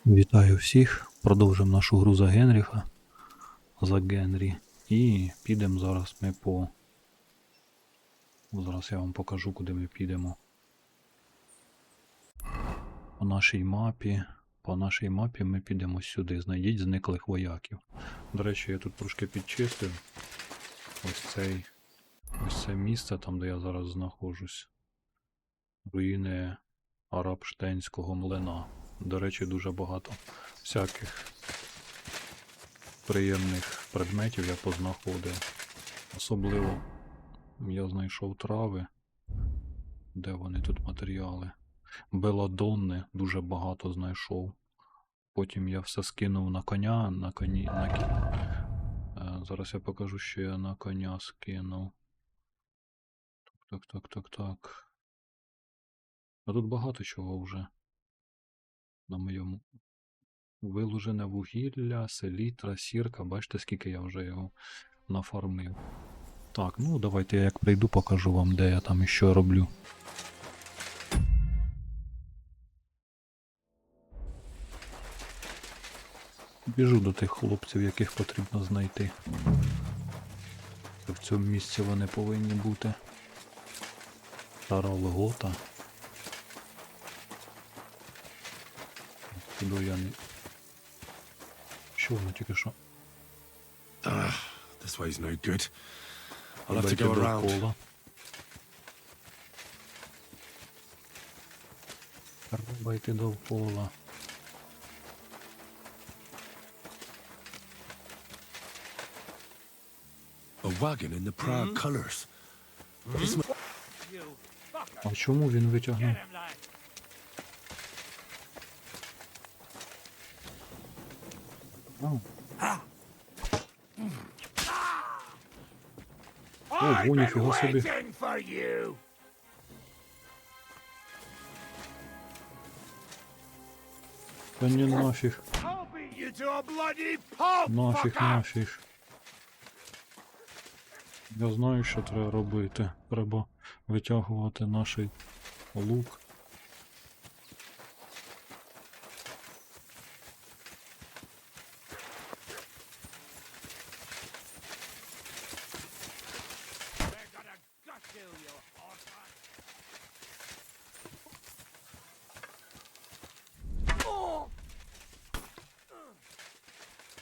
Вітаю всіх. Продовжимо нашу гру за Генріха. За Генрі. І підемо зараз ми по... Зараз я вам покажу, куди ми підемо. По нашій мапі ми підемо сюди. Знайдіть зниклих вояків. До речі, я тут трошки підчистив. Ось це місце, там де я зараз знаходжусь. Руїни арабштейнського млина. До речі, дуже багато всяких приємних предметів я познаходив. Особливо я знайшов трави. Де вони тут матеріали? Беладонни дуже багато знайшов. Потім я все скинув на коня, Зараз я покажу, що я на коня скинув. Так. А тут багато чого вже. На моєму вилужене вугілля, селітра, сірка. Бачите, скільки я вже його нафармив. Так, ну давайте я як прийду, покажу вам, де я там і що роблю. Біжу до тих хлопців, яких потрібно знайти. В цьому місці вони повинні бути. Стара легота. Куди я не... Що воно тільки що? This way's no good. I'll have to go around. Треба йти довкола. A wagon in the proud colours. А чому він витягнув? Ого, ніфіга собі. Та ні, нафіг. Нафіг. Я знаю, що треба робити. Треба витягувати наш лук.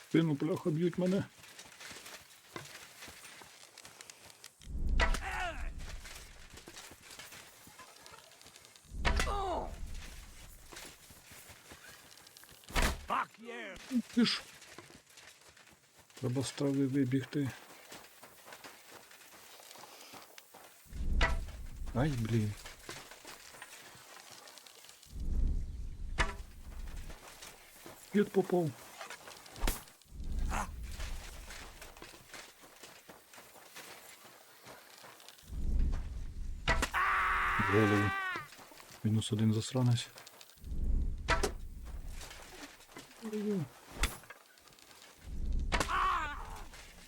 Спину, бляха, б'ють мене. Ти ж. Треба з трави вибігти. Ай, блін. Кіт попав. Голову. -1 засранець.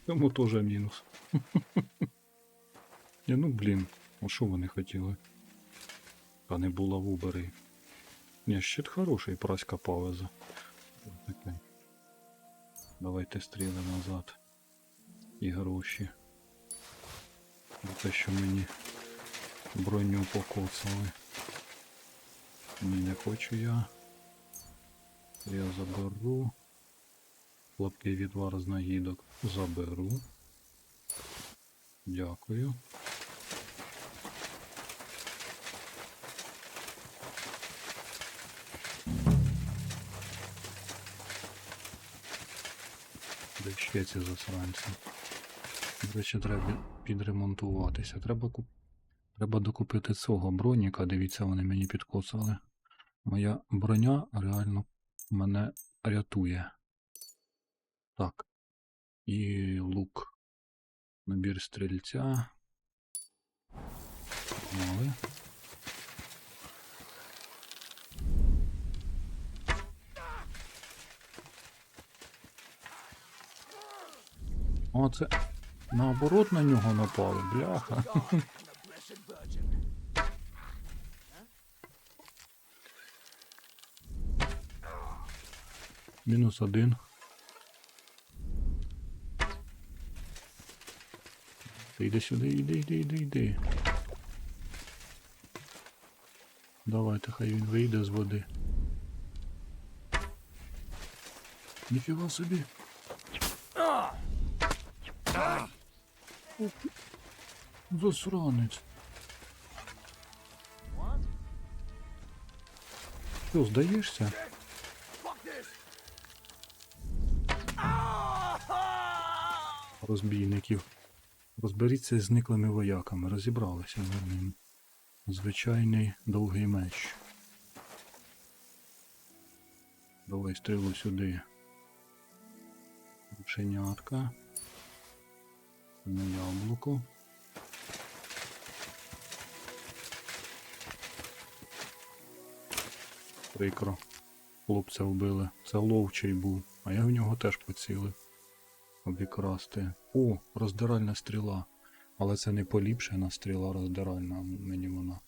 Тому теж мінус. Ну блін, а що вони хотіли? А не була в убери. Ні, щит хороший, праська пауза. Давайте стріли назад. І гроші. За те, що мені броню покоцали. Ні, не хочу я. Я заберу. Слабкий відвар з нагідок заберу. Дякую. Де ще ці засранці? До речі, треба підремонтуватися. Треба докупити цього броніка. Дивіться, вони мені підкоцали. Моя броня реально мене рятує. Так. І лук. Набір стрільця. Мали. О, це наоборот на нього напали, бляха. -1. Ти йди сюди, йди. Давайте, хай він вийде з води. Ніфіга собі. Засранець. Що, здаєшся? Розбійників. Розберіться з зниклими вояками. Розібралися з ним. Звичайний довгий меч. Давай стрілу сюди. Рушенятка. На яблуко. Прикро. Хлопця вбили. Це ловчий був. А я в нього теж поцілив. Обікрасти. О, роздиральна стріла. Але це не поліпшена стріла роздиральна. Мені вона.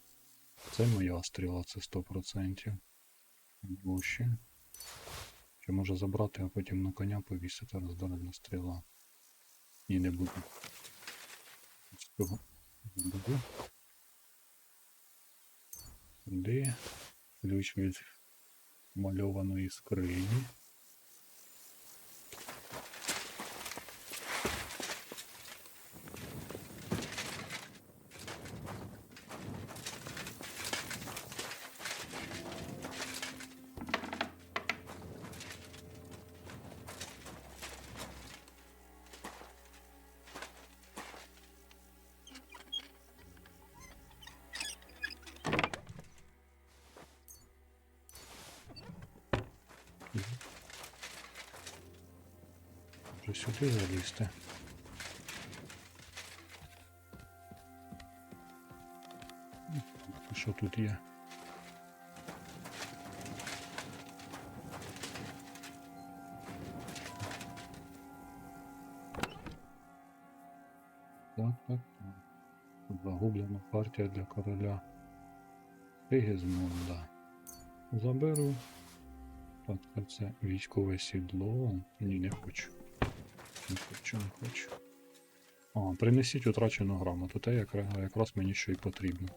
Це моя стріла, це 100%. Гроші. Чи може забрати, а потім на коня повісити роздиральна стріла. І не буду. З цього буду. Сюди. Ключ від мальованої скрині. Вже сюди залізти. Що тут є? Так. Загублена партія для короля Сигізмунда. Заберу. Так, це військове сідло. Ні, не хочу. Не хочу. А, принесіть утрачену грамоту. Те якраз мені що й потрібно.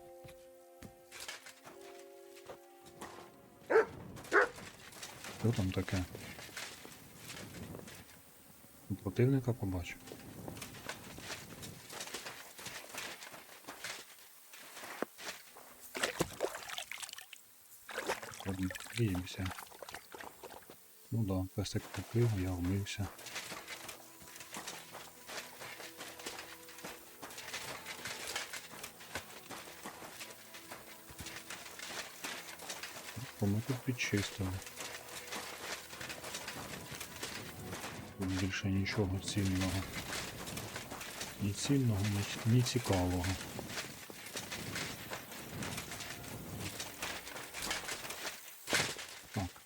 Що там таке? Противника побачив. Діємося. Ну да, песик купив, я вмився. Ми тут підчистили. Тут більше нічого цінного. Ні цінного, ні цікавого. Так.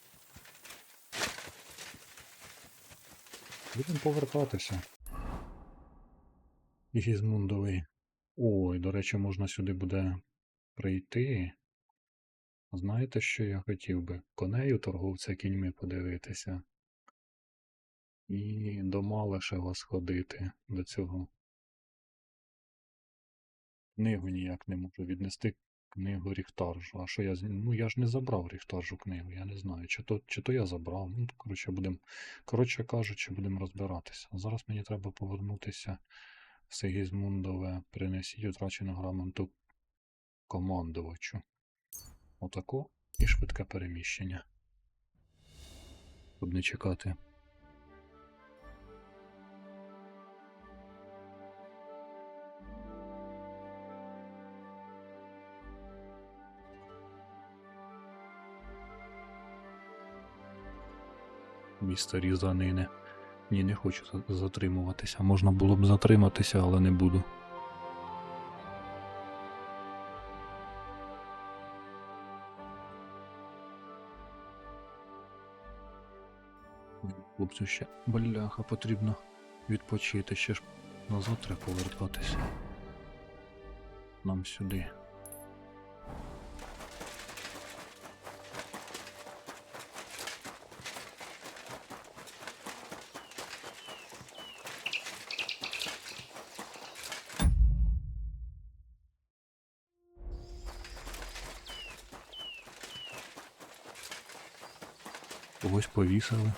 Будемо повертатися. Гізмундовий. Ой, до речі, можна сюди буде прийти. Знаєте, що я хотів би? Конею торговця кіньми подивитися. І до Малишева сходити, до цього. Книгу ніяк не можу віднести, книгу Ріхтаржу. А що я... Ну я ж не забрав Ріхтаржу книгу, я не знаю. Чи то я забрав. Ну, коротше кажучи, будемо розбиратися. А зараз мені треба повернутися в Сигізмундове. Принесіть утрачену грамоту командувачу. Отако і швидке переміщення. Щоб не чекати. Місто різанини. Ні, не хочу затримуватися. Можна було б затриматися, але не буду. Хлопцю ще бляха потрібно відпочити, ще ж назад треба повертатися. Нам сюди. Когось повісили.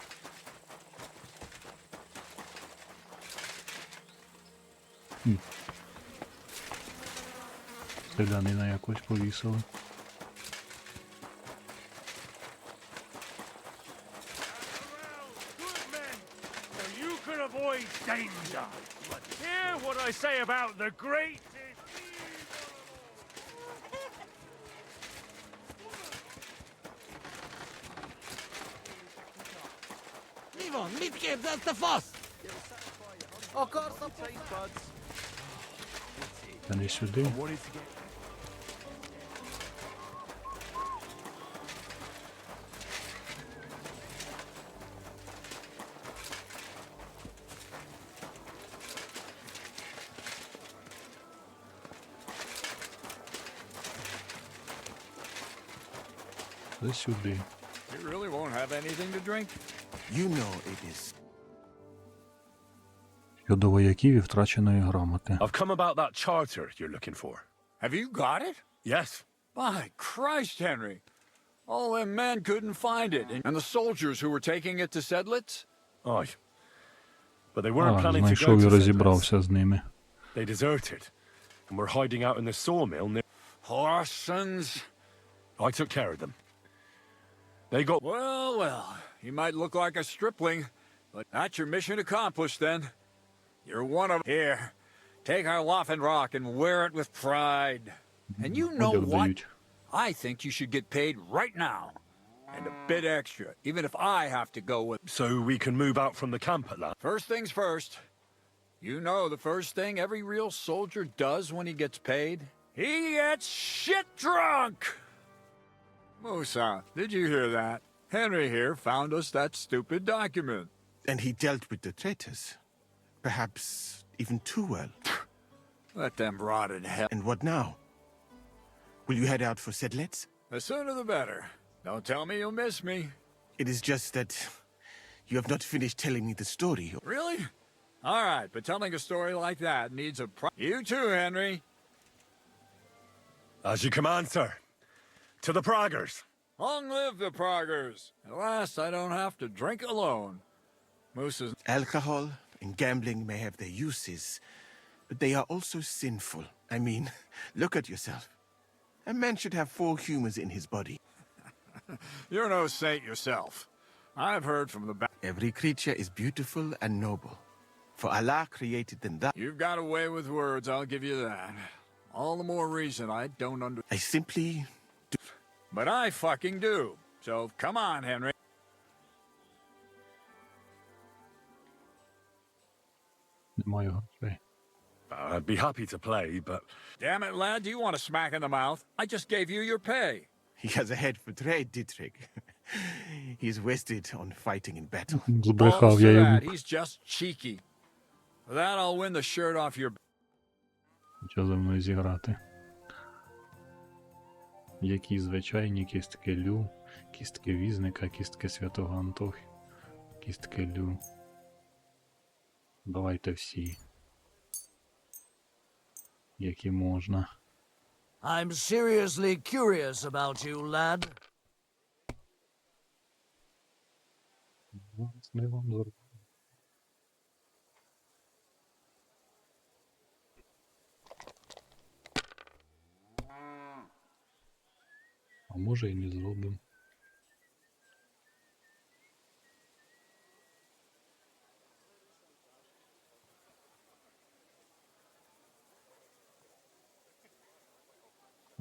Селянина якось повісили. Danger. But hear what I say about the great. Ivon, meet that's the fuss. Of course, Та не сюди. Та сюди. You really won't have anything to drink? You know it is. Щодо вояків і втраченої грамоти. I've come about that charter you're looking for. Have you got it? Yes. By Christ, Henry. All them men couldn't find it. And the soldiers who were taking it to Sedlitz? Aye. But they weren't planning to go Знайшов і to Sedlitz. розібрався з ними. They deserted. And were hiding out in the sawmill near... Horsons. I took care of them. They got... Well, well. You might look like a stripling, but that's your mission accomplished then. You're one of... Here. Take our Loffen Rock and wear it with pride. And you know Одяг what? дають. I think you should get paid right now. And a bit extra, even if I have to go with... So we can move out from the camp at last. First things first. You know the first thing every real soldier does when he gets paid? He gets shit drunk! Musa, did you hear that? Henry here found us that stupid document. And he dealt with the traitors. Perhaps even too well. Let them rot in hell. And what now? Will you head out for Sedlitz? The sooner the better. Don't tell me you'll miss me. It is just that you have not finished telling me the story. Really? All right, but telling a story like that needs a You too, Henry. As you command, sir. To the Praggers. Long live the Praggers. At last I don't have to drink alone. Moose's... Alcohol and gambling may have their uses, but they are also sinful. I mean, look at yourself. A man should have 4 humors in his body. You're no saint yourself. I've heard from the back. Every creature is beautiful and noble, for Allah created them that. You've got a way with words, I'll give you that. All the more reason I don't I simply But I fucking do. So come on, Henry. Немає грошей. I'd be happy to play, but... Damn it, lad, do you want a smack in the mouth? I just gave you your pay. he has a head for trade, Dietrich. He's wasted on fighting in battle. Збрехав я Balls to йому. that, he's just cheeky. For that, I'll win the shirt off your... Що за мною зіграти? Які звичайні кістки лю, кістки візника, кістки святого Антохи, кістки лю. Давайте всі. Які можна. I'm seriously curious about you, lad. Зараз ми вам зробимо. А може і не зробимо.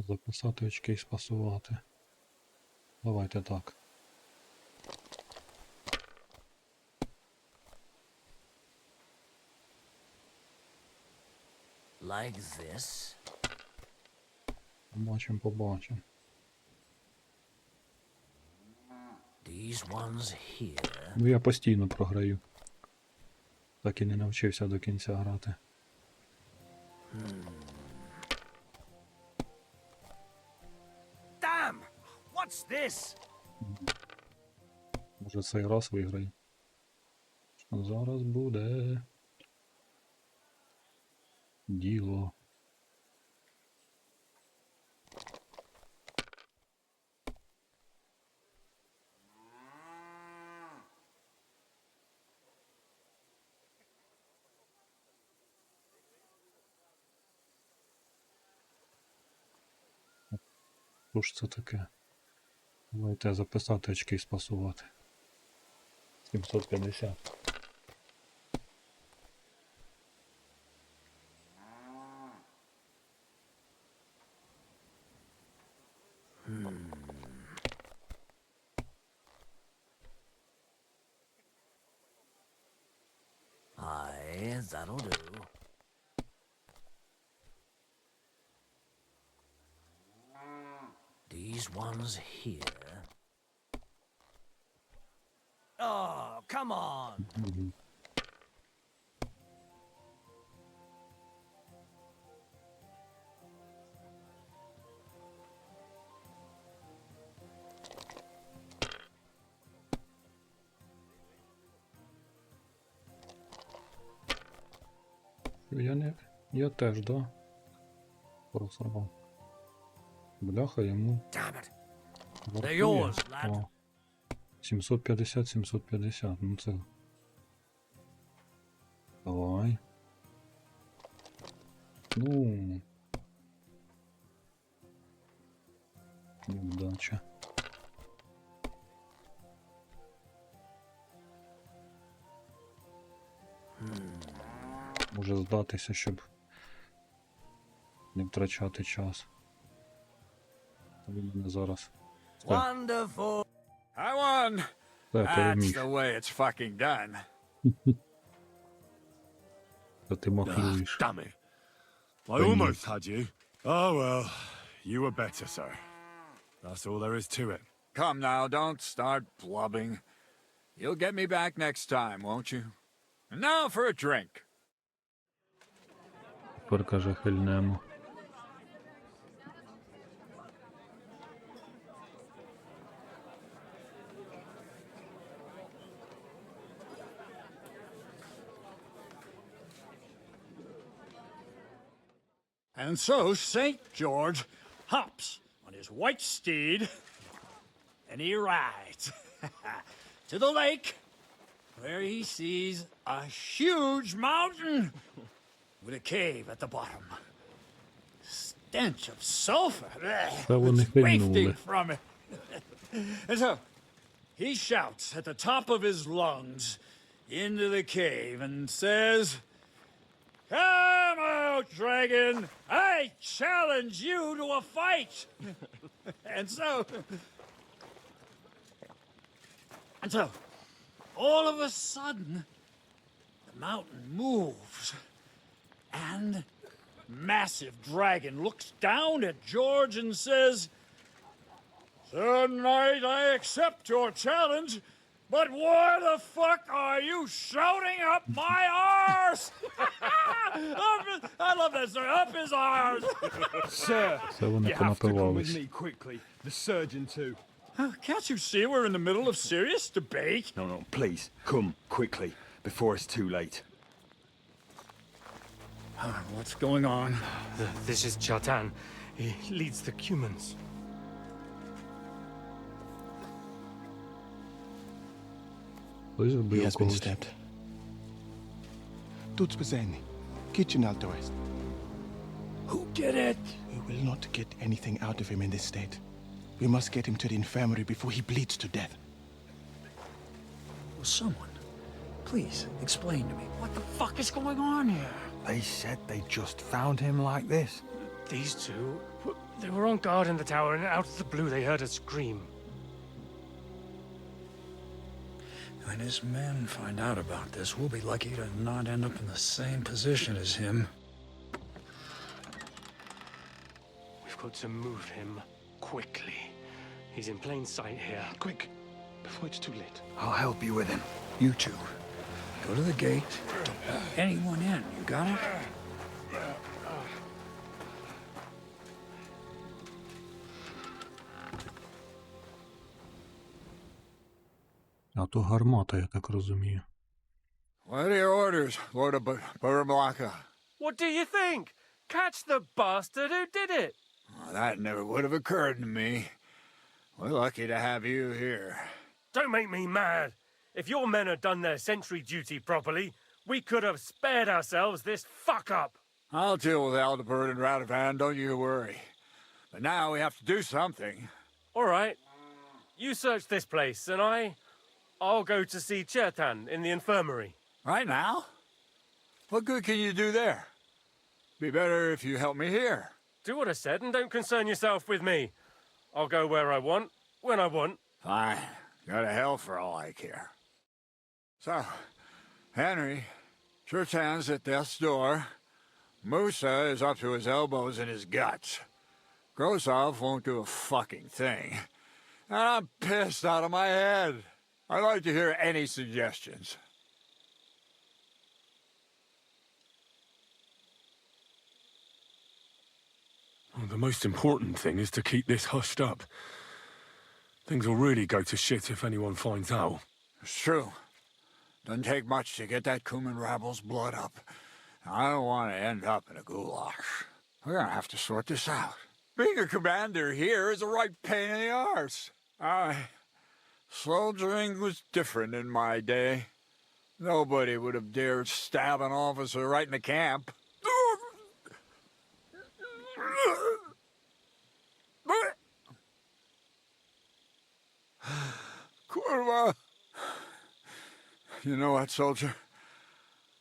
Записати очки і спасувати. Давайте так. Like this? Побачимо. These ones here. Ну я постійно програю. Так і не навчився до кінця грати. Damn! What's this? Може цей раз виграю. Що зараз буде діло. Що ж це таке? Давайте записати очки і спасувати. 750. Aye, that'll do. These ones here. Oh, come on! Я теж, да? Просував. Бляха йому. Damn it! Вартує. yours, lad. О, 750, 750, ну це. Давай. Ну. Невдача. Може здатися, щоб не втрачати час. Він мене зараз. Wonderful! I won! Все, That's переміг. the way it's fucking done. Та ти махлюєш. Damn it. I Bring almost had you. Oh well, you were better, sir. That's all there is to it. Come now, don't start blubbing. You'll get me back next time, won't you? And now for a drink. Тепер каже хильнемо. And so St. George hops on his white steed, and he rides to the lake, where he sees a huge mountain with a cave at the bottom. Stench of sulfur Та вони it's wafting хильнули. from it. And so he shouts at the top of his lungs into the cave and says, "Come out, dragon! I challenge you to a fight!" And so, all of a sudden, the mountain moves, and massive dragon looks down at George and says, "Sir Knight, I accept your challenge, but why the fuck are you shouting up my arse?" I love that story. Up his arse. Sir, Це вони you have to come with понапивались. me quickly. The surgeon too. Can't you see we're in the middle of serious debate? No, please, come quickly, before it's too late. What's going on? This is Chatan. He leads the Cumans. Хтось He вбив has been когось. stabbed. Тут спасение. Kitchen authorized. Who did it? We will not get anything out of him in this state. We must get him to the infirmary before he bleeds to death. Will someone please explain to me what the fuck is going on here? They said they just found him like this. These two, they were on guard in the tower, and out of the blue they heard a scream. When his men find out about this, we'll be lucky to not end up in the same position as him. We've got to move him quickly. He's in plain sight here. Quick, before it's too late. I'll help you with him. You two, go to the gate. Don't let anyone in. You got it? А то гармата, я так розумію. What are your orders, Lord of Burmlaka? What do you think? Catch the bastard who did it! Well, that never would have occurred to me. We're lucky to have you here. Don't make me mad. If your men had done their sentry duty properly, we could have spared ourselves this fuck-up. I'll deal with Aldebert and Radovan, don't you worry. But now we have to do something. All right. You search this place, and I'll go to see Chertan in the infirmary. Right now? What good can you do there? Be better if you help me here. Do what I said, and don't concern yourself with me. I'll go where I want, when I want. Fine. Go to hell for all I care. So, Henry, Chertan's at death's door. Musa is up to his elbows in his guts. Grosov won't do a fucking thing. And I'm pissed out of my head. I'd like to hear any suggestions. Well, the most important thing is to keep this hushed up. Things will really go to shit if anyone finds out. It's true. Doesn't take much to get that Kuman rabble's blood up. I don't want to end up in a goulash. We're gonna have to sort this out. Being a commander here is a right pain in the arse. Soldiering was different in my day. Nobody would have dared stab an officer right in the camp. Kurva! You know what, soldier?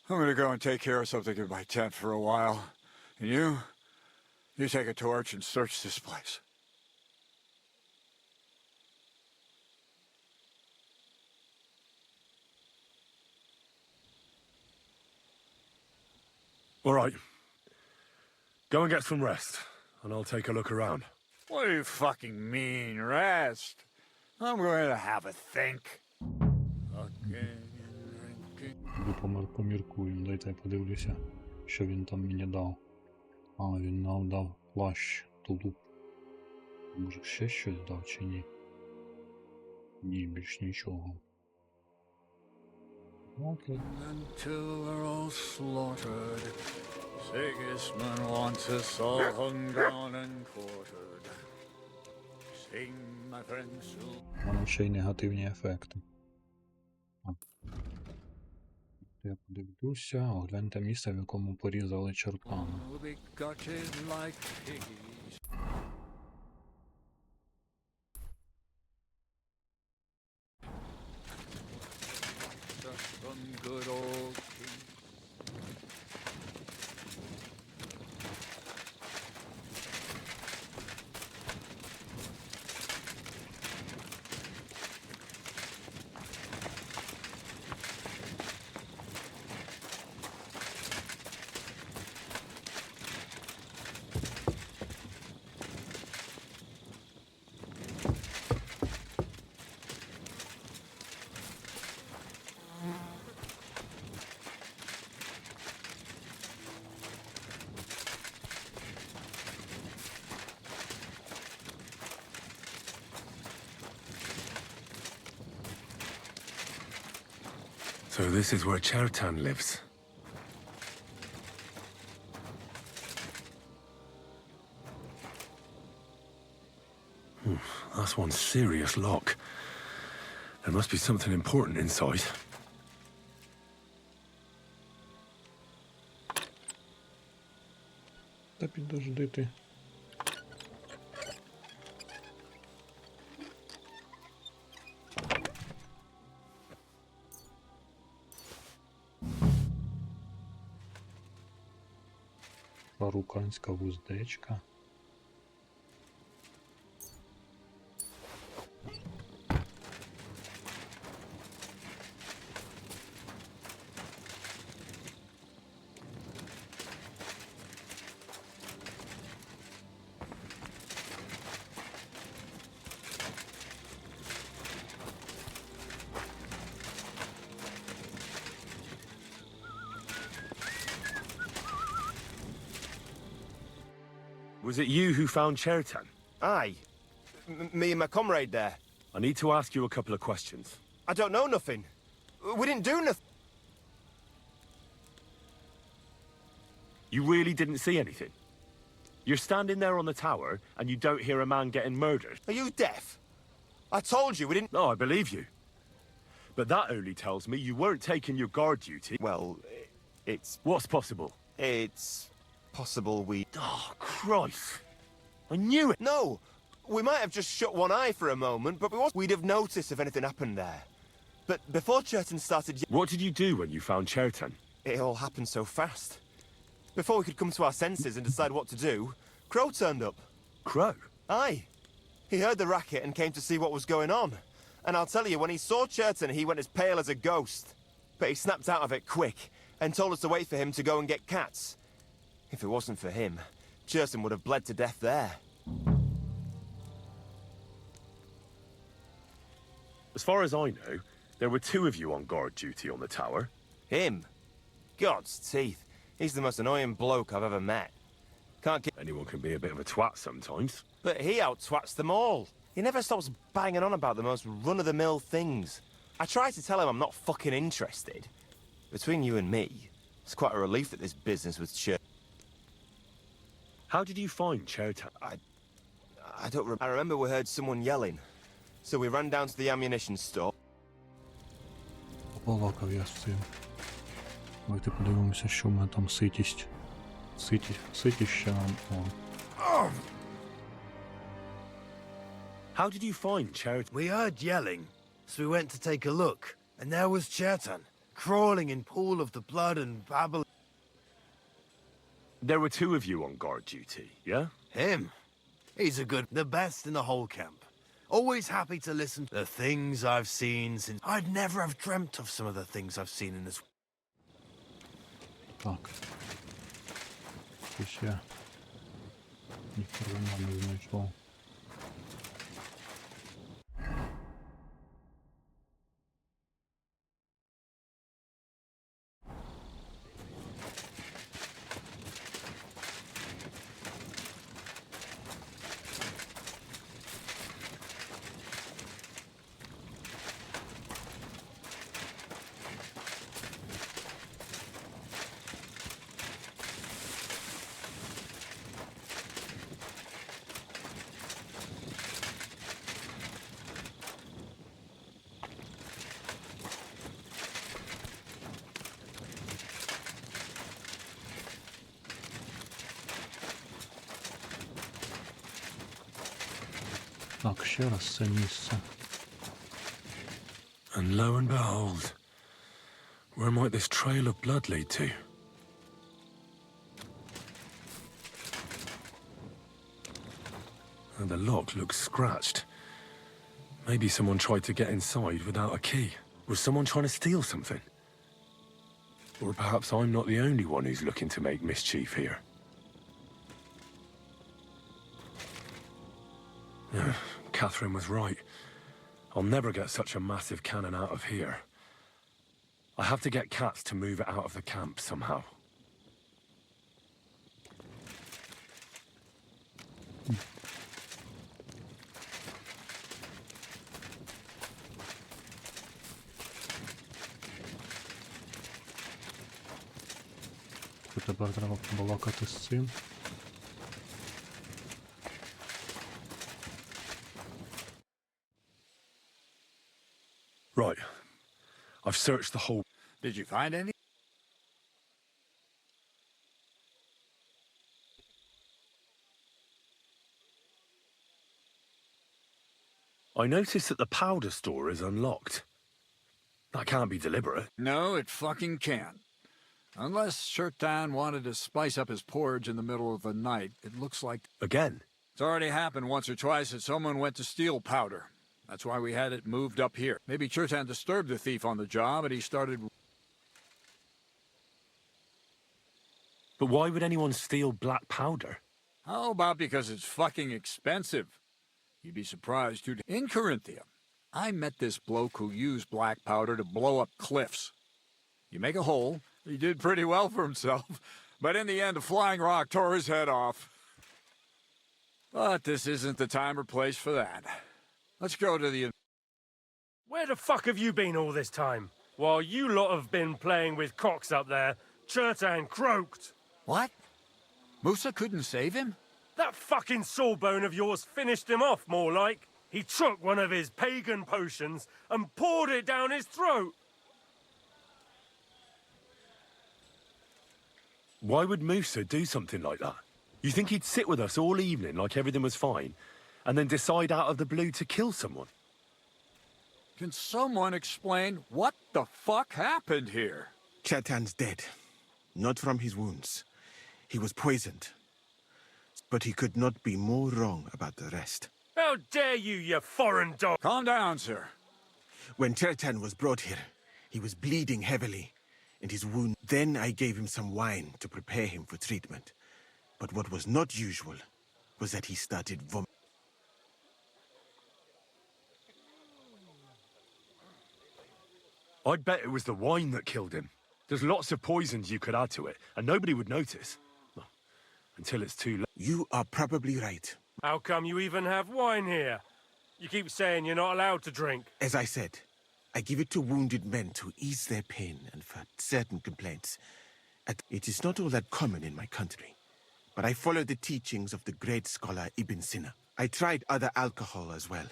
I'm gonna go and take care of something in my tent for a while. And you take a torch and search this place. All right. Go and get some rest, and I'll take a look around. What do you fucking mean, rest? I'm going to have a think. Іду поміркую, дайте я подивлюся, що він там мені дав. А, він нам дав плащ, тулуп. Може ще щось дав чи ні? Ні, більш нічого. Окей. Until we're all slaughtered, Sigismund wants us all hung down and quartered. Sing, my friends. У мене ще й негативні ефекти. Я подивлюся, огляньте місце, в якому порізали Чертана. We'll be gutted like piggies. Just some good old king. So this is where Chertan lives. That's one serious lock. There must be something important inside. Та підожди ти. Паруканська вуздечка. Was it you who found Chertan? Aye. Me and my comrade there. I need to ask you a couple of questions. I don't know nothing. We didn't do nothing. You really didn't see anything? You're standing there on the tower, and you don't hear a man getting murdered? Are you deaf? I told you we didn't... No, I believe you. But that only tells me you weren't taking your guard duty. Well, it's... What's possible? It's possible we... Oh, Christ. I knew it! No, we might have just shut one eye for a moment, but we'd have noticed if anything happened there. But before Chertan started, What did you do when you found Chertan? it all happened so fast. Before we could come to our senses and decide what to do, Crow turned up. Crow? Aye. He heard the racket and came to see what was going on. And I'll tell you, when he saw Chertan, he went as pale as a ghost. But he snapped out of it quick and told us to wait for him to go and get cats. If it wasn't for him, Chertan would have bled to death there. As far as I know, there were 2 of you on guard duty on the tower. Him? God's teeth. He's the most annoying bloke I've ever met. Can't get... Anyone can be a bit of a twat sometimes. But he out-twats them all. He never stops banging on about the most run-of-the-mill things. I try to tell him I'm not fucking interested. Between you and me, it's quite a relief that this business with Cher... How did you find Chertan? I don't remember. I remember we heard someone yelling. So we ran down to the ammunition store. Побалакав я з цим. Давайте подивимося, що в мене там ситість. Ситість ще нам. О. How did you find Chertan? We heard yelling, so we went to take a look, and there was Chertan, crawling in pool of the blood and babbling. There were 2 of you on guard duty, yeah? Him? He's the best in the whole camp. Always happy to listen to the things I've seen since... I'd never have dreamt of some of the things I've seen in this... Так. Щось я ніхто не знайшов. Так, ще раз це місце. And lo and behold, where might this trail of blood lead to? And the lock looks scratched. Maybe someone tried to get inside without a key. Was someone trying to steal something? Or perhaps I'm not the only one who's looking to make mischief here. Catherine was right. I'll never get such a massive cannon out of here. I have to get cats to move it out of the camp somehow. Тепер треба побалакати з цим. Right. I've searched the whole... Did you find any? I noticed that the powder store is unlocked. That can't be deliberate. No, it fucking can't. Unless Chertan wanted to spice up his porridge in the middle of the night, it looks like... Again. It's already happened once or twice that someone went to steal powder. That's why we had it moved up here. Maybe Chertan disturbed the thief on the job and he started... But why would anyone steal black powder? How about because it's fucking expensive? You'd be surprised, dude. In Corinthia, I met this bloke who used black powder to blow up cliffs. You make a hole, he did pretty well for himself, but in the end a flying rock tore his head off. But this isn't the time or place for that. Let's go to the... Where the fuck have you been all this time? While you lot have been playing with cocks up there, Chertan croaked. What? Musa couldn't save him? That fucking sawbone of yours finished him off, more like. He took one of his pagan potions and poured it down his throat. Why would Musa do something like that? You think he'd sit with us all evening like everything was fine, and then decide out of the blue to kill someone? Can someone explain what the fuck happened here? Chetan's dead. Not from his wounds. He was poisoned. But he could not be more wrong about the rest. How dare you, you foreign dog! Calm down, sir. When Chetan was brought here, he was bleeding heavily, and his wound... Then I gave him some wine to prepare him for treatment. But what was not usual was that he started vomiting. I'd bet it was the wine that killed him. There's lots of poisons you could add to it, and nobody would notice. Well, until it's too late. You are probably right. How come you even have wine here? You keep saying you're not allowed to drink. As I said, I give it to wounded men to ease their pain and for certain complaints. It is not all that common in my country, but I follow the teachings of the great scholar Ibn Sina. I tried other alcohol as well,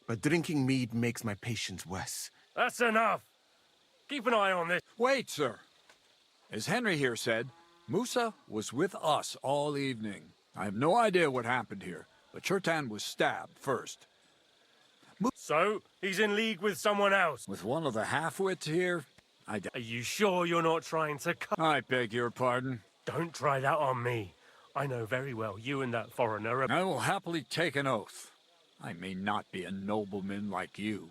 but drinking mead makes my patients worse. That's enough. Keep an eye on this. Wait, sir. As Henry here said, Musa was with us all evening. I have no idea what happened here, but Chetan was stabbed first. So, he's in league with someone else. With one of the half-wits here, Are you sure you're not trying to cut? I beg your pardon. Don't try that on me. I know very well you and that foreigner are... I will happily take an oath. I may not be a nobleman like you.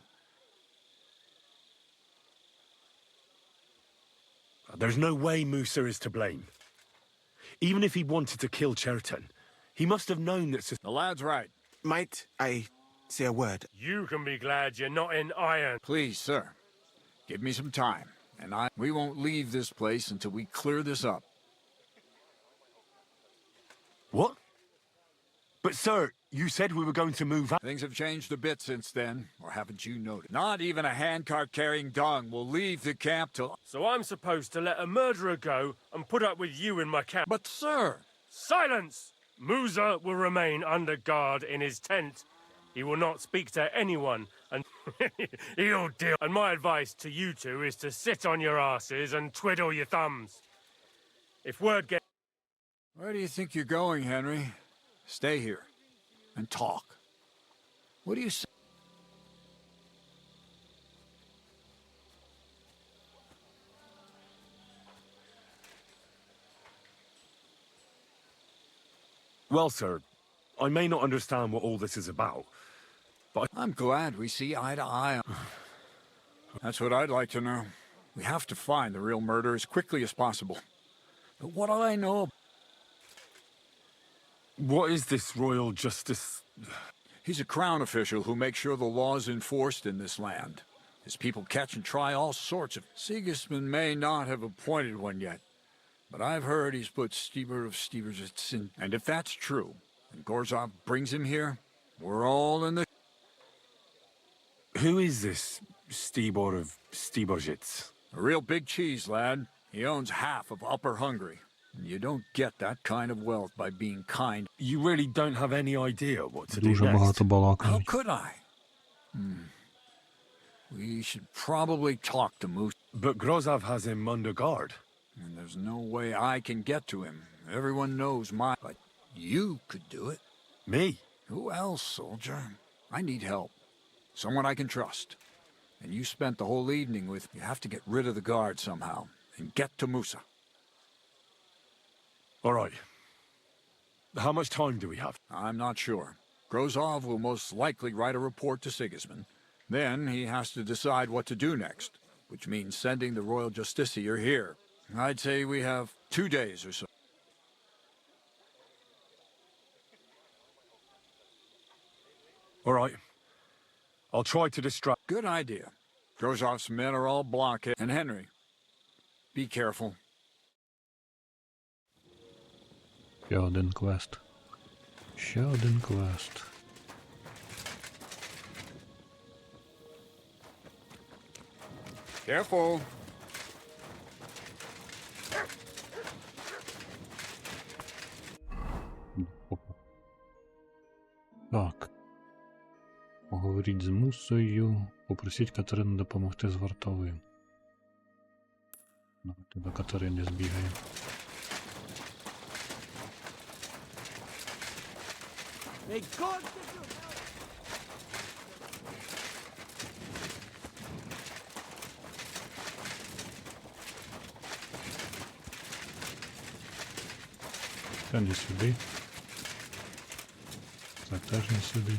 There's no way Musa is to blame. Even if he wanted to kill Chetan, he must have known that... The lad's right. Might I say a word? You can be glad you're not in iron. Please, sir. Give me some time, and we won't leave this place until we clear this up. What? But sir, you said we were going to move out. Things have changed a bit since then, or haven't you noticed? Not even a handcart carrying dung will leave the camp till... So I'm supposed to let a murderer go and put up with you in my camp. But, sir... Silence! Musa will remain under guard in his tent. He will not speak to anyone, and he'll deal. And my advice to you two is to sit on your asses and twiddle your thumbs. If word gets... Where do you think you're going, Henry? Stay here and talk. What do you say? Well, sir, I may not understand what all this is about, but... I'm glad we see eye to eye. That's what I'd like to know. We have to find the real murderer as quickly as possible. But what do I know? What is this royal justice? He's a crown official who makes sure the law's enforced in this land. His people catch and try all sorts of... Sigismund may not have appointed one yet, but I've heard he's put Steber of Stebersitz in... And if that's true, and Gorzov brings him here, we're all in the... Who is this Stebor of Stebersitz? A real big cheese, lad. He owns half of Upper Hungary. You don't get that kind of wealth by being kind. You really don't have any idea what to do Дуже next. багато How балакають. could I? We should probably talk to Moose. But Grozov has him under guard. And there's no way I can get to him. Everyone knows my... But you could do it. Me? Who else, soldier? I need help. Someone I can trust. And you spent the whole evening with... You have to get rid of the guard somehow. And get to Musa. All right. How much time do we have? I'm not sure. Grozov will most likely write a report to Sigismund. Then he has to decide what to do next, which means sending the royal justiciar here. I'd say we have 2 days or so. All right. I'll try to distract... Good idea. Grozov's men are all blockhead. And Henry, be careful. Ще один квест. Ще один квест. Careful. Так. Поговоріть з Мусою. Попросіть Катерину допомогти з вартовим. Давайте до Катерини збігаємо. May God give you help! Це не сюди. Це теж не сюди.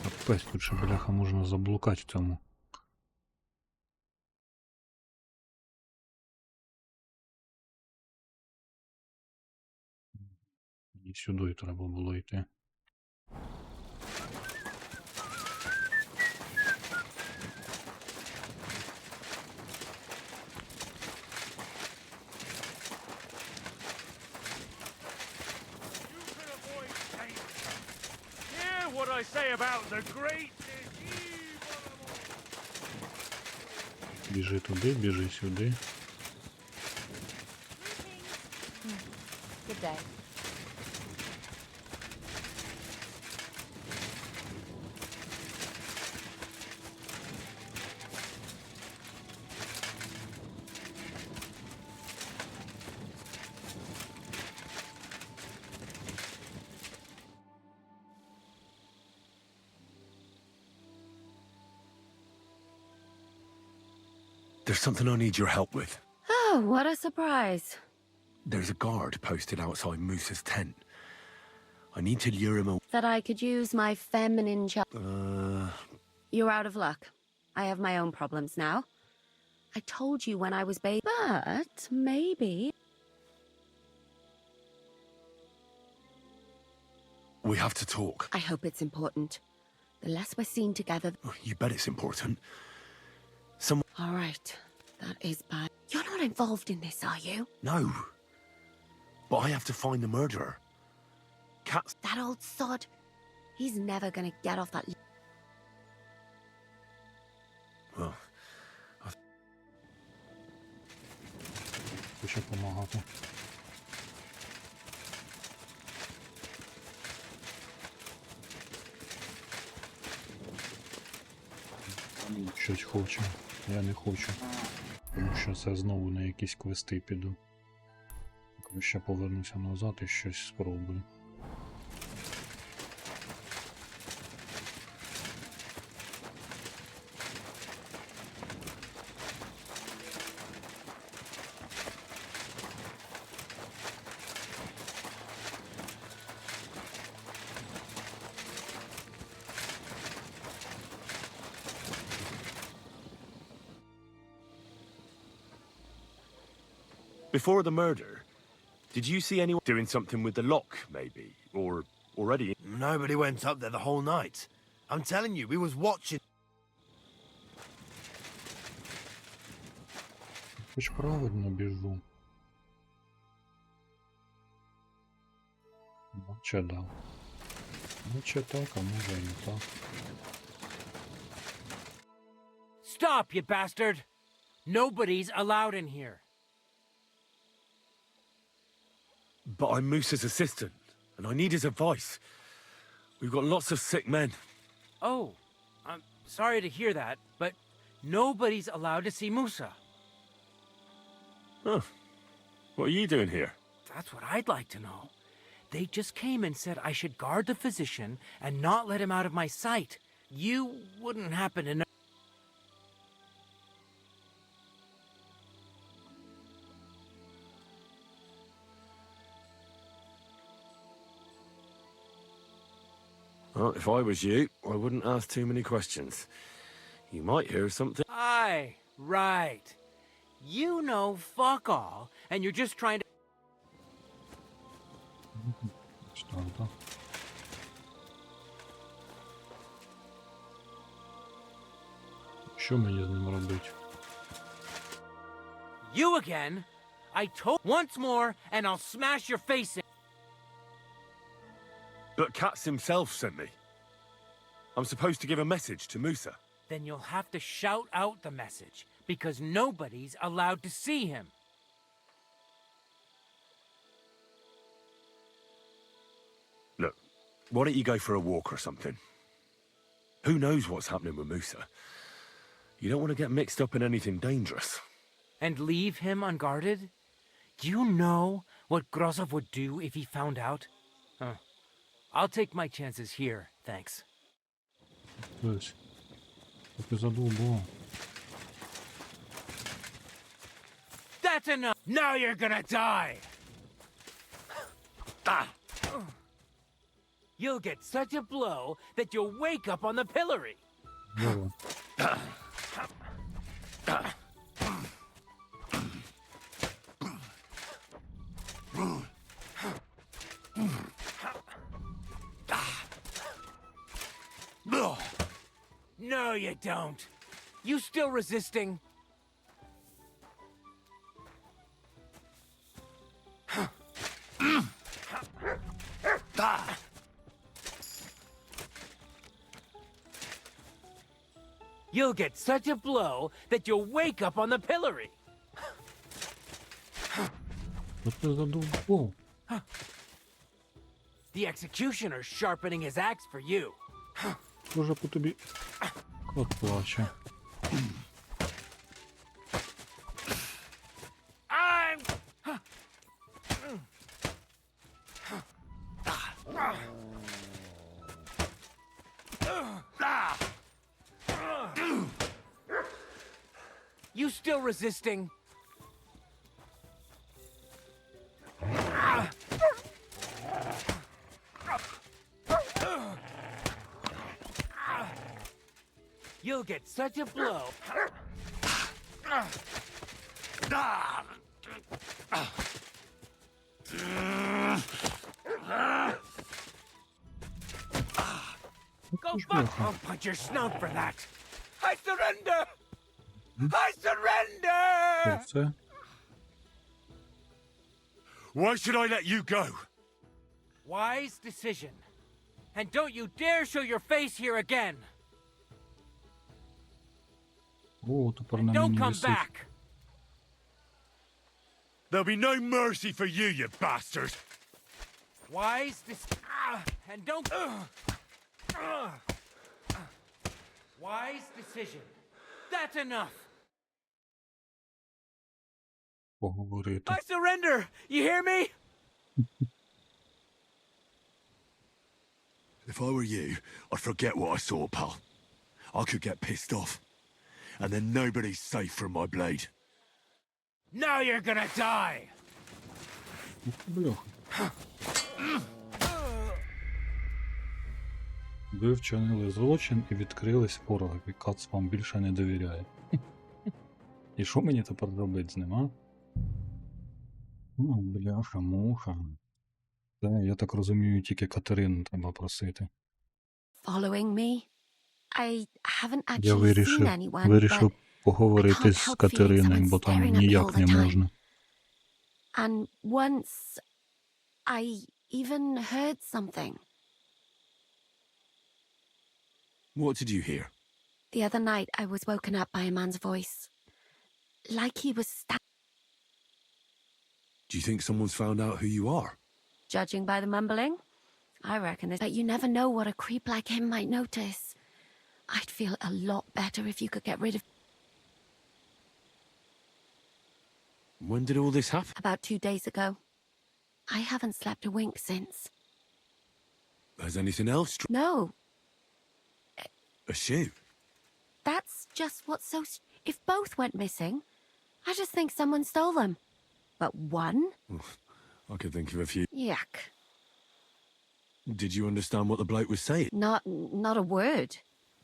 Капець, тут ще, бляха, можна заблукати в цьому. І сюди треба було йти. Hear what I say about the great Біжи туди, біжи сюди. Good day. There's something I need your help with. Oh, what a surprise. There's a guard posted outside Moose's tent. I need to lure him away. That I could use my feminine You're out of luck. I have my own problems now. I told you when I was baby, but maybe. We have to talk. I hope it's important. The less we're seen together. You bet it's important. All right, that is bad. You're not involved in this, are you? No. But I have to find the murderer. Cat's... That old sod. He's never gonna get off that. Well, Хочу помагати. Щось хочу. Я не хочу. Тому що це знову на якісь квести піду. Ще повернуся назад і щось спробую. Before the murder, did you see anyone doing something with the lock, maybe? Or already? Nobody went up there the whole night. I'm telling you, we was watching. Хоч правильно біжу. Наче да. Наче так, а може і не так. Stop, you bastard! Nobody's allowed in here. But I'm Moose's assistant, and I need his advice. We've got lots of sick men. Oh, I'm sorry to hear that, but nobody's allowed to see Musa. Huh. What are you doing here? That's what I'd like to know. They just came and said I should guard the physician and not let him out of my sight. You wouldn't happen to know. Well, if I was you, I wouldn't ask too many questions. You might hear something. Aye, right. You know fuck all, and you're just trying to... Старта. Що мені з ним робити? You again? I told once more, and I'll smash your face in. But Katz himself sent me. I'm supposed to give a message to Musa. Then you'll have to shout out the message, because nobody's allowed to see him. Look, why don't you go for a walk or something? Who knows what's happening with Musa? You don't want to get mixed up in anything dangerous. And leave him unguarded? Do you know what Grozov would do if he found out? Huh. I'll take my chances here, thanks. Ось. Так і задовбав. That's enough! Now you're gonna die! You'll get such a blow that you'll wake up on the pillory! Здорово. No, you don't. You still resisting? You'll get such a blow that you'll wake up on the pillory. Що ти задовбав? The executioner's sharpening his axe for you. Боже, по тобі кот плаче. I'm... You still resisting? You'll get such a blow. Go fuck! I'll punch your snout for that. I surrender! I surrender! Що це? Why should I let you go? Wise decision. And don't you dare show your face here again. О, тепер на Don't мені come висить. back. There'll be no mercy for you, you bastard! Wise and don't. Wise decision. That's enough. Поговорити. I surrender. You hear me? If I were you, I'd forget what I saw, pal. I could get pissed off. And then nobody's safe from my blade. Now you're gonna die. Бляха. Ви вчинили злочин і відкрились ворогові. Кац вам більше не довіряє. І що мені тепер робити з ним, а? Ну, бляха, муха. Це, я так розумію, тільки Катерину треба просити. Following me? I haven't Я actually seen вирішив anyone, поговорити з Катериною, бо там ніяк не можна. and once I even heard something. What did you hear? The other night I was woken up by a man's voice. Like he was Do you think someone's found out who you are? judging by the mumbling. I reckon it. But you never know what a creep like him might notice. I'd feel a lot better if you could get rid of... When did all this happen? About 2 days ago. I haven't slept a wink since. Has anything else? No, A shoe? that's just what's so... If both went missing, I just think someone stole them. But one? I could think of a few. Yuck. Did you understand what the bloke was saying? Not a word.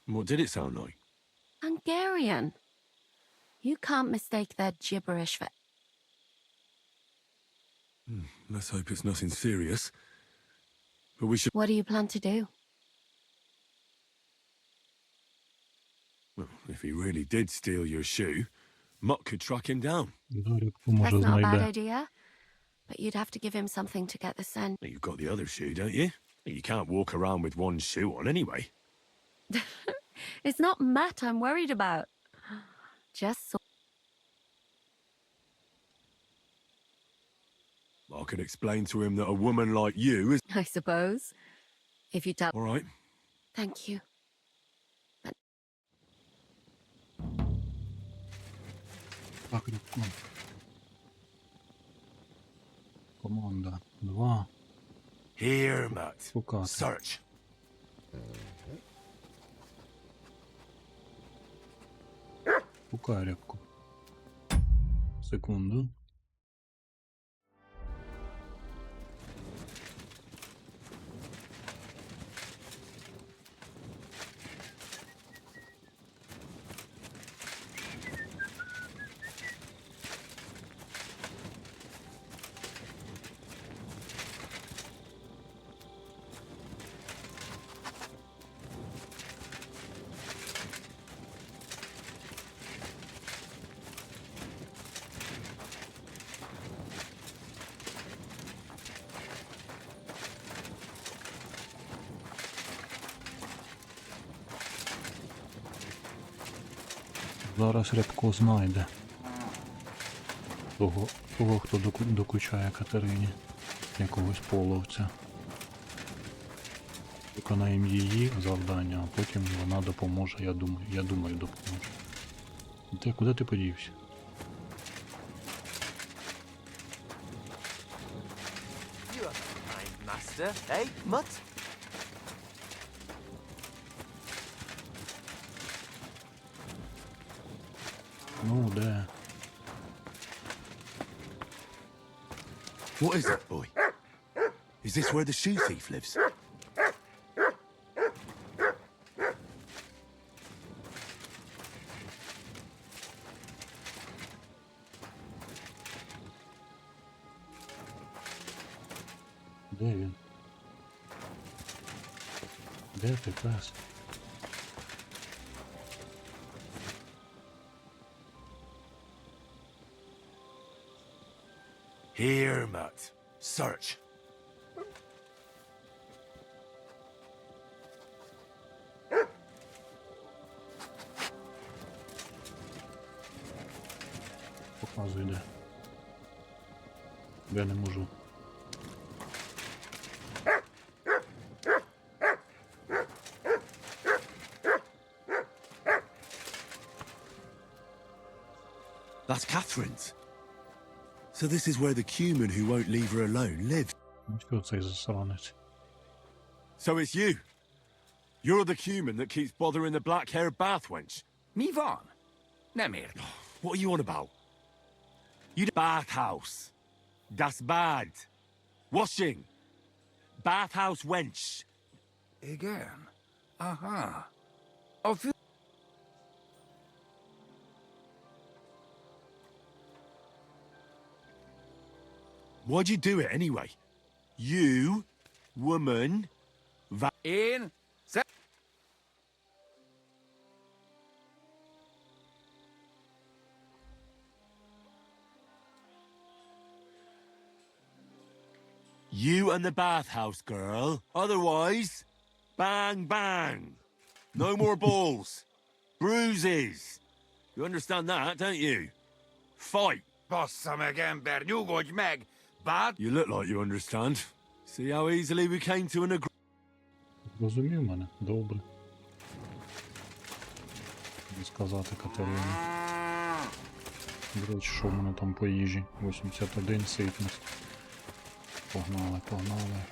What did it sound like? Hungarian. You can't mistake their gibberish for... Let's hope it's nothing serious. But we should... What do you plan to do? Well, if he really did steal your shoe, Mutt could track him down. Дорібку, That's може, not a bad знайде. idea. But you'd have to give him something to get the scent. You've got the other shoe, don't you? You can't walk around with one shoe on anyway. It's not Matt I'm worried about. Just so... I could explain to him that a woman like you is... I suppose. If you tell... All right. Thank you. But... Так, рядком. Команда 2. Here, Matt. Шукати. Search. Шукай рябку. Секунду. Зараз Рябко знайде того, хто докучає Катерині, якогось половця. Виконаємо її завдання, а потім вона допоможе, я думаю, допоможе. Куди ти подівся? You have a kind master, eh, Mutt? Ну, де? What is it, boy? Is this where the shoe thief lives? Де він? Де ти, пес? Here, Matt. Search. Показуй, де. Я не можу. That's Catherine's. So this is where the cumin who won't leave her alone lives. Ну що цей засранець? So it's you. You're the cumin that keeps bothering the black-haired bath wench. Me van. Nemir. What are you on about? You bathhouse. Das bad. Washing. Bathhouse wench. Again. Aha. Of you. Why'd you do it anyway? You, woman, In. you and the bathhouse girl. Otherwise, bang, bang. No more balls. Bruises. You understand that, don't you? Fight. Bassza meg, ember, nyugodj meg! Bad. You look like you understand. See how easily we came to an agreement? Розумів мене? Добре. Не сказати Катерині. До речі, що в мене там по їжі? 81 ситність. Погнали, погнали.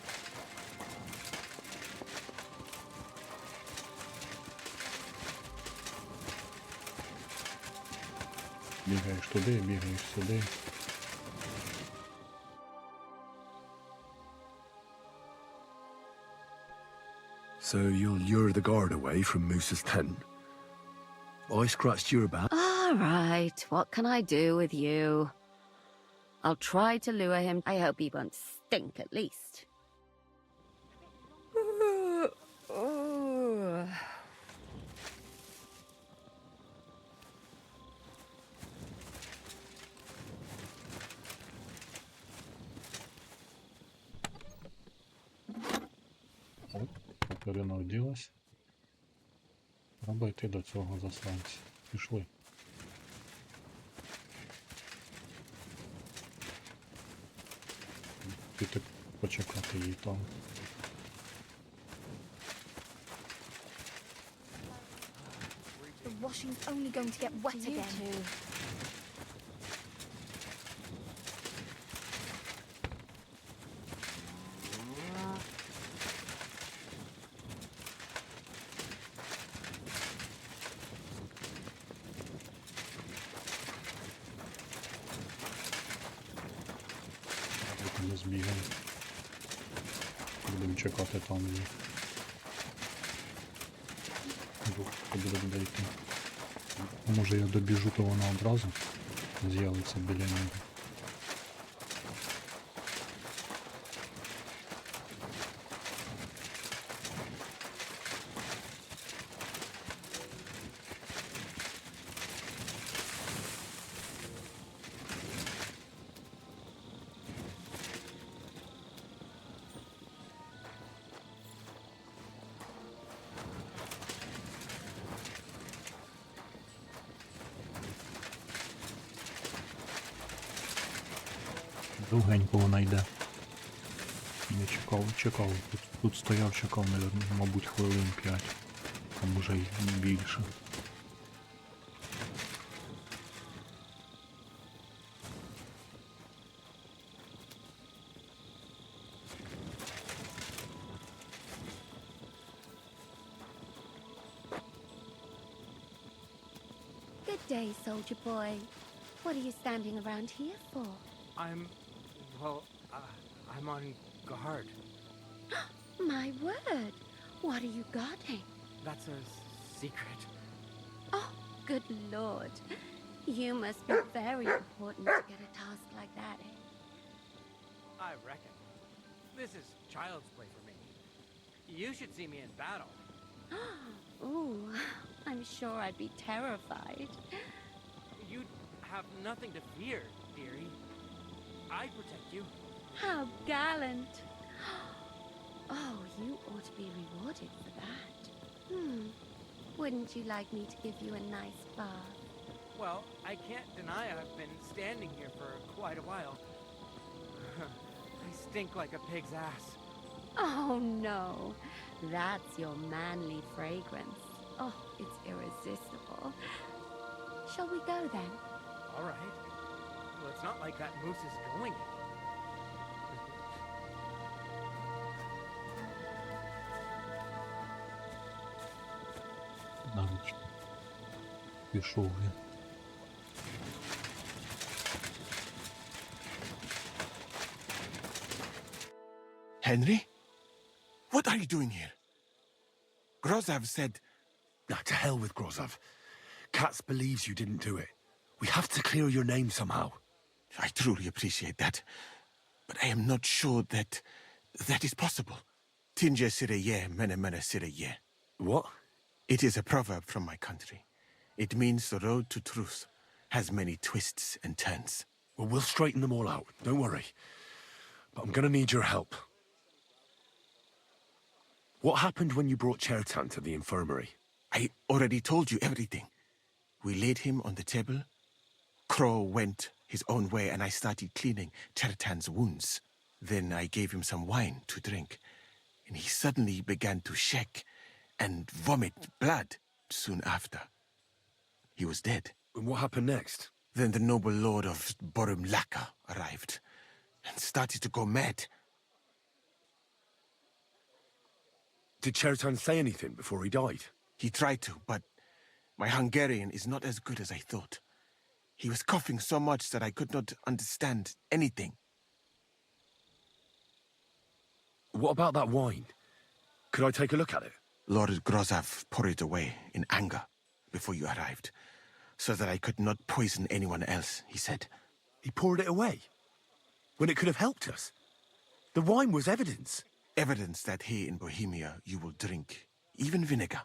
Бігаєш туди, бігаєш сюди. So you'll lure the guard away from Moose's tent. I scratched your back. All right, what can I do with you? I'll try to lure him. I hope he won't stink at least. От, Катерина вділась. Треба йти до цього засранця. Пішли. Піти почекати її там. The washing's only going to get wet again. Не збігай. Будемо чекати там її. Куди буде йти. Може я добіжу, то вона одразу з'явиться біля нього. Довгенько вона йде. Я чекав. Тут стояв, чекав, мабуть, хвилин 5, а може й більше. Good day, soldier boy. What are you standing around here for? I'm on guard. My word! What are you guarding? That's a secret. Oh, good lord. You must be very important to get a task like that, eh? I reckon. This is child's play for me. You should see me in battle. Ooh, I'm sure I'd be terrified. You'd have nothing to fear, dearie. I protect you. How gallant! Oh, you ought to be rewarded for that. Wouldn't you like me to give you a nice bath? Well, I can't deny I've been standing here for quite a while. I stink like a pig's ass. Oh, no. That's your manly fragrance. Oh, it's irresistible. Shall we go then? All right. Well, it's not like that moose is going anywhere. Навіть пішов він. Henry? What are you doing here? Grozov said... Now, to hell with Grozov. Katz believes you didn't do it. We have to clear your name somehow. I truly appreciate that. But I am not sure that is possible. Tinja sireye, mene mene sireye. What? It is a proverb from my country. It means the road to truth has many twists and turns. Well, we'll straighten them all out. Don't worry. But I'm gonna need your help. What happened when you brought Chertan to the infirmary? I already told you everything. We laid him on the table. Crow went his own way and I started cleaning Chertan's wounds. Then I gave him some wine to drink. And he suddenly began to shake and vomit blood soon after. He was dead. And what happened next? Then the noble lord of Borumlaka arrived and started to go mad. Did Chertan say anything before he died? He tried to, but my Hungarian is not as good as I thought. He was coughing so much that I could not understand anything. What about that wine? Could I take a look at it? Lord Grozov poured it away in anger before you arrived, so that I could not poison anyone else, he said. He poured it away? When it could have helped us? The wine was evidence. Evidence that here in Bohemia you will drink even vinegar.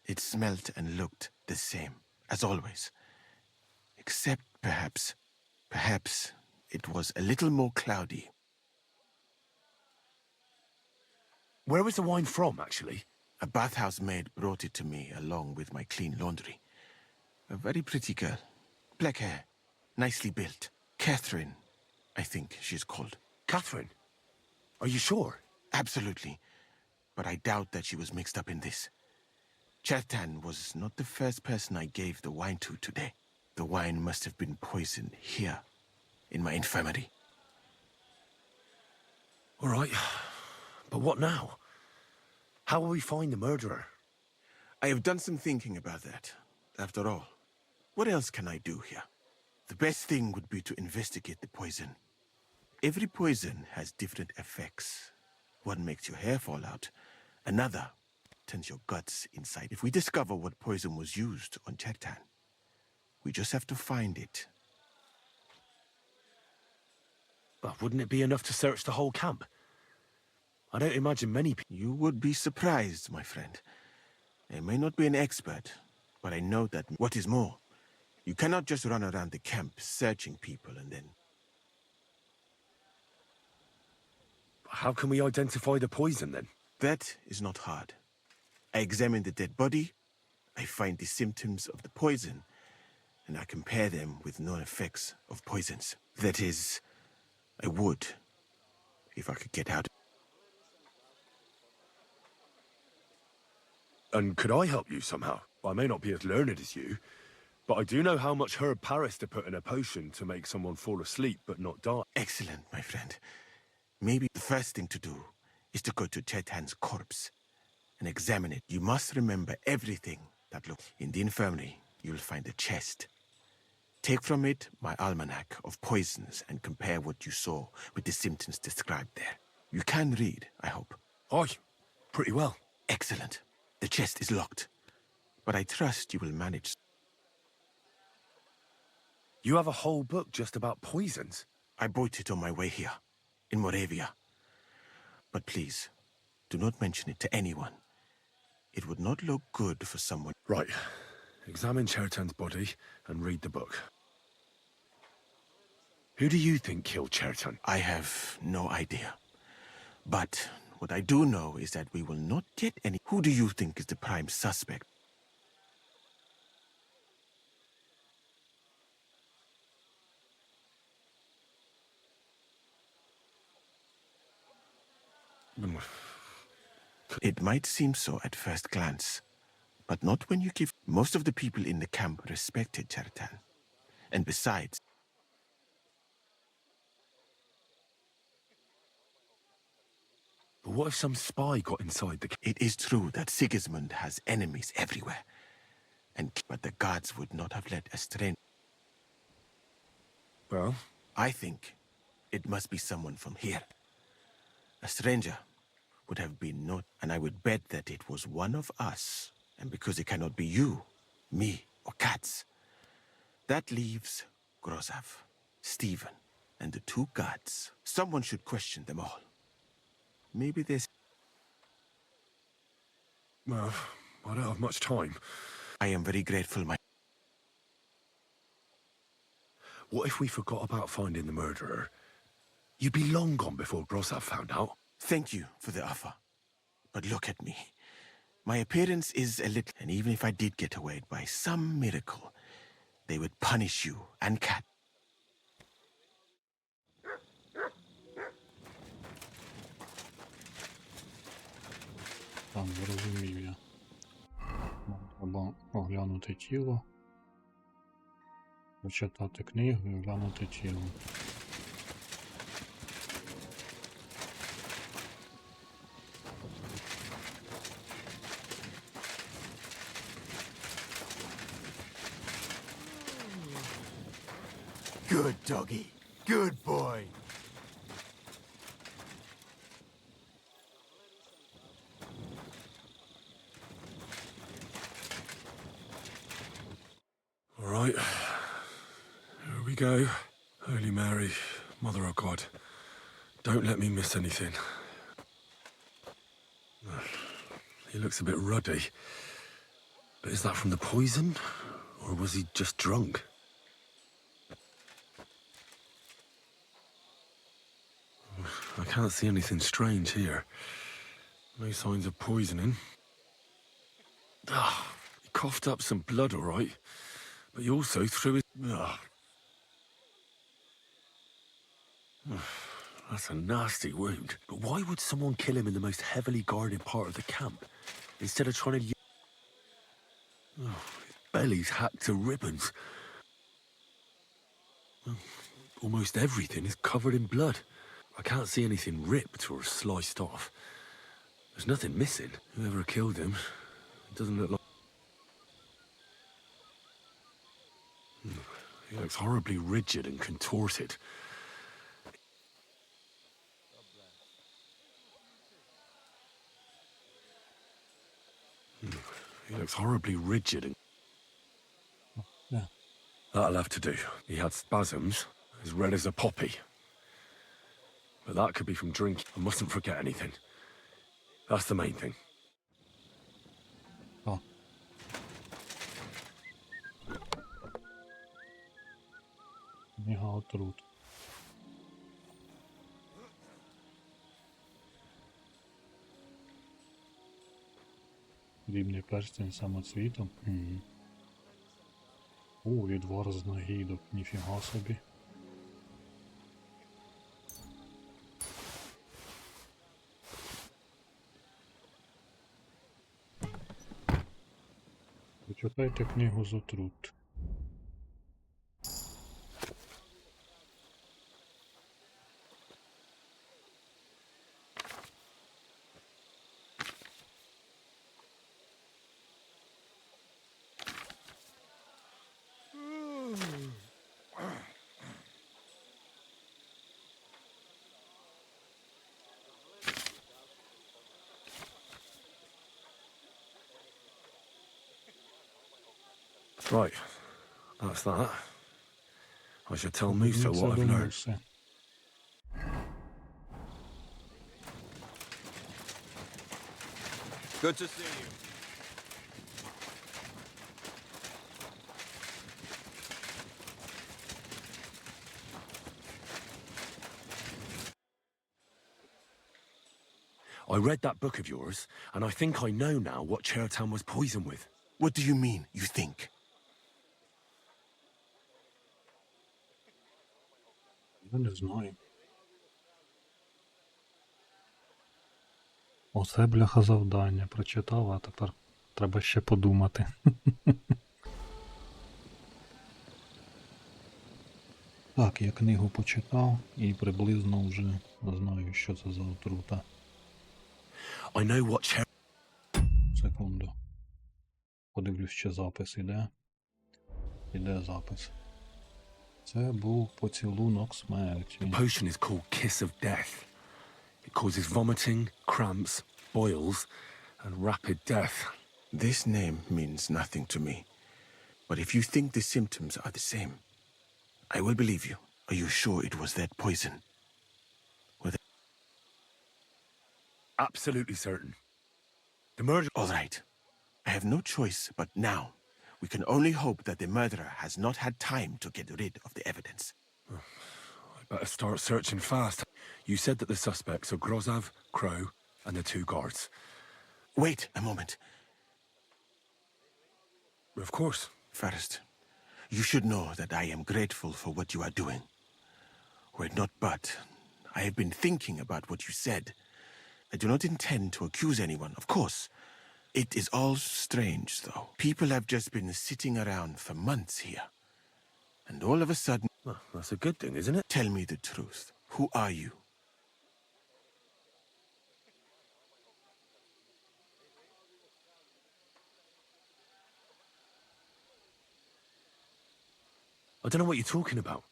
It smelt and looked the same, as always. Except perhaps it was a little more cloudy. Where was the wine from, actually? A bathhouse maid brought it to me along with my clean laundry. A very pretty girl. Black hair. Nicely built. Catherine, I think she's called. Catherine? Are you sure? Absolutely. But I doubt that she was mixed up in this. Chertan was not the first person I gave the wine to today. The wine must have been poisoned here, in my infirmary. All right. But what now? How will we find the murderer? I have done some thinking about that. After all, what else can I do here? The best thing would be to investigate the poison. Every poison has different effects. One makes your hair fall out. Another turns your guts inside. If we discover what poison was used on Chertan, we just have to find it. But wouldn't it be enough to search the whole camp? I don't imagine many people... You would be surprised, my friend. I may not be an expert, but I know that what is more, you cannot just run around the camp searching people and then... How can we identify the poison, then? That is not hard. I examine the dead body, I find the symptoms of the poison, and I compare them with known effects of poisons. That is, I would, if I could get out. And could I help you somehow? I may not be as learned as you, but I do know how much herb Paris to put in a potion to make someone fall asleep but not die. Excellent, my friend. Maybe the first thing to do is to go to Chetan's corpse and examine it. You must remember everything that looks. In the infirmary, you'll find a chest. Take from it my almanac of poisons and compare what you saw with the symptoms described there. You can read, I hope. Aye, pretty well. Excellent. The chest is locked, but I trust you will manage. You have a whole book just about poisons? I bought it on my way here, in Moravia. But please, do not mention it to anyone. It would not look good for someone. Right. Examine Chertan's body and read the book. Who do you think killed Chertan? I have no idea. But what I do know is that we will not get any... Who do you think is the prime suspect? It might seem so at first glance, but not when you give... Most of the people in the camp respected Chertan. And besides... But what if some spy got inside the... It is true that Sigismund has enemies everywhere. But the guards would not have let a stranger... Well? I think it must be someone from here. A stranger would have been not, and I would bet that it was one of us. And because it cannot be you, me, or Katz, that leaves Grozav, Stephen, and the two guards. Someone should question them all. Maybe there's... Well, I don't have much time. I am very grateful, my... What if we forgot about finding the murderer? You'd be long gone before Grozav found out. Thank you for the offer. But look at me. My appearance is a little... And even if I did get away by some miracle, they would punish you and Kat. Там зрозумів я. Треба оглянути тіло. Почитати книгу і оглянути тіло. Good doggy. Good boy. All right. Here we go. Holy Mary, Mother of God, don't let me miss anything. He looks a bit ruddy. But is that from the poison? Or was he just drunk? I can't see anything strange here. No signs of poisoning. Ah, he coughed up some blood, all right. But he also threw his... Ah. That's a nasty wound. But why would someone kill him in the most heavily guarded part of the camp, instead of trying to... Oh, his belly's hacked to ribbons. Almost everything is covered in blood. I can't see anything ripped or sliced off. There's nothing missing. Whoever killed him, it doesn't look like... He looks horribly rigid and contorted. He looks horribly rigid and... Yeah. That'll have to do. He had spasms, as red as a poppy. But that could be from drink. I mustn't forget anything. That's the main thing. О. Книга отрут. Дрібний перстень самоцвітом. О, відвар з нагідок. Ніфіга собі. Почитайте книгу з отрут. Right, that's that. I should tell Musa what I've learned. Good to see you. I read that book of yours, and I think I know now what Chertan was poisoned with. What do you mean, you think? Я не знаю. Оце, бляха, завдання. Прочитав, а тепер треба ще подумати. Так, я книгу почитав і приблизно вже знаю, що це за отрута. I know what Секунду. Подивлюсь, чи запис іде. Іде запис. Це був поцілунок смерті. The potion is called Kiss of Death. It causes vomiting, cramps, boils, and rapid death. This name means nothing to me. But if you think the symptoms are the same, I will believe you. Are you sure it was that poison? Absolutely certain. The murder... All right. I have no choice, but now we can only hope that the murderer has not had time to get rid of the evidence. I better start searching fast. You said that the suspects are Grozav, Crow, and the two guards. Wait a moment. Of course. First, you should know that I am grateful for what you are doing. Were it not but, I have been thinking about what you said. I do not intend to accuse anyone, of course. It is all strange, though. People have just been sitting around for months here. And all of a sudden... Well, that's a good thing, isn't it? Tell me the truth. Who are you? I don't know what you're talking about.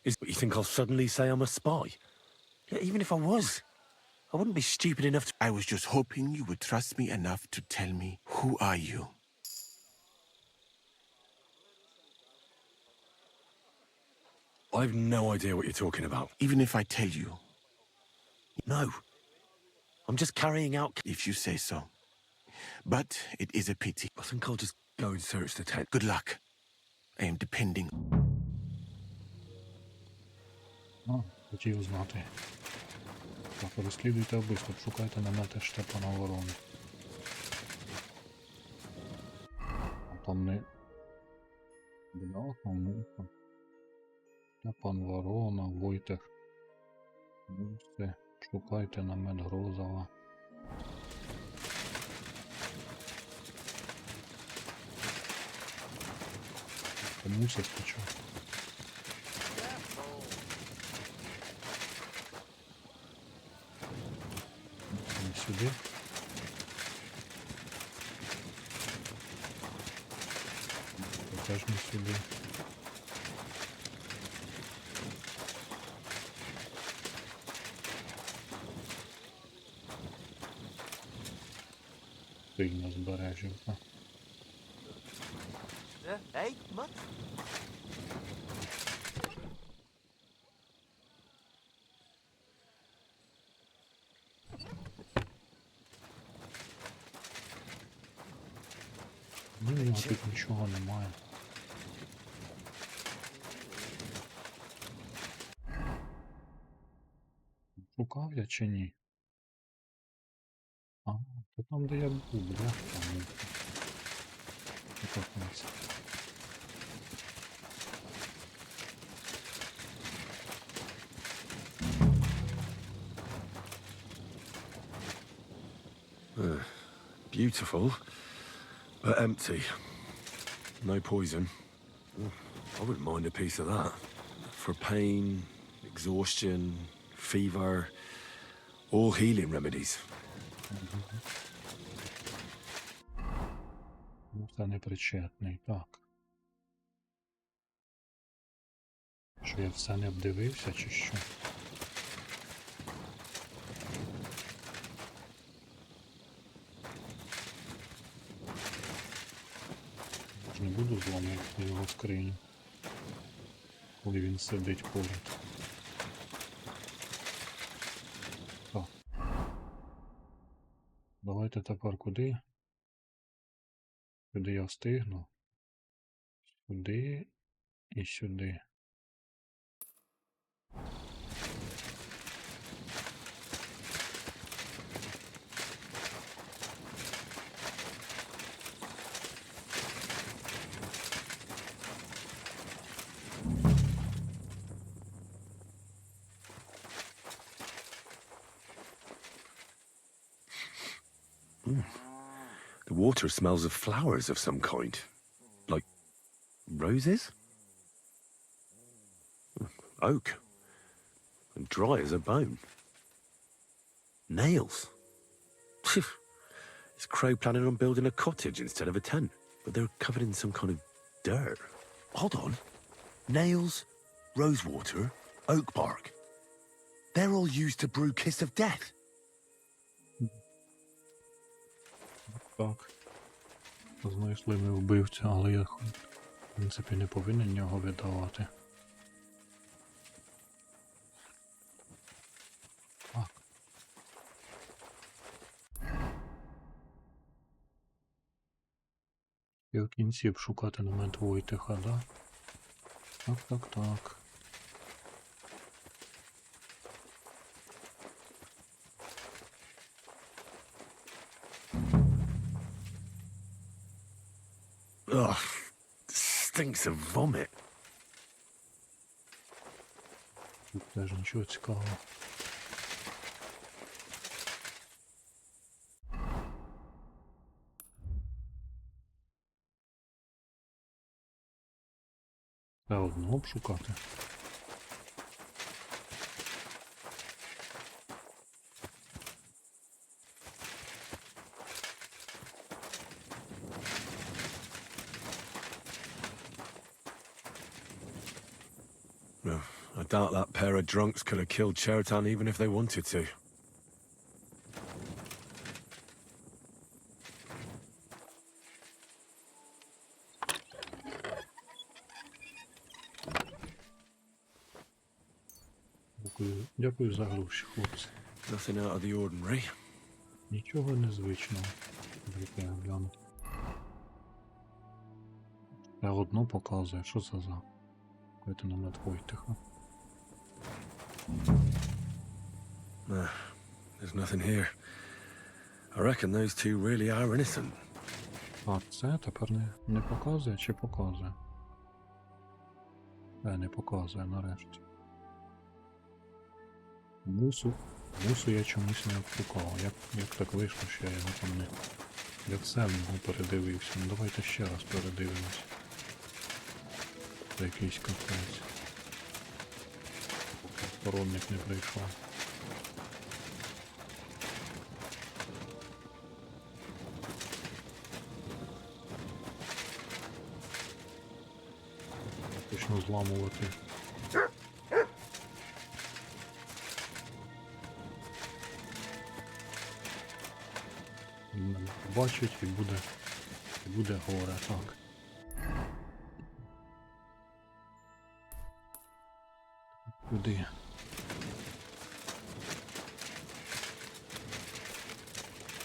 Is what you think I'll suddenly say I'm a spy? Yeah, even if I was, I wouldn't be stupid enough to... I was just hoping you would trust me enough to tell me, who are you? I've no idea what you're talking about. Even if I tell you? No. I'm just carrying out... If you say so. But it is a pity. I think I'll just go and search the tent. Good luck. I am depending... Хотів знати. Так, розслідуйте вбивство, шукайте намети Штепана Ворони. А там не... Бляха, муха. Штепан Ворона, Войтех. Мусте, шукайте намет Грозова. Мусить спочатку. Сюди. Теж не сюди. Сильно збережівка. Hey, much? Ні, тут нічого немає. Шукав я чи ні? А, то там, де я був, да? Там. Покопався. Beautiful, but empty. No poison. I wouldn't mind a piece of that. For pain, exhaustion, fever, all healing remedies. Ну, це непричетний, так. Що я все не обдивився, чи що? Я ж не буду зламувати його скриню, коли він сидить поряд. Так. Давайте тепер куди? Сюди я встигну. Сюди і сюди. The water smells of flowers of some kind. Like roses? Oak. And dry as a bone. Nails. Is Crow planning on building a cottage instead of a tent? But they're covered in some kind of dirt. Hold on. Nails, rosewater, oak bark. They're all used to brew Kiss of Death. Так. Знайшли ми вбивця, але я, в принципі, не повинен його видавати. Так. І в кінці б шукати намет Войтиха, да? Так, так, так. Ugh, stinks of vomit. Тут теж нічого цікавого. Все одно обшукати. No, I doubt that pair of drunks could have killed Chertan even if they wanted to. Дякую за гроші, хлопці. Nothing out of the ordinary. Нічого незвичного. Дайте я гляну. Я одно показує, що це за? Какой-то намет Войтиха. There's nothing here. I reckon those two really are innocent. А це тепер не показує чи показує? Не показує нарешті. Мусу я чомусь не обшукав. Як так вийшло, що я його там не... Я все в нього передивився. Ну давайте ще раз передивимось. Це якийсь капець. Сторонник не прийшов. Почну зламувати. Він бачить і буде горе, так. Куди?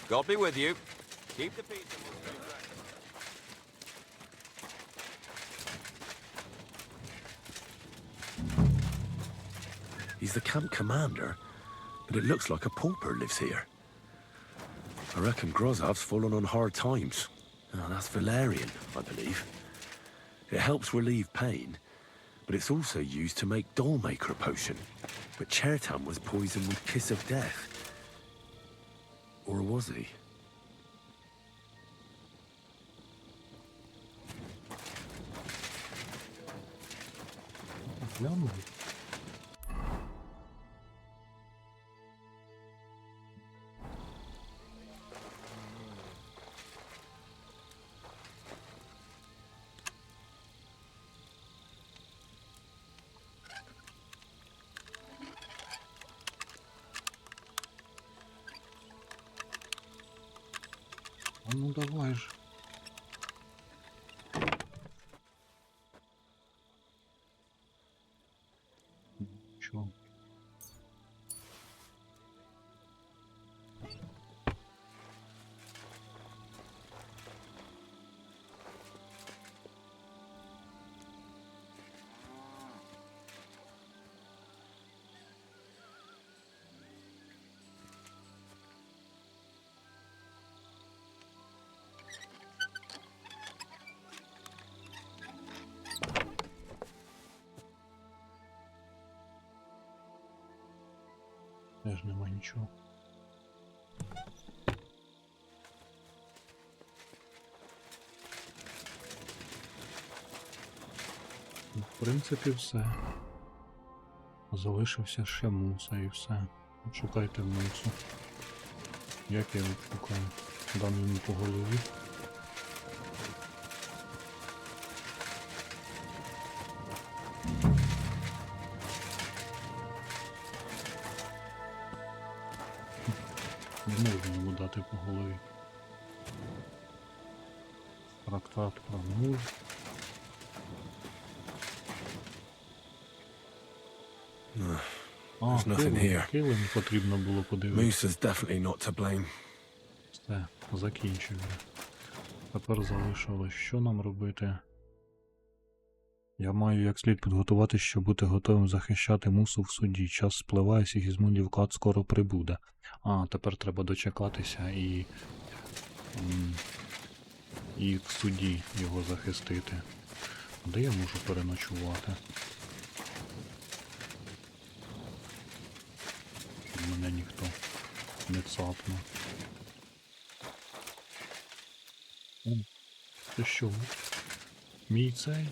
God be with you. Keep the peace and we'll stay ready. He's the camp commander, but it looks like a pauper lives here. I reckon Grozov's fallen on hard times. Oh, that's Valerian, I believe. It helps relieve pain, but it's also used to make Dollmaker potion. But Chertam was poisoned with Kiss of Death. Or was he? Гляну. А ну давай же. Чё? Теж нема нічого. В принципі, все. Залишився ще муса і все. Шукайте мусу. Як я його шукаю? Дам йому по голові. Не можу йому дати по голові. Трактат про мур. There's nothing here. Килим потрібно було подивитися. Moosa's definitely not to blame. Все, закінчив. Тепер залишилось, що нам робити? Я маю як слід підготуватись, щоб бути готовим захищати мусу в суді. Час спливає, Сігізмундів кат скоро прибуде. А, тепер треба дочекатися і в суді його захистити. Де я можу переночувати? Щоб мене ніхто не цапнув. Це що? Мій цей?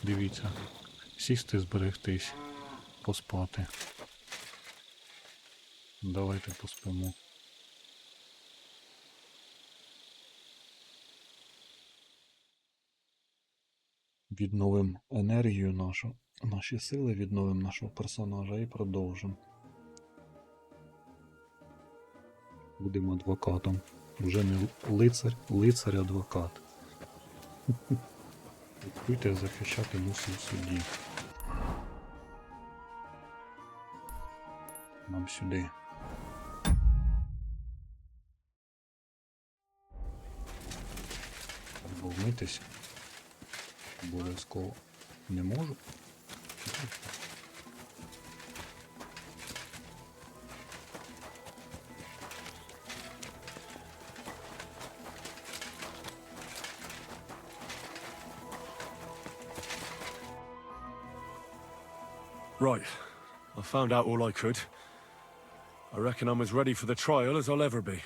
Дивіться. Сісти, зберегтись. Поспати. Давайте поспимо. Відновимо енергію нашу, наші сили, відновимо нашого персонажа і продовжимо. Будемо адвокатом. Вже не лицар, лицар-адвокат. Будьте захищати мусу в суді. Нам сюди. Або вмитися. Обов'язково не можу. Right. I found out all I could. I reckon I'm as ready for the trial as I'll ever be.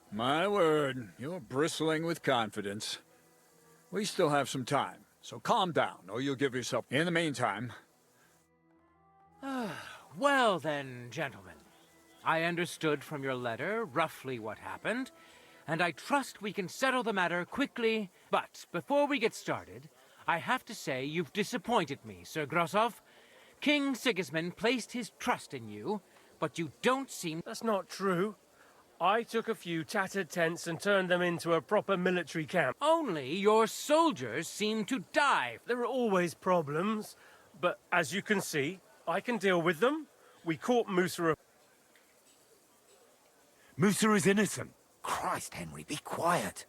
My word, you're bristling with confidence. We still have some time, so calm down, or you'll give yourself... In the meantime... Well then, gentlemen. I understood from your letter roughly what happened, and I trust we can settle the matter quickly. But before we get started, I have to say you've disappointed me, Sir Grosov. King Sigismund placed his trust in you, but you don't seem... That's not true. I took a few tattered tents and turned them into a proper military camp. Only your soldiers seem to die. There are always problems, but as you can see, I can deal with them. We caught Musa. Musa is innocent. Christ, Henry, be quiet.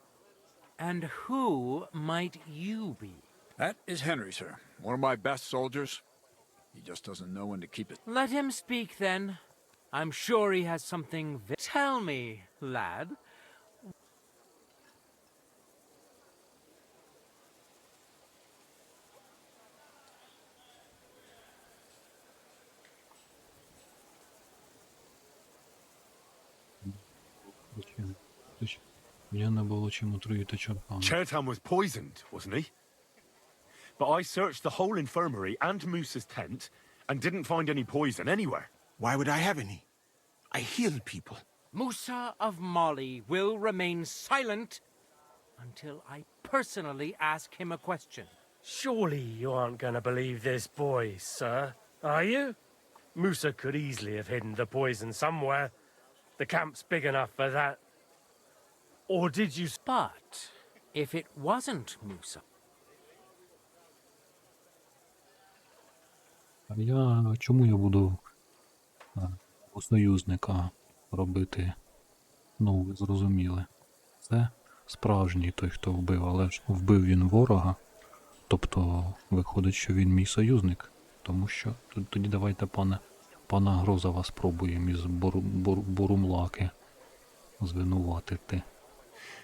And who might you be? That is Henry, sir. One of my best soldiers. He just doesn't know when to keep it. Let him speak then. I'm sure he has something. Tell me, lad. Я не було чим отруїти чорпами. Chertan was poisoned, wasn't he? But I searched the whole infirmary and Musa's tent and didn't find any poison anywhere. Why would I have any? I heal people. Musa of Mali will remain silent until I personally ask him a question. Surely you aren't going to believe this boy, sir, are you? Musa could easily have hidden the poison somewhere. The camp's big enough for that. Or did you... But if it wasn't Musa... Чому я буду у союзника робити? Ну, ви зрозуміли. Це справжній той, хто вбив, але ж вбив він ворога. Тобто, виходить, що він мій союзник. Тому що, тоді давайте пана Грозова спробуємо із Бурумлаки звинуватити.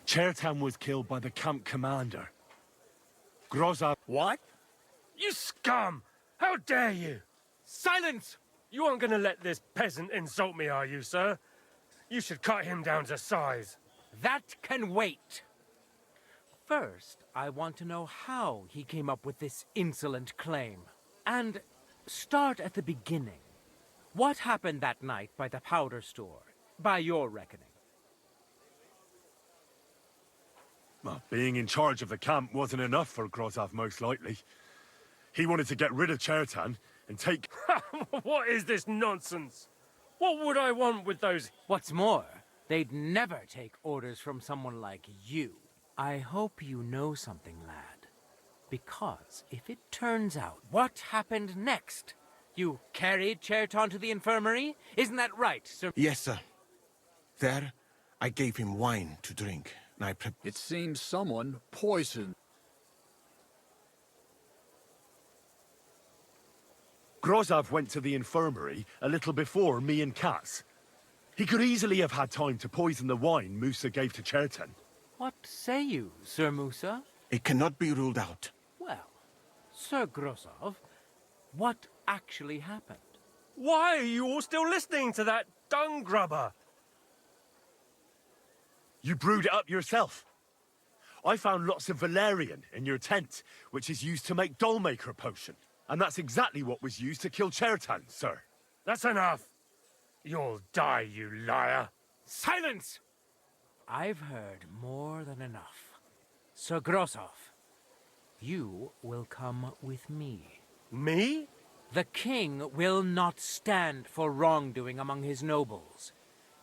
Chertan was killed by the camp commander. Groza... What? You scum! How dare you? Silence! You aren't going to let this peasant insult me, are you, sir? You should cut him down to size. That can wait. First, I want to know how he came up with this insolent claim. And start at the beginning. What happened that night by the powder store, by your reckoning? Well, being in charge of the camp wasn't enough for Grozov, most likely. He wanted to get rid of Chertan and take... What is this nonsense? What would I want with those... What's more, they'd never take orders from someone like you. I hope you know something, lad. Because if it turns out what happened next... You carried Chertan to the infirmary? Isn't that right, sir? Yes, sir. There, I gave him wine to drink. And I It seems someone poisoned. Grozov went to the infirmary a little before me and Katz. He could easily have had time to poison the wine Musa gave to Chertan. What say you, Sir Musa? It cannot be ruled out. Well, Sir Grozov, what actually happened? Why are you all still listening to that dung grubber? You brewed it up yourself. I found lots of valerian in your tent, which is used to make dollmaker potion. And that's exactly what was used to kill Chertan, sir. That's enough. You'll die, you liar. Silence! I've heard more than enough. Sir Grozov, you will come with me. Me? The king will not stand for wrongdoing among his nobles.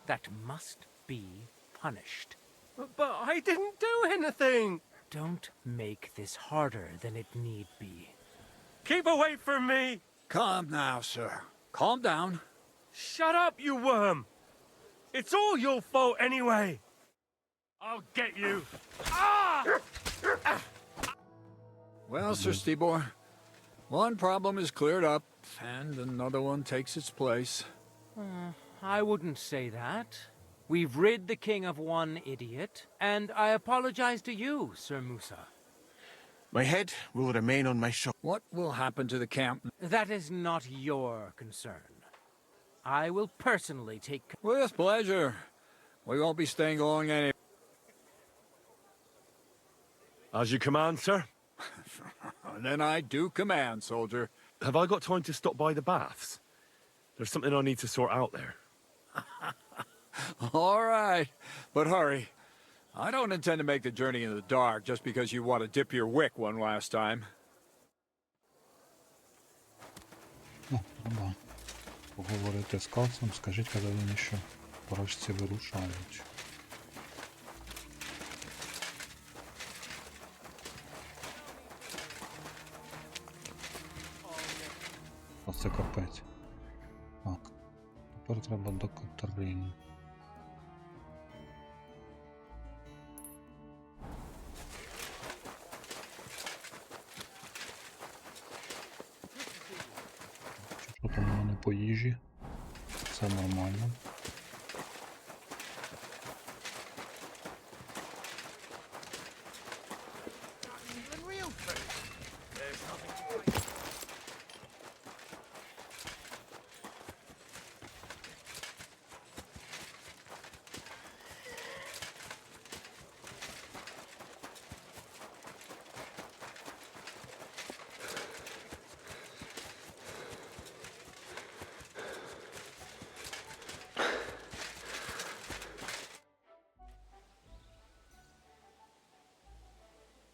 That must be punished. But I didn't do anything. Don't make this harder than it need be. Keep away from me. Calm now, sir. Calm down. Shut up, you worm. It's all your fault anyway. I'll get you. Ah! Well, Sir Stibor, one problem is cleared up, and another one takes its place. I wouldn't say that. We've rid the king of one idiot, and I apologize to you, Sir Musa. My head will remain on my shoulder. What will happen to the camp? That is not your concern. I will personally take... With pleasure. We won't be staying long any... As you command, sir. Then I do command, soldier. Have I got time to stop by the baths? There's something I need to sort out there. All right, but hurry. I don't intend to make the journey in the dark just because you want to dip your wick one last time. Треба поговорити з Кацом, скажіть, коли він що Запорожці вирушають. Оце капець. Так. Тепер треба до Катерини. Що там у мене по їжі? Все нормально.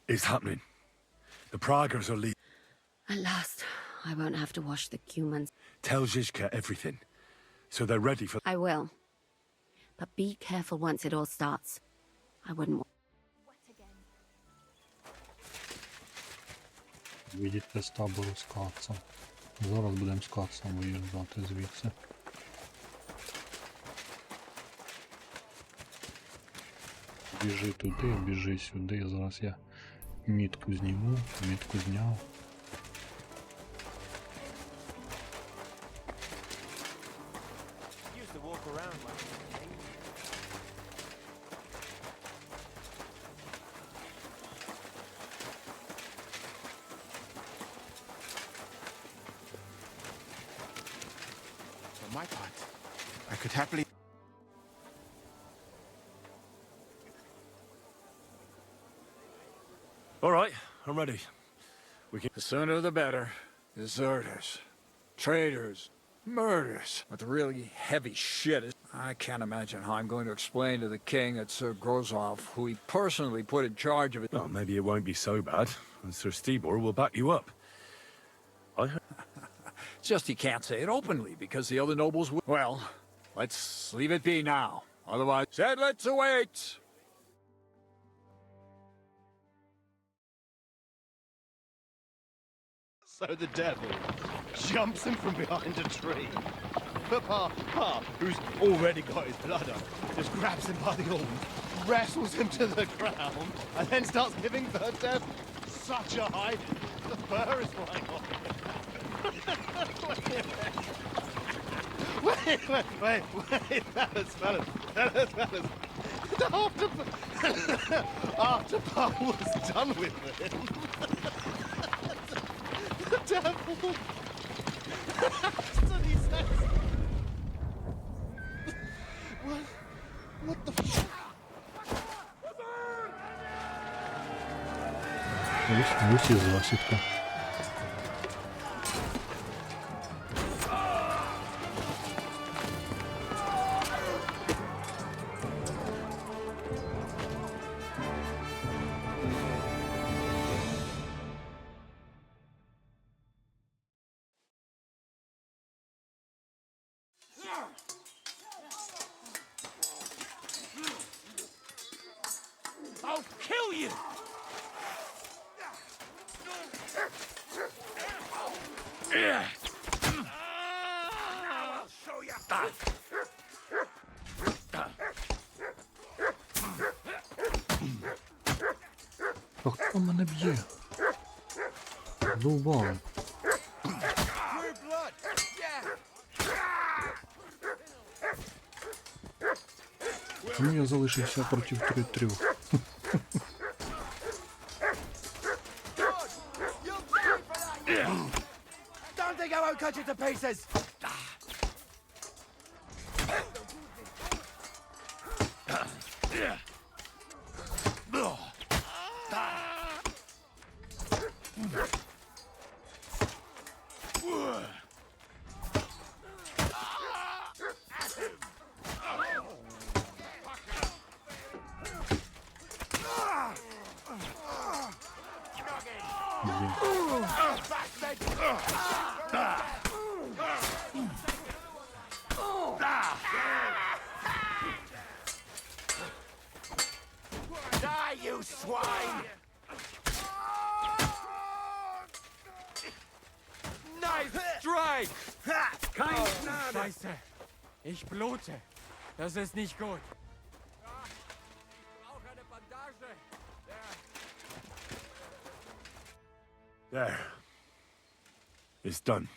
It's happening. The Praggers are leaving. At last, I won't have to wash the cumans. Tell Zizka everything, so they're ready for... I will. But be careful once it all starts. I wouldn't want... Відійти з табору з кацом. Зараз будемо з кацом виїжджати звідси. Біжи туди, біжи сюди. Зараз я мітку зніму, мітку зняв. For my part, I could happily... All right, I'm ready. The sooner the better. Deserters, traitors, murders. But the really heavy shit is... I can't imagine how I'm going to explain to the king that Sir Grozov, who he personally put in charge of it... Well, maybe it won't be so bad, and Sir Stibor will back you up. I heard... It's just he can't say it openly, because the other nobles will... Well, let's leave it be now. Otherwise... Said let's await! So the devil jumps him from behind a tree. Pa, who's already got his blood up, just grabs him by the arm, wrestles him to the ground, and then starts giving the devil such a hiding. The fur is flying off. Wait, fellas. After Pa was done with him, the devil. That's what he says. What the fuck? Ось і засідка. I'll kill you! I'll show you. А хто мене б'є? Довбали. Чому я залишився проти трьох? Don't think I won't cut you to pieces! swine! Knife strike! Kein Scheiße! Ich blute. Das ist nicht gut. Ich brauche eine Bandage. There. It's done.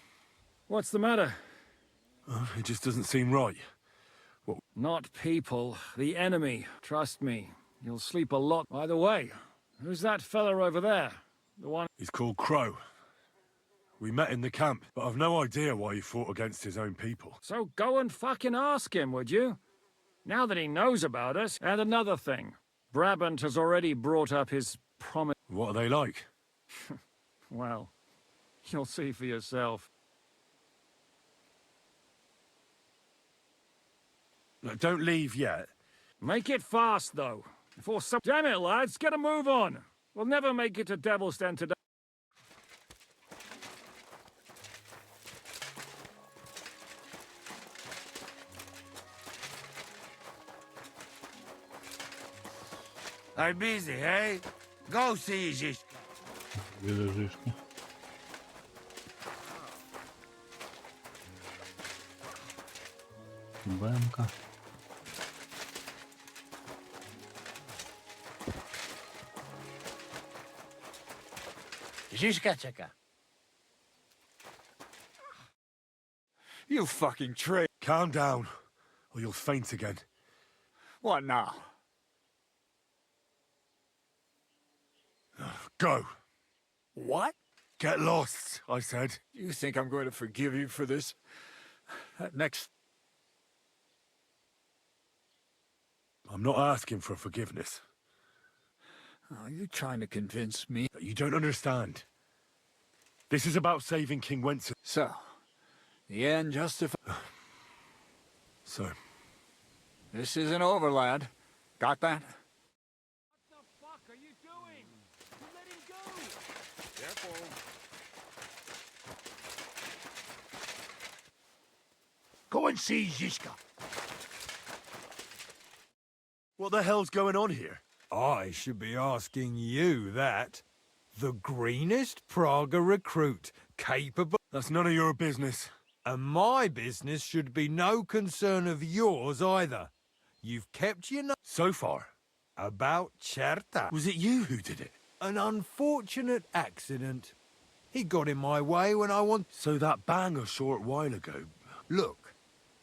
What's the matter? It just doesn't seem right. Not people, the enemy. Trust me. You'll sleep a lot. By the way, who's that fella over there? The one... He's called Crow. We met in the camp, but I've no idea why he fought against his own people. So go and fucking ask him, would you? Now that he knows about us. And another thing. Brabant has already brought up his promise. What are they like? Well, you'll see for yourself. Look, don't leave yet. Make it fast, though. Before some... Damn it, lads, get a move on. We'll never make it to Devil's Den today. I'm busy, eh? Go see Zishka. Біля Жишки. Бемка. Zishka czeka. You fucking traitor. Calm down, or you'll faint again. What now? Go. What? Get lost, I said. You think I'm going to forgive you for this? That next... I'm not asking for forgiveness. Are you trying to convince me? You don't understand. This is about saving King Wenzel. So, the end justifies... So, This isn't over, lad. Got that? What the fuck are you doing? You let him go! Careful. Go and see Zishka. what the hell's going on here? I should be asking you that. The greenest Praga recruit capable... That's none of your business. And my business should be no concern of yours either. You've kept your... So far. About Cherta. Was it you who did it? An unfortunate accident. He got in my way when I want... So that bang a short while ago. Look,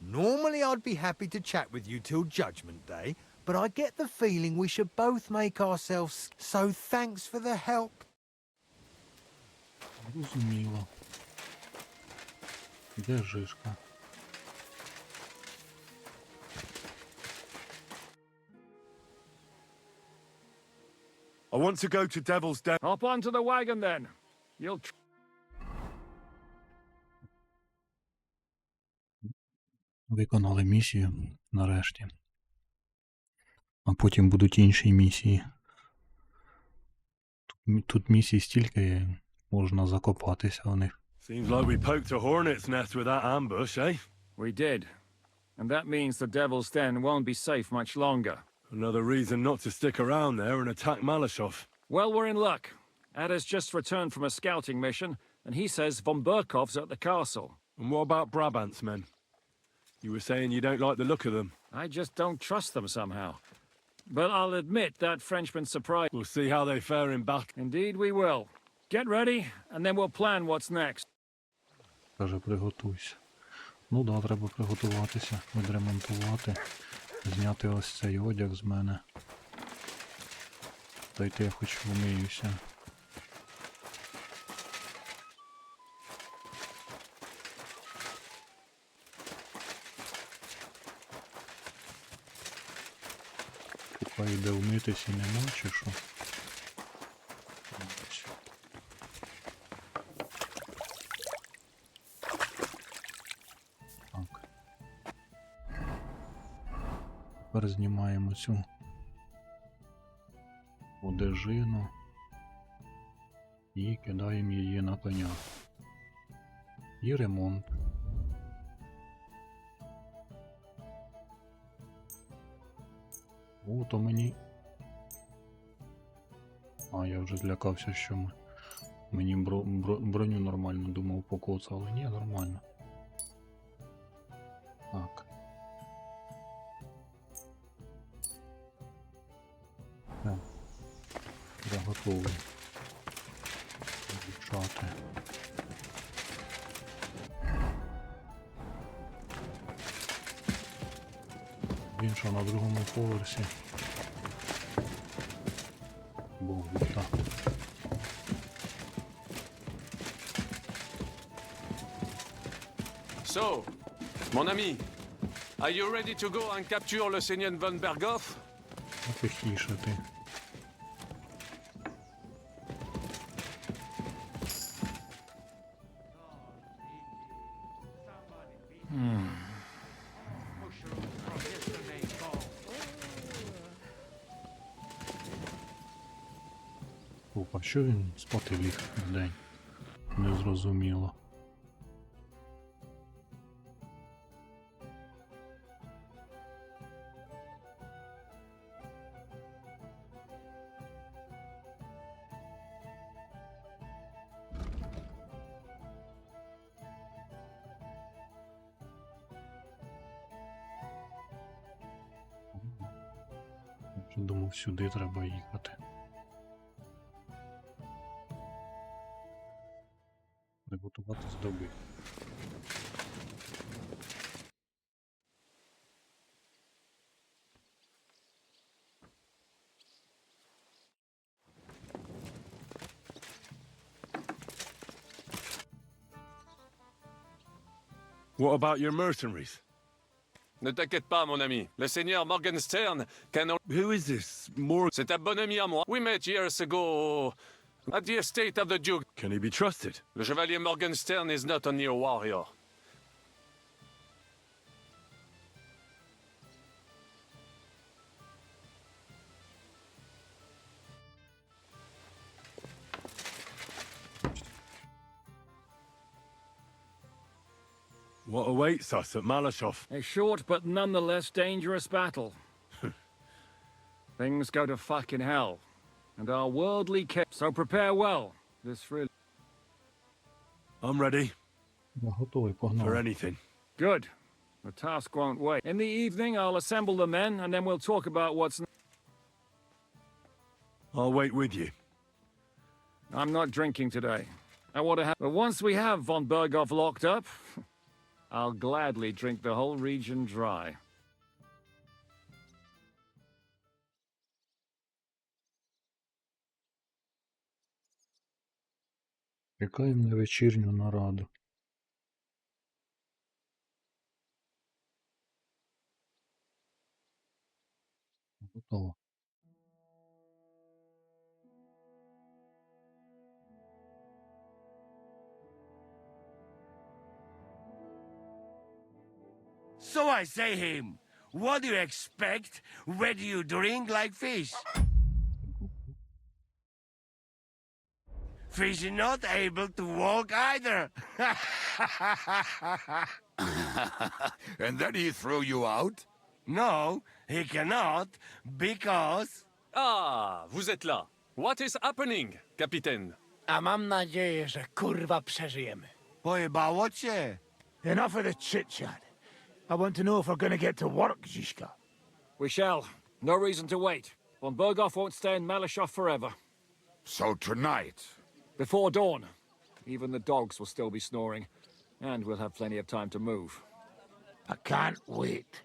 normally I'd be happy to chat with you till Judgment Day, but I get the feeling we should both make ourselves... So thanks for the help. Зрозуміло. Де Жишка? I want to go to Devil's Den. Hop onto the wagon, then. You'll... Виконали місію, нарешті. А потім будуть інші місії. Тут місій стільки, можна закопатися в них. Seems like we poked a hornet's nest with that ambush, eh? We did. And that means the Devil's Den won't be safe much longer. Another reason not to stick around there and attack Malashov. Well, we're in luck. Ada's just returned from a scouting mission, and he says von Burkov's at the castle. And what about Brabant's men? You were saying you don't like the look of them. I just don't trust them somehow. But I'll admit that Frenchman surprised... We'll see how they fare in battle. Indeed we will. Get ready, and then we'll plan what's next. Каже, приготуйся. Ну да, треба приготуватися, відремонтувати, зняти ось цей одяг з мене. Дайте я хоч вмиюся. Поки йде вмитись і нема, чи що? Ось. Так. Тепер знімаємо цю одежину і кидаємо її на коня. І ремонт. О, то мені А, я вже злякався, що мені броню нормально, думав, покоцали. Ні, нормально. Так. Все. Я готовий. Вирушати. Він що на другому поверсі. Бог віта. So, mon ami, are you ready to go and capture le seigneur von Berghoff? Тихіше ти. Опа, що він спати ліг вдень? Незрозуміло. Я думав, сюди треба їхати. Приготуватись до бою. What about your mercenaries? Ne t'inquiète pas, mon ami. Le seigneur Morgenstern can... Who is this Morgan? C'est un bon ami à moi. We met years ago at the estate of the Duke. Can he be trusted? Le chevalier Morgenstern is not only a warrior. What awaits us at Malashov? A short but nonetheless dangerous battle. Things go to fucking hell. And our worldly so prepare well. This really... I'm ready. Я готовий, For погнали. anything. Good. The task won't wait. In the evening, I'll assemble the men, and then we'll talk about what's... I'll wait with you. I'm not drinking today. I want to have... But once we have von Berghoff locked up, I'll gladly drink the whole region dry. Чекаємо на вечірню нараду. Готово. So I say him, what do you expect? Where do you drink like fish? Fish is not able to walk either. And then he threw you out? No, he cannot, because... Ah, vous êtes là. What is happening, capitaine? A mam nadzieję, że kurwa przeżyjemy. Pojebało cię. Enough of the chit-chat. I want to know if we're gonna get to work, Zizka. We shall. No reason to wait. Von Berghoff won't stay in Malashov forever. So tonight... Before dawn. Even the dogs will still be snoring. And we'll have plenty of time to move. I can't wait.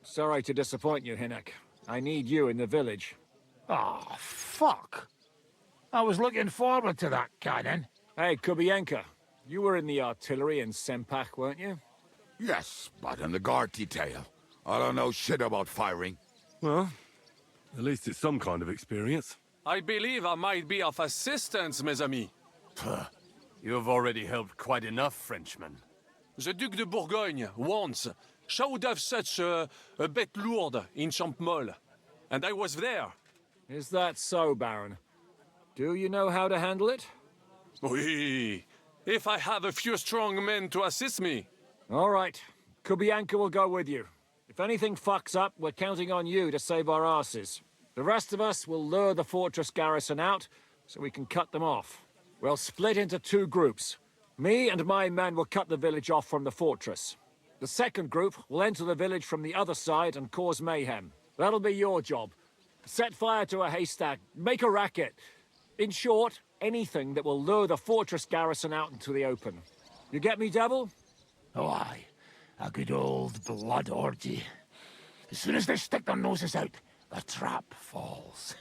Sorry to disappoint you, Hinek. I need you in the village. Oh, fuck. I was looking forward to that, Cannon. Hey, Kubienka. You were in the artillery in Sempak, weren't you? Yes, but in the guard detail. I don't know shit about firing. Well, at least it's some kind of experience. I believe I might be of assistance, mes amis. You've already helped quite enough, Frenchman. The Duc de Bourgogne once showed off such a bête lourde in Champmol, and I was there. Is that so, Baron? Do you know how to handle it? Oui, if I have a few strong men to assist me. All right. Kubianka will go with you. If anything fucks up, we're counting on you to save our asses. The rest of us will lure the fortress garrison out, so we can cut them off. We'll split into 2 groups. Me and my men will cut the village off from the fortress. The second group will enter the village from the other side and cause mayhem. That'll be your job. Set fire to a haystack, make a racket. In short, anything that will lure the fortress garrison out into the open. You get me, Devil? Oh, aye. A good old blood orgy. As soon as they stick their noses out, the trap falls.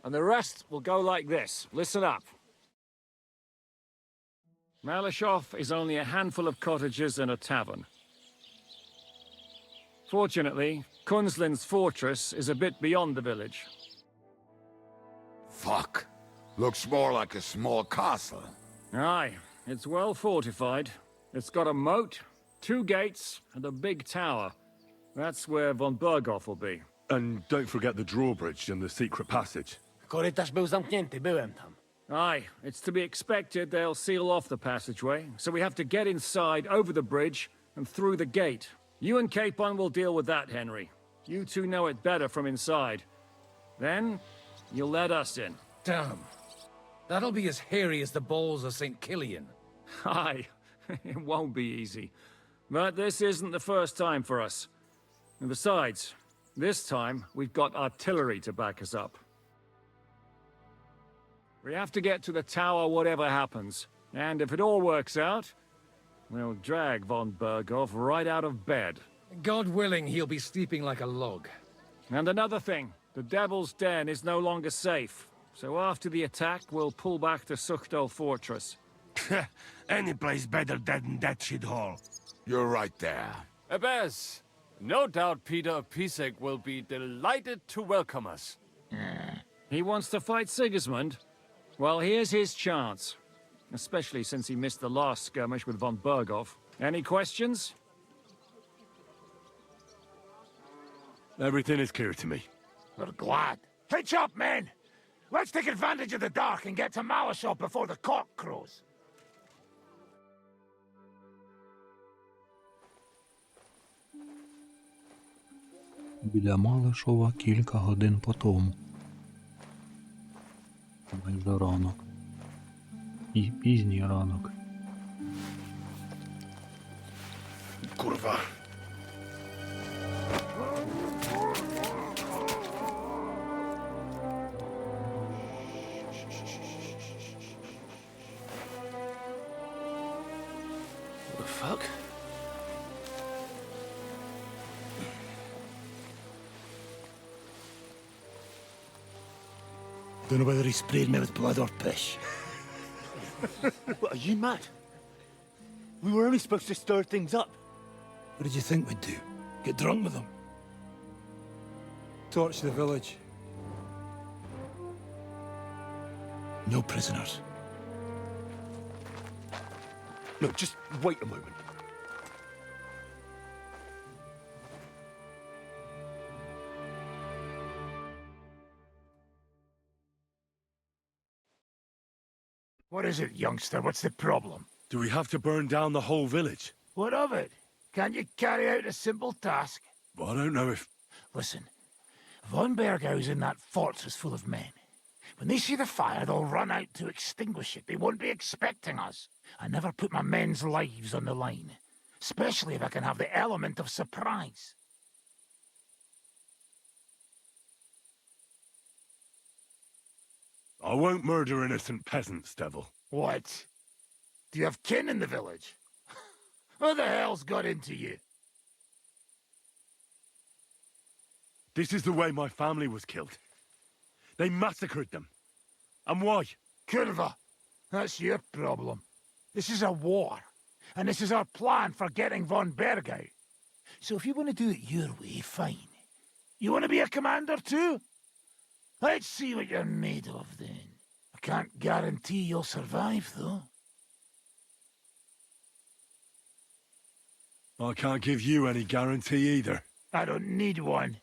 And the rest will go like this. Listen up. Malashov is only a handful of cottages and a tavern. Fortunately, Kunzlin's fortress is a bit beyond the village. Fuck. Looks more like a small castle. Aye, it's well fortified. It's got a moat, 2 gates, and a big tower. That's where von Berghoff will be. And don't forget the drawbridge and the secret passage. Korytarz był zamknięty, byłem tam. Aye, it's to be expected they'll seal off the passageway, so we have to get inside, over the bridge, and through the gate. You and Capon will deal with that, Henry. You 2 know it better from inside. Then, you'll let us in. Damn. That'll be as hairy as the balls of St. Killian. Aye, it won't be easy. But this isn't the first time for us. And besides, this time we've got artillery to back us up. We have to get to the tower whatever happens. And if it all works out, we'll drag von Berghoff right out of bed. God willing, he'll be sleeping like a log. And another thing, the Devil's Den is no longer safe. So after the attack, we'll pull back to Suchtal Fortress. Any place better dead than that shithole. You're right there. Abbas, no doubt Peter of Pisek will be delighted to welcome us. He wants to fight Sigismund? Well, here's his chance. Especially since he missed the last skirmish with von Berghoff. Any questions? Everything is clear to me. We're glad. Hitch up, men! Let's take advantage of the dark and get to Malashov before the cock crows. Біля Малишова кілька годин по тому. Майже ранок. І пізній ранок. Kurwa. What the fuck? Don't know whether he sprayed me with blood or piss. What, are you mad? We were only supposed to stir things up. What did you think we'd do? Get drunk with them? Torch the village. No prisoners. No, just wait a moment. What is it, youngster? What's the problem? Do we have to burn down the whole village? What of it? Can't you carry out a simple task? Well, I don't know if... Listen, von Bergau's in that fortress full of men. When they see the fire, they'll run out to extinguish it. They won't be expecting us. I never put my men's lives on the line, especially if I can have the element of surprise. I won't murder innocent peasants, Devil. What? Do you have kin in the village? Who the hell's got into you? This is the way my family was killed. They massacred them. And why? Kurva, that's your problem. This is a war, and this is our plan for getting von Bergau. So if you want to do it your way, fine. You want to be a commander too? Let's see what you're made of then. I can't guarantee you'll survive, though. I can't give you any guarantee either. I don't need one.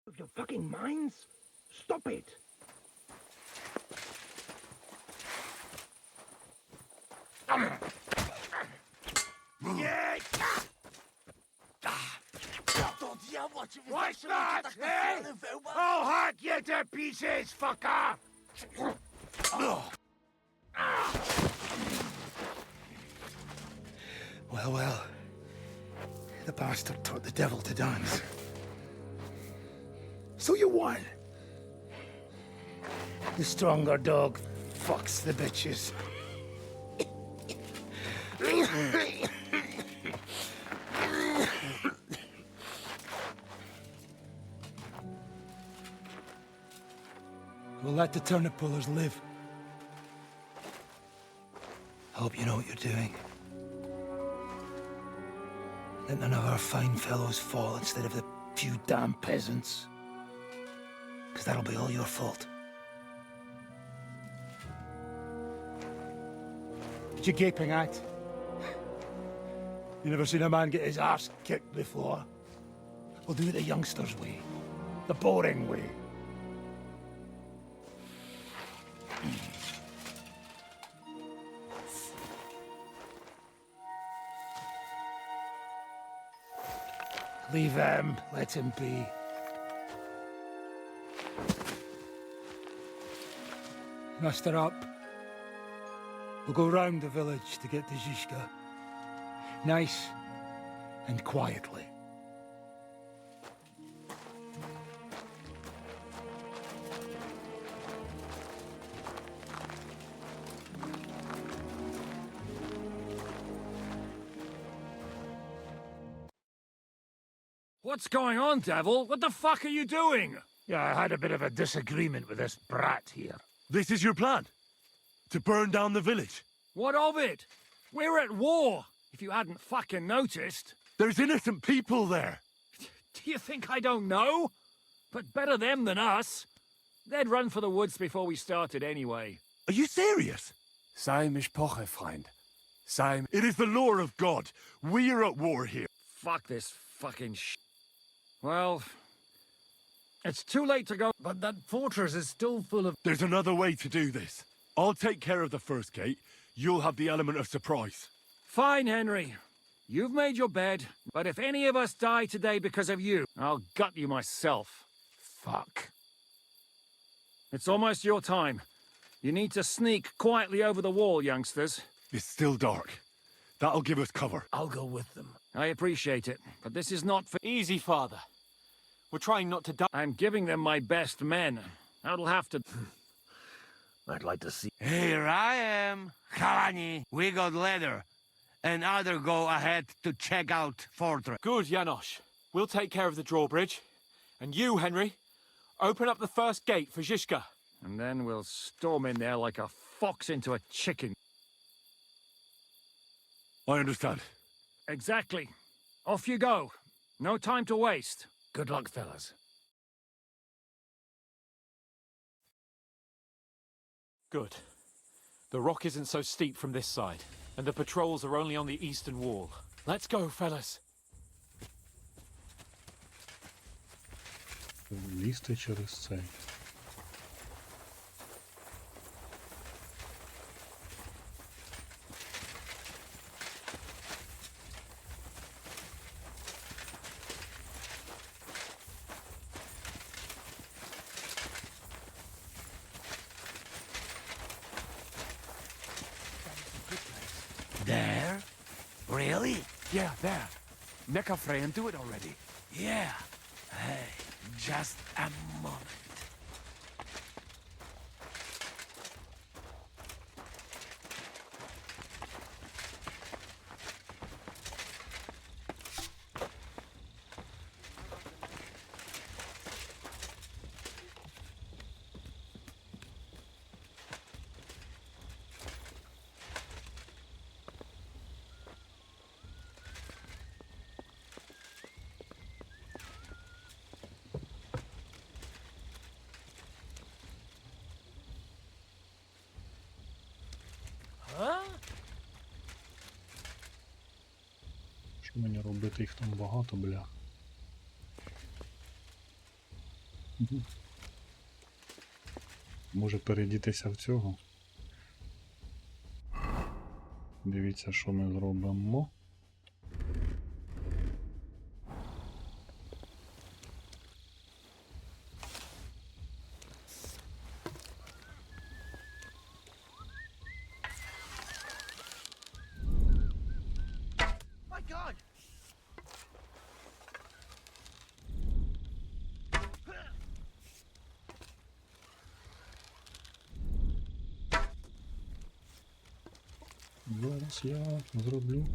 Of your fucking minds? Stop it! Yeah! What's that, eh? I'll hack you to pieces, fucker! Well, well. The bastard taught the devil to dance. So you won. The stronger dog fucks the bitches. We'll let the turnip pullers live. Hope you know what you're doing. Let none of our fine fellows fall instead of the few damn peasants. Because that'll be all your fault. What you gaping at? You never seen a man get his arse kicked before? We'll do it the youngsters' way. The boring way. Leave him. Let him be. Muster up. We'll go round the village to get to Zizka. Nice and quietly. What's going on, devil? What the fuck are you doing? Yeah, I had a bit of a disagreement with this brat here. This is your plan? To burn down the village? What of it? We're at war, if you hadn't fucking noticed. There's innocent people there. Do you think I don't know? But better them than us. They'd run for the woods before we started anyway. Are you serious? Sei mishpoche, friend. Sei... It is the law of God. We are at war here. Fuck this fucking sh... Well... It's too late to go, but that fortress is still full of... There's another way to do this. I'll take care of the first gate. You'll have the element of surprise. Fine, Henry. You've made your bed, but if any of us die today because of you, I'll gut you myself. Fuck. It's almost your time. You need to sneak quietly over the wall, youngsters. It's still dark. That'll give us cover. I'll go with them. I appreciate it, but this is not for... Easy, Father. We're trying not to die. I'm giving them my best men. I'll have to... I'd like to see... Here I am. Kalani, we got leather. And other go ahead to check out fortress. Good, Janosch. We'll take care of the drawbridge. And you, Henry, open up the first gate for Zizka. And then we'll storm in there like a fox into a chicken. I understand. Exactly. Off you go. No time to waste. Good luck, fellas. Good. The rock isn't so steep from this side, and the patrols are only on the eastern wall. Let's go, fellas. Лізти через цей. There? Really? Yeah, there. Necafreyan do it already. Yeah. Hey, just a moment. Що мені робити? Їх там багато, бля. Може передітися в цього? Дивіться, що ми зробимо. Щас я зроблю.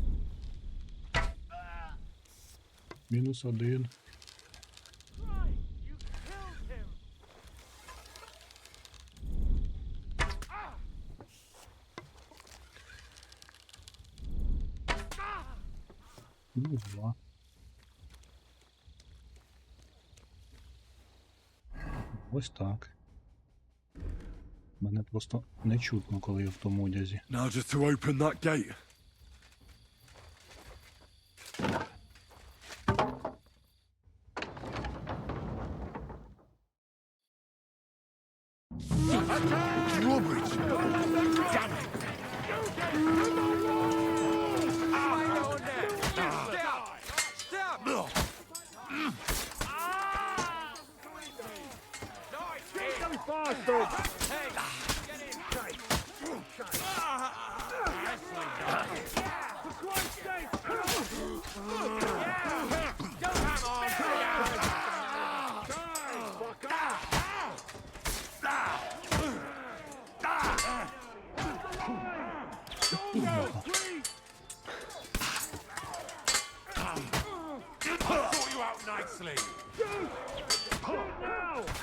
-1. -2. Ось так. Мене просто не чутно, коли я в тому одязі. Now just to open that gate. Drawbridge! Damn it!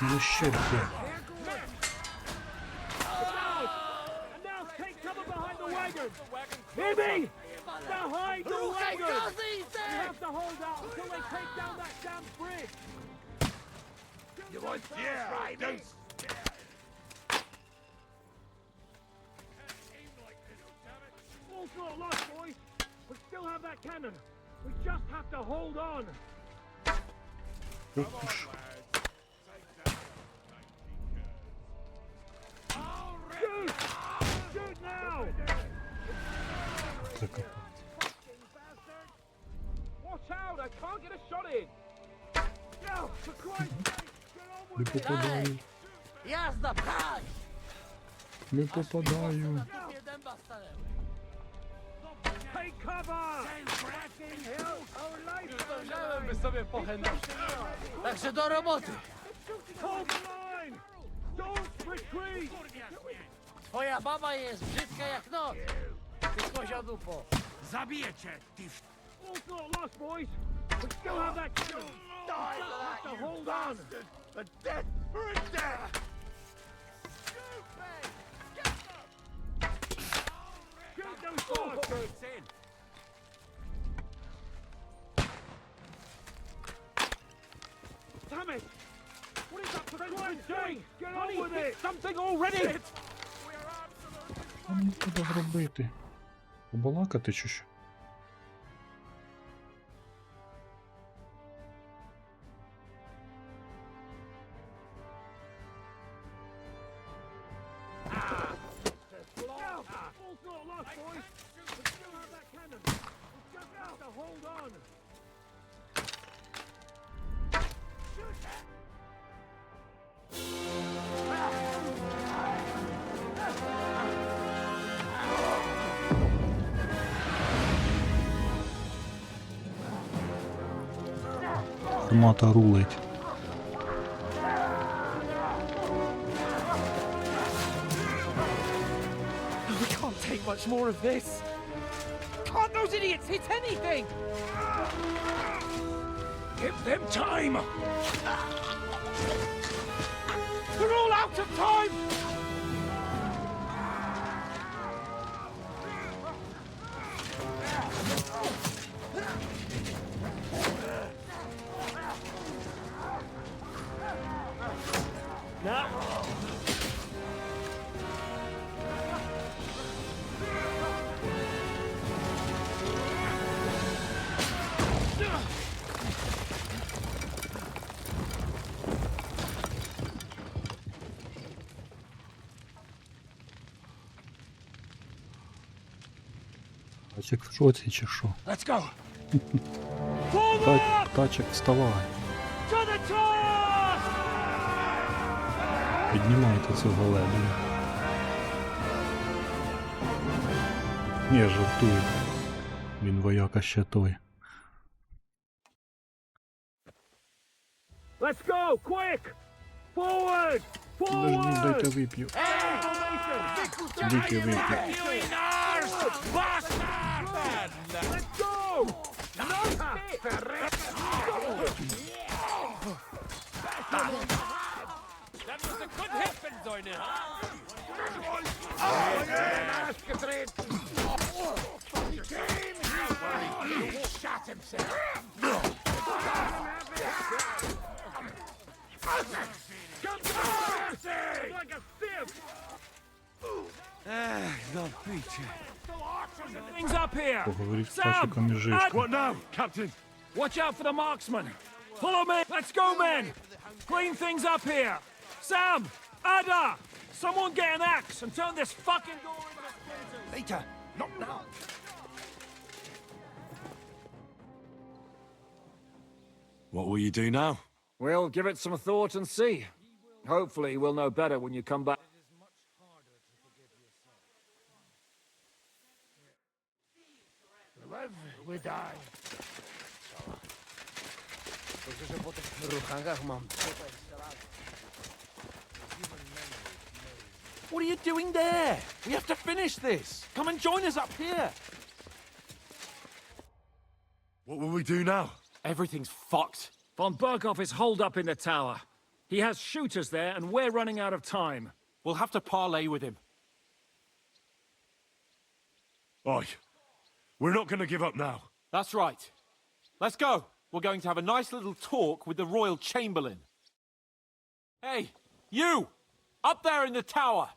Ну ще де? Hear me! Behind the wagon! You have to hold out until they take down that damn bridge! You want riders? All's not lost, boys! We still have that cannon! We just have to hold on! Shoot! Shoot now! Watch out! I can't get a shot in! No, for Christ's sake! Не попадаю. Язда, пхай! Не попадаю. Take cover! Zdążyłem by sobie pochędować. Także do roboty! Hold the line! Don't retreat! Twoja baba jest brzydka jak noc! Ty koziadupo! Zabiję cię, ty All's not lost, boys! We still have that cannon! We just have to hold on! A death for a death! Shoot those bastards! Damn it! What is that for Christ's sake? Get on with it! Something already! Що мені треба зробити? Побалакати чи що? All's not lost, boys! We still have that cannon! We just have to hold on! Гармата рулить. We can't take much more of this! Can't those idiots hit anything? Give them time! They're all out of time! Now. Тачик в шоці чи що? Let's go! Тачик, вставай. To the task! Піднімайте цю галеду. Ні, жартую. Він вояка ще той. Let's go! Quick! Forward! Подожди, дайте Forward! вип'ю. Formation! Тільки вип'ю. You in our Bastard! Let's go! That was a good hit, Benzoyne. He shot himself. Like a sieve. Things up here. Поговоріть з Sam! пасіком і жишком. What now, Captain? Watch out for the marksman. Follow me. Let's go, men. Clean things up here. Sam! Ada! Someone get an axe and turn this fucking door into splinters. Later, not now. What will you do now? We'll give it some thought and see. Hopefully we'll know better when you come back. We live, we die. What are you doing there? We have to finish this. Come and join us up here. What will we do now? Everything's fucked. Von Berghoff is holed up in the tower. He has shooters there, and we're running out of time. We'll have to parley with him. Aye. We're not going to give up now. That's right. Let's go. We're going to have a nice little talk with the Royal Chamberlain. Hey, you! Up there in the tower!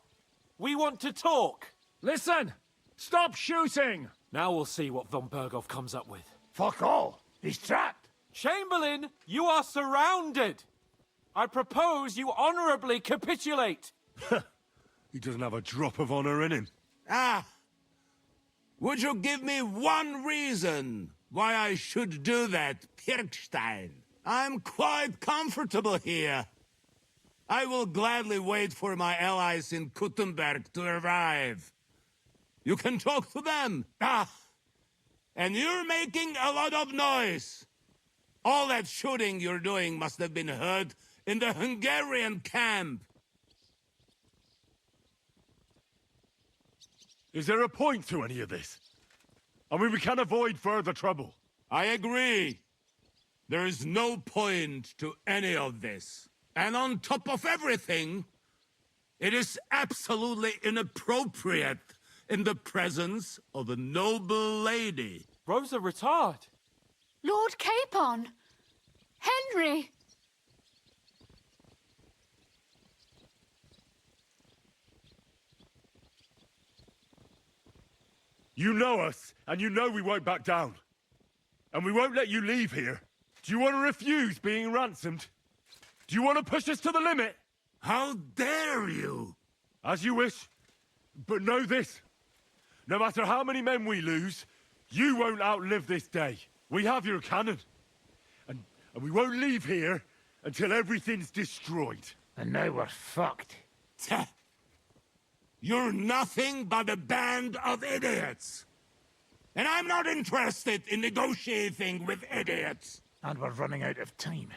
We want to talk! Listen! Stop shooting! Now we'll see what von Berghoff comes up with. Fuck all. He's trapped. Chamberlain, you are surrounded! I propose you honorably capitulate! He doesn't have a drop of honor in him. Ah! Would you give me one reason why I should do that, Pirkstein? I'm quite comfortable here. I will gladly wait for my allies in Kuttenberg to arrive. You can talk to them. Ah! And you're making a lot of noise. All that shooting you're doing must have been heard in the Hungarian camp. Is there a point to any of this? I mean, we can avoid further trouble. I agree. There is no point to any of this. And on top of everything, it is absolutely inappropriate in the presence of a noble lady. Rosa Retard. Lord Capon! Henry! You know us, and you know we won't back down. And we won't let you leave here. Do you want to refuse being ransomed? Do you want to push us to the limit? How dare you? As you wish. But know this. No matter how many men we lose, you won't outlive this day. We have your cannon. And we won't leave here until everything's destroyed. And now we're fucked. You're nothing but a band of idiots. And I'm not interested in negotiating with idiots. And we're running out of time.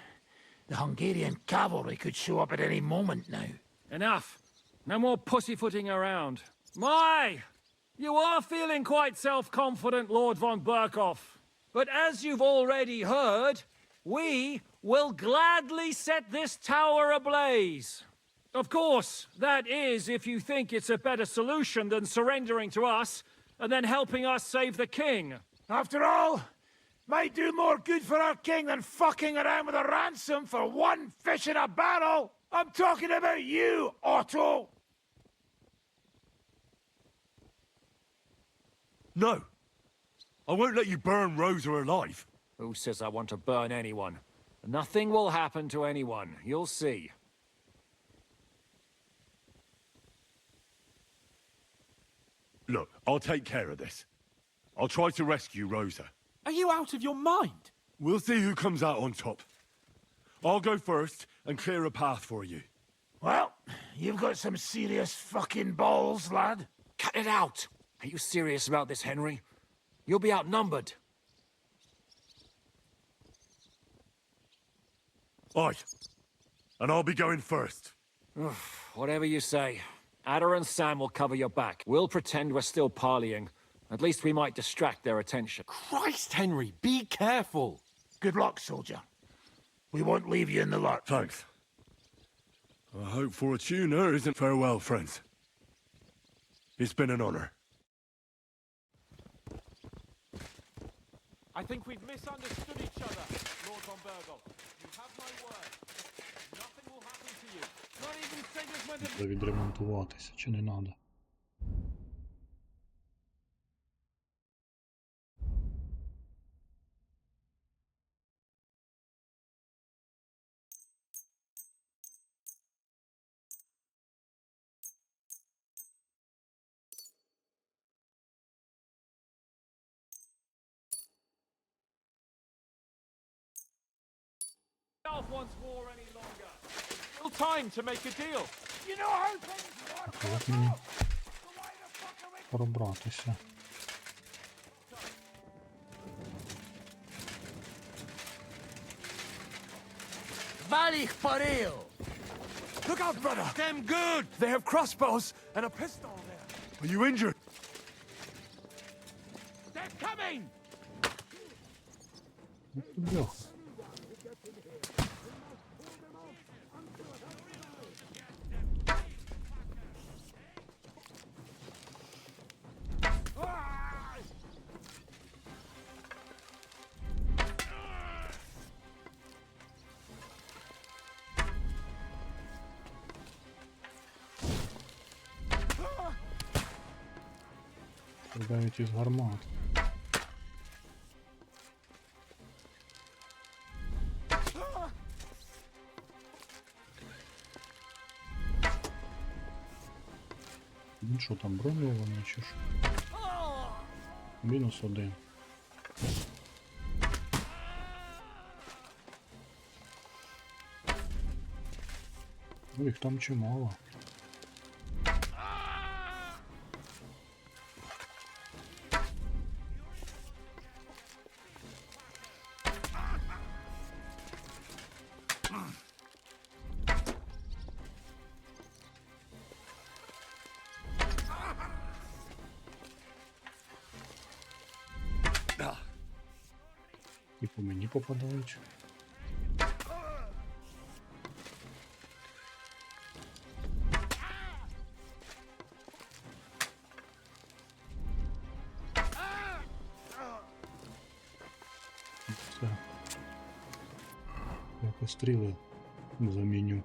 The Hungarian cavalry could show up at any moment now. Enough. No more pussyfooting around. My! You are feeling quite self-confident, Lord von Berghoff. But as you've already heard, we will gladly set this tower ablaze. Of course, that is if you think it's a better solution than surrendering to us and then helping us save the king. After all, might do more good for our king than fucking around with a ransom for one fish in a barrel. I'm talking about you, Otto. No. I won't let you burn Rosa alive. Who says I want to burn anyone? Nothing will happen to anyone. You'll see. Look, I'll take care of this. I'll try to rescue Rosa. Are you out of your mind? We'll see who comes out on top. I'll go first and clear a path for you. Well, you've got some serious fucking balls, lad. Cut it out! Are you serious about this, Henry? You'll be outnumbered. Aye. And I'll be going first. Whatever you say. Ada and Sam will cover your back. We'll pretend we're still parleying. At least we might distract their attention. Christ, Henry, be careful. Good luck, soldier. We won't leave you in the lurch. Thanks. I hope Fortuna isn't farewell, friends. It's been an honor. I think we've misunderstood each other, Lord von Berghoff. You have my word. Nothing will happen to you. Not even singers when the... Треба відремонтуватися, чи не надо? Wants war any longer. Still time to make a deal. You know how things work. Як мені пробратися? Valich pareo. Look out, brother! Them good. They have crossbows and a pistol there. Are you injured? They're coming. Бляха. Стріляють із гармат. Він що там, броньований чи що? -1. Ну, їх там чимало. І по мені попадають. Все. Якось стріли заміню.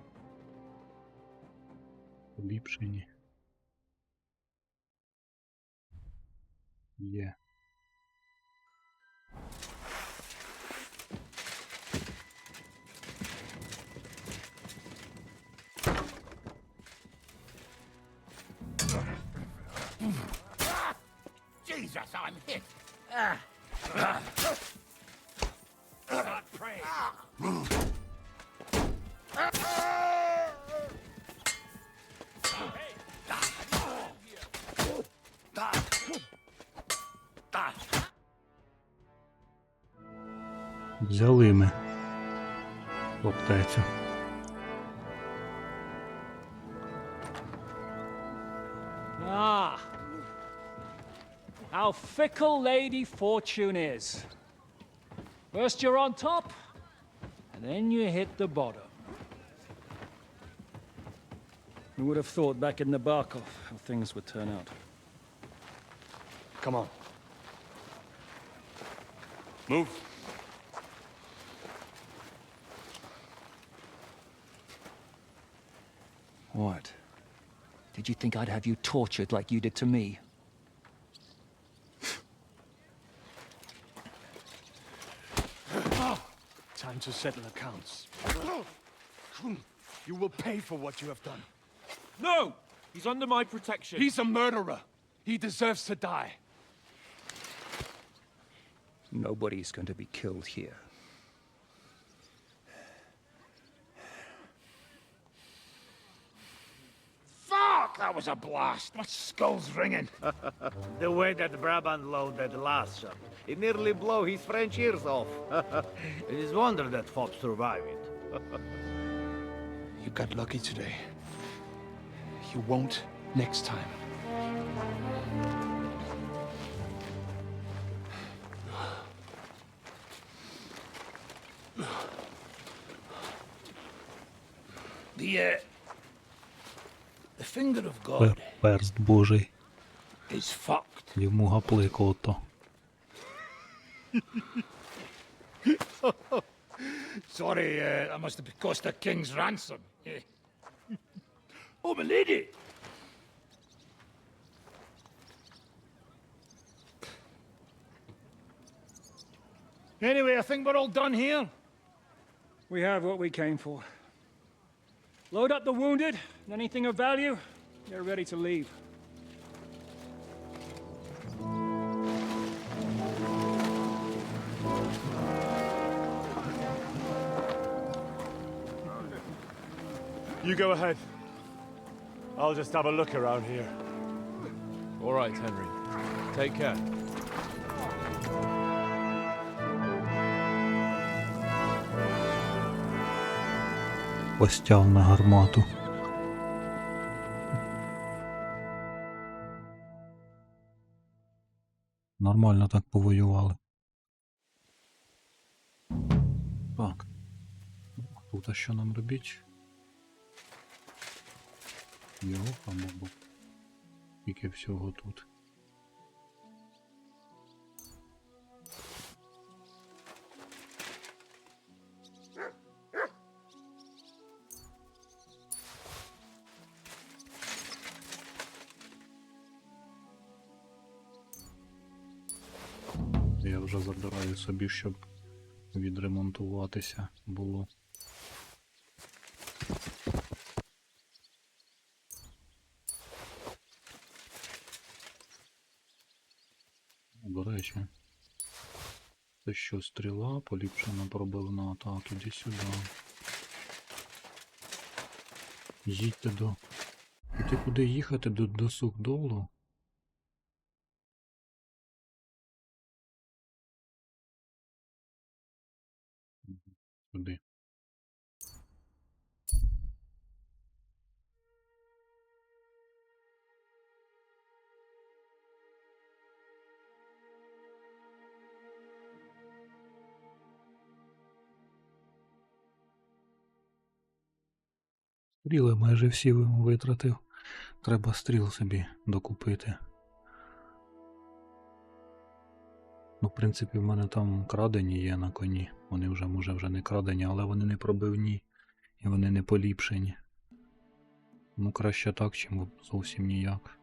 Поліпшені. Є. Jesus, I'm hit. God, pray. Взяли ми фортецю. Ah, how fickle Lady Fortune is. First you're on top, and then you hit the bottom. Who would have thought back in Nabokov how things would turn out? Come on. Move. What? Did you think I'd have you tortured like you did to me? Time to settle accounts. You will pay for what you have done. No! He's under my protection. He's a murderer. He deserves to die. Nobody's going to be killed here. Fuck! That was a blast. My skull's ringing. The way that Brabant loaded last shot, it nearly blow his French ears off. It is wonder that Fop survived it. You got lucky today. You won't next time. The finger of God Перст Божий. is fucked. Йому гаплико ото. Sorry, I must have cost a king's ransom. Oh, my lady! Anyway, I think we're all done here. We have what we came for. Load up the wounded, and anything of value, they're ready to leave. You go ahead. I'll just have a look around here. All right, Henry. Take care. Постяв на гармату. Нормально так повоювали. Так. Тут а що нам робіть? Європа, мабуть. Тільки всього тут. Я вже забираю собі, щоб відремонтуватися було. До речі, це що, стріла, поліпшена пробивна, так, іди сюди. Їдьте до... І ти куди їхати? До Сухдолу? Туди. Стріли майже всі витратив. Треба стріл собі докупити. Ну, в принципі, в мене там крадені є на коні. Вони вже, може, вже не крадені, але вони не пробивні. І вони не поліпшені. Ну, краще так, чим зовсім ніяк.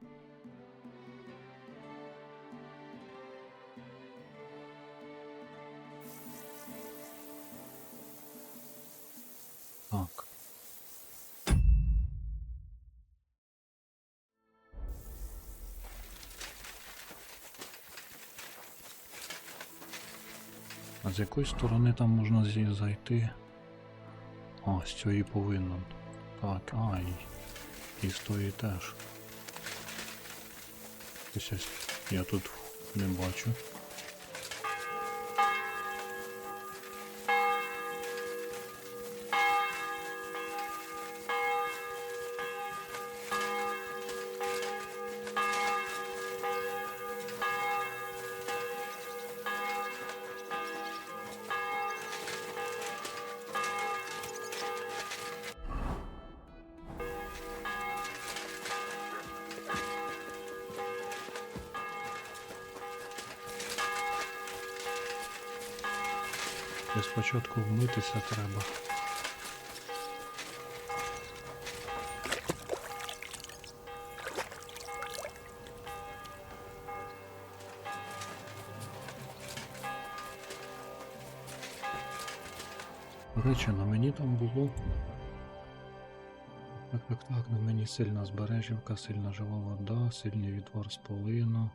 Так. А з якої сторони там можна зайти? А, з цієї повинно. Так, і з тої теж. Ось я тут не бачу. Спочатку вмитися треба. До речі, на мені там було... Так, на мені сильна збережівка, сильна жива вода, сильний відвар з полину.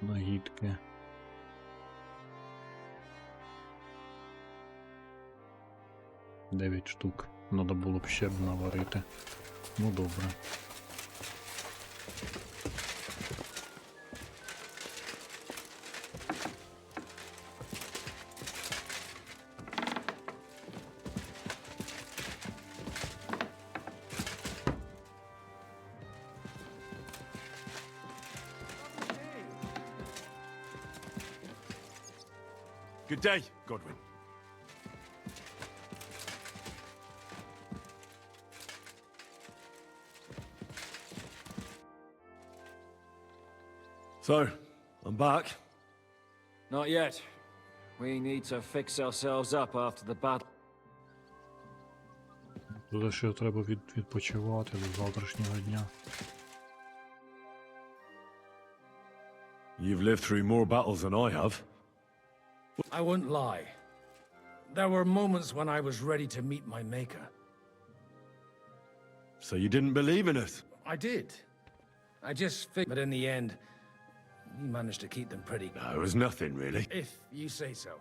Нагідки. Дев'ять штук. Надо було б ще наварити. Ну добре. Good day, Godwin. So, I'm back. Not yet. We need to fix ourselves up after the battle. Буде ще треба відпочивати до завтрашнього дня. You've lived through more battles than I have. I won't lie. There were moments when I was ready to meet my maker. So you didn't believe in us? I did. I just figured, but in the end, you managed to keep them pretty. No, it was nothing, really. If you say so.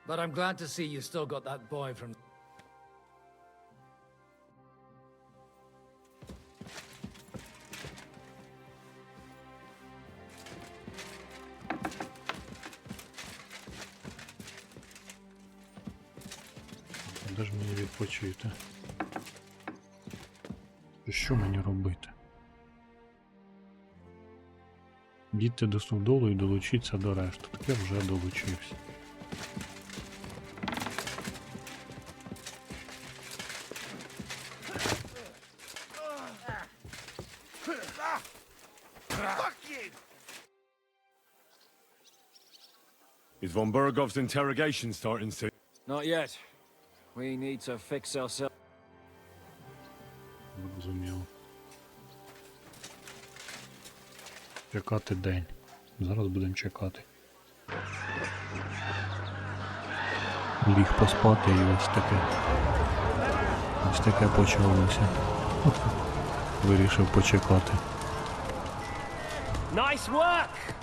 But I'm glad to see you still got that boy from... Де ж мені відпочити? Що мені робити? Їдьте до Стовдолу і долучіться до решти. Так я вже долучився. Is von Bergov's interrogation starting soon? Not yet. We need to fix ourselves. Зрозуміло. Чекати день. Зараз будемо чекати. Ліг поспати і ось таке. Ось таке почалося. Вирішив почекати. Nice work!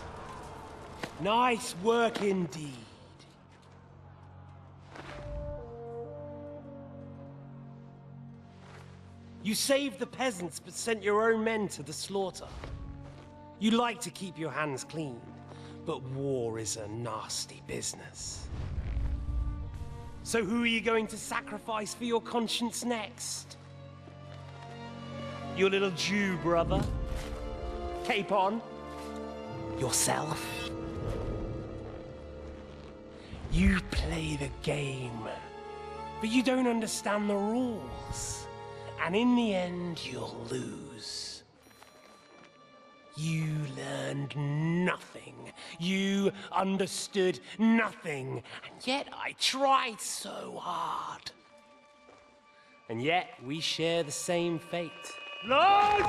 Nice work indeed. You saved the peasants but sent your own men to the slaughter. You like to keep your hands clean, but war is a nasty business. So who are you going to sacrifice for your conscience next? Your little Jew brother? Capon? Yourself? You play the game, but you don't understand the rules. And in the end, you'll lose. You learned nothing. You understood nothing. And yet I tried so hard. And yet we share the same fate. Lord!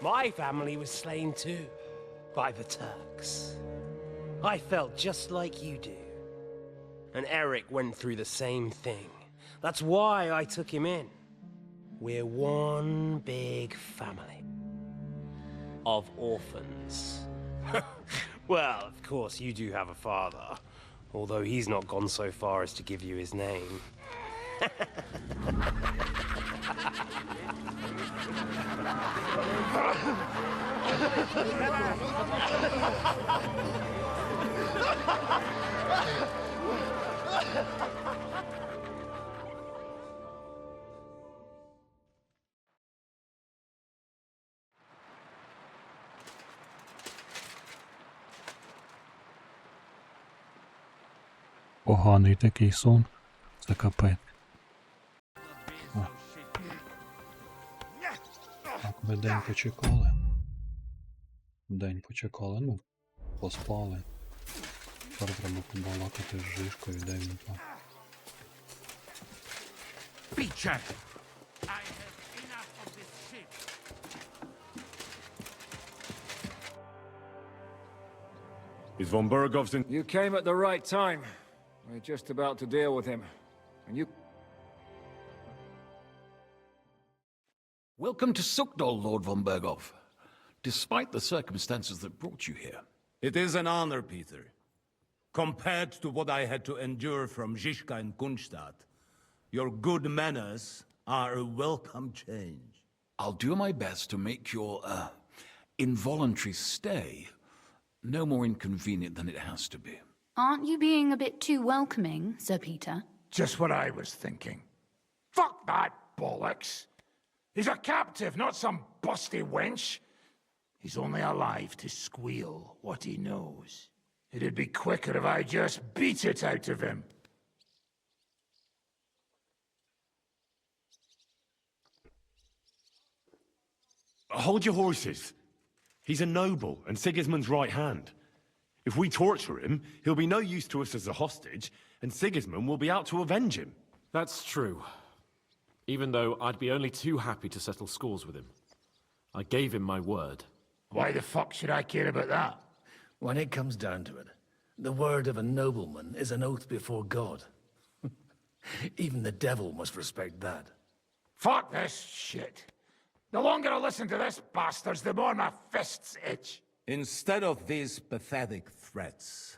My family was slain too, by the Turks. I felt just like you do. And Eric went through the same thing. That's why I took him in. We're one big family of orphans. Well, of course, you do have a father, although he's not gone so far as to give you his name. Поганий такий сон. Це капець. О. Так, ми день почекали. День почекали, ну, поспали. Тепер треба побалакати з Жишкою, де він там. Feature! I have enough of this shit! Is von Bergov's in... You came at the right time. We're just about to deal with him. And you... Welcome to Sukdal, Lord von Bergov. Despite the circumstances that brought you here. It is an honor, Peter. Compared to what I had to endure from Zizka and Kunstadt, your good manners are a welcome change. I'll do my best to make your, involuntary stay no more inconvenient than it has to be. Aren't you being a bit too welcoming, Sir Peter? Just what I was thinking. Fuck that bollocks! He's a captive, not some busty wench. He's only alive to squeal what he knows. It'd be quicker if I just beat it out of him. Hold your horses. He's a noble and Sigismund's right hand. If we torture him, he'll be no use to us as a hostage, and Sigismund will be out to avenge him. That's true. Even though I'd be only too happy to settle scores with him. I gave him my word. Why the fuck should I care about that? When it comes down to it, the word of a nobleman is an oath before God. Even the devil must respect that. Fuck this shit. The longer I listen to this bastards, the more my fists itch. Instead of these pathetic threats,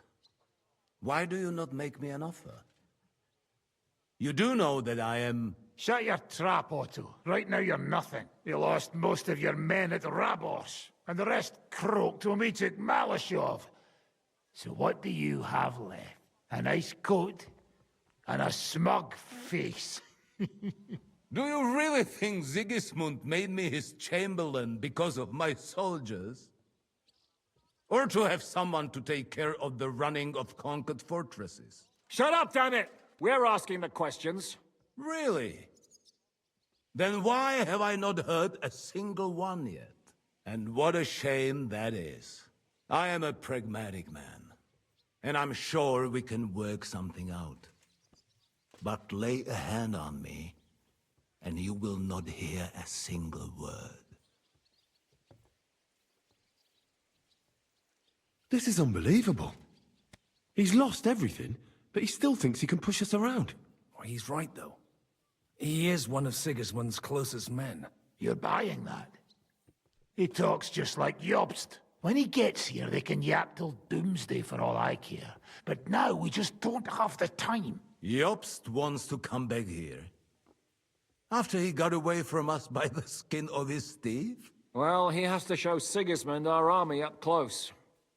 why do you not make me an offer? You do know that I am... Shut your trap, Otto. Right now you're nothing. You lost most of your men at Rabos, and the rest croaked when we took Malashov. So what do you have left? A nice coat and a smug face. Do you really think Sigismund made me his chamberlain because of my soldiers? Or to have someone to take care of the running of conquered fortresses? Shut up, damn it! We're asking the questions. Really? Then why have I not heard a single one yet? And what a shame that is. I am a pragmatic man, and I'm sure we can work something out. But lay a hand on me, and you will not hear a single word. This is unbelievable. He's lost everything, but he still thinks he can push us around. Well, he's right, though. He is one of Sigismund's closest men. You're buying that? He talks just like Jobst. When he gets here, they can yap till doomsday for all I care. But now we just don't have the time. Jobst wants to come back here. After he got away from us by the skin of his teeth? Well, he has to show Sigismund our army up close.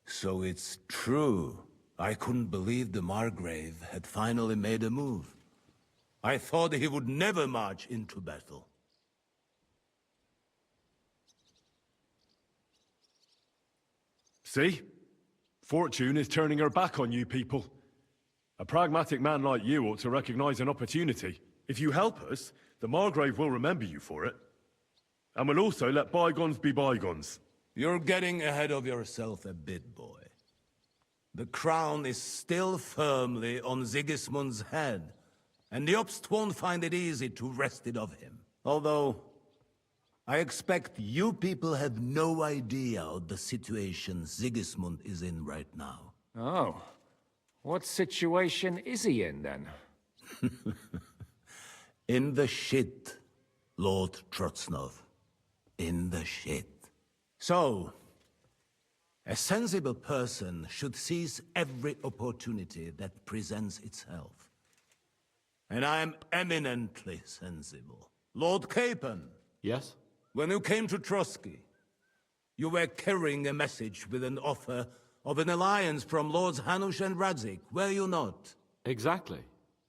So it's true. I couldn't believe the Margrave had finally made a move. I thought he would never march into battle. See? Fortune is turning her back on you people. A pragmatic man like you ought to recognize an opportunity. If you help us, the Margrave will remember you for it. And will also let bygones be bygones. You're getting ahead of yourself a bit, boy. The crown is still firmly on Sigismund's head, and Jobst won't find it easy to wrest it of him. Although, I expect you people have no idea of the situation Sigismund is in right now. Oh. What situation is he in, then? In the shit, Lord Trotznov. In the shit. So, a sensible person should seize every opportunity that presents itself. And I am eminently sensible. Lord Capon. Yes? When you came to Trotsky, you were carrying a message with an offer of an alliance from Lords Hanush and Radzik, were you not? Exactly.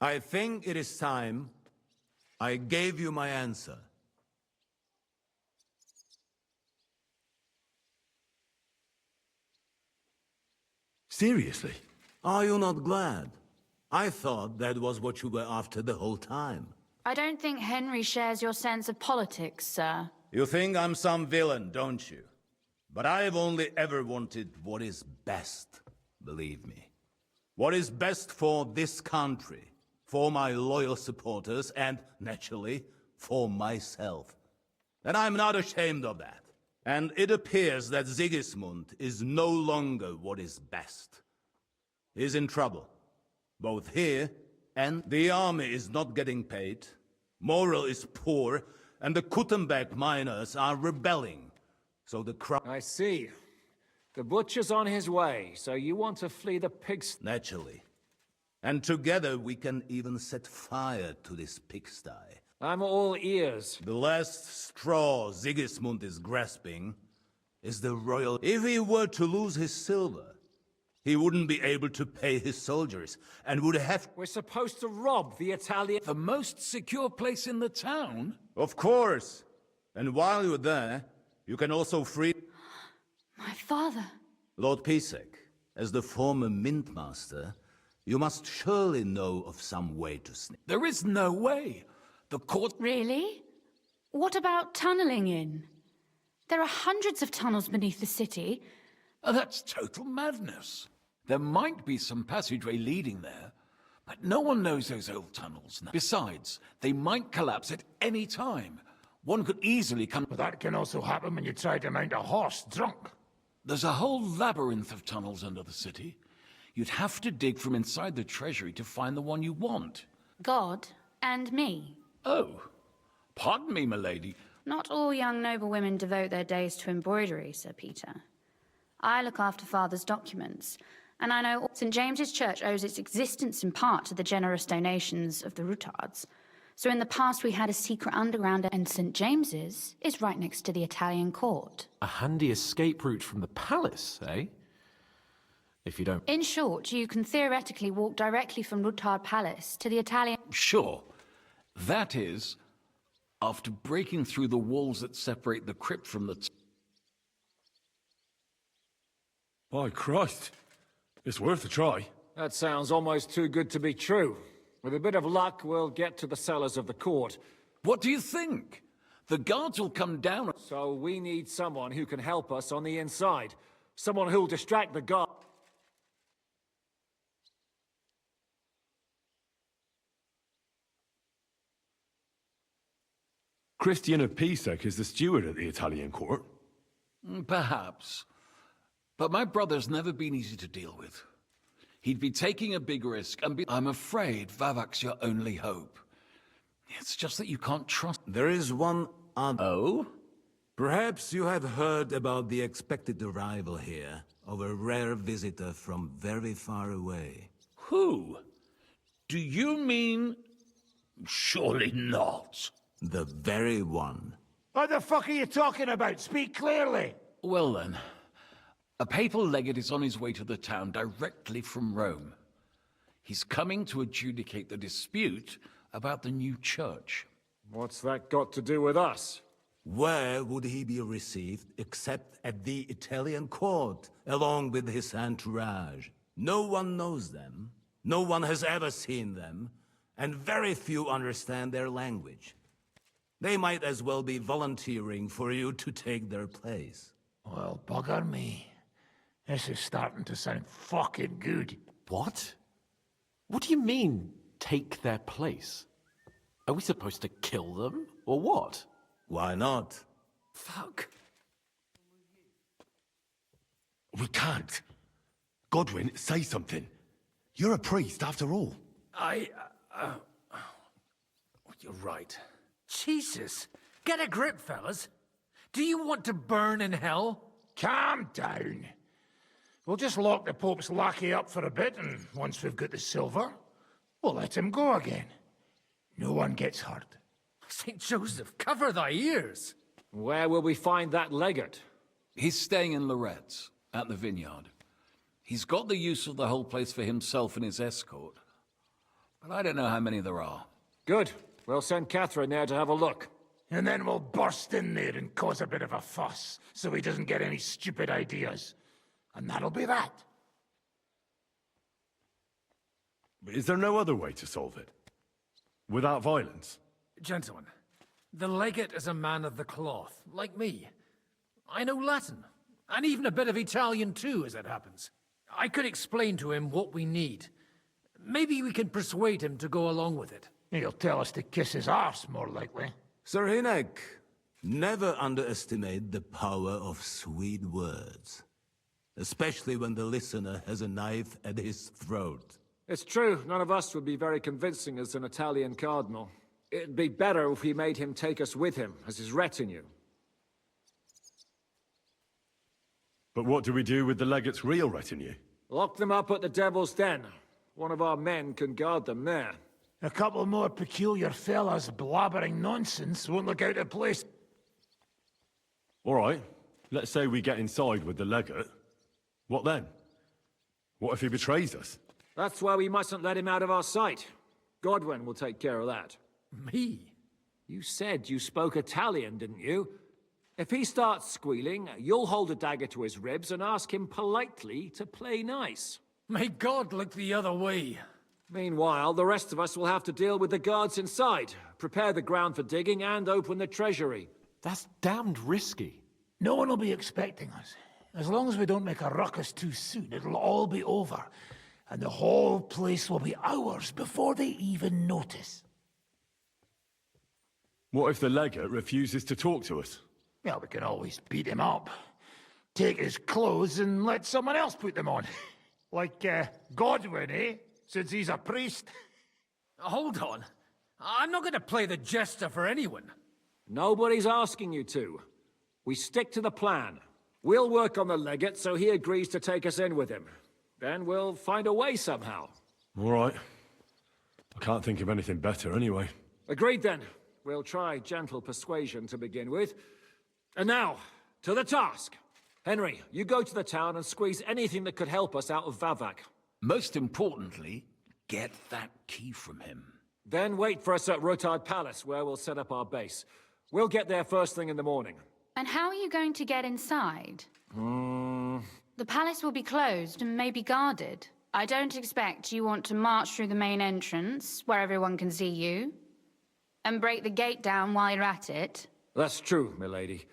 I think it is time I gave you my answer. Seriously? Are you not glad? I thought that was what you were after the whole time. I don't think Henry shares your sense of politics, sir. You think I'm some villain, don't you? But I've only ever wanted what is best, believe me. What is best for this country, for my loyal supporters, and, naturally, for myself. And I'm not ashamed of that. And it appears that Sigismund is no longer what is best. He's in trouble, both here and the army is not getting paid, morale is poor, and the Kuttenberg miners are rebelling. So the crowd... I see. The butcher's on his way, so you want to flee the pigs... Naturally. And together we can even set fire to this pigsty. I'm all ears. The last straw Sigismund is grasping is the royal... If he were to lose his silver, he wouldn't be able to pay his soldiers, and would have... We're supposed to rob the Italian... The most secure place in the town? Of course. And while you're there, you can also free... My father. Lord Pisek, as the former mint master, you must surely know of some way to sneak. There is no way. The court... Really? What about tunneling in? There are hundreds of tunnels beneath the city. That's total madness. There might be some passageway leading there, but no one knows those old tunnels now. Besides, they might collapse at any time. One could easily come... But that can also happen when you try to mount a horse drunk. There's a whole labyrinth of tunnels under the city. You'd have to dig from inside the treasury to find the one you want. God and me. Oh, pardon me, milady. Not all young noble women devote their days to embroidery, Sir Peter. I look after Father's documents, and I know St. James's Church owes its existence in part to the generous donations of the Routards. So in the past we had a secret underground, and St. James's is right next to the Italian court. A handy escape route from the palace, eh? If you don't... In short, you can theoretically walk directly from Routard Palace to the Italian... Sure. That is, after breaking through the walls that separate the crypt from the... By Christ. It's worth a try. That sounds almost too good to be true. With a bit of luck, we'll get to the cellars of the court. What do you think? The guards will come down... So we need someone who can help us on the inside. Someone who'll distract the guard. Christian of Pisek is the steward at the Italian court. Perhaps. But my brother's never been easy to deal with. He'd be taking a big risk, and I'm afraid Vavak's your only hope. It's just that you can't trust... There is one other... Oh? Perhaps you have heard about the expected arrival here of a rare visitor from very far away. Who? Do you mean... Surely not. The very one. What the fuck are you talking about? Speak clearly. Well then, a papal legate is on his way to the town directly from Rome. He's coming to adjudicate the dispute about the new church. What's that got to do with us? Where would he be received except at the Italian court, along with his entourage? No one knows them, no one has ever seen them, and very few understand their language. They might as well be volunteering for you to take their place. Well, bugger me. This is starting to sound fucking good. What? What do you mean, take their place? Are we supposed to kill them, or what? Why not? Fuck. We can't. Godwin, say something. You're a priest, after all. You're right. Jesus! Get a grip, fellas. Do you want to burn in hell? Calm down. We'll just lock the Pope's lackey up for a bit, and once we've got the silver, we'll let him go again. No one gets hurt. St. Joseph, cover thy ears! Where will we find that legate? He's staying in Loretz, at the vineyard. He's got the use of the whole place for himself and his escort. But I don't know how many there are. Good. We'll send Catherine there to have a look. And then we'll burst in there and cause a bit of a fuss, so he doesn't get any stupid ideas. And that'll be that. But is there no other way to solve it? Without violence? Gentlemen, the legate is a man of the cloth, like me. I know Latin, and even a bit of Italian too, as it happens. I could explain to him what we need. Maybe we can persuade him to go along with it. He'll tell us to kiss his arse, more likely. Sir Hinek, never underestimate the power of sweet words. Especially when the listener has a knife at his throat. It's true, none of us would be very convincing as an Italian cardinal. It'd be better if we made him take us with him, as his retinue. But what do we do with the legate's real retinue? Lock them up at the Devil's Den. One of our men can guard them there. A couple more peculiar fellas blabbering nonsense won't look out of place. All right, let's say we get inside with the legate. What then? What if he betrays us? That's why we mustn't let him out of our sight. Godwin will take care of that. Me? You said you spoke Italian, didn't you? If he starts squealing, you'll hold a dagger to his ribs and ask him politely to play nice. May God look the other way. Meanwhile, the rest of us will have to deal with the guards inside, prepare the ground for digging, and open the treasury. That's damned risky. No one will be expecting us. As long as we don't make a ruckus too soon, it'll all be over. And the whole place will be ours before they even notice. What if the legate refuses to talk to us? Well, we can always beat him up. Take his clothes and let someone else put them on. Like, Godwin, eh? Since he's a priest. Hold on. I'm not going to play the jester for anyone. Nobody's asking you to. We stick to the plan. We'll work on the legate so he agrees to take us in with him. Then we'll find a way somehow. All right. I can't think of anything better anyway. Agreed then. We'll try gentle persuasion to begin with. And now, to the task. Henry, you go to the town and squeeze anything that could help us out of Vavak. Most importantly, get that key from him. Then wait for us at Rotard Palace, where we'll set up our base. We'll get there first thing in the morning. And how are you going to get inside? The palace will be closed and maybe guarded. I don't expect you want to march through the main entrance, where everyone can see you, and break the gate down while you're at it. That's true, milady.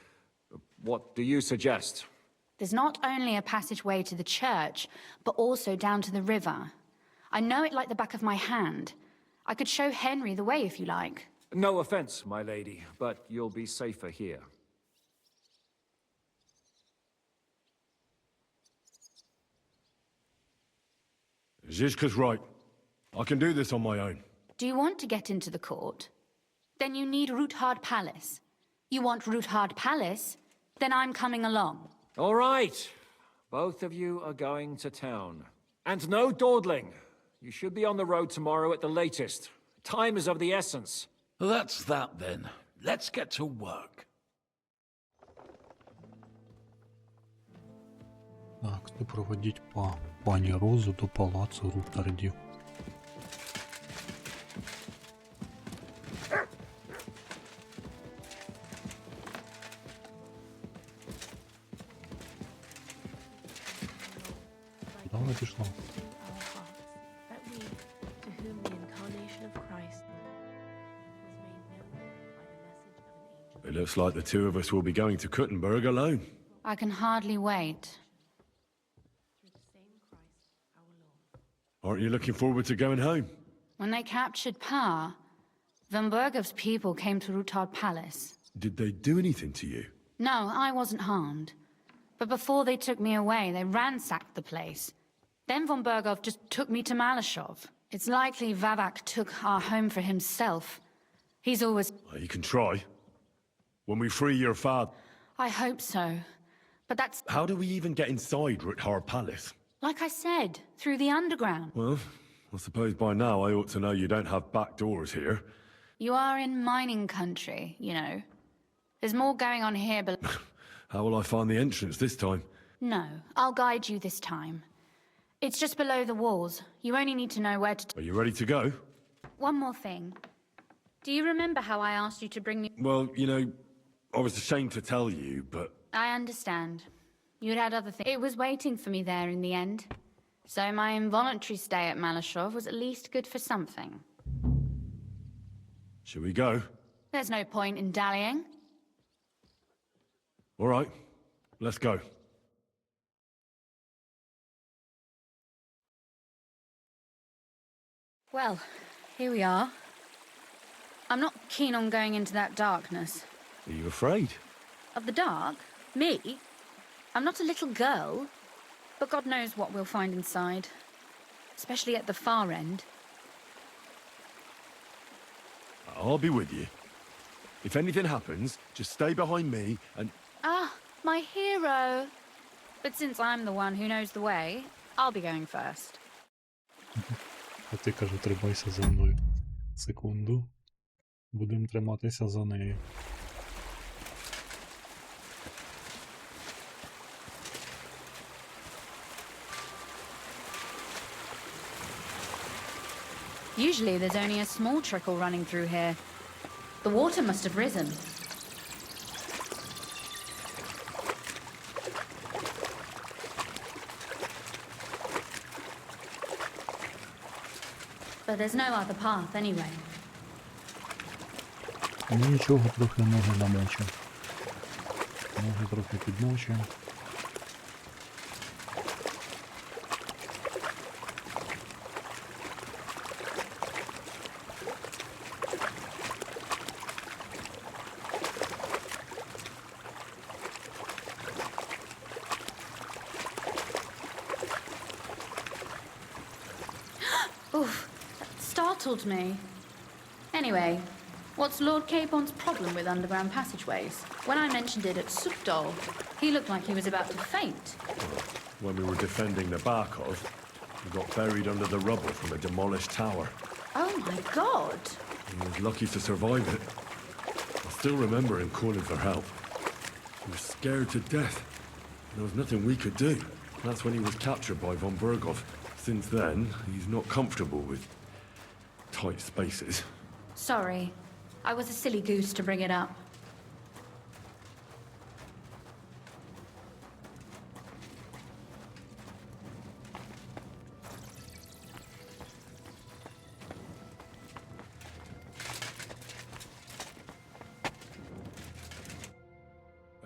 What do you suggest? There's not only a passageway to the church, but also down to the river. I know it like the back of my hand. I could show Henry the way if you like. No offense, my lady, but you'll be safer here. Zizka's right. I can do this on my own. Do you want to get into the court? Then you need Roothard Palace. You want Roothard Palace? Then I'm coming along. All right. Both of you are going to town. And no dawdling. You should be on the road tomorrow at the latest. Time is of the essence. That's that then. Let's get to work. Так, супроводіть пані Розу до палацу Рутардів. Куди вона пішла? It looks like the two of us will be going to Kuttenberg alone. I can hardly wait. Aren't you looking forward to going home? When they captured Pa, Van Bergov's people came to Rutard Palace. Did they do anything to you? No, I wasn't harmed. But before they took me away, they ransacked the place. Then Von Bergov just took me to Malashov. It's likely Vavak took our home for himself. He's always... Well, you can try. When we free your father... I hope so. But that's... How do we even get inside Ruthar Palace? Like I said, through the underground. Well, I suppose by now I ought to know you don't have back doors here. You are in mining country, you know. There's more going on here, but... How will I find the entrance this time? No, I'll guide you this time. It's just below the walls. You only need to know where to... Are you ready to go? One more thing. Do you remember how I asked you to bring me... Well, you know, I was ashamed to tell you, but... I understand. You'd had other things. It was waiting for me there in the end. So my involuntary stay at Malashov was at least good for something. Shall we go? There's no point in dallying. All right, let's go. Well, here we are. I'm not keen on going into that darkness. Are you afraid? Of the dark? Me? I'm not a little girl. But God knows what we'll find inside. Especially at the far end. I'll be with you. If anything happens, just stay behind me and... Ah, my hero. But since I'm the one who knows the way, I'll be going first. А ти, каже, тримайся за мною. Секунду. Будемо триматися за нею. Usually there's only a small trickle running through here. The water must have risen. But there's no other path anyway. Нічого, трохи ноги намочив. Ноги трохи підмочуємо. Oof, that startled me. Anyway, what's Lord Capon's problem with underground passageways? When I mentioned it at Supdol, he looked like he was about to faint. When we were defending the Barkov, we got buried under the rubble from a demolished tower. Oh my god! He was lucky to survive it. I still remember him calling for help. He was scared to death. There was nothing we could do. That's when he was captured by von Berghoff. Since then, he's not comfortable with tight spaces. Sorry, I was a silly goose to bring it up.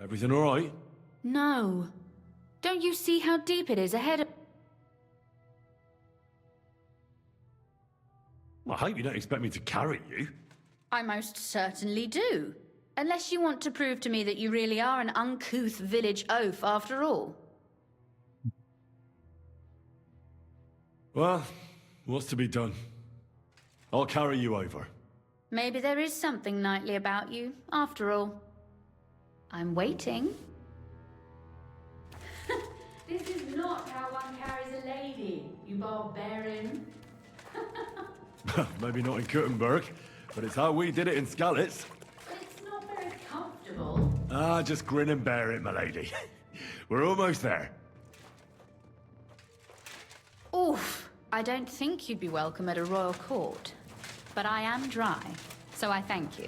Everything all right? No. Don't you see how deep it is ahead of... I hope you don't expect me to carry you. I most certainly do. Unless you want to prove to me that you really are an uncouth village oaf after all. Well, what's to be done? I'll carry you over. Maybe there is something knightly about you, after all. I'm waiting. This is not how one carries a lady, you barbarian. Maybe not in Kuttenberg, but it's how we did it in Skalitz. But it's not very comfortable. Ah, just grin and bear it, my lady. We're almost there. Oof. I don't think you'd be welcome at a royal court. But I am dry, so I thank you.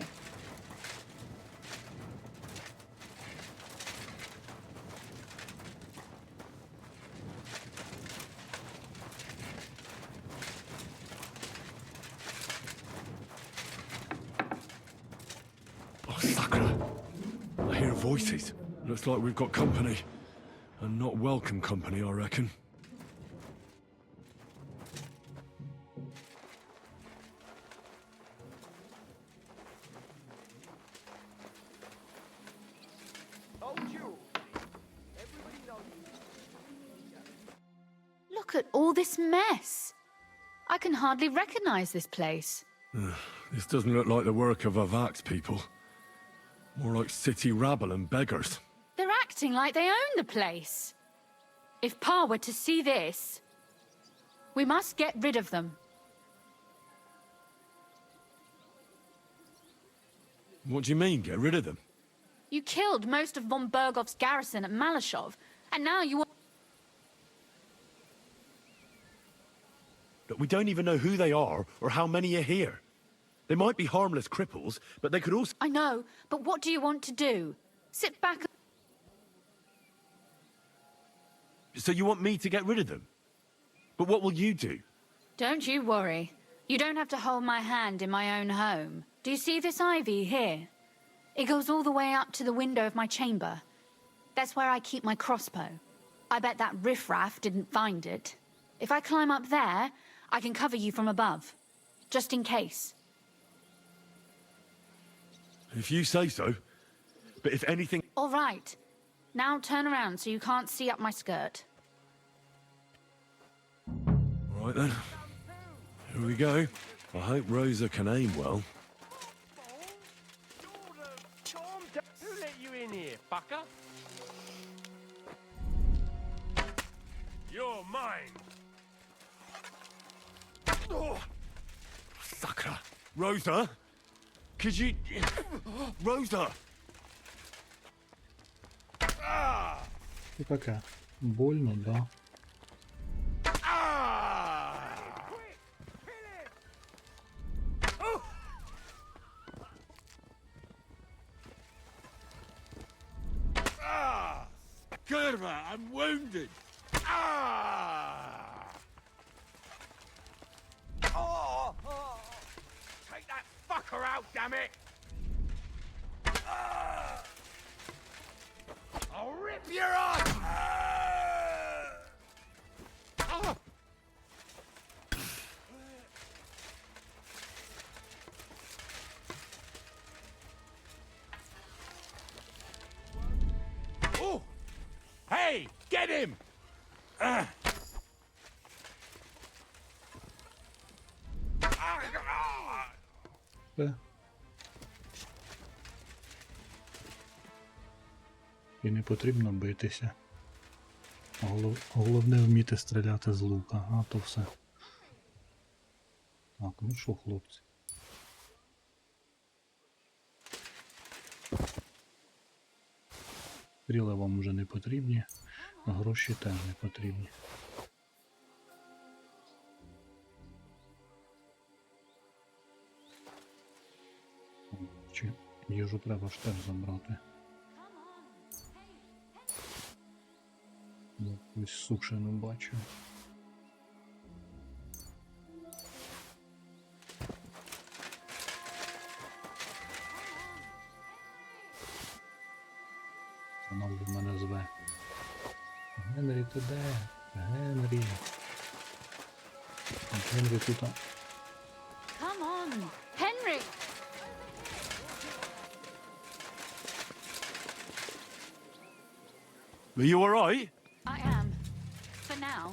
Oh, Sakura. I hear voices. Looks like we've got company. And not welcome company, I reckon. Look at all this mess. I can hardly recognize this place. This doesn't look like the work of Avak's people. More like city rabble and beggars. They're acting like they own the place. If Pa were to see this, we must get rid of them. What do you mean, get rid of them? You killed most of von Bergoff's garrison at Malashov, and now you want... But we don't even know who they are or how many are here. They might be harmless cripples, but they could also... I know, but what do you want to do? Sit back... So you want me to get rid of them? But what will you do? Don't you worry. You don't have to hold my hand in my own home. Do you see this ivy here? It goes all the way up to the window of my chamber. That's where I keep my crossbow. I bet that riffraff didn't find it. If I climb up there, I can cover you from above. Just in case. If you say so. But if anything... All right. Now turn around so you can't see up my skirt. All right then. Here we go. I hope Rosa can aim well. Who let you in here, fucker? You're mine. Oh. Sakura. Rosa? Could you... Rosa! І таке. Больно, да. Kurva, I'm wounded. Take that fucker out, damn it! I'll rip your eye! Oh! Hey, get him! Все. І не потрібно битися. Головне вміти стріляти з лука, а то все. Так, ну що, хлопці. Стріли вам вже не потрібні, а гроші теж не потрібні. Чи їжу треба ж теж забрати. Якусь сушену бачу. Вона вже мене зве. Генрі, ти де? Генрі. Генрі тут. Come on, Henry! Are you alright? I am. For now.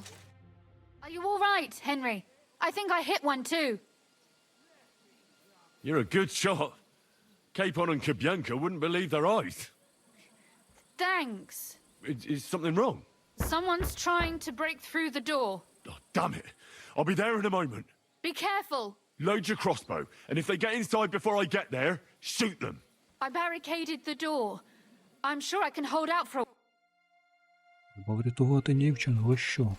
Are you all right, Henry? I think I hit one too. You're a good shot. Capon and Kabianka wouldn't believe their eyes. Thanks. Is something wrong? Someone's trying to break through the door. Oh, damn it. I'll be there in a moment. Be careful. Load your crossbow, and if they get inside before I get there, shoot them. I barricaded the door. I'm sure I can hold out for a... Треба врятувати дівчину, ви що?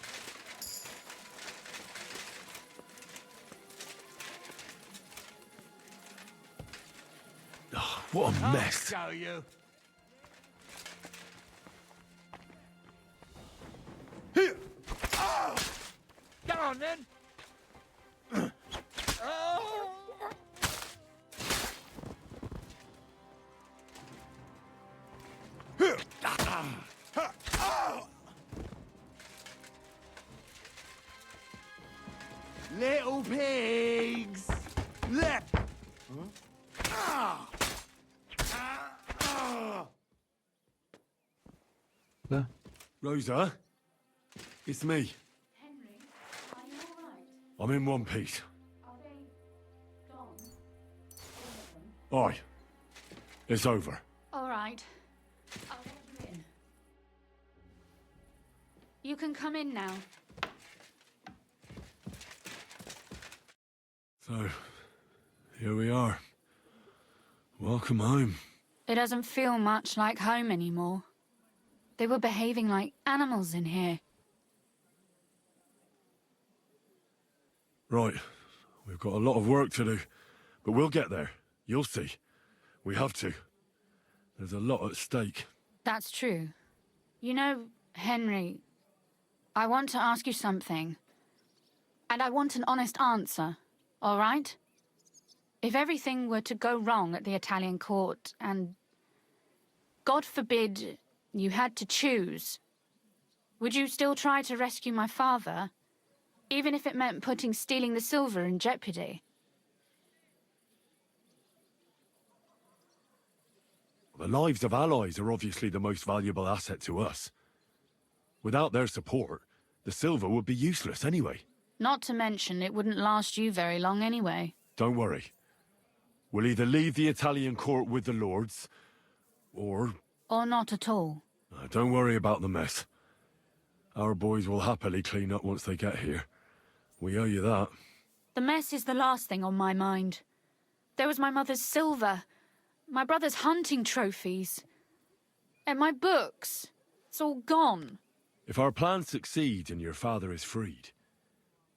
What a mess. I'll show you. Here. Oh! Get on then. Oh! Here. Little pigs. Left. Ah! Да. Rosa, it's me. Henry, are you all right? I'm in one piece. Are they gone? All of them? Aye. It's over. All right. I'll let you in. You can come in now. So, here we are. Welcome home. It doesn't feel much like home anymore. They were behaving like animals in here. Right. We've got a lot of work to do, but we'll get there. You'll see. We have to. There's a lot at stake. That's true. You know, Henry, I want to ask you something. And I want an honest answer, all right? If everything were to go wrong at the Italian court and, God forbid, you had to choose, would you still try to rescue my father, even if it meant putting stealing the silver in jeopardy? The lives of allies are obviously the most valuable asset to us. Without their support, the silver would be useless anyway. Not to mention, it wouldn't last you very long anyway. Don't worry. We'll either leave the Italian court with the lords, or... Or not at all. Don't worry about the mess. Our boys will happily clean up once they get here. We owe you that. The mess is the last thing on my mind. There was my mother's silver, my brother's hunting trophies, and my books. It's all gone. If our plan succeeds and your father is freed,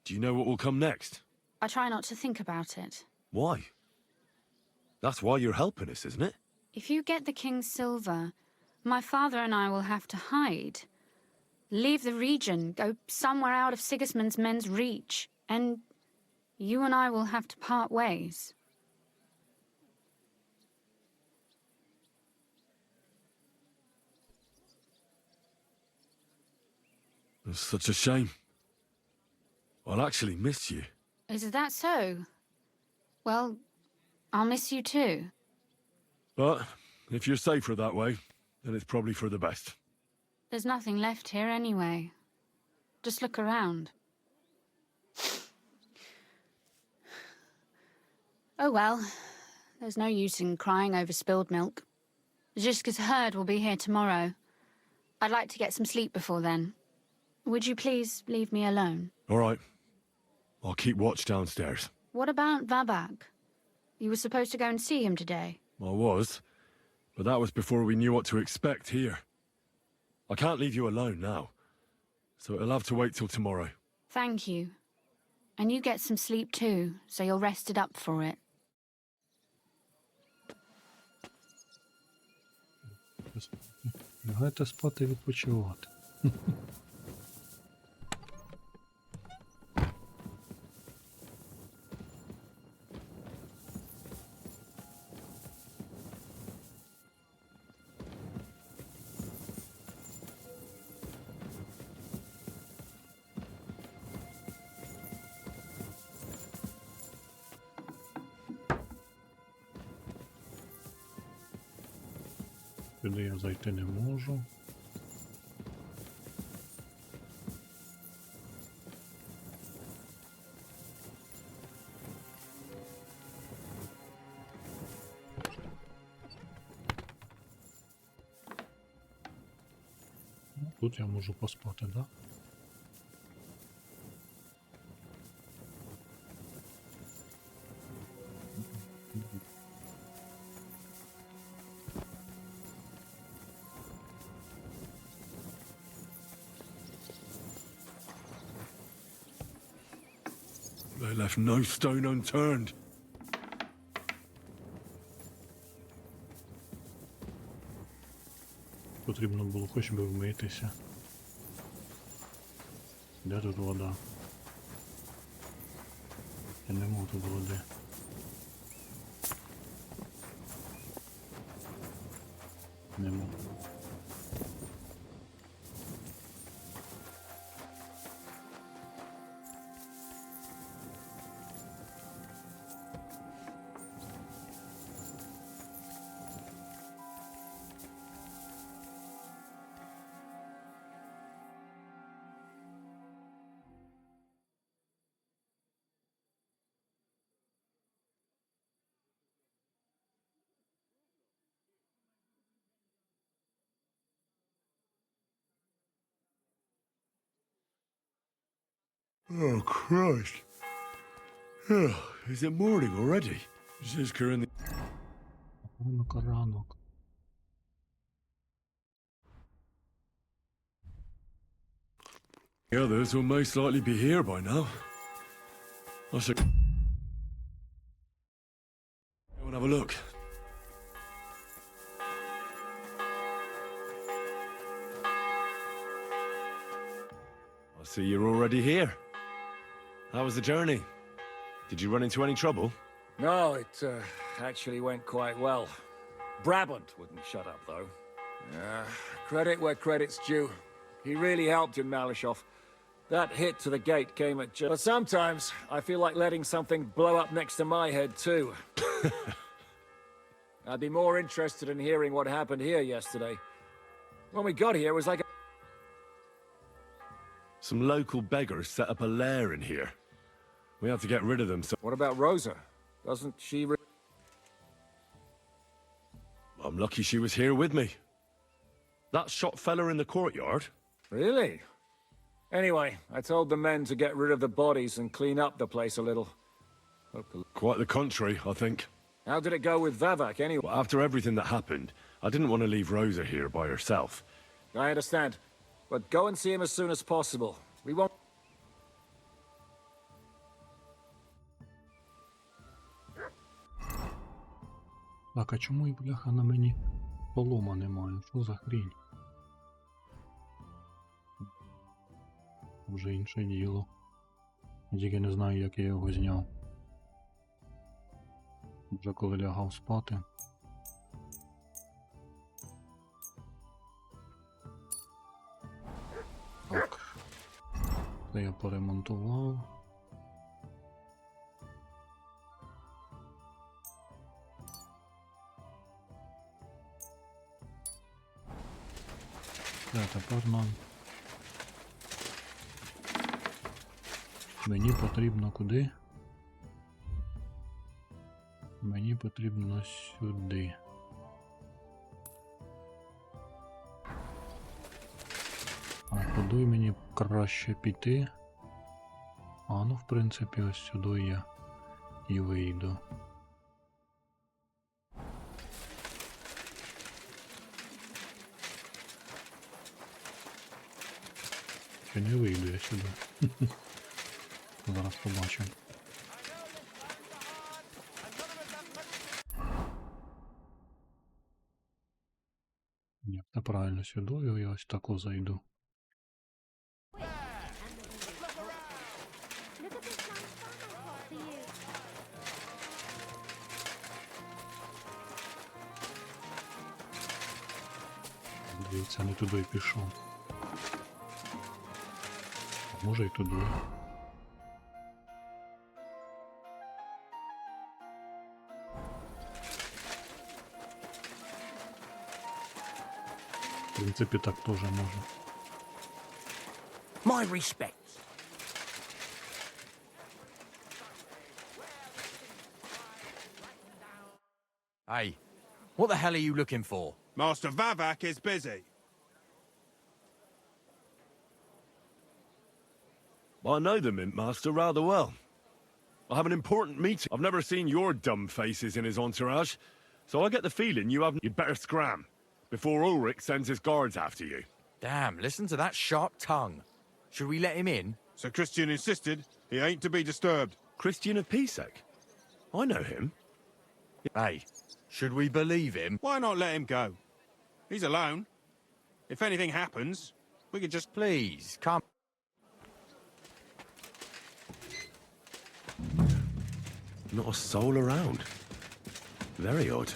do you know what will come next? I try not to think about it. Why? That's why you're helping us, isn't it? If you get the king's silver, my father and I will have to hide. Leave the region, go somewhere out of Sigismund's men's reach, and you and I will have to part ways. It's such a shame. I'll actually miss you. Is that so? Well, I'll miss you too. But if you're safer that way, then it's probably for the best. There's nothing left here anyway. Just look around. Oh well, there's no use in crying over spilled milk. Ziska's herd will be here tomorrow. I'd like to get some sleep before then. Would you please leave me alone? All right. I'll keep watch downstairs. What about Vabak? You were supposed to go and see him today. I was, but that was before we knew what to expect here. I can't leave you alone now, so it'll have to wait till tomorrow. Thank you. And you get some sleep too, so you're rested up for it. Лягайте спати і відпочивати. Сюди я зайти не можу. Тут я можу поспати, да? They left no stone unturned. Потрібно було хоч би вмитися. Де тут вода? Я нема тут води. Нема. Oh, Christ. Is it morning already? Ziska and the... Ранок. The others will most likely be here by now. I should... go and have a look. I see you're already here. How was the journey? Did you run into any trouble? No, it actually went quite well. Brabant wouldn't shut up, though. Credit where credit's due. He really helped in Malishov. That hit to the gate came at just... But sometimes I feel like letting something blow up next to my head, too. I'd be more interested in hearing what happened here yesterday. When we got here, it was like a... Some local beggars set up a lair in here. We had to get rid of them, so... What about Rosa? Doesn't she... I'm lucky she was here with me. That shot fella in the courtyard? Really? Anyway, I told the men to get rid of the bodies and clean up the place a little. Quite the contrary, I think. How did it go with Vavak, anyway? Well, after everything that happened, I didn't want to leave Rosa here by herself. I understand. But go and see him as soon as possible. We won't... Так, а чому і бляха на мені полома немає? Що за хрінь? Вже інше діло. Я тільки не знаю, як я його зняв. Вже коли лягав спати. Так. Це я поремонтував. А тепер нам... Мені потрібно куди? Мені потрібно сюди. А куди мені краще піти? А, ну в принципі ось сюди я і вийду. Чи не вийду я сюди? Зараз побачимо. Ні, неправильно сюди, і ось таку зайду. Дивіться, не туди пішов. А може й туди. В принципі, так теж можна. My respects. Hey, what the hell are you looking for? Master Vavak is busy. I know the Mint Master rather well. I have an important meeting. I've never seen your dumb faces in his entourage, so I get the feeling you haven't. You'd better scram before Ulrich sends his guards after you. Damn, listen to that sharp tongue. Should we let him in? Sir Christian insisted he ain't to be disturbed. Christian of Pisek? I know him. Hey, should we believe him? Why not let him go? He's alone. If anything happens, we could just... Please, come. Not a soul around. Very odd.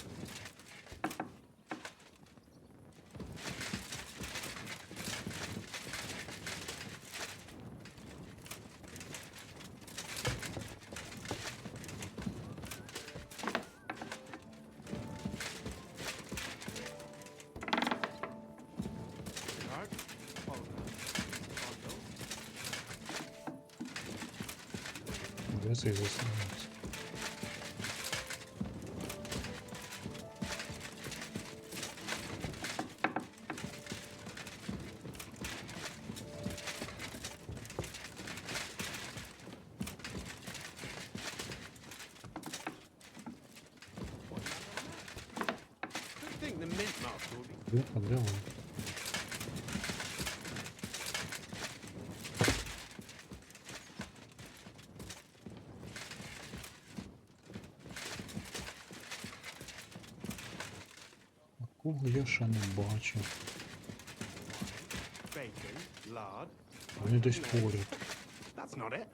Де цей засранець? I think the Mint Master will be... Де він? Кого я ще не бачив? Bacon, lard... Вони десь поряд. That's not it.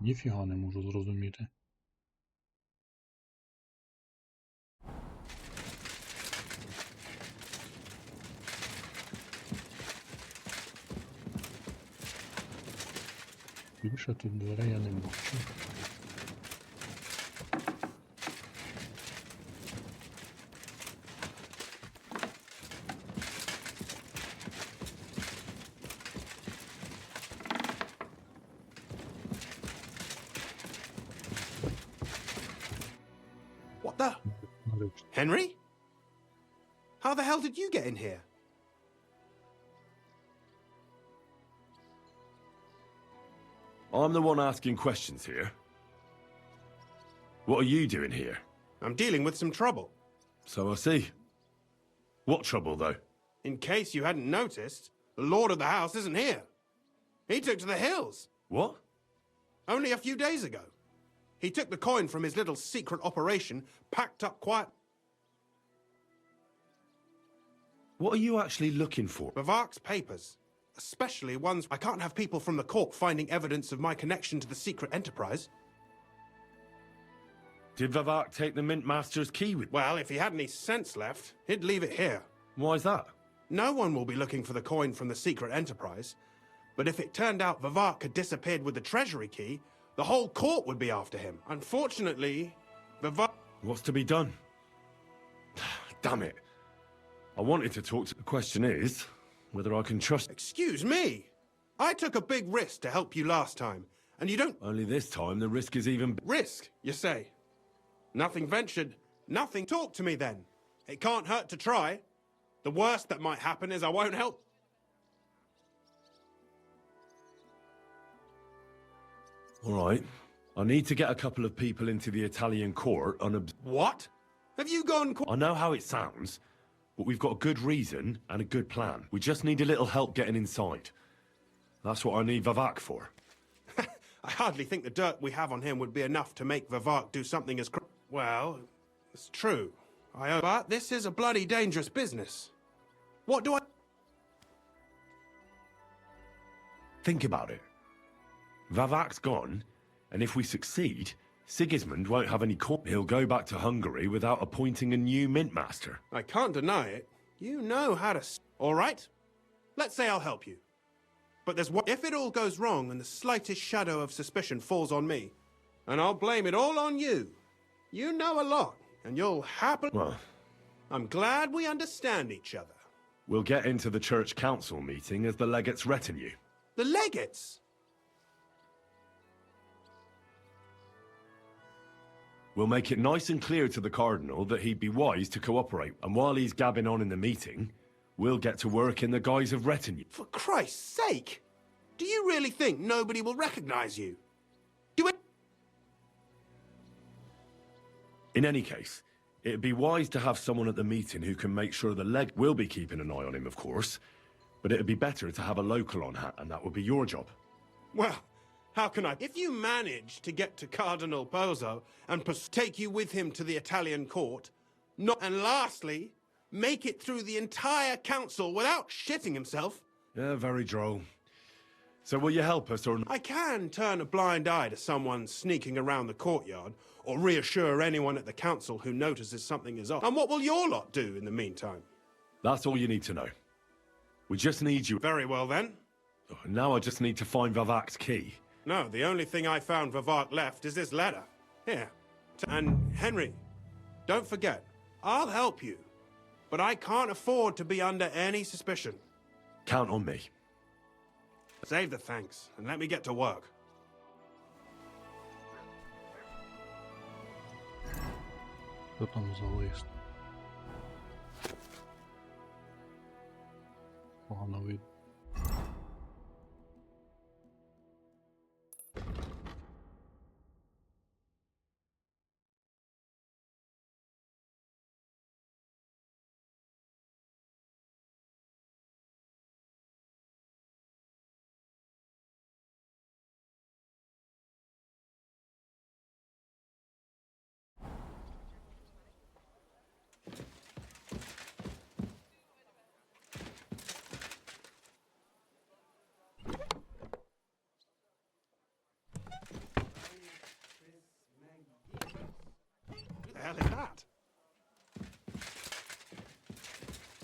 Ніфіга не можу зрозуміти. Більше тут дверей я не бачу. What the? Henry? How the hell did you get in here? I'm the one asking questions here. What are you doing here? I'm dealing with some trouble. So I see. What trouble, though? In case you hadn't noticed, the lord of the house isn't here. He took to the hills. What? Only a few days ago. He took the coin from his little secret operation, packed up quiet... What are you actually looking for? Bavak's papers. Especially ones... I can't have people from the court finding evidence of my connection to the secret enterprise. Did Vavak take the Mint Master's key with... Well, if he had any sense left, he'd leave it here. Why's that? No one will be looking for the coin from the secret enterprise. But if it turned out Vavak had disappeared with the treasury key, the whole court would be after him. Unfortunately, Vavak... What's to be done? Damn it. I wanted to talk to... The question is, whether I can trust... Excuse me! I took a big risk to help you last time, and you don't... Only this time the risk is even... Risk, you say? Nothing ventured, nothing... Talk to me then. It can't hurt to try. The worst that might happen is I won't help. All right. I need to get a couple of people into the Italian court on... What? Have you gone... I know how it sounds, but we've got a good reason and a good plan. We just need a little help getting inside. That's what I need Vavak for. I hardly think the dirt we have on him would be enough to make Vavak do something as... Well, it's true. But this is a bloody dangerous business. What do I... Think about it. Vavak's gone, and if we succeed, Sigismund won't have any court. He'll go back to Hungary without appointing a new mint master. I can't deny it. You know how to... All right? Let's say I'll help you. But there's one... If it all goes wrong and the slightest shadow of suspicion falls on me, and I'll blame it all on you. You know a lot, and you'll happily... Well... I'm glad we understand each other. We'll get into the church council meeting as the legate's retinue. The legates? We'll make it nice and clear to the Cardinal that he'd be wise to cooperate. And while he's gabbing on in the meeting, we'll get to work in the guise of retinue. For Christ's sake! Do you really think nobody will recognize you? Do it... In any case, it'd be wise to have someone at the meeting who can make sure the leg... We'll be keeping an eye on him, of course. But it'd be better to have a local on hand, and that would be your job. Well... How can I... If you manage to get to Cardinal Pozzo and take you with him to the Italian court, and lastly, make it through the entire council without shitting himself... Yeah, very droll. So will you help us, or... I can turn a blind eye to someone sneaking around the courtyard, or reassure anyone at the council who notices something is off. And what will your lot do in the meantime? That's all you need to know. We just need you... Very well, then. Now I just need to find Vavak's key. No, the only thing I found Vavak left is this letter. Here. And Henry, don't forget, I'll help you. But I can't afford to be under any suspicion. Count on me. Save the thanks, and let me get to work. Що там за лист? Погано видно.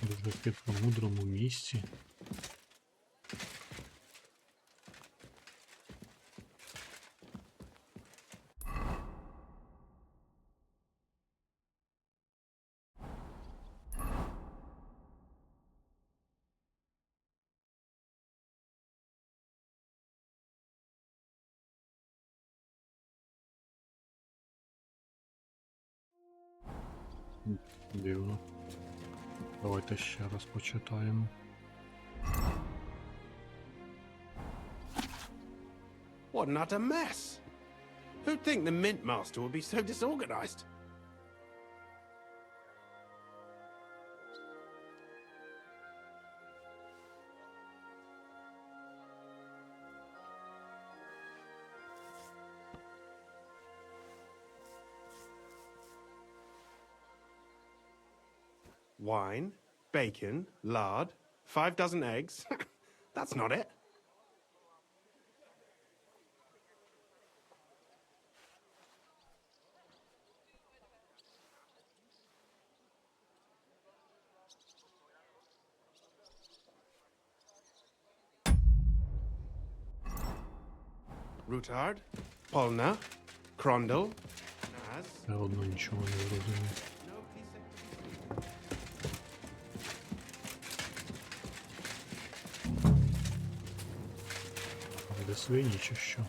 Дуже хитро мудрому місці. Дивно. Давайте ще раз почитаємо. What an utter mess! Who'd think the Mint Master would be so disorganized? Wine, bacon, lard, 5 dozen eggs. That's not it. Rutard, Polna, Crondel, Naz. Все одно нічого не зрозумів. Де свині чи що?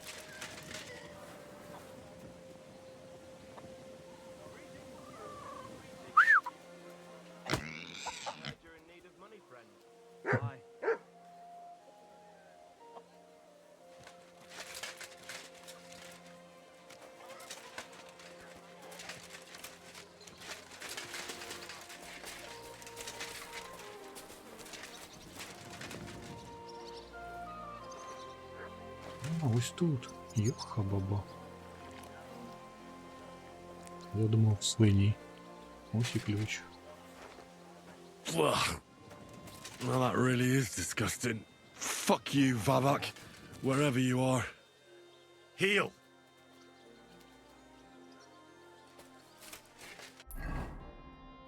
А, ось тут. Йоха-баба. Я думав, свині. Ось і ключ. Well, that really is disgusting. Fuck you, Vavak, wherever you are. Heal!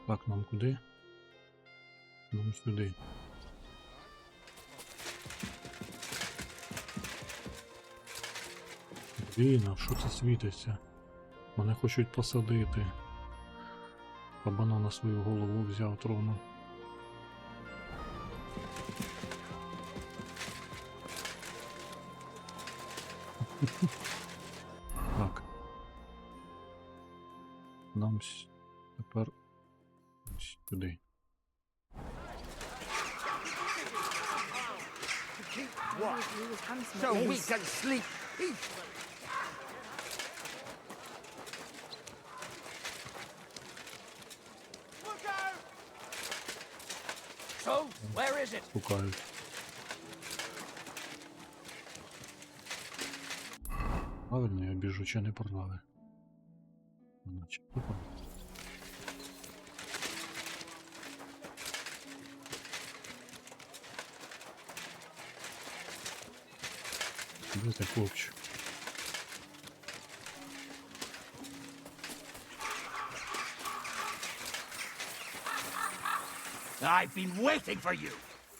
Так, нам куди? Нам сюди. Блін, а що це світиться? Мене хочуть посадити. Кабана на свою голову взяв трону. Так. Нам тепер сюди. What? So we can sleep peacefully. Look out! So, where is it? Шукають. Правильно, я біжу, чи не порвали? Наче тупо. Де ти, хлопчик? I've been waiting for you.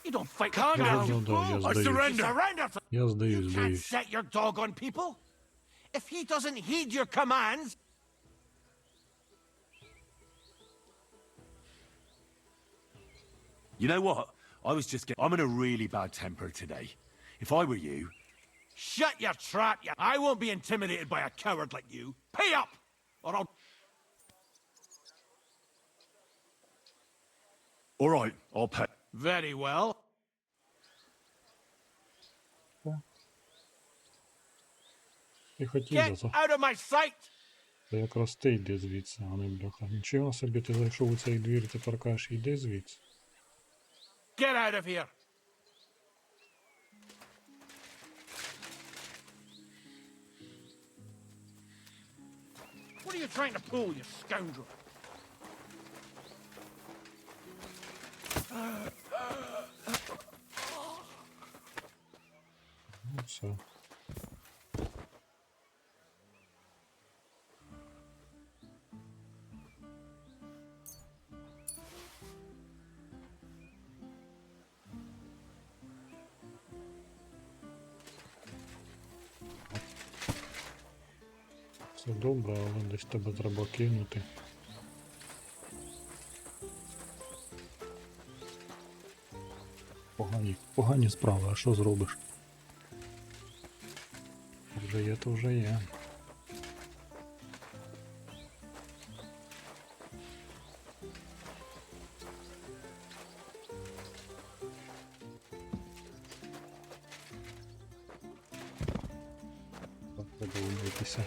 You don't fight. Да, да, да, я здаюсь. Surrender. Я здаюсь, Can't здаюсь. set your dog on people. If he doesn't heed your commands. You know what? I'm in a really bad temper today. If I were you... Shut your trap, you. I won't be intimidated by a coward like you. Pay up, or I'll... All right, I'll pay. Very well. Ти хотів Get за. out of my sight! Та якраз ти йди звідси, а не бляха. Нічого собі, ти зайшов у цей двір, тепер кажеш, йди звідси. Get out of here! What are you trying to pull, you scoundrel? Ну, все. Все добре, але десь тебе треба кинути. Погані справи, а що зробиш? Вже є, то вже є. Так, треба умитися.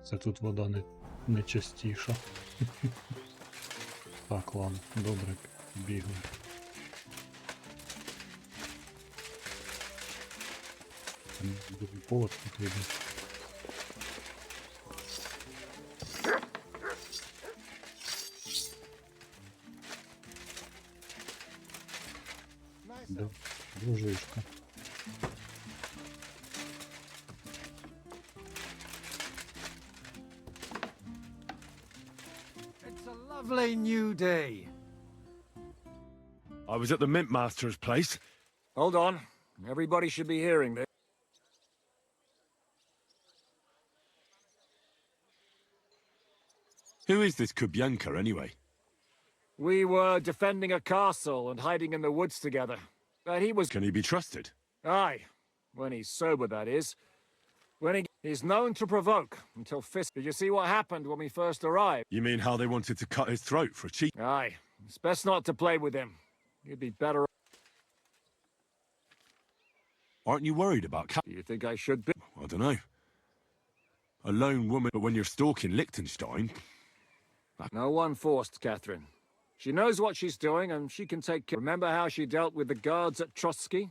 Це тут вода не частіша. Так, ладно, добре, бігли. Другий поверх потрібен. Дружишка. lovely new day. I was at the Mint Master's place. Hold on. Everybody should be hearing this. Who is this Kubyanka, anyway? We were defending a castle and hiding in the woods together. But he was... Can he be trusted? Aye. When he's sober, that is. He's known to provoke until fist. Did you see what happened when we first arrived? You mean how they wanted to cut his throat for a cheat? Aye. It's best not to play with him. You'd be better... Aren't you worried about Do you think I should be? I don't know. A lone woman, but when you're stalking Liechtenstein... No one forced Catherine. She knows what she's doing, and she can take care. Remember how she dealt with the guards at Trotsky?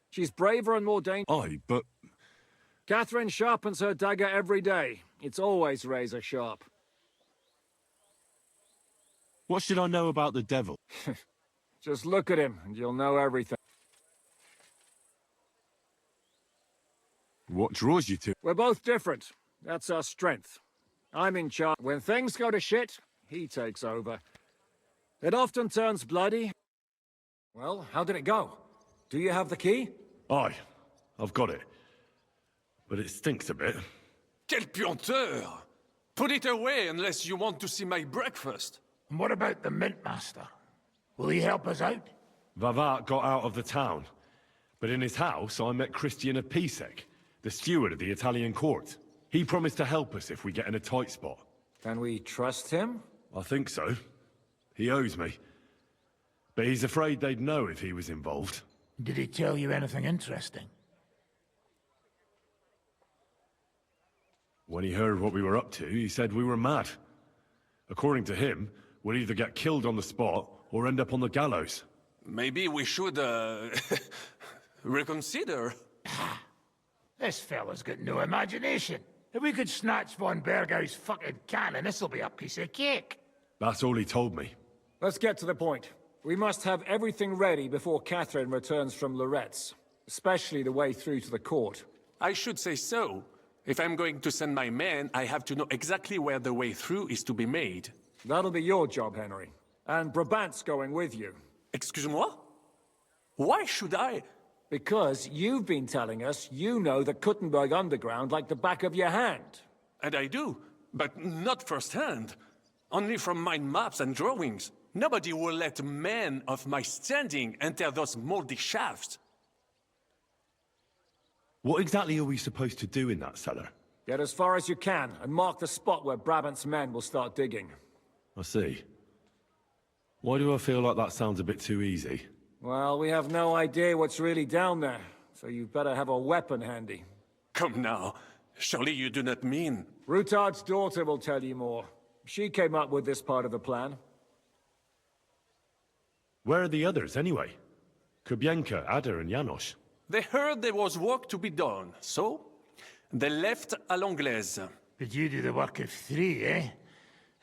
She's braver and more dangerous. Aye, but... Catherine sharpens her dagger every day. It's always razor sharp. What should I know about the devil? Just look at him, and you'll know everything. What draws you to... We're both different. That's our strength. I'm in charge. When things go to shit, he takes over. It often turns bloody. Well, how did it go? Do you have the key? Aye, I've got it. But it stinks a bit. Quelle puanteur! Put it away unless you want to see my breakfast. And what about the Mint Master? Will he help us out? Vavat got out of the town. But in his house, I met Christian Epizek, the steward of the Italian court. He promised to help us if we get in a tight spot. Can we trust him? I think so. He owes me. But he's afraid they'd know if he was involved. Did he tell you anything interesting? When he heard what we were up to, he said we were mad. According to him, we'd either get killed on the spot or end up on the gallows. Maybe we should, reconsider. This fella's got no imagination. If we could snatch von Bergau's fucking cannon, this'll be a piece of cake. That's all he told me. Let's get to the point. We must have everything ready before Catherine returns from Loretz, especially the way through to the court. I should say so. If I'm going to send my men, I have to know exactly where the way through is to be made. That'll be your job, Henry. And Brabant's going with you. Excuse-moi? Why should I? Because you've been telling us you know the Kuttenberg underground like the back of your hand. And I do, but not firsthand. Only from mind maps and drawings. Nobody will let men of my standing enter those moldy shafts. What exactly are we supposed to do in that cellar? Get as far as you can, and mark the spot where Brabant's men will start digging. I see. Why do I feel like that sounds a bit too easy? Well, we have no idea what's really down there, so you better have a weapon handy. Come now. Surely you do not mean... Rutard's daughter will tell you more. She came up with this part of the plan. Where are the others, anyway? Kubyanka, Ada, and Janos. They heard there was work to be done, so they left à l'anglaise. But you do the work of 3, eh?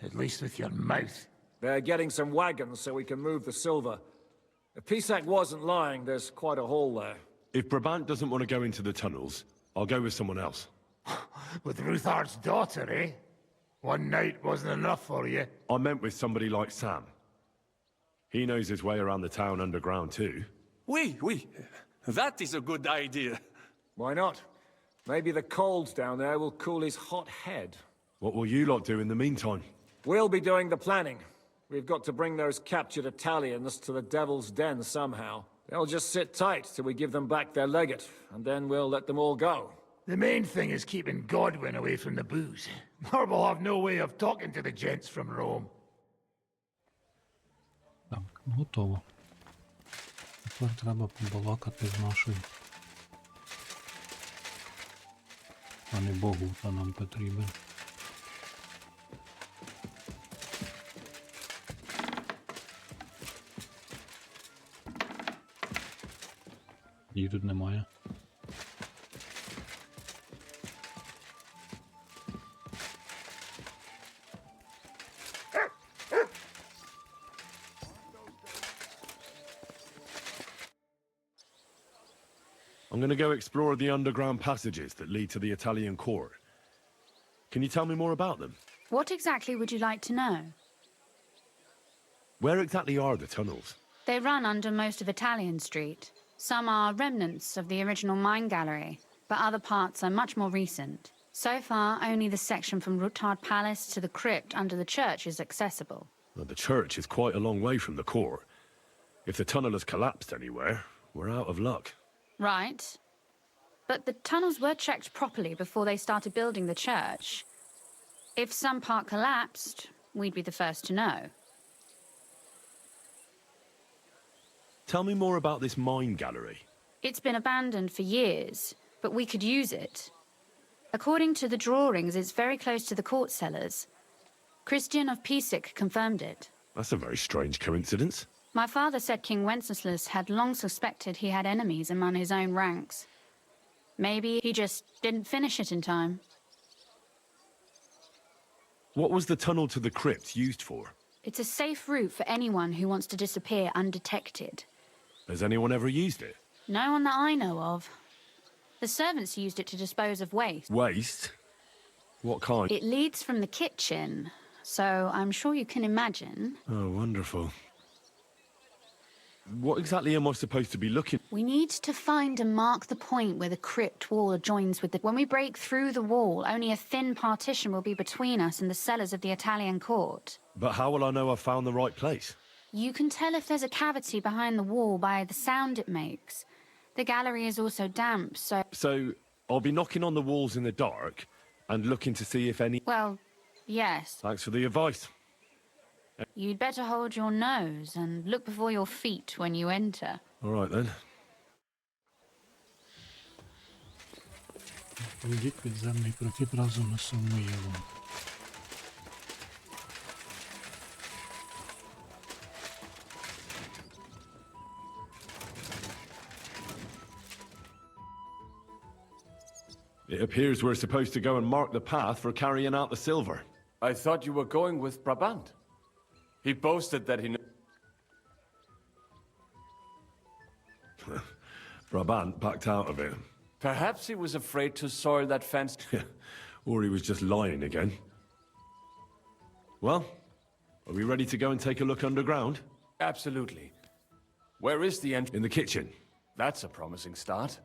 At least with your mouth. They're getting some wagons so we can move the silver. If Pisak wasn't lying, there's quite a hole there. If Brabant doesn't want to go into the tunnels, I'll go with someone else. With Ruthar's daughter, eh? One night wasn't enough for you. I meant with somebody like Sam. He knows his way around the town underground too. Oui. That is a good idea. Why not? Maybe the cold down there will cool his hot head. What will you lot do in the meantime? We'll be doing the planning. We've got to bring those captured Italians to the Devil's Den somehow. They'll just sit tight till we give them back their legate, and then we'll let them all go. The main thing is keeping Godwin away from the booze. Or we'll have no way of talking to the gents from Rome. Так, готово. Тепер треба побалакати з нашою. А не Богута нам потрібен. Її тут немає. I'm going to go explore the underground passages that lead to the Italian court. Can you tell me more about them? What exactly would you like to know? Where exactly are the tunnels? They run under most of Italian Street. Some are remnants of the original mine gallery, but other parts are much more recent. So far, only the section from Rutard Palace to the crypt under the church is accessible. Well, the church is quite a long way from the court. If the tunnel has collapsed anywhere, we're out of luck. Right. But the tunnels were checked properly before they started building the church. If some part collapsed, we'd be the first to know. Tell me more about this mine gallery. It's been abandoned for years, but we could use it. According to the drawings, it's very close to the court cellars. Christian of Pisek confirmed it. That's a very strange coincidence. My father said King Wenceslas had long suspected he had enemies among his own ranks. Maybe he just didn't finish it in time. What was the tunnel to the crypt used for? It's a safe route for anyone who wants to disappear undetected. Has anyone ever used it? No one that I know of. The servants used it to dispose of waste. Waste? What kind? It leads from the kitchen, so I'm sure you can imagine. Oh, wonderful. What exactly am I supposed to be looking? We need to find and mark the point where the crypt wall joins with the... When we break through the wall, only a thin partition will be between us and the cellars of the Italian court. But how will I know I've found the right place? You can tell if there's a cavity behind the wall by the sound it makes. The gallery is also damp, so... So, I'll be knocking on the walls in the dark and looking to see if any... Well, yes. Thanks for the advice. You'd better hold your nose and look before your feet when you enter. All right, then. Пройдіть підземний прохід разом із Самуїлом. It appears we're supposed to go and mark the path for carrying out the silver. I thought you were going with Brabant. He boasted that he knew... Brabant backed out of it. Perhaps he was afraid to soil that fence. Or he was just lying again. Well, are we ready to go and take a look underground? Absolutely. Where is the entrance? In the kitchen. That's a promising start.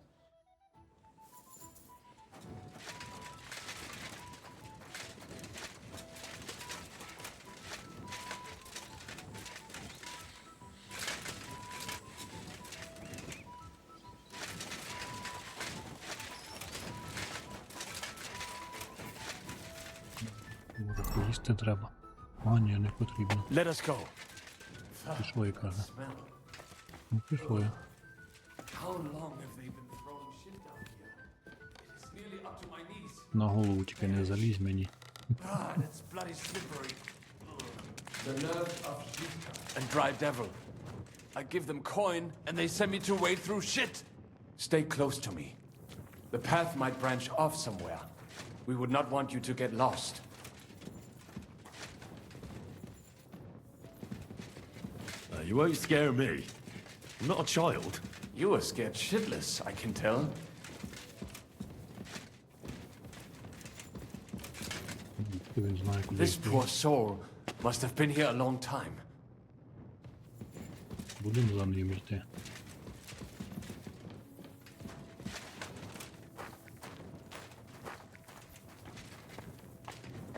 Може, поїсти треба. А, ні, не потрібно. Let us go. Пішли, каже. Ну, пішли. How long have they been throwing shit down here? It is nearly up to my knees. На голову тільки не залізь мені. Ah, that's bloody slippery. The nerve of Jupiter and Dry Devil. I give them coin, and they send me to wade through shit. Stay close to me. The path might branch off somewhere. We would not want you to get lost. You won't scare me. I'm not a child. You are scared shitless, I can tell. This poor soul must have been here a long time. Будемо за ним йти.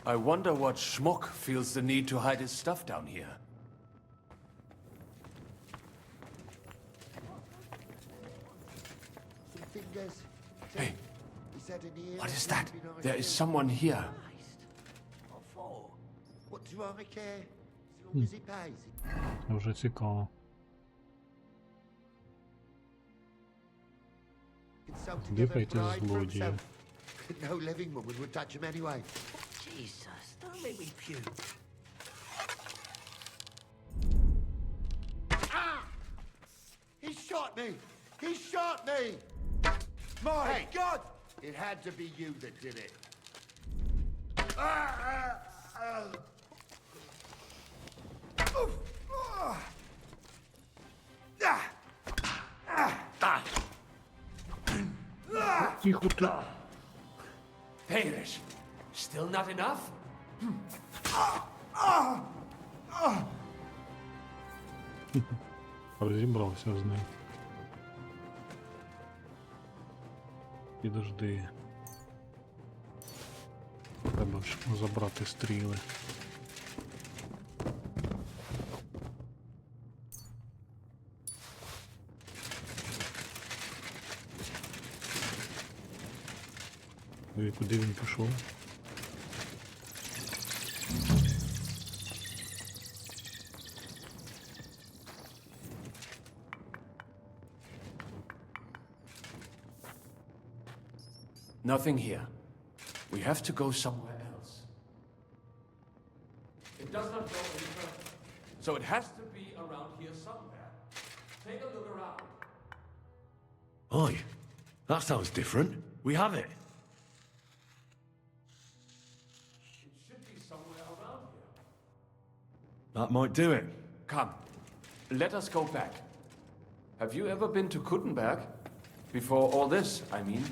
I wonder what schmuck feels the need to hide his stuff down here. Hey, what is that? There is someone here. What do I care? As long as he pays. Це вже цікаво. Дихайте злодії. No living woman would touch him anyway. Jesus, don't make me puke. Ah! He shot me! He shot me! My God! It had to be you that did it. Тихо ти. Perish. Still not enough? Розібрався з ним. Підожди. Треба ж забрати стріли. І куди він пішов? Nothing here. We have to go somewhere else. It does not go any further. So it has to be around here somewhere. Take a look around. Aye, that sounds different. We have it. It should be somewhere around here. That might do it. Come, let us go back. Have you ever been to Kuttenberg? Before all this, I mean.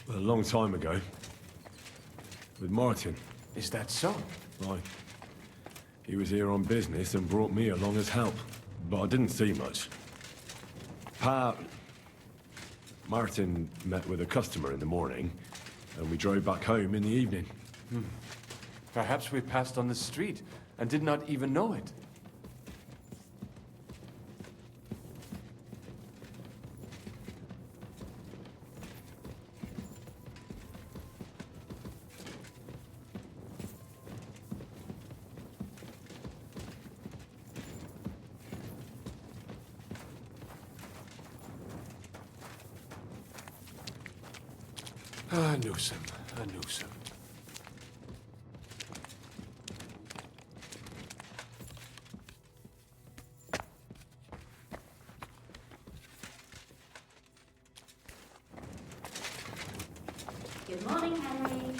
A long time ago. With Martin. Is that so? Aye. He was here on business and brought me along as help. But I didn't see much. Martin met with a customer in the morning, and we drove back home in the evening. Perhaps we passed on the street and did not even know it. I knew some. Good morning, Henry.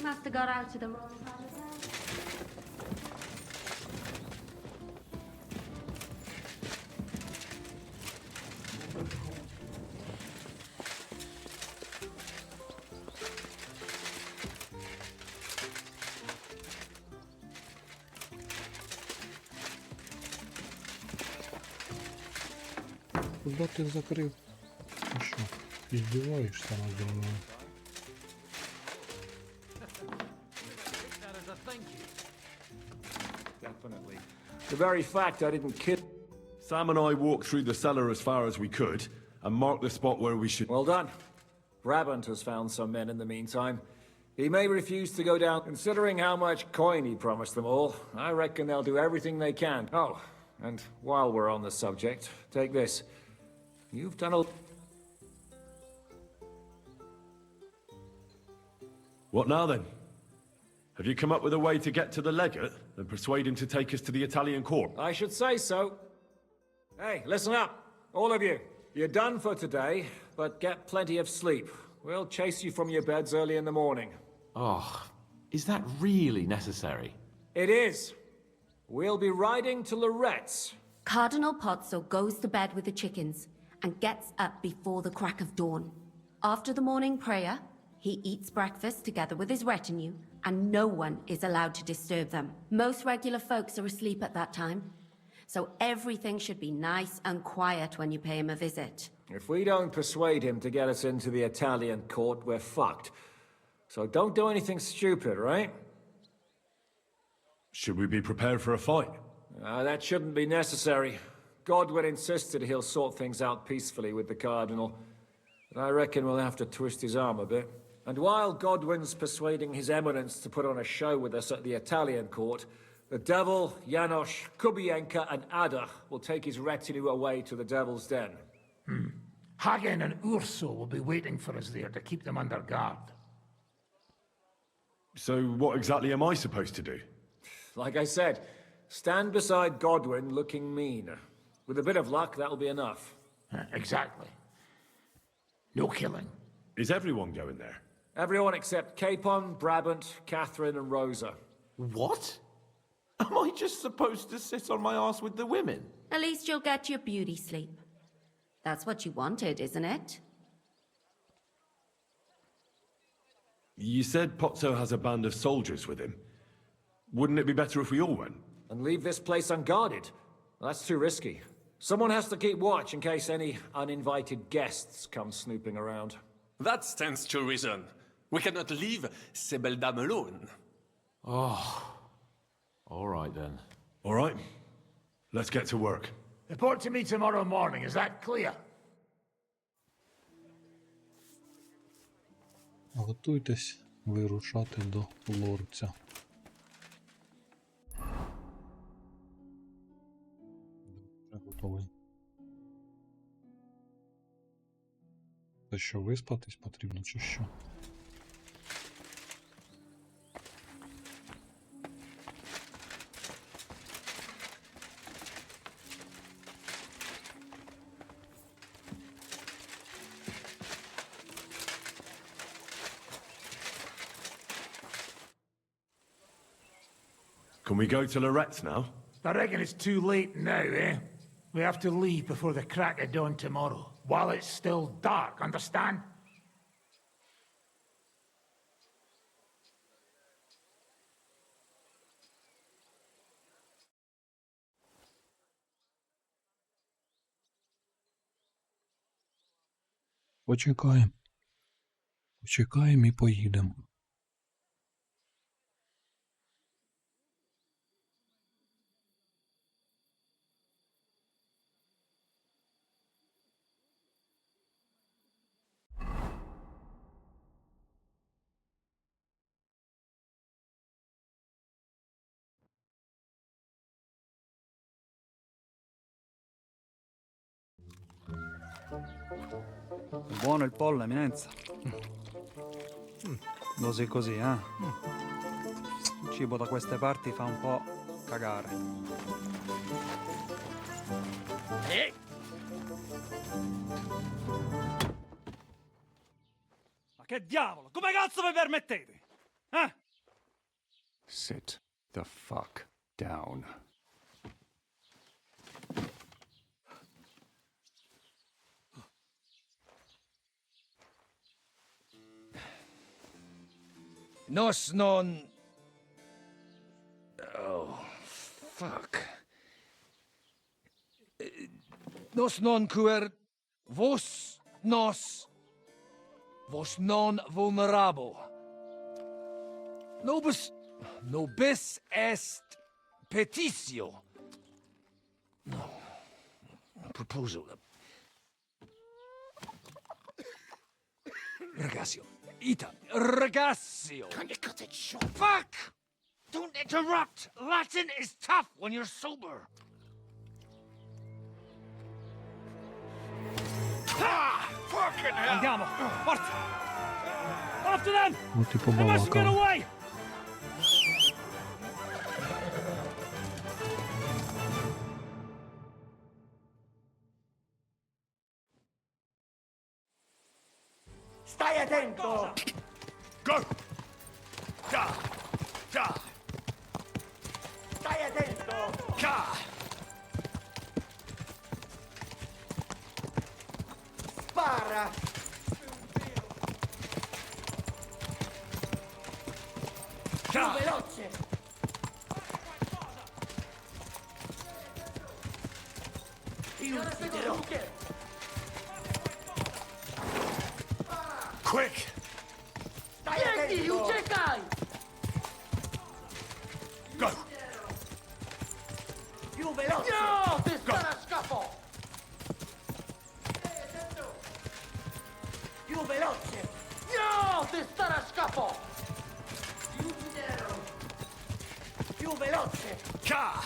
Must have got out to the wrong part of town. Куда ти закрив? Ти що, іздіваєшся наді мною? Definitely. The very fact I didn't kill... Sam and I walked through the cellar as far as we could, and marked the spot where we should... Well done. Brabant has found some men in the meantime. He may refuse to go down. Considering how much coin he promised them all, I reckon they'll do everything they can. Oh, and while we're on the subject, take this. You've done a... What now then? Have you come up with a way to get to the legate and persuade him to take us to the Italian court? I should say so. Hey, listen up, all of you. You're done for today, but get plenty of sleep. We'll chase you from your beds early in the morning. Oh, is that really necessary? It is. We'll be riding to Loretz. Cardinal Pozzo goes to bed with the chickens and gets up before the crack of dawn. After the morning prayer, he eats breakfast together with his retinue, and no one is allowed to disturb them. Most regular folks are asleep at that time, so everything should be nice and quiet when you pay him a visit. If we don't persuade him to get us into the Italian court, we're fucked. So don't do anything stupid, right? Should we be prepared for a fight? That shouldn't be necessary. Godwin insisted he'll sort things out peacefully with the Cardinal. But I reckon we'll have to twist his arm a bit. And while Godwin's persuading His Eminence to put on a show with us at the Italian court, the Devil, Janosch, Kubienka, and Ada will take his retinue away to the Devil's Den. Hagen and Urso will be waiting for us there to keep them under guard. So what exactly am I supposed to do? Like I said, stand beside Godwin looking mean. With a bit of luck, that'll be enough. Exactly. No killing. Is everyone going there? Everyone except Capon, Brabant, Catherine, and Rosa. What? Am I just supposed to sit on my ass with the women? At least you'll get your beauty sleep. That's what you wanted, isn't it? You said Pozzo has a band of soldiers with him. Wouldn't it be better if we all went? And leave this place unguarded? That's too risky. Someone has to keep watch in case any uninvited guests come snooping around. That stands to reason. We cannot leave ces belles dames alone. Oh. All right, then. All right. Let's get to work. Report to me tomorrow morning, is that clear? Готуйтесь вирушати до лорця. Вже готовий. Це що, виспатись потрібно чи що? Can we go to Loretz now? I reckon it's too late now, eh? We have to leave before the crack of dawn tomorrow, while it's still dark, understand? Почекаємо. Почекаємо і поїдемо. Buono il pollo, eminenza. Così così, eh? Il cibo da queste parti fa un po' cagare. Ma che diavolo? Come cazzo vi permettete? Eh? Sit the fuck down. Nos non... Oh, fuck. Nos non quer... Vos nos... Vos non vulnerabo. Nobis est petitio. No. Proposal. Ragazio. Ita. Ragazio. Can you cut it short? Fuck! Don't interrupt! Latin is tough when you're sober. Ah! Fucking hell! Andiamo! Forza! After them! Ну ти They must get побалакав. away! Stai attento! Go! Da! Da! Stai attento! Ka! Spara! Più veloce! Ti ucciderò! Quick! Stai attento! Uciekaj! Go! Più veloce! No! Ty stara szkafo! Più veloce! No! Ty stara szkafo! Più veloce! Ka!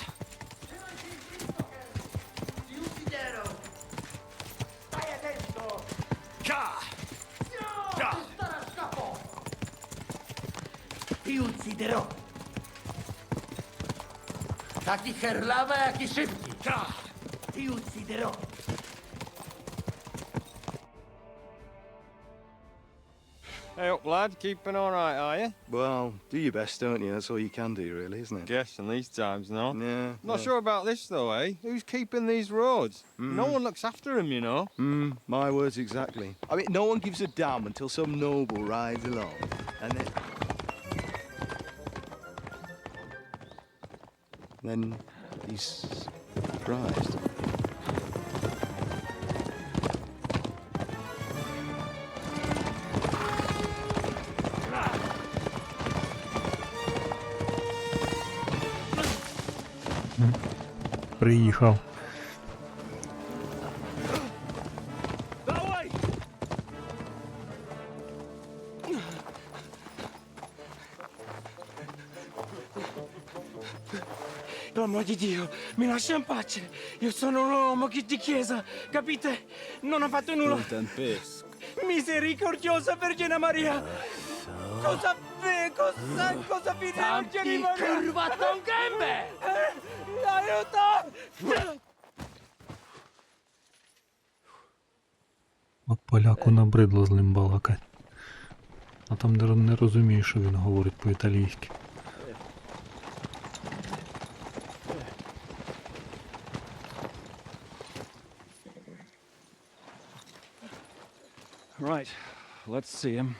Stai attento! Ka! No! Da! Ty stara szkafo! Ti ucciderò! Taki herlawy, jaki szybki! Ka! Ti ucciderò! Hey up, lad. Keeping all right, are you? Well, do your best, don't you? That's all you can do, really, isn't it? Guess in these times, no? Yeah. Not sure about this, though, eh? Who's keeping these roads? No one looks after them, you know. My words exactly. I mean, no one gives a damn until some noble rides along, and then he's surprised. Приїхав. Per amor di Dio, mi lascia in pace. Io sono un uomo di chiesa, capite? Non ho fatto nulla. Misericordiosa Vergine Maria. Cosa Vergine Maria? Kurwa, tą gębę! Aiuto! От поляку набридло з ним балакать. А там не розумію, що він говорить по-італійськи. Right, let's see him.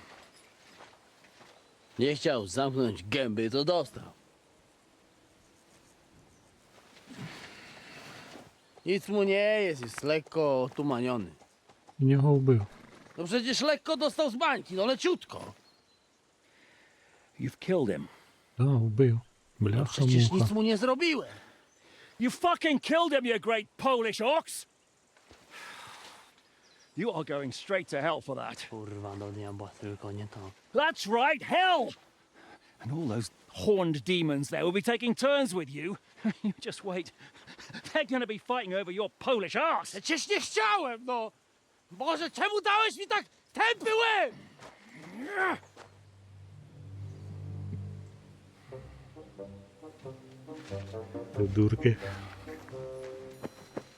Nie chciał zamknąć gęby, to dostał. Nic mu nie jest lekko otumaniony. Він його вбив. No przecież lekko dostał z bańki, no leciutko. You've killed him. Да, вбив. Бляха Przecież муха. nic mu nie zrobiłem. You fucking killed him, you great Polish ox! You are going straight to hell for that. Kurwa, do nieba, tylko nie to. That's right, hell! And all those horned demons there will be taking turns with you. You just wait. They're going to be fighting over your Polish arse. Przecież nie chciałem, no! Boże, czemu dałeś mi tak tępy łeb? Придурки.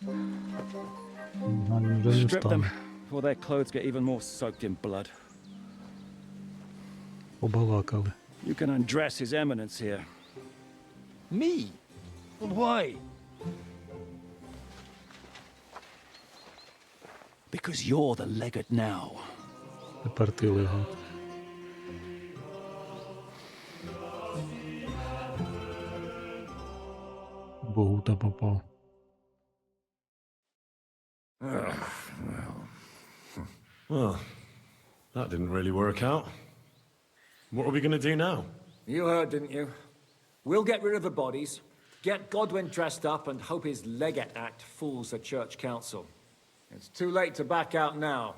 Він вже не Strip them встане. before their clothes get even more soaked in blood. Побалакали. You can undress His Eminence here. Me? Why? Because you're the legate now. Тепер ти легат. Богута попав. Well, that didn't really work out. What are we going to do now? You heard, didn't you? We'll get rid of the bodies, get Godwin dressed up, and hope his Legate Act fools the Church Council. It's too late to back out now.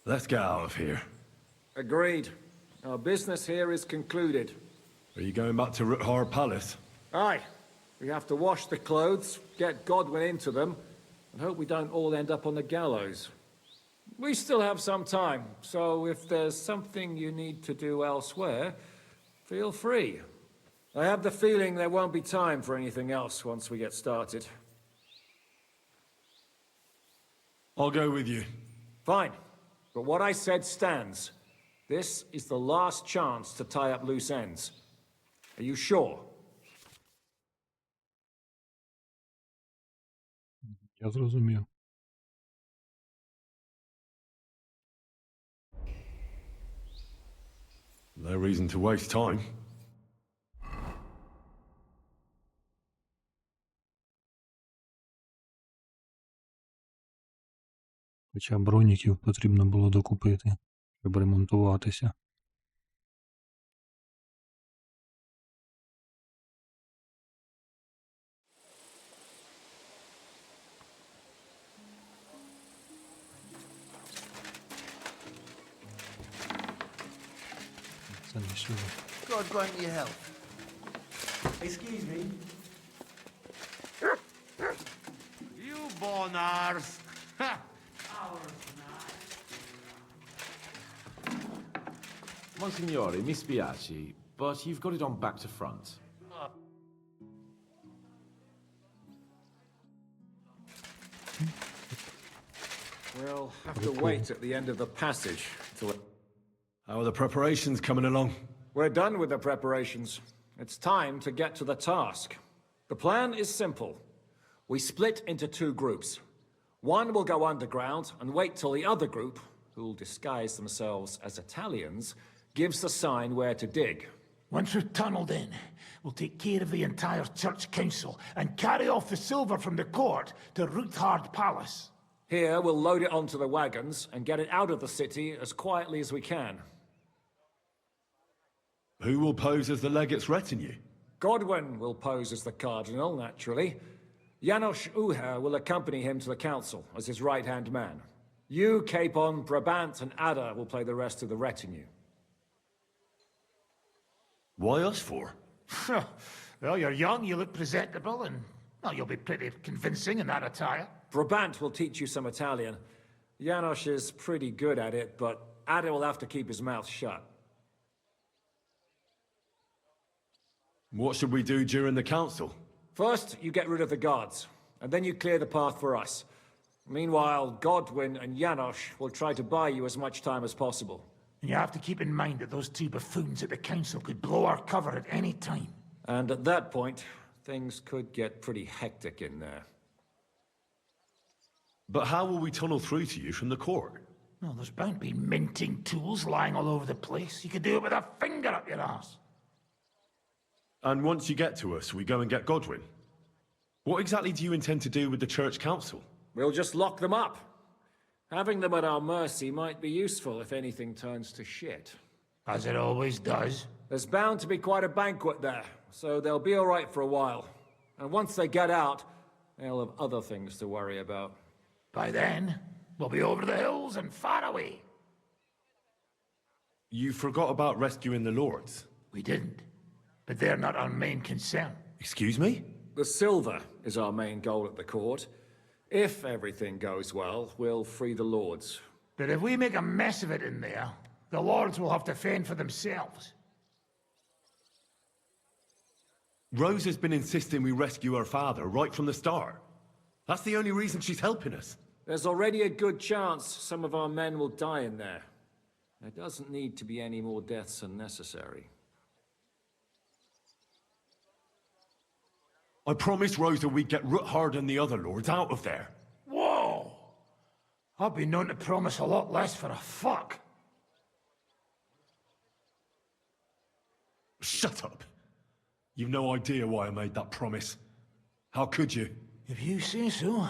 Let's get out of here. Agreed. Our business here is concluded. Are you going back to Ruthar Palace? Aye. We have to wash the clothes, get Godwin into them, and hope we don't all end up on the gallows. We still have some time, so if there's something you need to do elsewhere, feel free. I have the feeling there won't be time for anything else once we get started. I'll go with you. Fine. But what I said stands. This is the last chance to tie up loose ends. Are you sure? Я зрозумів. No reason to waste time. Хоча броніків потрібно було докупити, щоб ремонтуватися. Це не сюди. God grant you health. Excuse me. You bonars! Ha! Monsignore, mi spiace, but you've got it on back to front. We'll have to wait at the end of the passage till... How are the preparations coming along? We're done with the preparations. It's time to get to the task. The plan is simple. We split into two groups. One will go underground and wait till the other group, who'll disguise themselves as Italians, gives the sign where to dig. Once we've tunneled in, we'll take care of the entire church council and carry off the silver from the court to Ruthard Palace. Here, we'll load it onto the wagons and get it out of the city as quietly as we can. Who will pose as the legate's retinue? Godwin will pose as the cardinal, naturally. Janos Uher will accompany him to the council as his right-hand man. You, Capon, Brabant, and Ada will play the rest of the retinue. Why us for? Well, you're young, you look presentable, and well, you'll be pretty convincing in that attire. Brabant will teach you some Italian. Janos is pretty good at it, but Ada will have to keep his mouth shut. What should we do during the council? First, you get rid of the guards, and then you clear the path for us. Meanwhile, Godwin and Janos will try to buy you as much time as possible. And you have to keep in mind that those two buffoons at the council could blow our cover at any time. And at that point, things could get pretty hectic in there. But how will we tunnel through to you from the court? Well, there's bound to be minting tools lying all over the place. You could do it with a finger up your ass. And once you get to us, we go and get Godwin. What exactly do you intend to do with the church council? We'll just lock them up. Having them at our mercy might be useful if anything turns to shit. As it always does. There's bound to be quite a banquet there, so they'll be all right for a while. And once they get out, they'll have other things to worry about. By then, we'll be over the hills and far away. You forgot about rescuing the lords. We didn't. But they're not our main concern. Excuse me? The silver is our main goal at the court. If everything goes well, we'll free the lords. But if we make a mess of it in there, the lords will have to fend for themselves. Rose has been insisting we rescue her father right from the start. That's the only reason she's helping us. There's already a good chance some of our men will die in there. There doesn't need to be any more deaths than necessary. I promised Rosa we'd get Ruthard and the other lords out of there. Whoa! I've been known to promise a lot less for a fuck. Shut up. You've no idea why I made that promise. How could you? If you say so.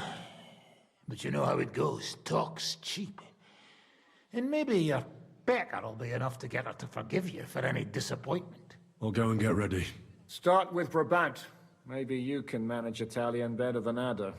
But you know how it goes. Talk's cheap. And maybe your pecker will be enough to get her to forgive you for any disappointment. I'll go and get ready. Start with Brabant. Maybe you can manage Italian better than Ada.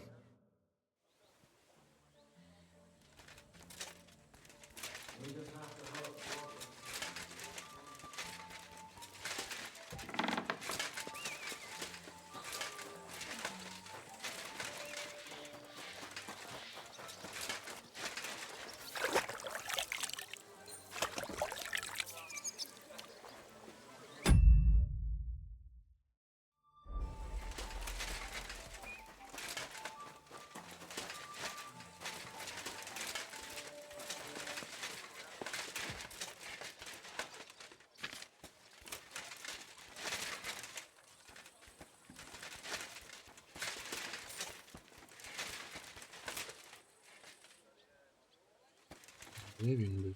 Де він був?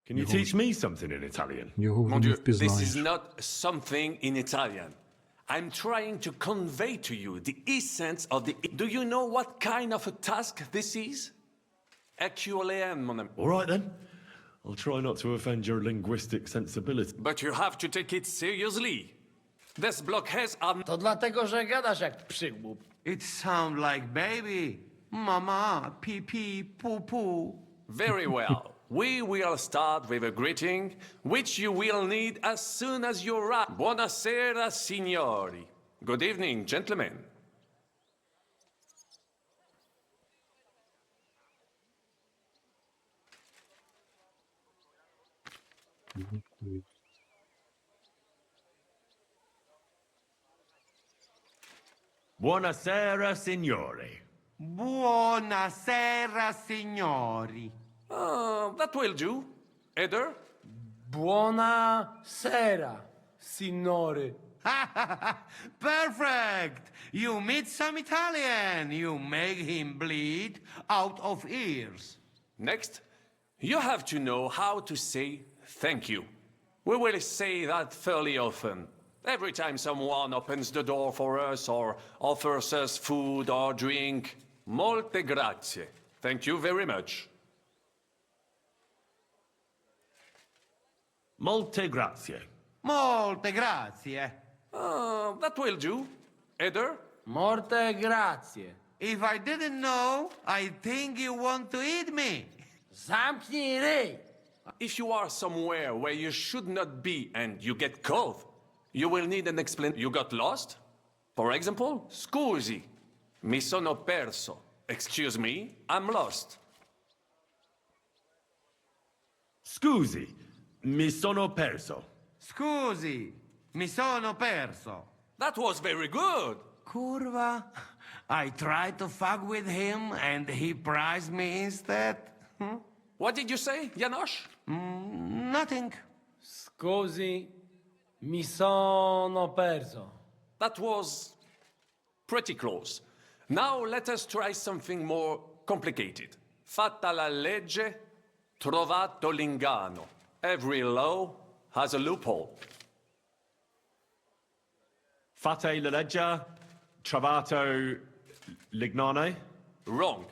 Can you teach me something in Italian? Його вже Mon не Dieu, this впізнаєш. is not something in Italian. I'm trying to convey to you the essence of the... Do you know what kind of a task this is? Actually, mon ami. All right then. I'll try not to offend your linguistic sensibility. But you have to take it seriously. This block has a... To dlatego, że gadasz jak przygłup. It sounds like baby. Mama, pee pee, poo poo. Very well. We will start with a greeting, which you will need as soon as you arrive. Buonasera, signori. Good evening, gentlemen. Buonasera, signori. Buonasera, signori. That will do. Eder? Buonasera, signori. Perfect! You meet some Italian. You make him bleed out of ears. Next, you have to know how to say thank you. We will say that fairly often. Every time someone opens the door for us or offers us food or drink. Molte grazie. Thank you very much. Molte grazie. Molte grazie. That will do. Eder? Molte grazie. If I didn't know, I think you want to eat me. Zamknij ryj. If you are somewhere where you should not be and you get caught, you will need an explanation. You got lost? For example, scusi, mi sono perso. Excuse me, I'm lost. Scusi, mi sono perso. Scusi, mi sono perso. That was very good. Curva. I tried to fuck with him and he prized me instead. What did you say, Janosch? Nothing. Scusi, mi sono perso. That was pretty close. Now let us try something more complicated. Fatta la legge, trovato l'inganno. Every law has a loophole. Fate la legge, trovato l'ignano. Wrong.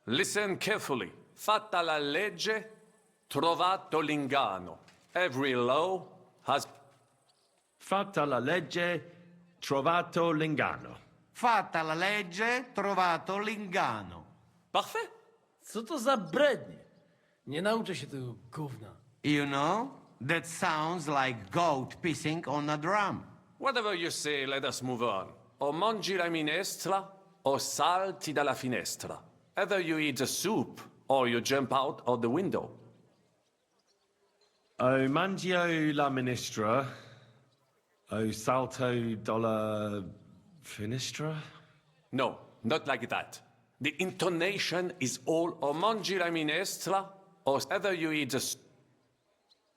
Listen carefully. Fatta la legge, trovato l'inganno. Every law has... Fatta la legge, trovato l'inganno. Fatta la legge, trovato l'inganno. Parfait. Co to za brednie? Nie nauczę się tego gówna. You know, that sounds like goat pissing on a drum. Whatever you say, let us move on. O mangi la minestra, o salti dalla finestra. Either you eat the soup, or you jump out of the window. O mangio la minestra, o salto dalla finestra? No, not like that. The intonation is all o mangi la minestra, or either you eat the...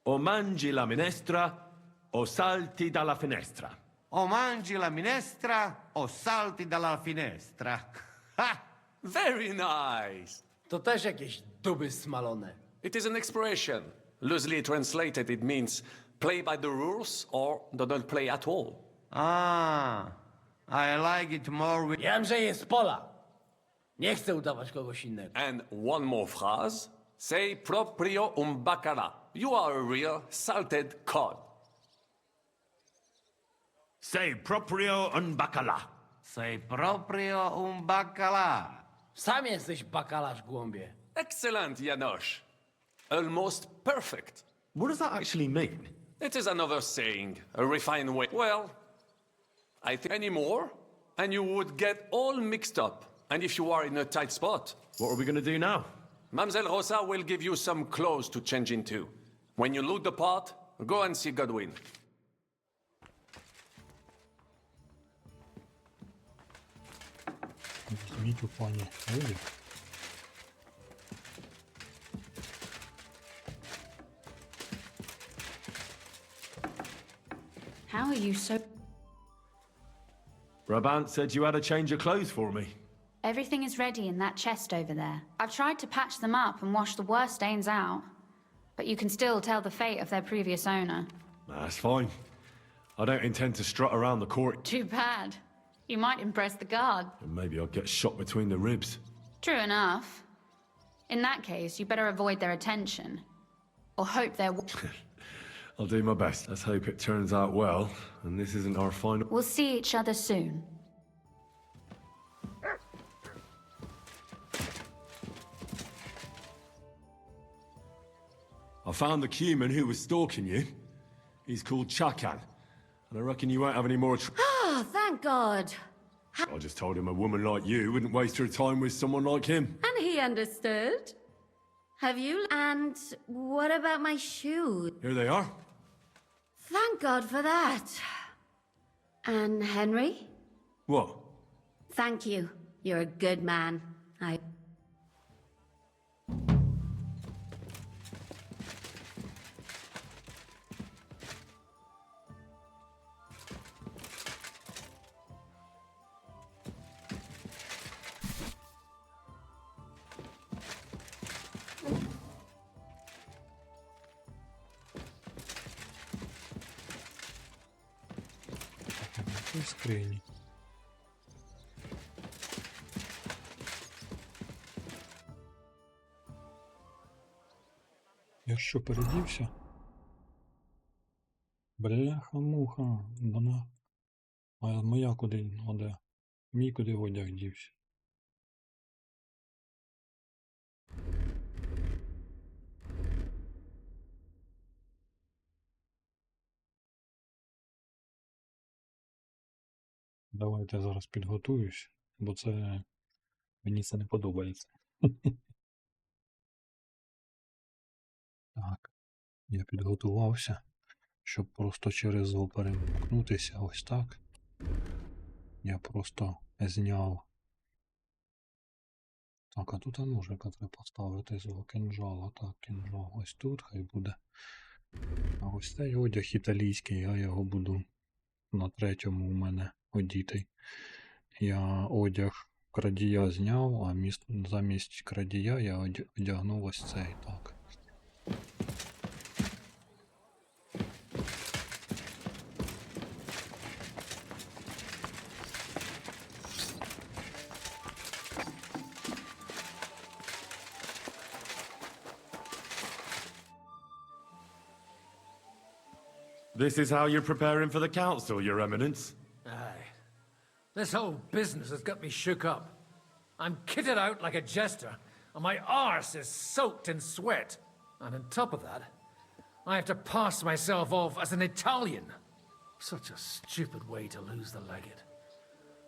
O mangi la minestra, o salti dalla finestra. O mangi la minestra, o salti dalla finestra. Ha! Very nice. To też jakieś duby smalone. It is an expression. Loosely translated, it means play by the rules or don't play at all. Ah, I like it more with... Wiem, że jest pola. Nie chcę udawać kogoś innego. And one more phrase. Sei proprio un baccarat. You are a real salted cod. Sei proprio un baccalà. Sei proprio un baccalà. Sam jesteś bakalarz, głąbie. Excellent, Janosch. Almost perfect. What does that actually mean? It is another saying, a refined way. Well, I think any more, and you would get all mixed up. And if you are in a tight spot... What are we going to do now? Mamselle Rosa will give you some clothes to change into. When you look the part, go and see Godwin. Візьміть у пані Елі. How are you so... Brabant said you had a change of clothes for me. Everything is ready in that chest over there. I've tried to patch them up and wash the worst stains out, but you can still tell the fate of their previous owner. That's fine. I don't intend to strut around the court. Too bad. You might impress the guard. And maybe I'll get shot between the ribs. True enough. In that case, you better avoid their attention. Or hope they're... I'll do my best. Let's hope it turns out well, and this isn't our final... We'll see each other soon. I found the Cuman who was stalking you. He's called Chakan, and I reckon you won't have any more Oh, thank God. I just told him a woman like you wouldn't waste her time with someone like him. And he understood. Have you? And what about my shoes? Here they are. Thank God for that. And Henry? What? Thank you. You're a good man. I... В скрині. Я що, передівся? Бляха-муха, вона... А моя куди? А де? Мій куди одяг дівся? Давайте я зараз підготуюсь, бо це... Мені це не подобається. Так, я підготувався, щоб просто через зло перемкнутися ось так. Я просто зняв. Так, а тут ножика треба поставити з кинжала. Так, кинжал ось тут, хай буде. А ось цей одяг італійський, я його буду на третьому у мене одітий. Я одяг крадія зняв, а замість крадія я одягнув ось цей, так. This is how you're preparing for the council, Your Eminence? Aye. This whole business has got me shook up. I'm kitted out like a jester, and my arse is soaked in sweat. And on top of that, I have to pass myself off as an Italian. Such a stupid way to lose the legate.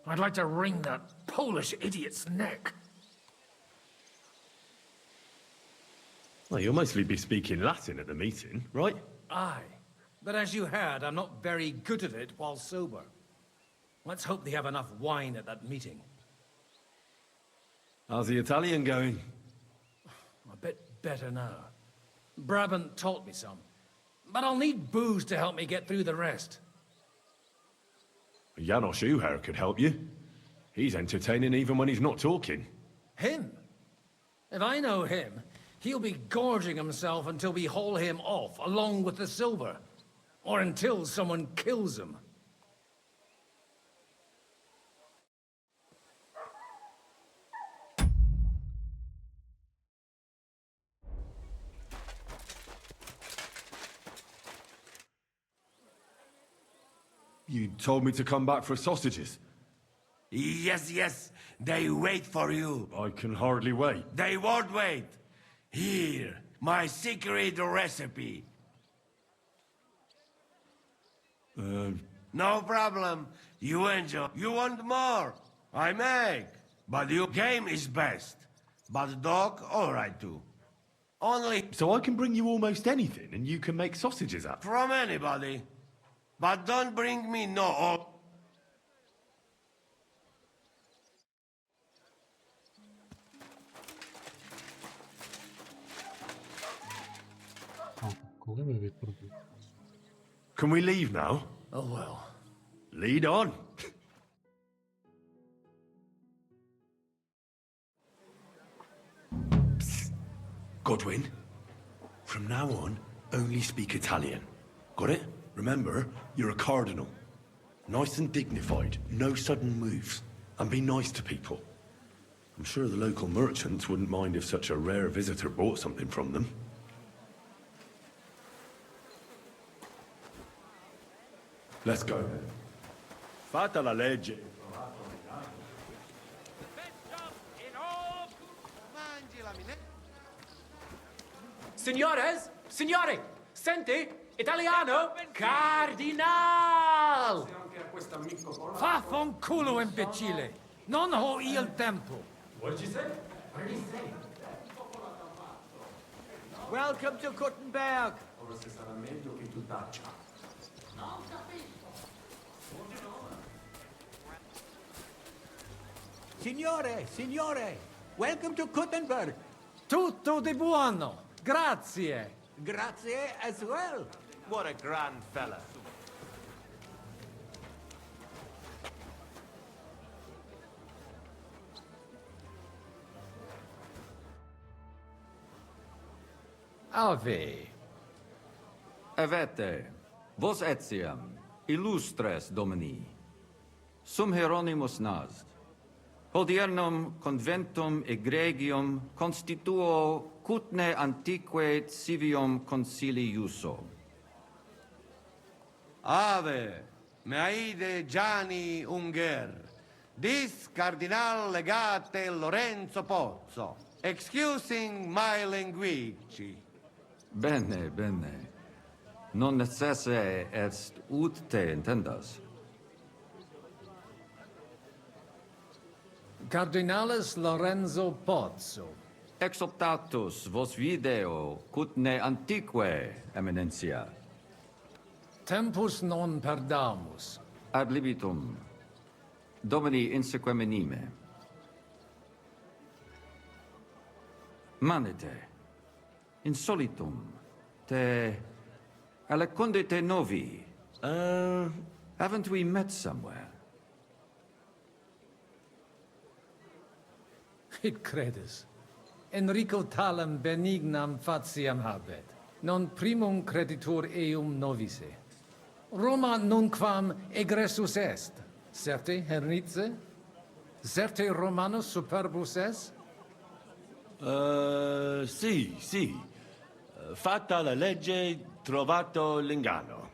I'd like to wring that Polish idiot's neck. Well, you'll mostly be speaking Latin at the meeting, right? Aye. But as you heard, I'm not very good at it while sober. Let's hope they have enough wine at that meeting. How's the Italian going? A bit better now. Brabant taught me some. But I'll need booze to help me get through the rest. Janos Uher could help you. He's entertaining even when he's not talking. Him? If I know him, he'll be gorging himself until we haul him off, along with the silver. Or until someone kills him. You told me to come back for sausages. Yes, yes, they wait for you. I can hardly wait. They won't wait. Here, my secret recipe. No problem. You enjoy. You want more? I make. But your game is best. But dog, all right too. Only... So I can bring you almost anything and you can make sausages up? From anybody. But don't bring me no... Can we leave now? Oh well. Lead on. Psst. Godwin, from now on, only speak Italian. Got it? Remember, you're a cardinal. Nice and dignified, no sudden moves. And be nice to people. I'm sure the local merchants wouldn't mind if such a rare visitor bought something from them. Let's go. Fata la legge. Signores, signore, senti, italiano, cardinal! Faffanculo, imbecille! Non ho il tempo! What did you say? What did he say? Welcome to Gutenberg! Ora se sarà meglio che tu taccia. Signore, signore, welcome to Kuttenberg. Tutto di buono. Grazie. Grazie as well. What a grand fella. Ave. Avete, vos etiam, illustres domini, sum Hieronymus nast, hodiernum conventum egregium constituo cutne antique civium concili iuso. Ave, meaide Gianni Unger, dis cardinal legate Lorenzo Pozzo, excusing my language. Bene, bene. Non necesse est ut te intendas. Cardinalis Lorenzo Pozzo. Ex optatus vos video cutne antique, eminentia. Tempus non perdamus. Ad libitum, domini insequem inime. Manite, insolitum, te alecunde te novi. Haven't we met somewhere? Hic credis. Enrico talem benignam fatiam habet. Non primum creditur eum novise. Roma nunquam egressus est. Certe, Hernice? Certe Romanus superbus est? Sì, sì. Fatta la legge, trovato l'inganno.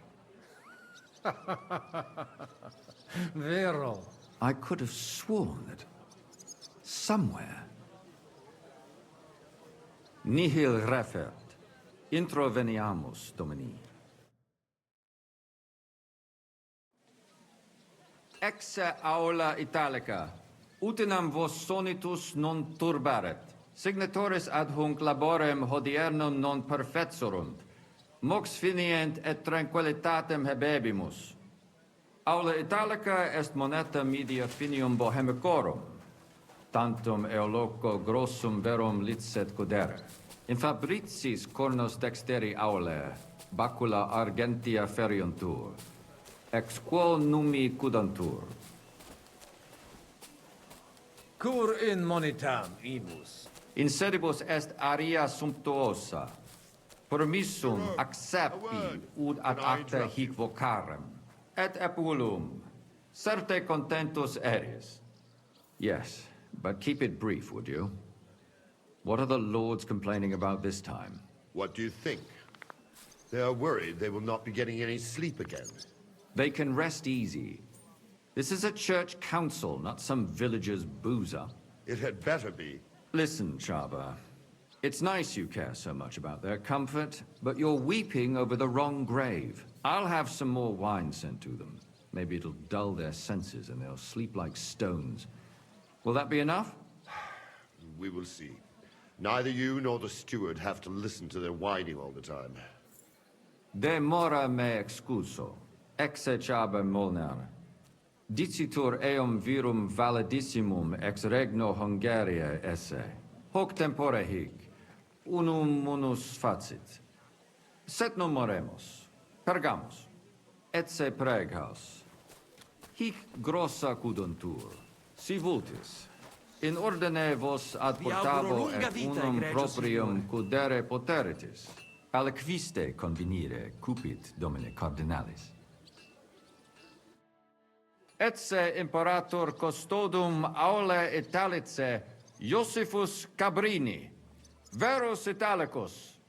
Vero. I could have sworn that somewhere. Nihil refert. Introveniamus, Domini. Exe aula italica. Utinam vos sonitus non turbaret. Signatoris ad hunc laborem hodiernum non perfetsurunt. Mox finient et tranquillitatem habebimus. Aula italica est moneta media finium bohemicorum. Tantum eoloco grossum verum licet godere. In fabricis cornos dexteri aule, bacula argentia feriuntur. Ex quo numi cudantur. Cur in monitam imus. In sedibus est aria sumptuosa. Permissum accepti ud ad acta hic vocarem. Et epulum. Certe contentus eris. Yes, but keep it brief, would you? What are the lords complaining about this time? What do you think? They are worried they will not be getting any sleep again. They can rest easy. This is a church council, not some villager's boozer. It had better be. Listen, Chaba. It's nice you care so much about their comfort, but you're weeping over the wrong grave. I'll have some more wine sent to them. Maybe it'll dull their senses and they'll sleep like stones. Will that be enough? We will see. Neither you nor the steward have to listen to their whining all the time. De mora me excuso. Exe Chaba Molnar. Dicitur eum virum validissimum ex regno Hungaria esse. Hoc tempore hic, unum munus facit. Set non moremus, pergamus, etse preghaus. Hic grossa cuduntur, si vultis. In ordine vos ad portabo et unum proprium cudere poteritis. Aliquiste convenire cupit domine cardinalis. Etse imperator custodum aule Italice Iosifus Cabrini, verus Italicus.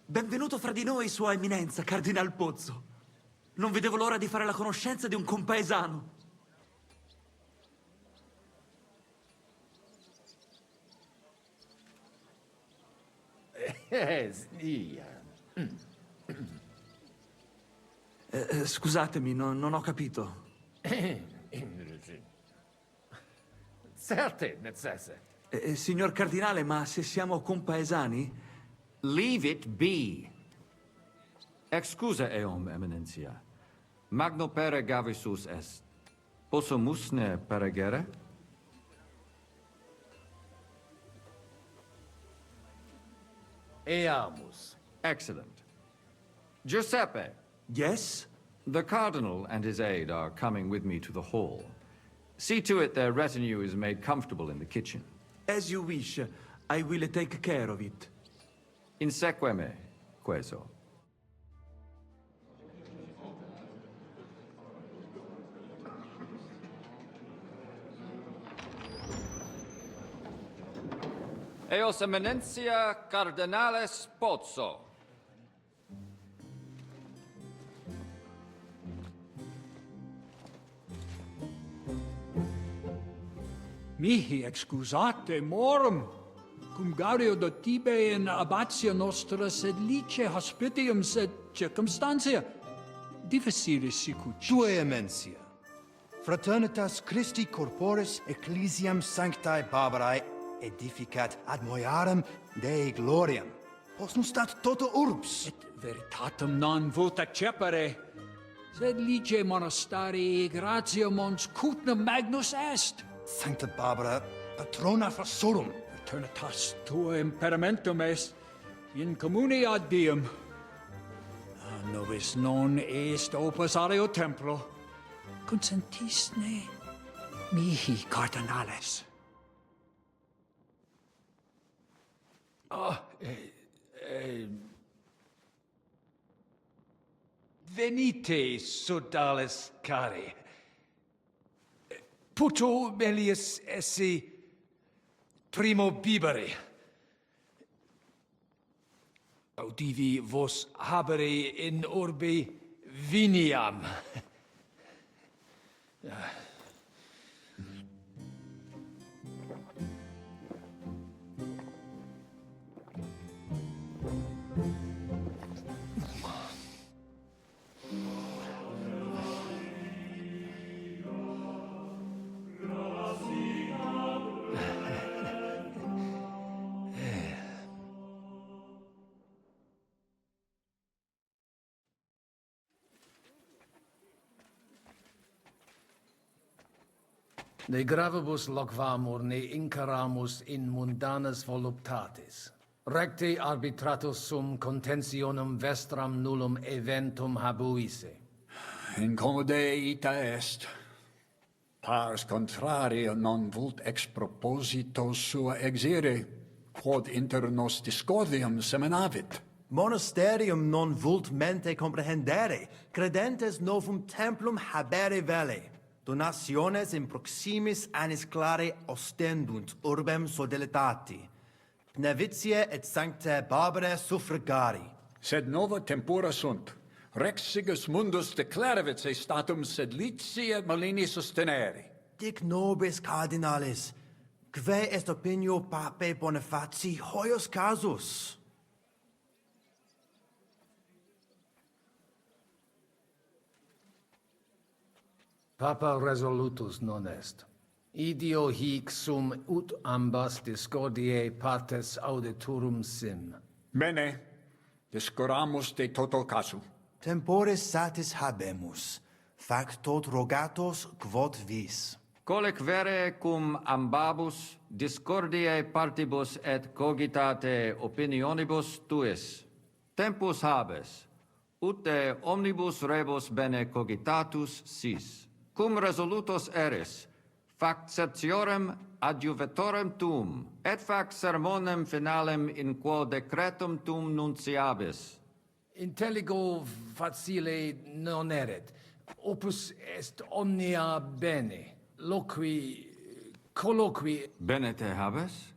Benvenuto fra di noi, Sua Eminenza, Cardinal Pozzo. Non vedevo l'ora di fare la conoscenza di un compaesano. Scusatemi, non ho capito. Certe, necesse. Signor Cardinale, ma se siamo compaesani? Leave it be. Excusa eum, eminentia. Magno pere gavisus est. Possumusne peregere? Eamus. Excellent. Giuseppe. Yes? The Cardinal and his aide are coming with me to the hall. See to it their retinue is made comfortable in the kitchen. As you wish. I will take care of it. Insegue me, queso. Eos Eminentia Cardinales Pozzo. Mihi excusate morum, cum gaudio do tibe in abatia nostra sed lice hospitium sed circumstantia difficilis sicut. Tue emensia. Fraternitas Christi corporis ecclesiam sanctae Barbarae edificat ad moiarem Dei gloriam. Posnustat toto urbs. Et veritatem non vult accepere, sed lice monastarii gratia mons cutnam magnus est. Sancta Barbara, patrona frassorum. Eternitas tua imperamentum est in communi ad diem. Nobis non est opus areo templo. Consentisne mihi cardinales. Venite, sodales cari. Puto melius esse primo bibere. Audivi vos habere in orbe viniam. Ne gravibus loquamur ne incaramus in mundanas voluptatis. Recte arbitratus sum contentionum vestram nullum eventum habuisse. Incommode ita est. Pars contrario non vult ex proposito sua exire, quod inter nos discordium seminavit. Monasterium non vult mente comprehendere, credentes novum templum habere vele. Donationes in proximis annis clare ostendunt urbem sodelitati. Pnevitiae et sanctae Barbarae suffragari. Sed nova tempora sunt. Rex sigus mundus declaravit se statum sed licia malini sustenere. Dic nobis cardinalis, quae est opinio pape Bonifaci hoius casus? Papa resolutus non est. Idio hic sum ut ambas discordiae partes auditorum sim. Bene, discoramus de toto casu. Temporis satis habemus, fac tot rogatos quod vis. Colec vere cum ambabus discordiae partibus et cogitate opinionibus tuis. Tempus habes, ut de omnibus rebus bene cogitatus sis. Cum resolutos eris, fac certiorem adjuvetorem tuum, et fac sermonem finalem in quo decretum tuum nunciabis. Intelligo facile non erit. Opus est omnia bene. Loqui, colloqui... Bene te habes?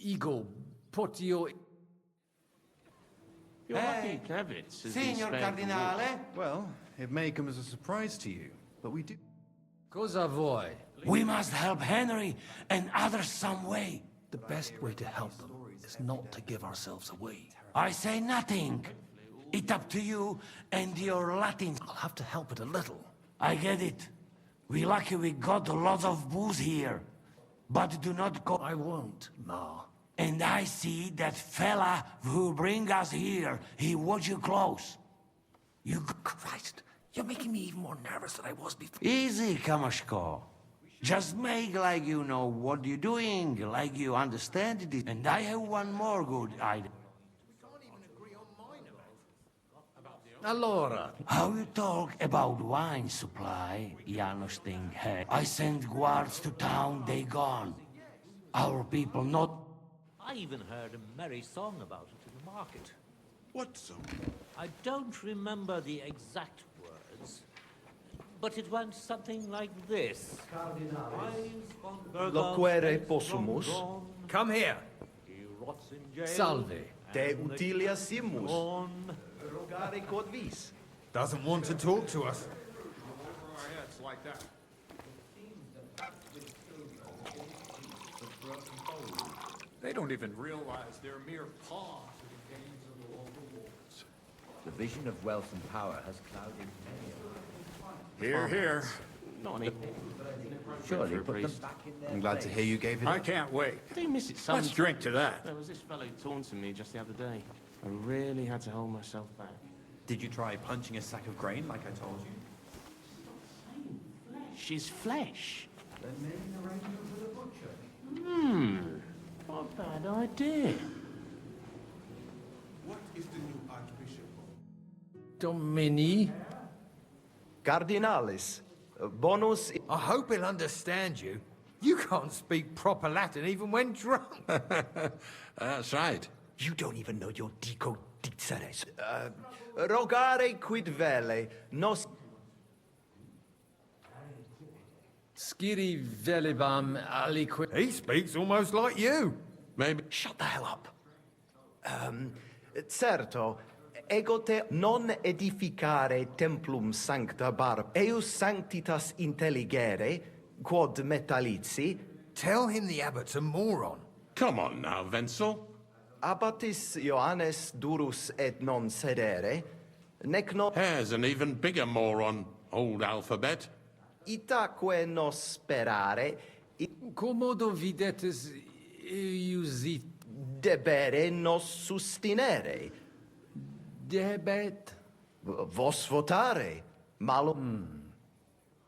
Ego, potio... You're lucky to have it, says Signor the Cardinale? Well, it may come as a surprise to you, but we do... Cosa vuoi? We must help Henry and others some way. The best way to help them is not to give ourselves away. I say nothing. It's up to you and your Latin. I'll have to help it a little. I get it. We lucky we got a lot of booze here. But do not go... I won't, Ma. And I see that fella who bring us here. He watch you close. You... Christ, you're making me even more nervous than I was before. Easy, Kamashko. Just make like you know what you're doing, like you understand it. And I have one more good idea. Allora, How you talk about wine supply, Janos thing hey. I send guards to town, they gone. Our people not... I even heard a merry song about it in the market. What song? I don't remember the exact words, but it went something like this. Loquere possumus. come here. Salve. De utilia simus. Rogare quod vis. Doesn't want to talk to us. It's like that. They don't even realize they're mere pawns to the gains of the local lords. The vision of wealth and power has clouded many of them. Here, here. Surely put them back in there. I'm glad to hear you gave it I up. can't wait. I do miss it some. Let's drink to that. There was this fellow taunting me just the other day. I really had to hold myself back. Did you try punching a sack of grain like I told you? She's flesh. Then maybe arrangements with a butcher. What a bad idea. What is the new archbishop? Domini. Cardinalis. Bonus. I hope he'll understand you. You can't speak proper Latin even when drunk. That's right. You don't even know your dico dixeres. Rogare quid vele nos... Skiri velibam aliqui. He speaks almost like you. Maybe. Shut the hell up. Certo, ego te non edificare templum sancta barb, eus sanctitas intelligere, quod metallici. Tell him the abbot's a moron. Come on now, Wenzel. Abbatis Ioannes durus et non sedere, nec non... Here's an even bigger moron, old alphabet. Itaque nos sperare... Commodo videtis iusit. Debere nos sustinere. Debet. Vos votare. Malum.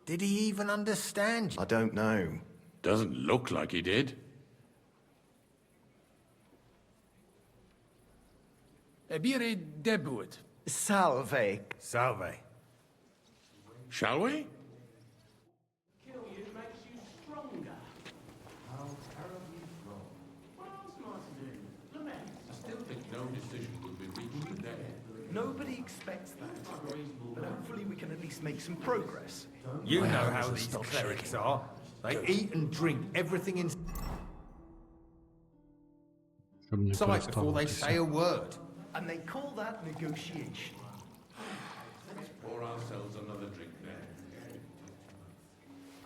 Did he even understand you? I don't know. Doesn't look like he did. Ebire debuit. Salve. Salve. Shall we? Kill you makes you stronger. How terribly wrong. What else must do? Lament. I still think no decision will be reached today. Nobody expects that. But hopefully we can at least make some progress. You know how these clerics are. They eat and drink everything in sight before they say a word. And they call that negotiation. Let's pour ourselves another drink there.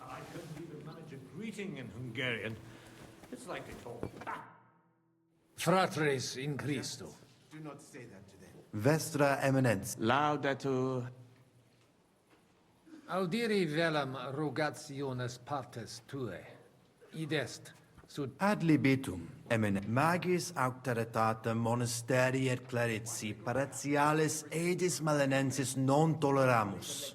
I couldn't even manage a greeting in Hungarian. It's like they talk. Fratres in Christo. Do not say that to them. Vestra eminence. Laudato. Audiri velam rogationes partes tue. Id est sud Ad libitum, eminent magis auctoritatem monasteri et clerici paratialis edis malenensis non toleramus.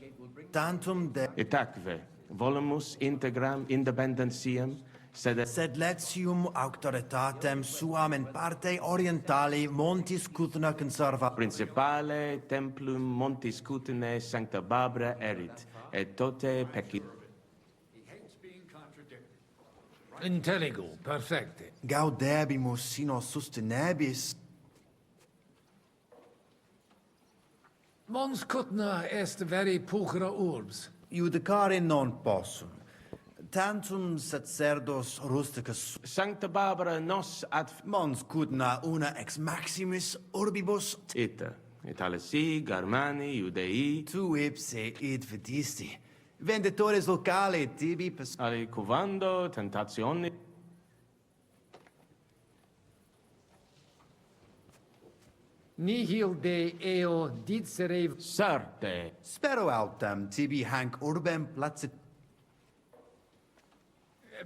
Tantum de... Itaque, volumus integram independentiam, sed letium auctoritatem suam in parte orientali montis Cutna conserva... principale templum montis Cutine sancta Barbara erit, et tote peci... intelligo perfecte. Gaudebimus sino sustinebis... Mons cutna est veri pulchra urbs. Judicare non possum. Tantum sacerdos rusticus... Sancta Barbara nos ad... Mons cutna una ex maximis urbibus... Ita, Italisi, Germani, Judei... Tu ipse id vidisti. Venditores locali tibi... Alicuvando, tentazioni... Nihil de eo dicere Certe. Spero autem tibi hanc urbem placit...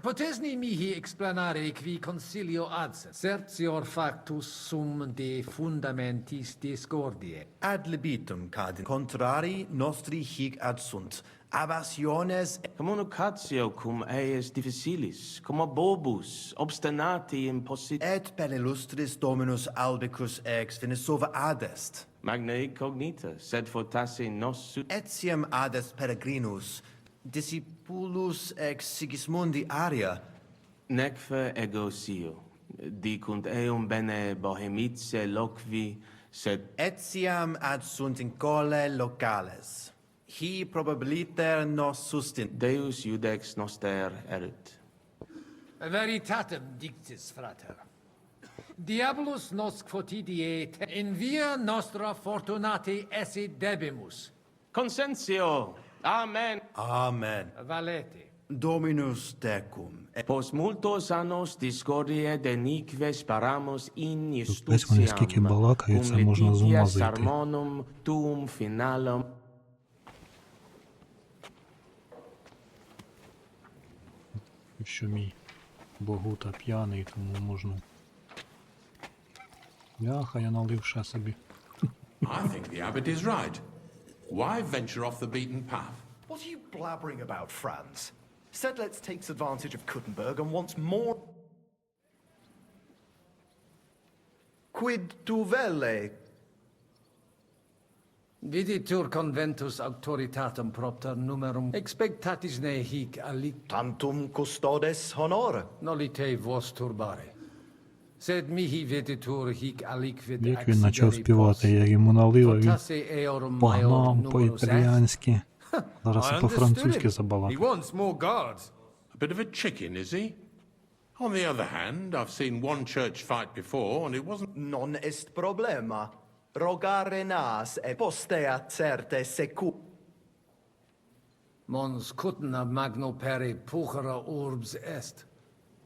potesni mihi explanare qui consilio adset. Certior factus sum de fundamentis discordiae. Ad libitum cad contrari nostri hic ad sunt. Abassiones... Communicatio cum eis difficilis, cum bobus, obstinati impossit... Et per illustris dominus albicus ex Venesova adest. Magna incognita, sed fortasse nos Etiam ades peregrinus, discipulus ex Sigismundi aria. Necfe ego sio, dicunt eum bene bohemice loqui, sed Etiam ad sunt in cole locales. Hi probabiliter nos sustin. Deus judex noster erit. Veritatem dictis, frater. Diabolus nos quotidie in via nostra fortunati esse debimus. Consentio. Amen. Amen. Valete. Dominus tecum. Post multos annos discordie denique sparamus in Ось вони скільки балакають, це можна з ума зайти. sermonum tuum finalum. Що мій богута п'яний, тому можна. Яха, я налив ще собі. I think the abbot is right. Why venture off the beaten path? What are you blabbering about, Franz? Sedlitz takes advantage of Kuttenberg and wants more. Quid tu velle? Viditur conventus auctoritatem propter numerum expectatis ne hic alic Tantum custodes honor. nolite vos turbare. Sed mihi viditur hic aliquid Як він почав співати, я йому налив, а він погнав по-італіянськи. Зараз і по-французьки забалакав. wants more guards. A bit of a chicken, is he? On the other hand, I've seen one church fight before, and it wasn't... Non est problema. Rogare nas e postea certe secu. Mons cutna magno peri puchera urbs est.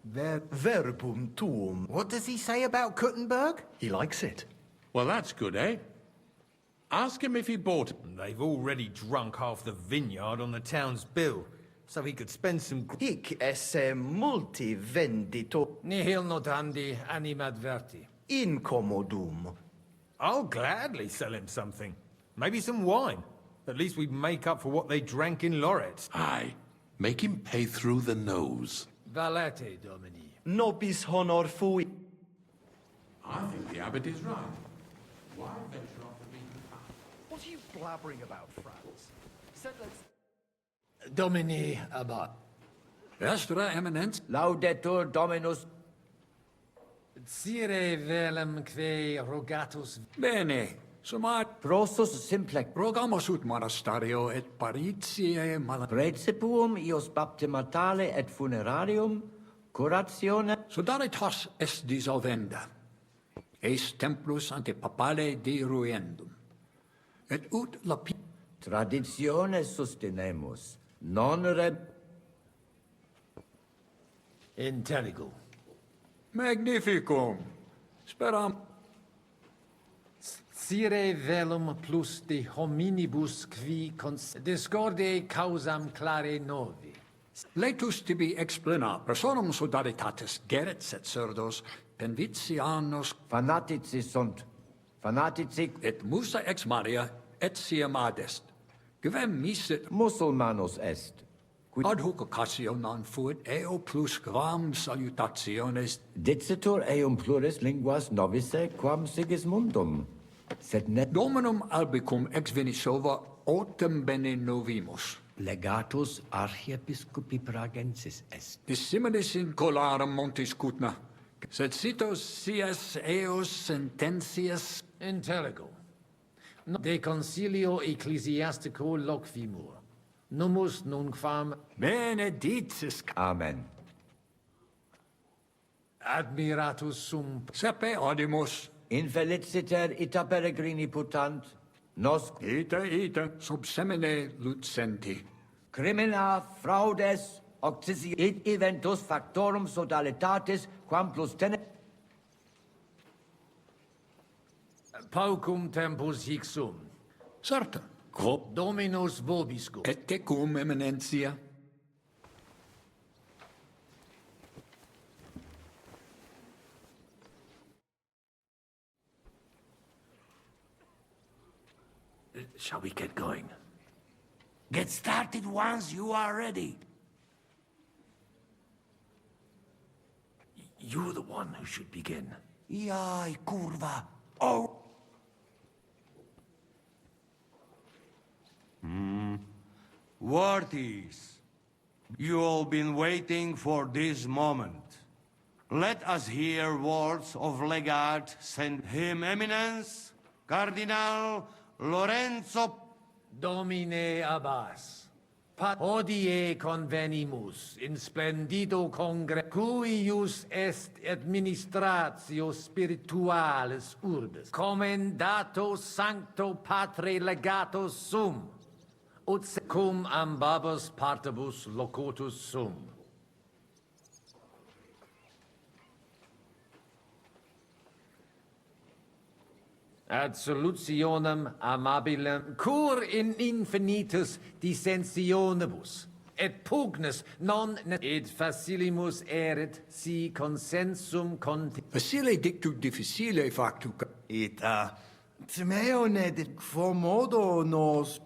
Verbum tuum. What does he say about Kuttenberg? He likes it. Well, that's good, eh? Ask him if he bought it. They've already drunk half the vineyard on the town's bill, so he could spend some... Hic esse multi vendito. Nihil notandi animadverti. Incommodum. I'll gladly sell him something. Maybe some wine. At least we'd make up for what they drank in Loretz. Aye. Make him pay through the nose. Valete, Domini. Nobis honor fui. I think the abbot is right. Why venture off the beaten path? What are you blabbering about, Franz? Sedlitz... Domini abbat. Vestra eminence. Laudetur Dominus. Sire velem que rogatus. Bene. Sumat. Prosus simplec. Rogamus ut monasterio et paritiae mala... Precipium ios baptimatale et funerarium, curatione... Sodalitas est dissolvenda. Eis templus ante papale diruendum. Et ut la... Traditione sustenemus. Non reb... Intelligo. Magnificum. Speram... Sire velum plus de hominibus qui discorde causam clare novi. Laetus tibi explena personum sodalitatis geret et surdos penvitianos fanatici sunt. Fanatici et musa ex Maria et siam adest. Quem misit musulmanus est. Ad hoc occasio non fuit eo plus quam salutationes Dicitur eum pluris linguas novice quam Sigismundum. Sed ne Dominum albicum ex Venisova autem bene novimus. Legatus archiepiscopi Pragensis est. Dissimilis in colarum montis cutna. Sed citos sias eos sententias Intelligo. De concilio ecclesiastico loquimur. Numus nunquam benedictis. Amen. Admiratus sum. Sepe audimus. Infeliciter ita peregrini putant. Nos ita sub semine lucenti. Crimina fraudes octisi id eventus factorum sodalitatis quam plus tene Paucum tempus hic sum. Certum. Dominus vobiscum. Et tecum eminentia. Shall we get going? Get started once you are ready. You're the one who should begin. Jaj, kurva. Oh. Worthies, you all been waiting for this moment. Let us hear words of legate send him eminence, Cardinal Lorenzo Domine Abbas. Hodie convenimus in splendido congre cuius est administratio spiritualis urbis commendato sancto patre legato sum ut cum ambabus partibus locutus sum. Ad solutionem amabilem cur in infinitus dissensionibus et pugnis non et facilimus erit si consensum conti. Facile dictu difficile factu. Ita, timeo ne de quo modo nos...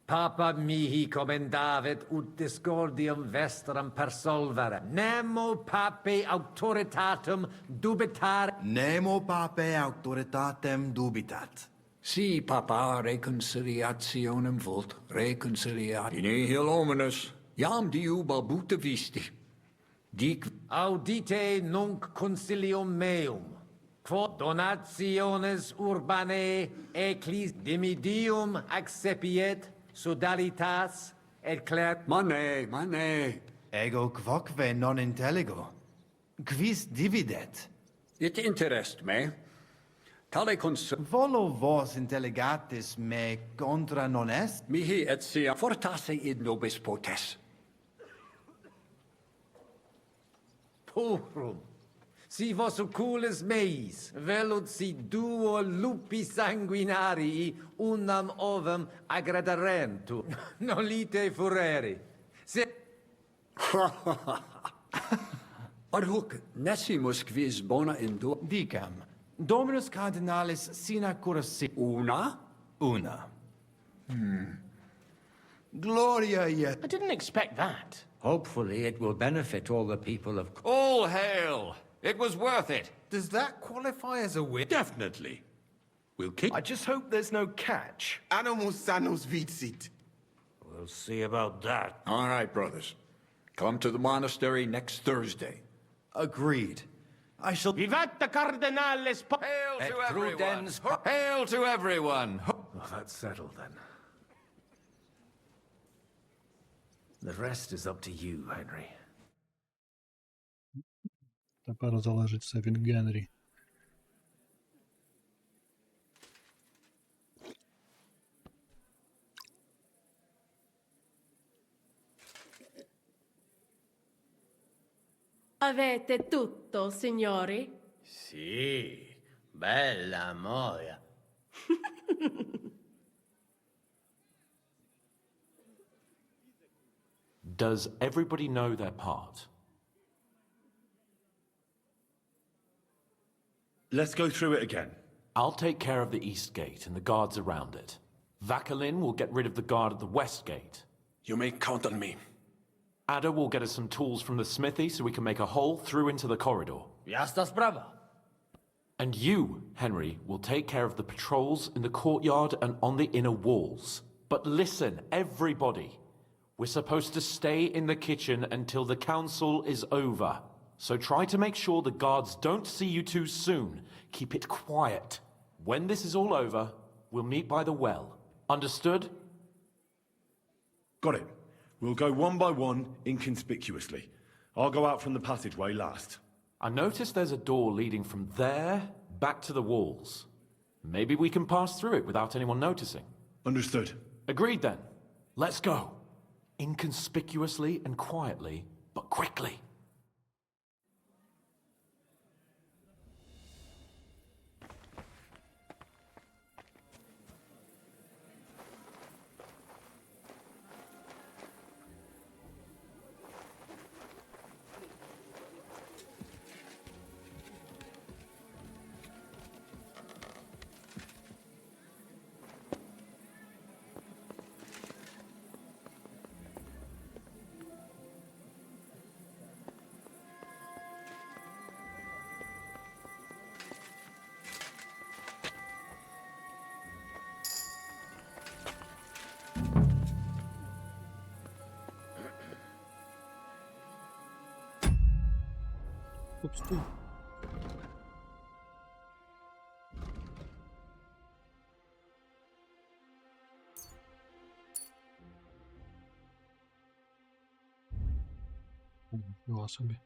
Papa mihi commendavit ut discordium vestram persolvere. Nemo pape autoritatem dubitar. Nemo pape autoritatem dubitat. Si papa reconciliationem vult reconciliat. In nihil hominus, jam diu balbuta visti. Dic Audite nunc concilium meum, quod donationes urbanae ecclis dimidium accepiet sodalitas et cler... Mane. Ego quoque non intelligo. Quis dividet? It interest me. Tale Volo vos intelligatis me contra non est? Mihi et sia fortasse id nobis potes. Purum. Si vos oculis meis velut si duo lupi sanguinarii unam ovum aggradarentur, nolite fureri. Se... Ad hoc nesimus quis bona indu... Dicam, Dominus Cardinalis sina curasi... Una? Una. Gloria yet. I didn't expect that. Hopefully it will benefit all the people of... All hail! It was worth it. Does that qualify as a win? Definitely. We'll keep... I just hope there's no catch. Animus sanos vicit. We'll see about that. All right, brothers. Come to the monastery next Thursday. Agreed. I shall... Vivat the Cardinales... Hail to everyone! Hail to everyone! Well, that's settled then. The rest is up to you, Henry. Тепер залежить все від Генрі. Avete tutto, signori? Sì, bella moia. Does everybody know their part? Let's go through it again. I'll take care of the east gate and the guards around it. Vakalin will get rid of the guard at the west gate. You may count on me. Ada will get us some tools from the smithy so we can make a hole through into the corridor. Jasna sprawa. And you, Henry, will take care of the patrols in the courtyard and on the inner walls. But listen, everybody. We're supposed to stay in the kitchen until the council is over. So try to make sure the guards don't see you too soon. Keep it quiet. When this is all over, we'll meet by the well. Understood? Got it. We'll go one by one, inconspicuously. I'll go out from the passageway last. I noticed there's a door leading from there back to the walls. Maybe we can pass through it without anyone noticing. Understood. Agreed then. Let's go. Inconspicuously and quietly, but quickly. стоп. Нічого собі.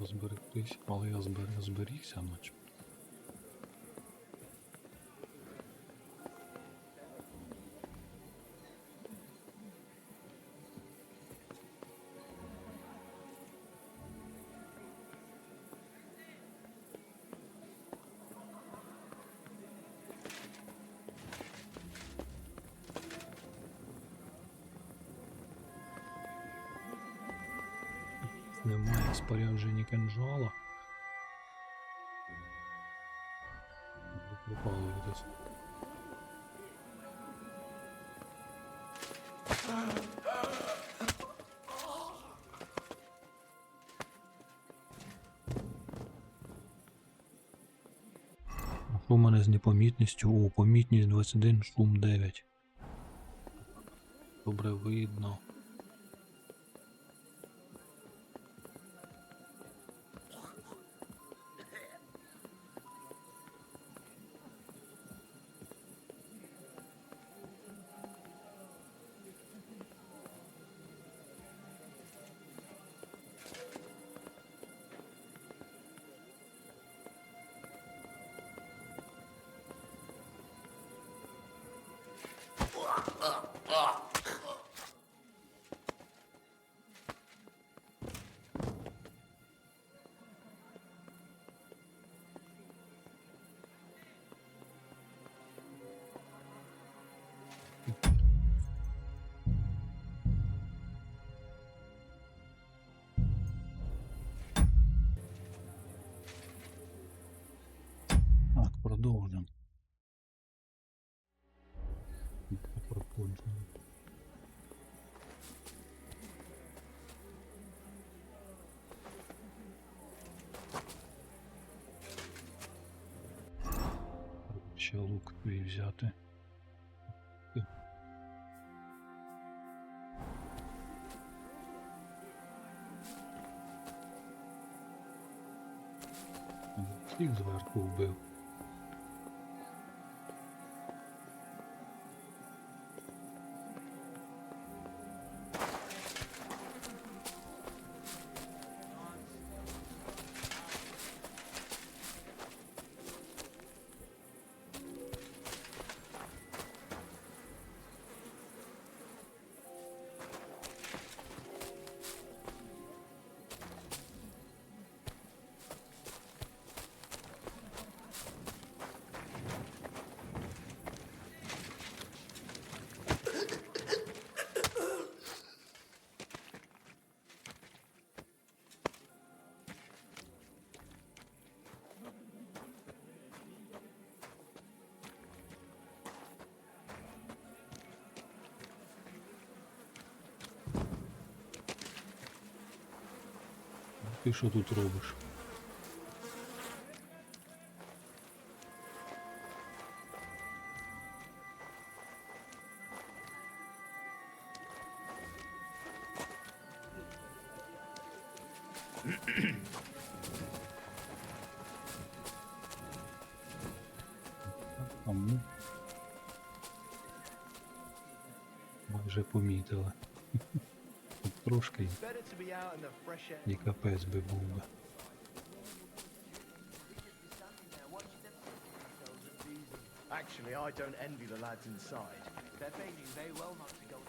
Зберегтись, але я зберігся, наче. Немає спорядження кинжала. Пропало десь. Що у мене з непомітністю? О, помітність 21, шум 9. Добре видно. Так, продовжуємо. Проходжуємо. Ще лук твій взяти. Всіх зверху вбив. Ти що тут робиш? Там Тому майже помітили. Тут трошки і капець би був би. Actually, I don't envy the lads inside. They knew very well not to go.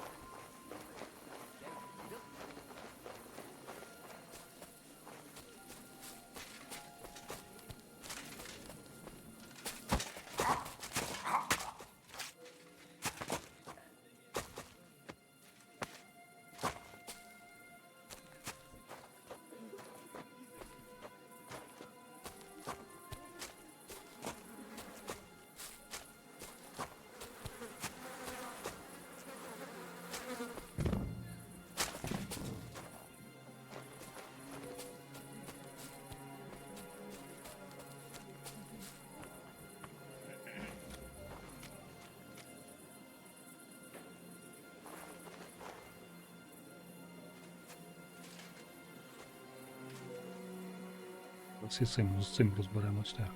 Ось і з цим розберемося.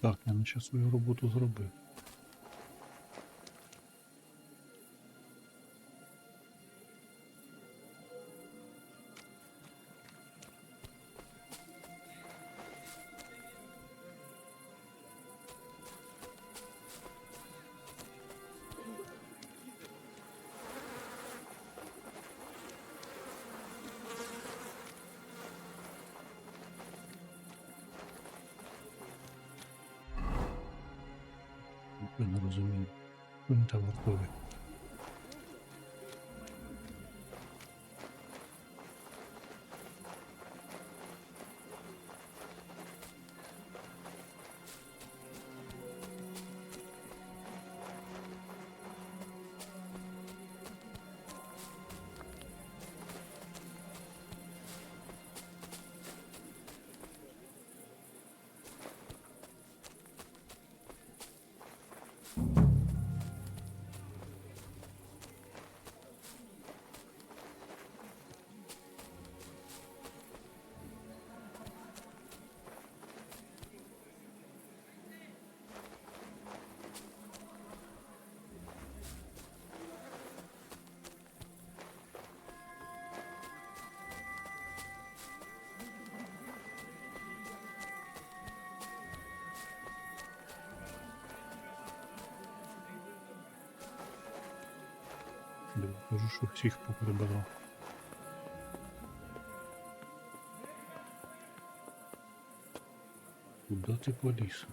Так, я наче свою роботу зробив. Я не розумію. Він та вартовий. Кажу, що всіх поприбирав. Куда ти поліз?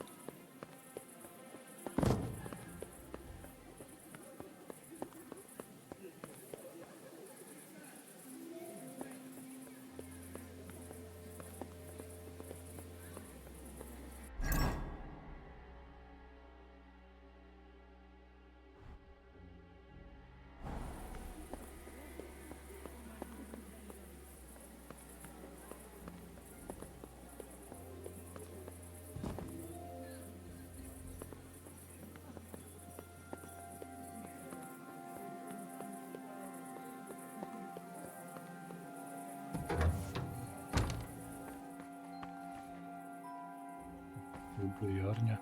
Боярня.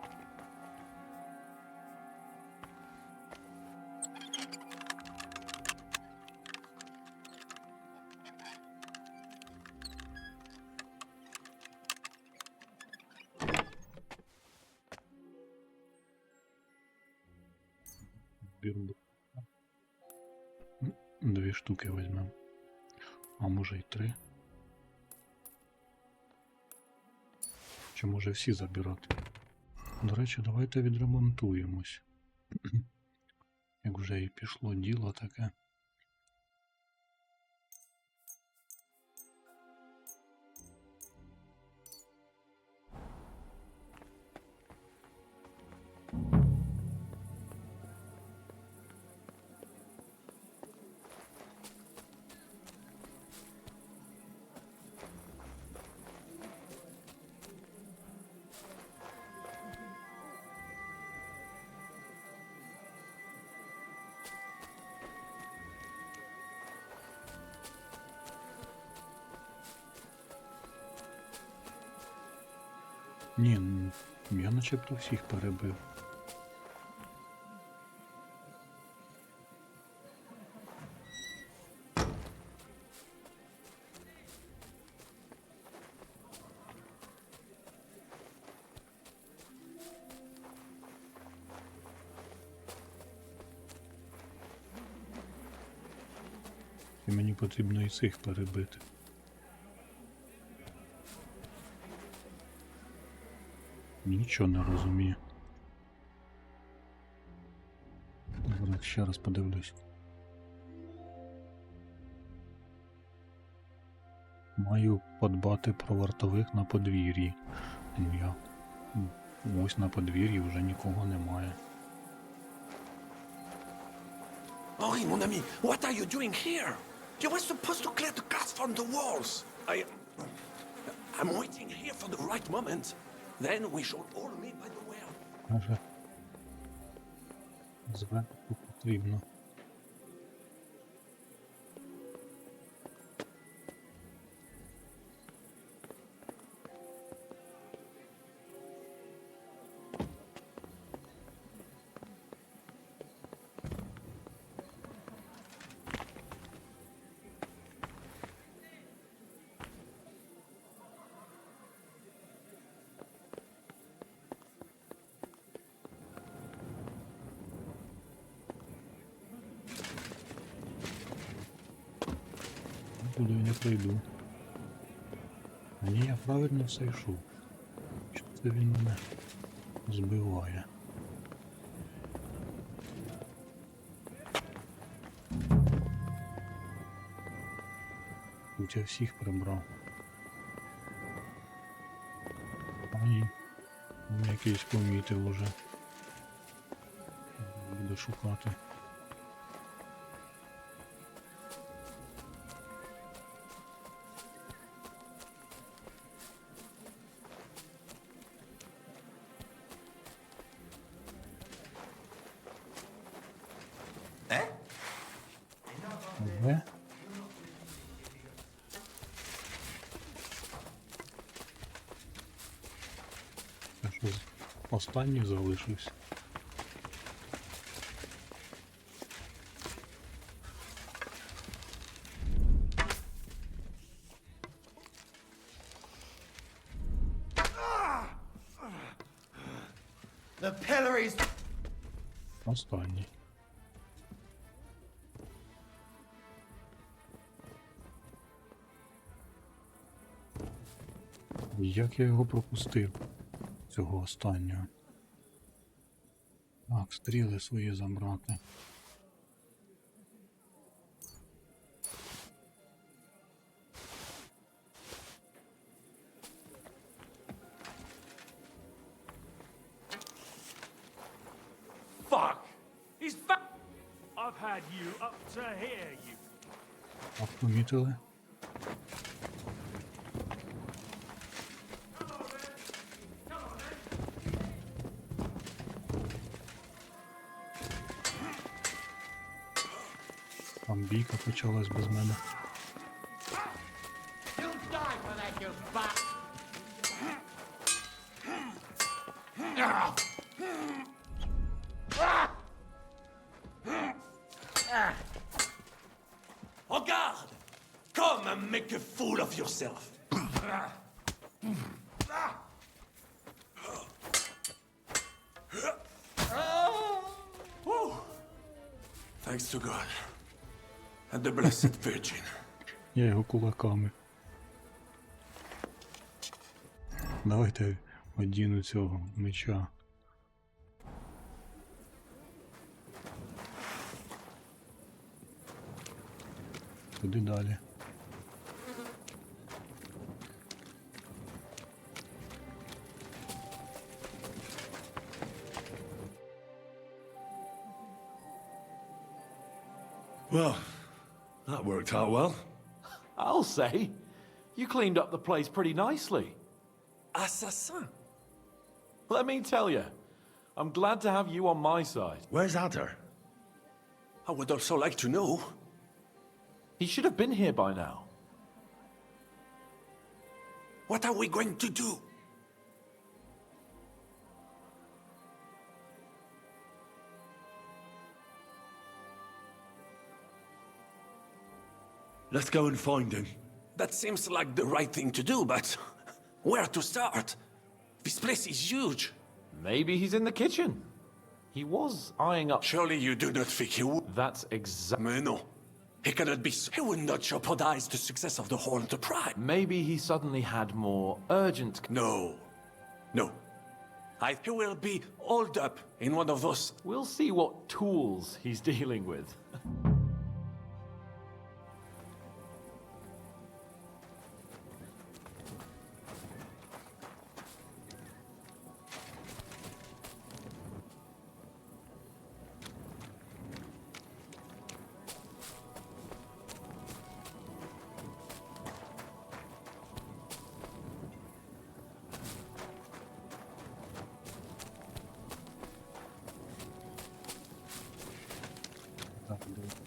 Збір 2 штуки візьмемо. А може й 3. Чи може всі забирати? До речі, давайте відремонтуємось. Як вже і пішло діло таке. Ні, я начебто всіх перебив. І мені потрібно і цих перебити. Нічого не розумію. Зараз ще раз подивлюсь. Маю подбати про вартових на подвір'ї. Я ось на подвір'ї вже нікого немає. Henri, mon ami, what are you doing here? You were supposed to clear the guards from the walls. I'm waiting here for the right moment. Then we shall all meet by the well. Може, зверху потрібно. Туди не прийду. А ні, я правильно все йшов. Що це він мене збиває? Тут я всіх прибрав. А ні. Якийсь помітив уже. Буду шукати. Де? Я що, останній залишився? The pillar is... Останній. Як я його пропустив, цього останнього? Так, стріли свої забрати. Fuck! He's I've had you up to here, you... Так, помітили? Там бійка почалась без мене. Regarde! Come and make a fool of yourself. Thanks to God. And the Blessed Virgin. Я його кулаками. Давайте одіну цього меча. Куди далі? Well, that worked out well. I'll say. You cleaned up the place pretty nicely. Assassin. Let me tell you, I'm glad to have you on my side. Where's Adder? I would also like to know. He should have been here by now. What are we going to do? Let's go and find him. That seems like the right thing to do, but where to start? This place is huge. Maybe he's in the kitchen. He was eyeing up... Surely you do not think he would? That's exactly... Mais non. He cannot be... He would not jeopardize the success of the whole enterprise. Maybe he suddenly had more urgent... No. No. He will be holed up in one of those... We'll see what tools he's dealing with.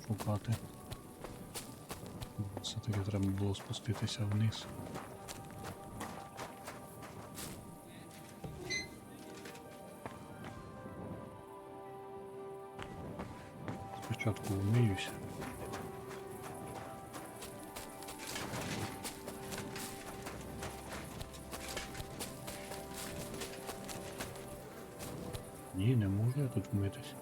Шукати. Все-таки треба було спуститися вниз. Спочатку вмиюся. Ні, не можу я тут вмитись.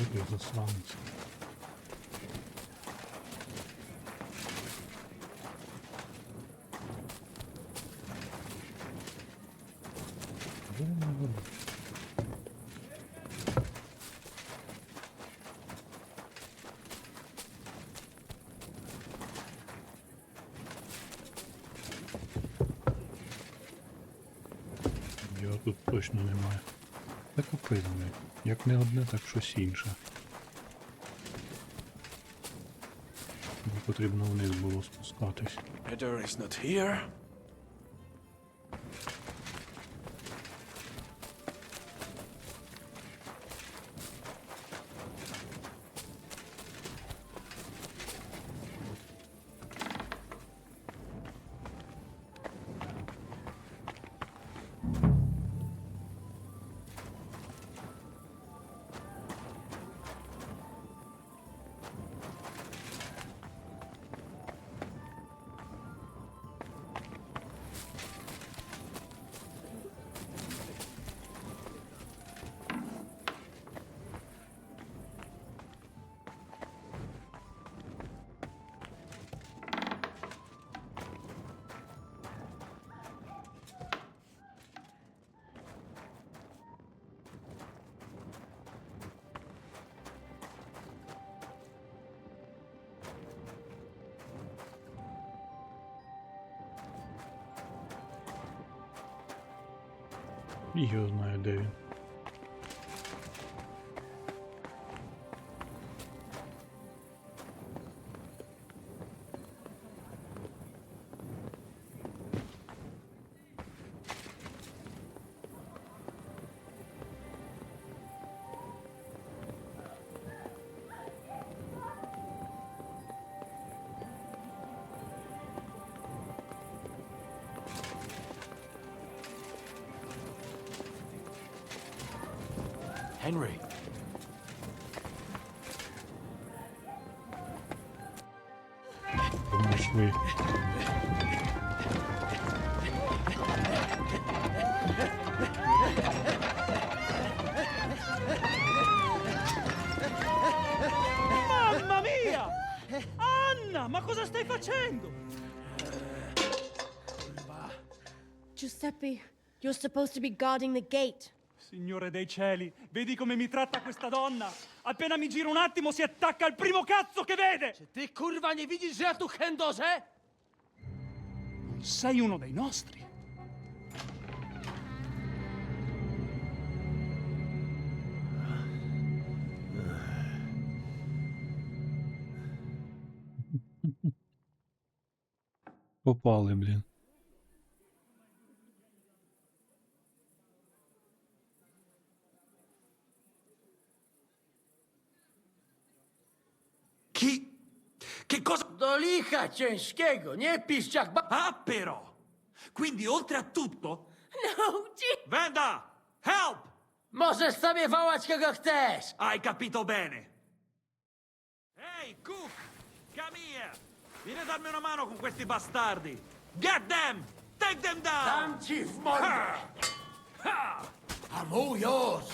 Який засранець. Де він наверху? Його тут точно немає. Так опитаний. Як не одне, так щось інше. Мені потрібно вниз було спускатись. Adder is not here. І я знаю, де він. Henry. Знайшли. Mamma mia! Anna, ma cosa stai facendo? Giuseppe, you're supposed to be guarding the gate. Signore dei cieli, vedi come mi tratta questa donna? Appena mi giro un attimo si attacca al primo cazzo che vede! Czy ty kurwa nie widzisz, że ja tu chędożę? Non sei uno dei nostri. Попали, блін. Che cosa... Do licha ciężkiego, nie piszczak Ah, però! Quindi, oltre a tutto... No, Venda! Help! Możesz sobie wołać kogo chcesz! Hai capito bene. Ehi, Cook! Come here! Vieni a darmi una mano con questi bastardi! Get them! Take them down! Dam ci w mordę! I'm all yours!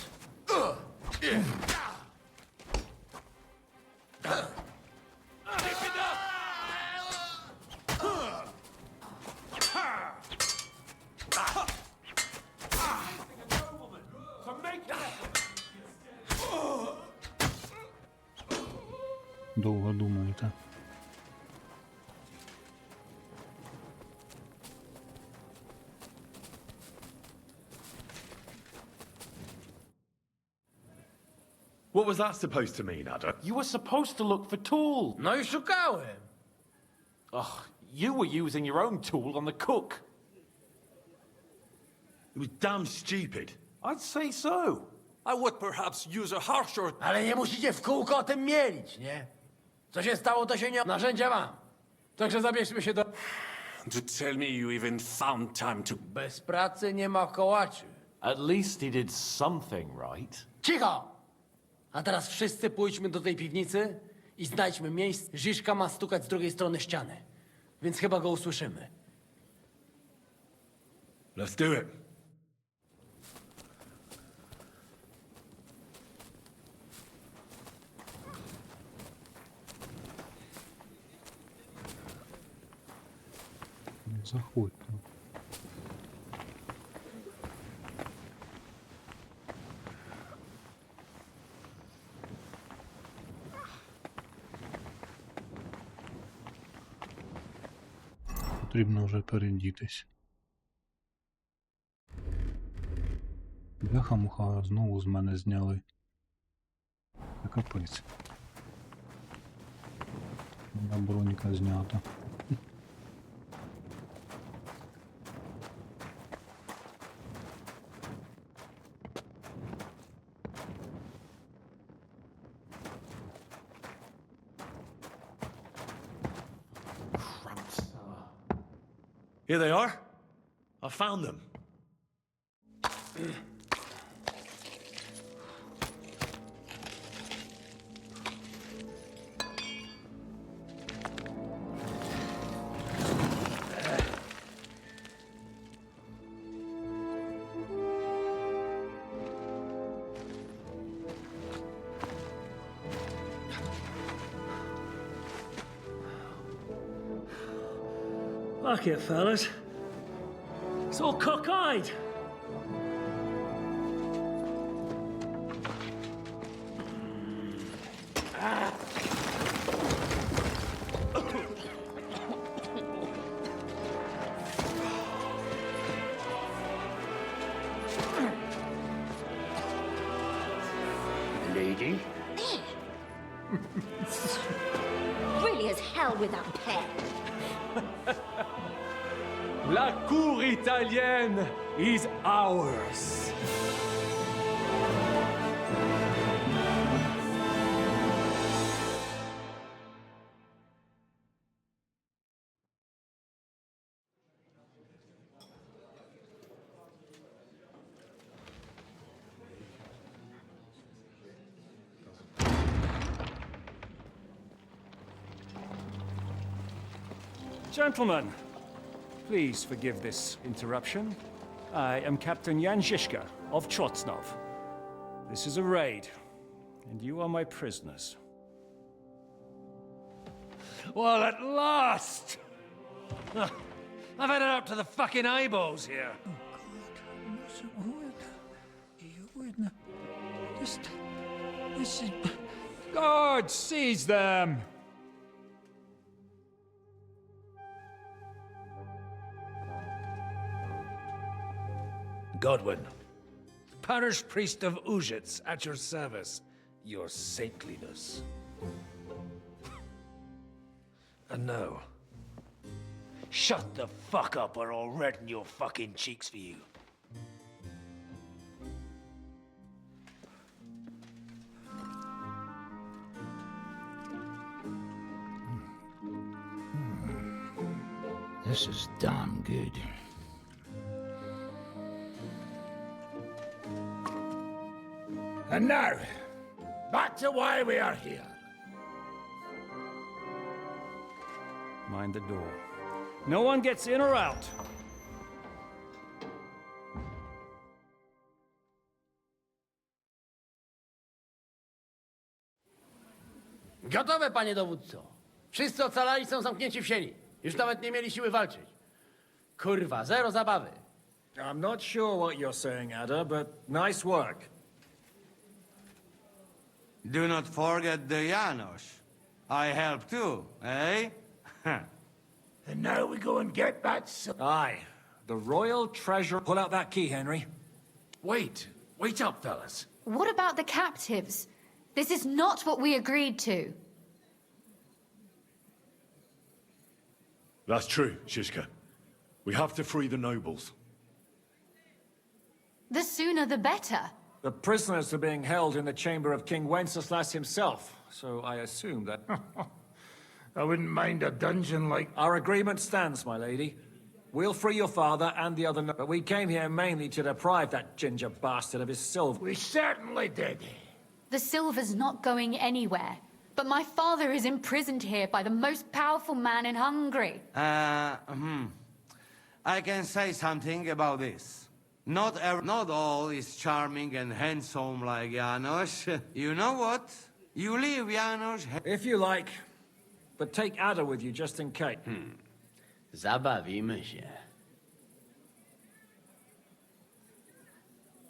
Довго думаєте. What was that supposed to mean, Ada? You were supposed to look for tools. No i szukałem. Ugh, you were using your own tool on the cook. It was damn stupid. I'd say so. I would perhaps use a harsher... Ale nie musicie w kółko o tym mielić, nie? Co się stało, to się nie... Narzędzia mam. Także zabierzmy się do... To tell me you even found time to... Bez pracy nie ma kołaczy. At least he did something right. Cicho! A teraz wszyscy pójdźmy do tej piwnicy i znajdźmy miejsce. Žižka ma stukać z drugiej strony ściany. Więc chyba go usłyszymy. Let's do it. Заходьте. Потрібно вже передітись. Бляха-муха, знову з мене зняли. Та капець. Моя бронька знята. Here they are. I found them. Fuck it, fellas. It's all cockeyed. Lady? Really as hell without pay. La cour italienne is ours. Gentlemen, please forgive this interruption. I am Captain Jan Žižka of Trotznov. This is a raid, and you are my prisoners. Well, at last! I've had it up to the fucking eyeballs here. This is... God, seize them! Godwin, parish priest of Uzhitz, at your service, your saintliness. And now, shut the fuck up or I'll redden your fucking cheeks for you. This is damn good. And now, back to why we are here. Mind the door. No one gets in or out. Gotowe, panie dowódco. Wszyscy ocalali są zamknięci w sieni. Już nawet nie mieli siły walczyć. Kurwa, zero zabawy. I'm not sure what you're saying, Ada, but nice work. Do not forget the Janos. I help too, eh? And now we go and get that... Aye. The royal treasure... Pull out that key, Henry. Wait up, fellas. What about the captives? This is not what we agreed to. That's true, Shishka. We have to free the nobles. The sooner the better. The prisoners are being held in the chamber of King Wenceslas himself, so I assume that... I wouldn't mind a dungeon like... Our agreement stands, my lady. We'll free your father and the other... But we came here mainly to deprive that ginger bastard of his silver. We certainly did. The silver's not going anywhere. But my father is imprisoned here by the most powerful man in Hungary. I can say something about this. Not all is charming and handsome like Janos. You know what? You leave Janos... If you like. But take Ada with you just in case. Zabawimy się.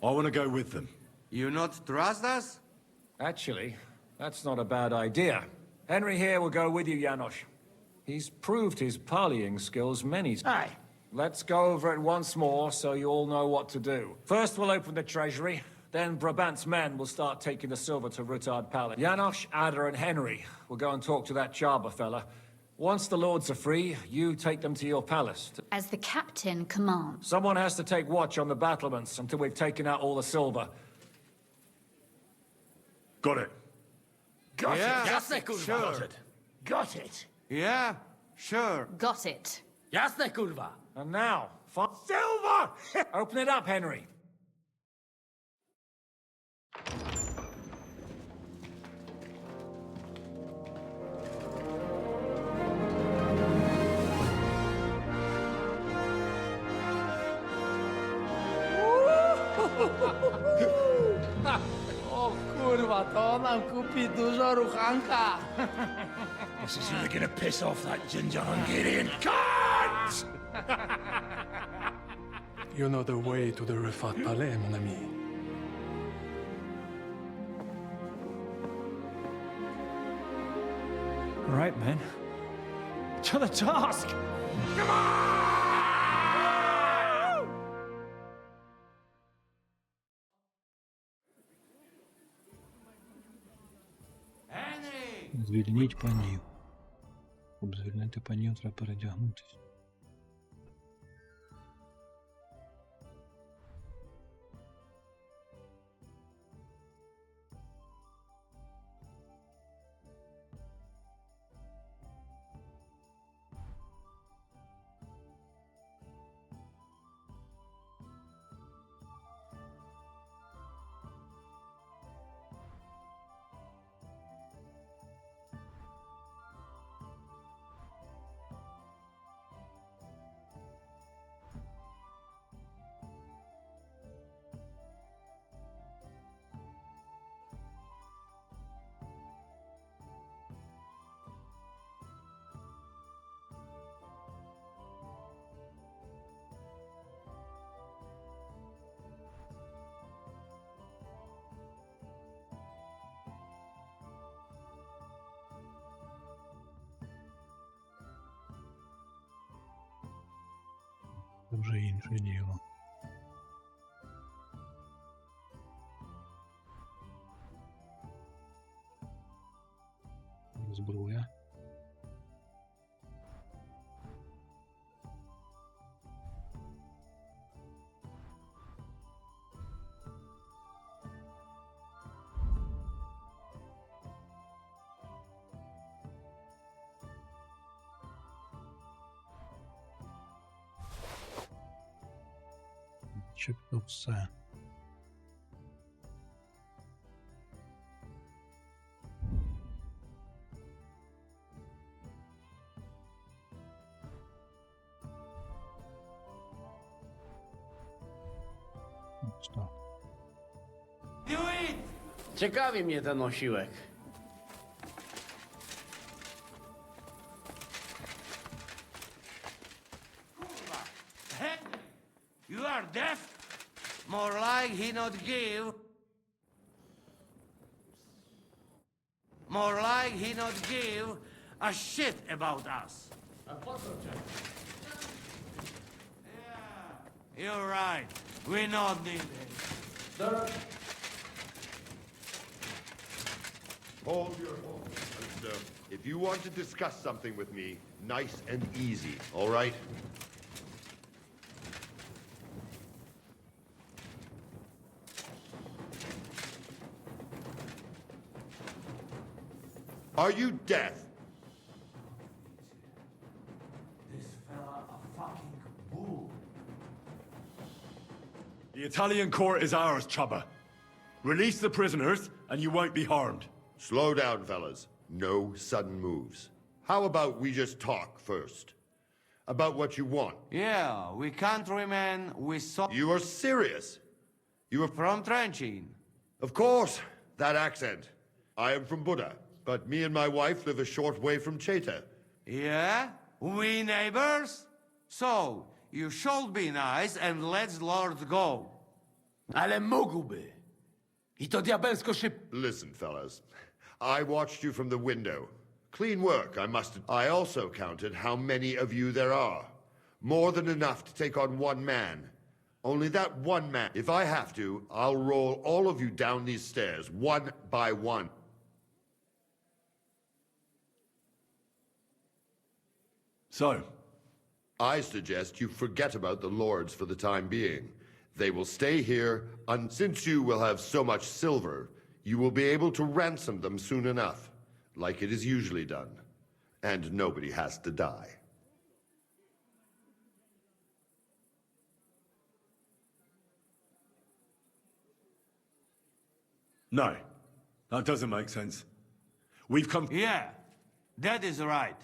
I want to go with them. You not trust us? Actually, that's not a bad idea. Henry here will go with you, Janos. He's proved his parleying skills many times. Aye. Let's go over it once more so you all know what to do. First we'll open the treasury, then Brabant's men will start taking the silver to Rutard Palace. Janos, Ada and Henry will go and talk to that Charber fella. Once the lords are free, you take them to your palace. As the captain commands. Someone has to take watch on the battlements until we've taken out all the silver. Got it. Got Yeah, it. Jasne, kurwa. sure. Got it. Yeah, sure. Got it. Jasne, kurwa. And now, Silver! open it up, Henry. O kurwa, to nam kupi dużo ruchanka. This is really gonna piss off that ginger Hungarian cunt! You know the way to the Rufat Palais, mon ami. All right, men. To the task! Come on! Звільніть панів. Щоб звільнити панів, треба передягнутися. Це вже інше діло. Зброя. Начебто все. Ciekawi mnie ten osiłek. You are deaf? More like he not give. More like he not give a shit about us. Yeah, you're right. We not need it. Hold your horse. And, if you want to discuss something with me, nice and easy, all right? Are you deaf? This fella a fucking bull. The Italian court is ours, Chubba. Release the prisoners, and you won't be harmed. Slow down, fellas. No sudden moves. How about we just talk first? About what you want. Yeah, we countrymen, we saw... You are serious? You are from Trenching? Of course, that accent. I am from Buddha, but me and my wife live a short way from Cheta. Yeah? We neighbors? So, you should be nice and let Lord go. Ale mógłby. I to diabelsko Listen, fellas. I watched you from the window. Clean work, I must... I also counted how many of you there are. More than enough to take on one man. Only that one man. If I have to, I'll roll all of you down these stairs, one by one. So? I suggest you forget about the lords for the time being. They will stay here, and since you will have so much silver, you will be able to ransom them soon enough, like it is usually done. And nobody has to die. No, that doesn't make sense. We've come... Yeah, that is right.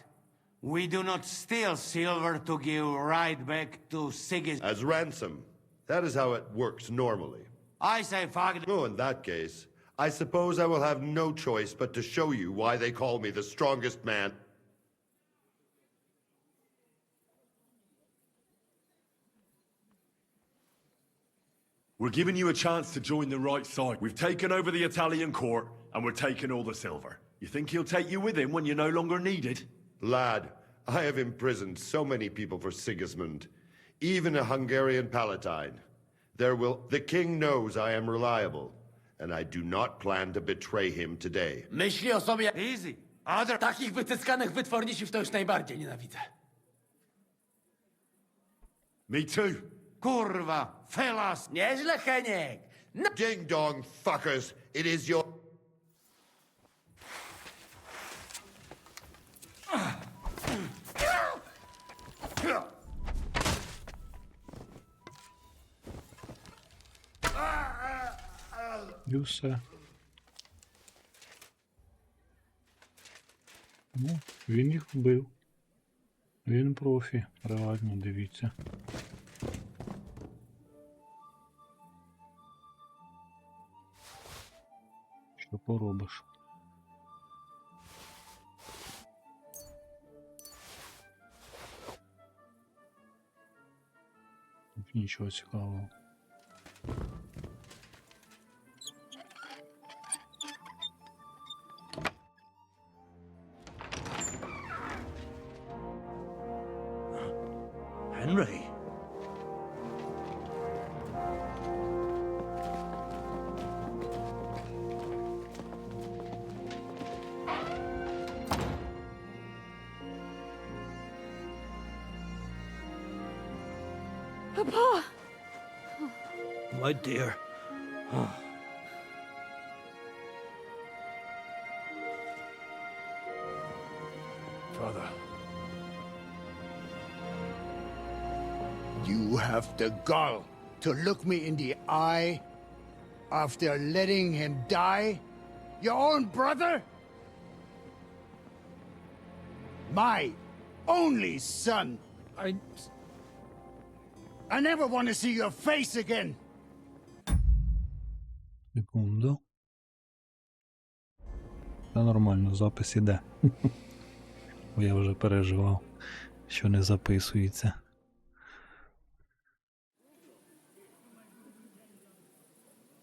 We do not steal silver to give right back to Sigis... As ransom. That is how it works normally. I say fuck it. Oh, in that case, I suppose I will have no choice but to show you why they call me the strongest man. We're giving you a chance to join the right side. We've taken over the Italian court, and we're taking all the silver. You think he'll take you with him when you're no longer needed? Lad, I have imprisoned so many people for Sigismund. Even a Hungarian palatine. The king knows I am reliable, and I do not plan to betray him today. Myśli o sobie... Easy. Other... Takich wycyskanych wytworników to już najbardziej nienawidzę. Me too. Kurwa, fellas. Nieźle, Heniek. No. Ding dong, fuckers. It is your... І все. Ну, він їх вбив. Він профі, реально, дивіться. Що поробиш? Тут нічого цікавого. Henry? Papa! My dear. Father. You have the gall to look me in the eye after letting him die? Your own brother? My only son. I never want to see your face again. Секунду. Та нормально, запис іде. Бо я вже переживав, що не записується.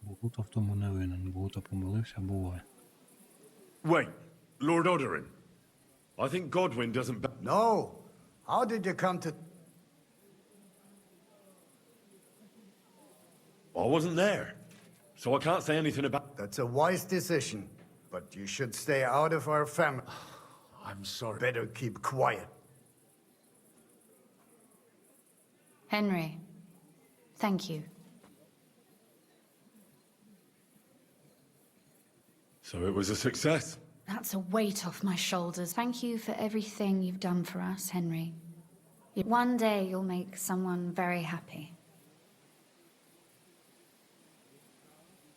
Богута в тому не винен. Богута помилився, буває. Wait, Lord Odorin. I think Godwin doesn't... No. How did you come to... I wasn't there, so I can't say anything about... That's a wise decision, but you should stay out of our family. I'm sorry. Better keep quiet. Henry, thank you. So it was a success? That's a weight off my shoulders. Thank you for everything you've done for us, Henry. One day you'll make someone very happy.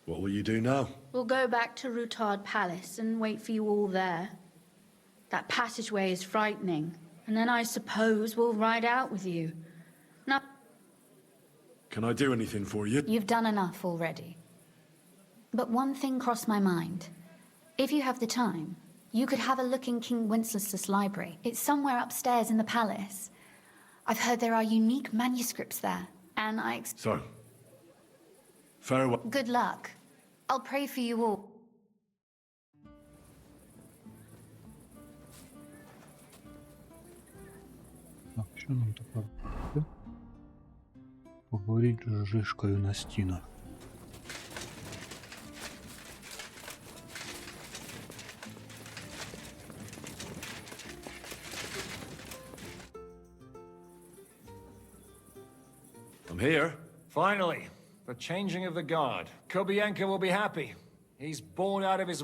What will you do now? We'll go back to Rutard Palace and wait for you all there. That passageway is frightening, and then I suppose we'll ride out with you. Now, Can I do anything for you? you've done enough already. But one thing crossed my mind. If you have the time, you could have a look in King Wenceslas' library. It's somewhere upstairs in the palace. I've heard there are unique manuscripts there, and So, farewell. Good luck. I'll pray for you all. Так, що нам тепер? Поговоріть з жишкою на стінах. I'm here. Finally, the changing of the guard. Kobienka will be happy. He's born out of his...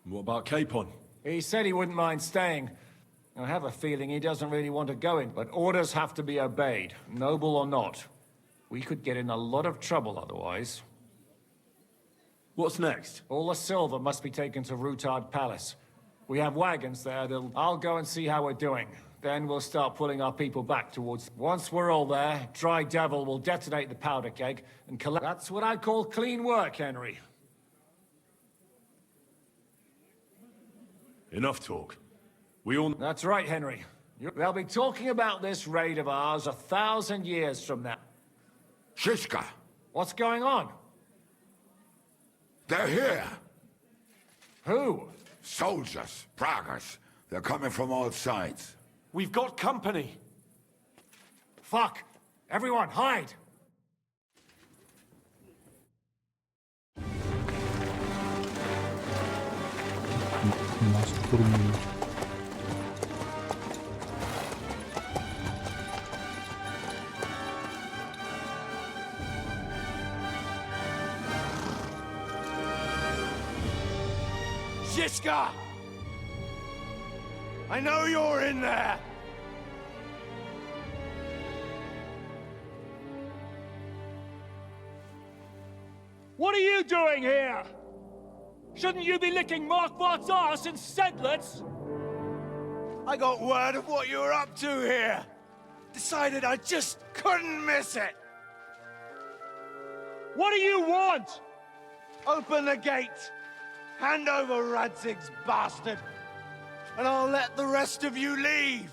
What about Capon? He said he wouldn't mind staying. I have a feeling he doesn't really want to go in, but orders have to be obeyed, noble or not. We could get in a lot of trouble otherwise. What's next? All the silver must be taken to Rutard Palace. We have wagons there that'll... I'll go and see how we're doing. Then we'll start pulling our people back towards... Once we're all there, Dry Devil will detonate the powder keg and collect... That's what I call clean work, Henry. Enough talk. We all... That's right, Henry. They'll be talking about this raid of ours 1,000 years from now. Shishka! What's going on? They're here! Who? Soldiers, Pragas. They're coming from all sides. We've got company. Fuck! Everyone, hide! Нас штурмують. Shishka! I know you're in there! What are you doing here? Shouldn't you be licking Markvart's arse in Sedlitz? I got word of what you were up to here. Decided I just couldn't miss it. What do you want? Open the gate. Hand over Radzig's bastard. And I'll let the rest of you leave.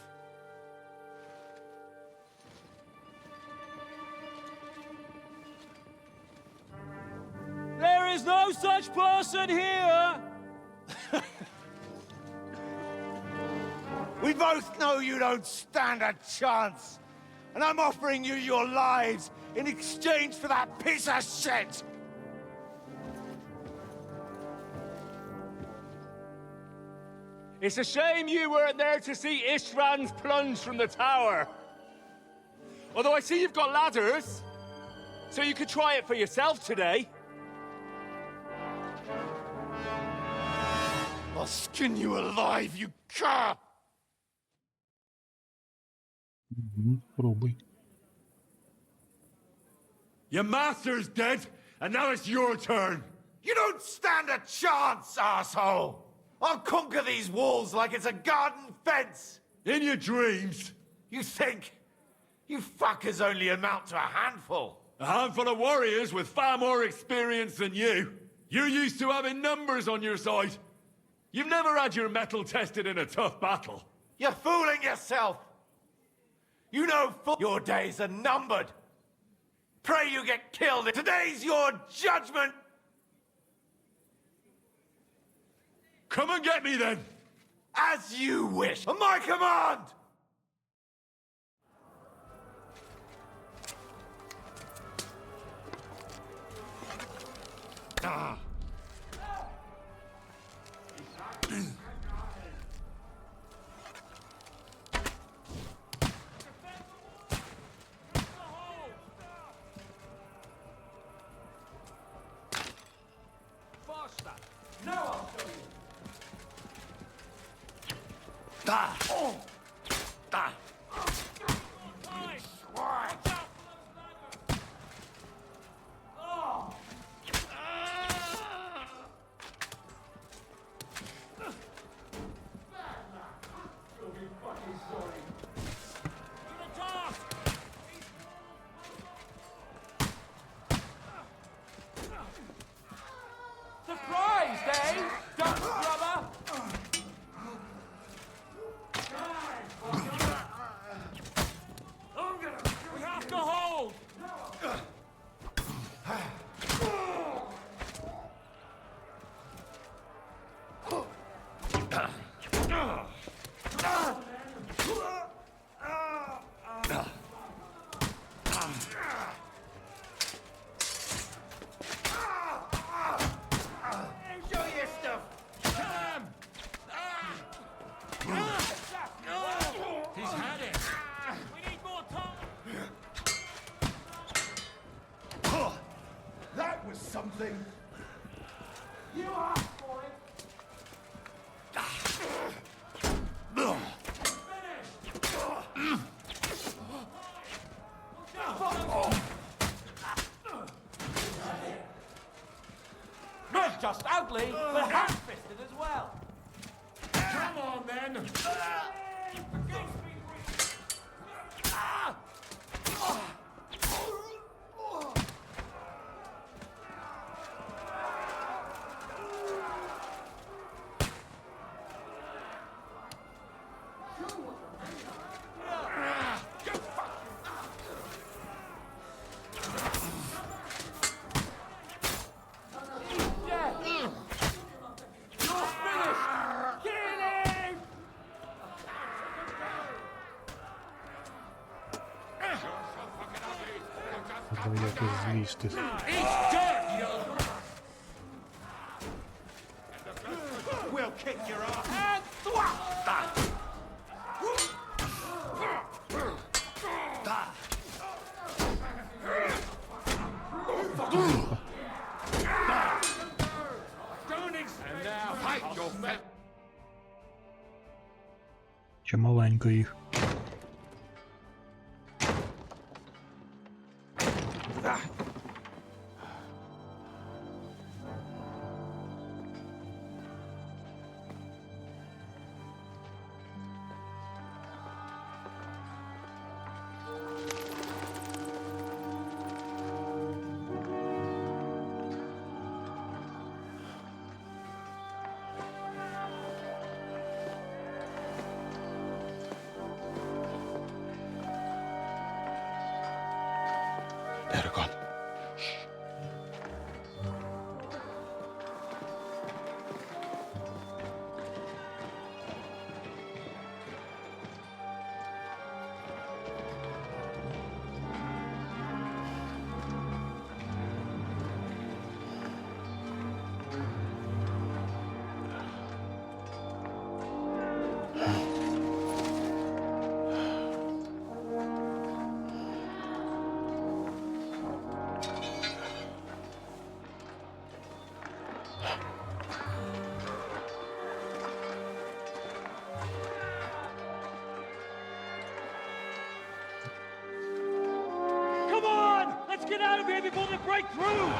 There is no such person here! We both know you don't stand a chance. And I'm offering you your lives in exchange for that piece of shit! It's a shame you weren't there to see Ishrand's plunge from the tower. Although I see you've got ladders, so you could try it for yourself today. I'll skin you alive, you cur! Пробуй. Your master's dead, and now it's your turn. You don't stand a chance, asshole! I'll conquer these walls like it's a garden fence! In your dreams. You think? You fuckers only amount to a handful. A handful of warriors with far more experience than you. You're used to having numbers on your side. You've never had your mettle tested in a tough battle. You're fooling yourself! You know your days are numbered. Pray you get killed. Today's your judgment! Come and get me then! As you wish. On my command! Ah. Surprised, eh? Dutch brother? We have to hold! That was something. You asked for it. Not just ugly, but hand-fisted as well. Come on then! Якось злізти. We'll kick your ass. And thwack! And now fight your fat. Чи маленько їх. move here before they break through!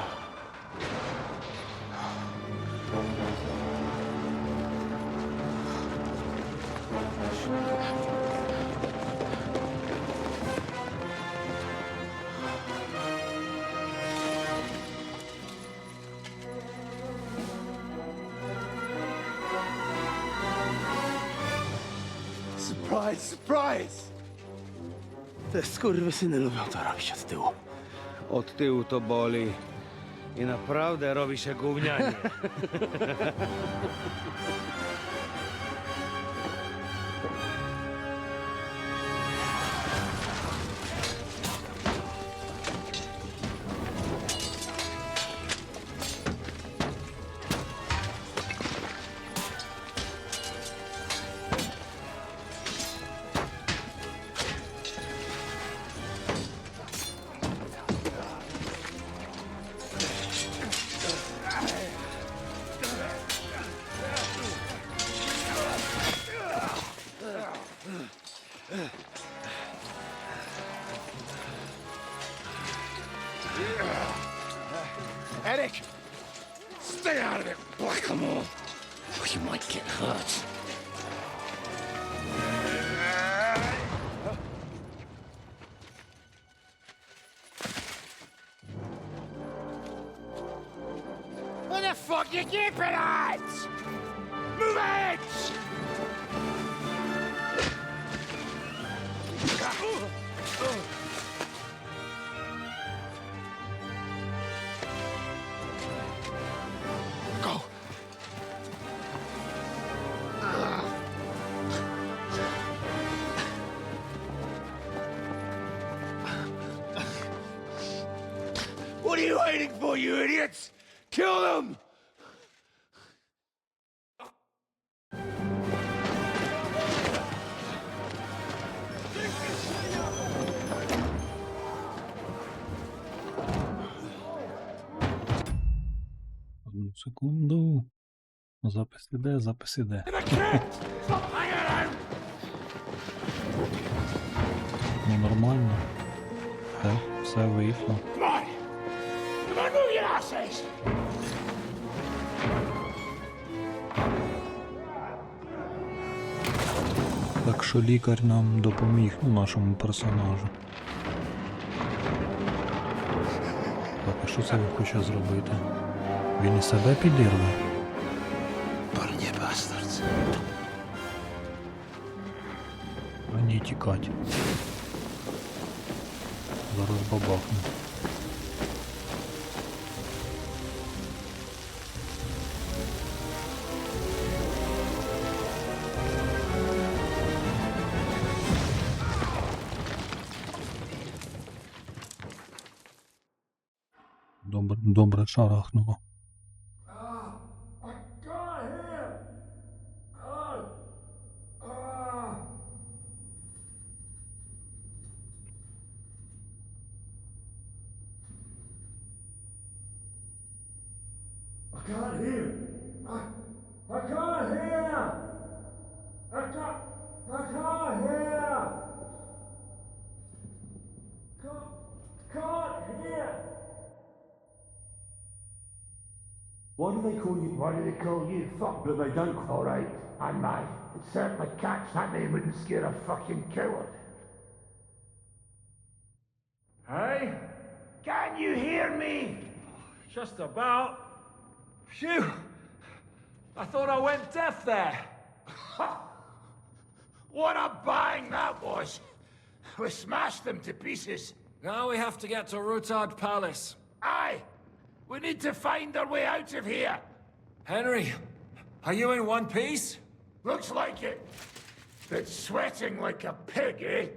Surprise, surprise! Te skurwysyny lubią to robić od tyłu. Od tyłu to boli. I naprawdę robi się gównianie. Eric! Stay out of it, Blackamoor! Or you might get hurt. What the fuck you keeping at? Move it! Go. What are you waiting for, you idiots? Kill them! Одну секунду. Запис іде, запис іде. Ну нормально. Все вийшло. Come on! Come on, move your asses! Так що лікар нам допоміг, нашому персонажу. Так, а що це він хоче зробити? Він і себе підірве? Парні бастардс. А ні, тікать. Зараз бабахну. Добре шарахнуло. I can't hear. I can't hear. I can't hear. Can't hear. Why do they call you? Why do they call you? Fuck. But they don't. All right, and mate, it certainly catch that name wouldn't scare a fucking coward. Hey? Can you hear me? Just about. Phew! I thought I went deaf there. What a bang that was! We smashed them to pieces. Now we have to get to Rutard Palace. Aye! We need to find our way out of here. Henry, are you in one piece? Looks like it. But sweating like a pig, eh?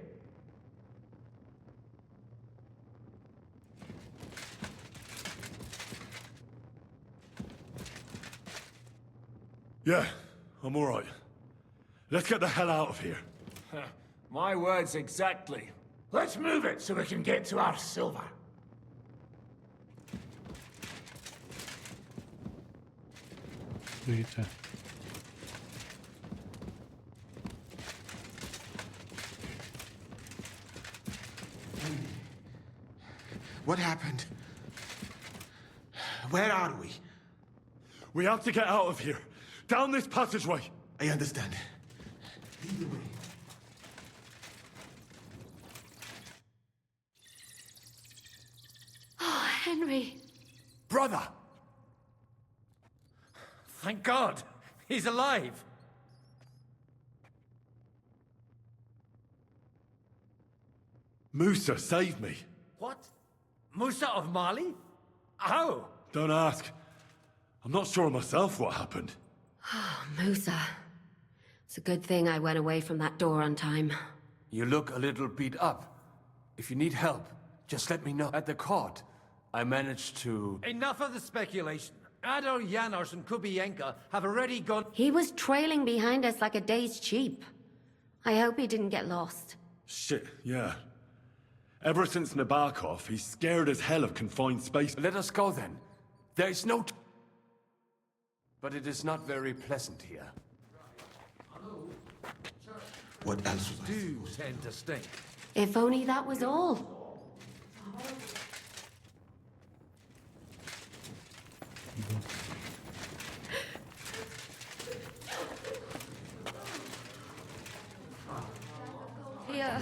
Yeah, I'm all right. Let's get the hell out of here. My words exactly. Let's move it so we can get to our silver. Дивіться. What happened? Where are we? We have to get out of here. Down this passageway. I understand. Lead the way. Oh, Henry. Brother! Thank God. He's alive. Musa saved me. What? Musa of Mali? How? Don't ask. I'm not sure myself what happened. Musa. It's a good thing I went away from that door on time. You look a little beat up. If you need help, just let me know. At the court, I managed to... Enough of the speculation. Ado, Janos, and Kubienka have already gone... He was trailing behind us like a dazed sheep. I hope he didn't get lost. Shit, yeah. Ever since Nabokov, he's scared as hell of confined space. Let us go then. There is no... But it is not very pleasant here. What else was I do tend to stink. If only that was all. Here.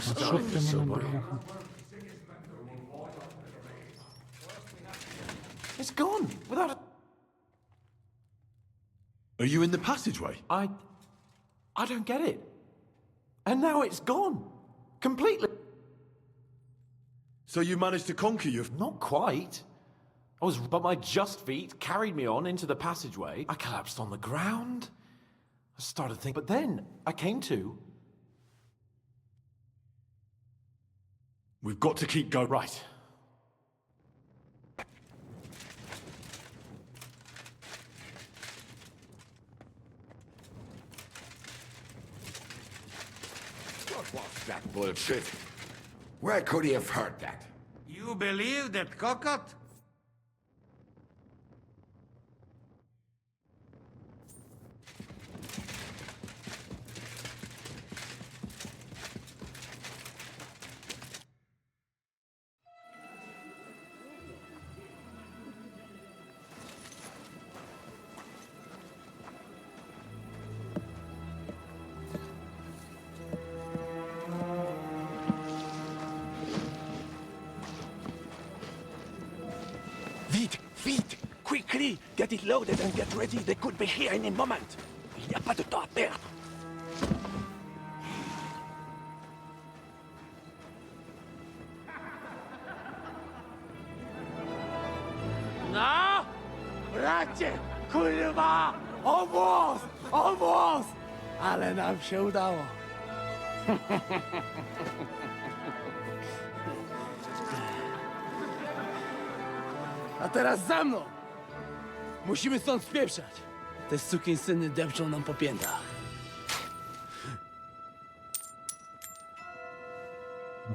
It's gone, without a... Are you in the passageway? I don't get it. And now it's gone. Completely. So you managed to conquer your... Not quite. But my just feet carried me on into the passageway. I collapsed on the ground. I started thinking, but then I came to. We've got to keep going. Right. What was that bullshit? Where could he have heard that? You believe that cockot? Vite! Quickly! Get it loaded and get ready. They could be here any moment. Il n'y a pas de temps à perdre. No! Bracie! Kurwa! Obóz! Ale nam się udało. A teraz za mną! Musimy stąd spieprzać. Te sukinsyny depczą nam po piętach.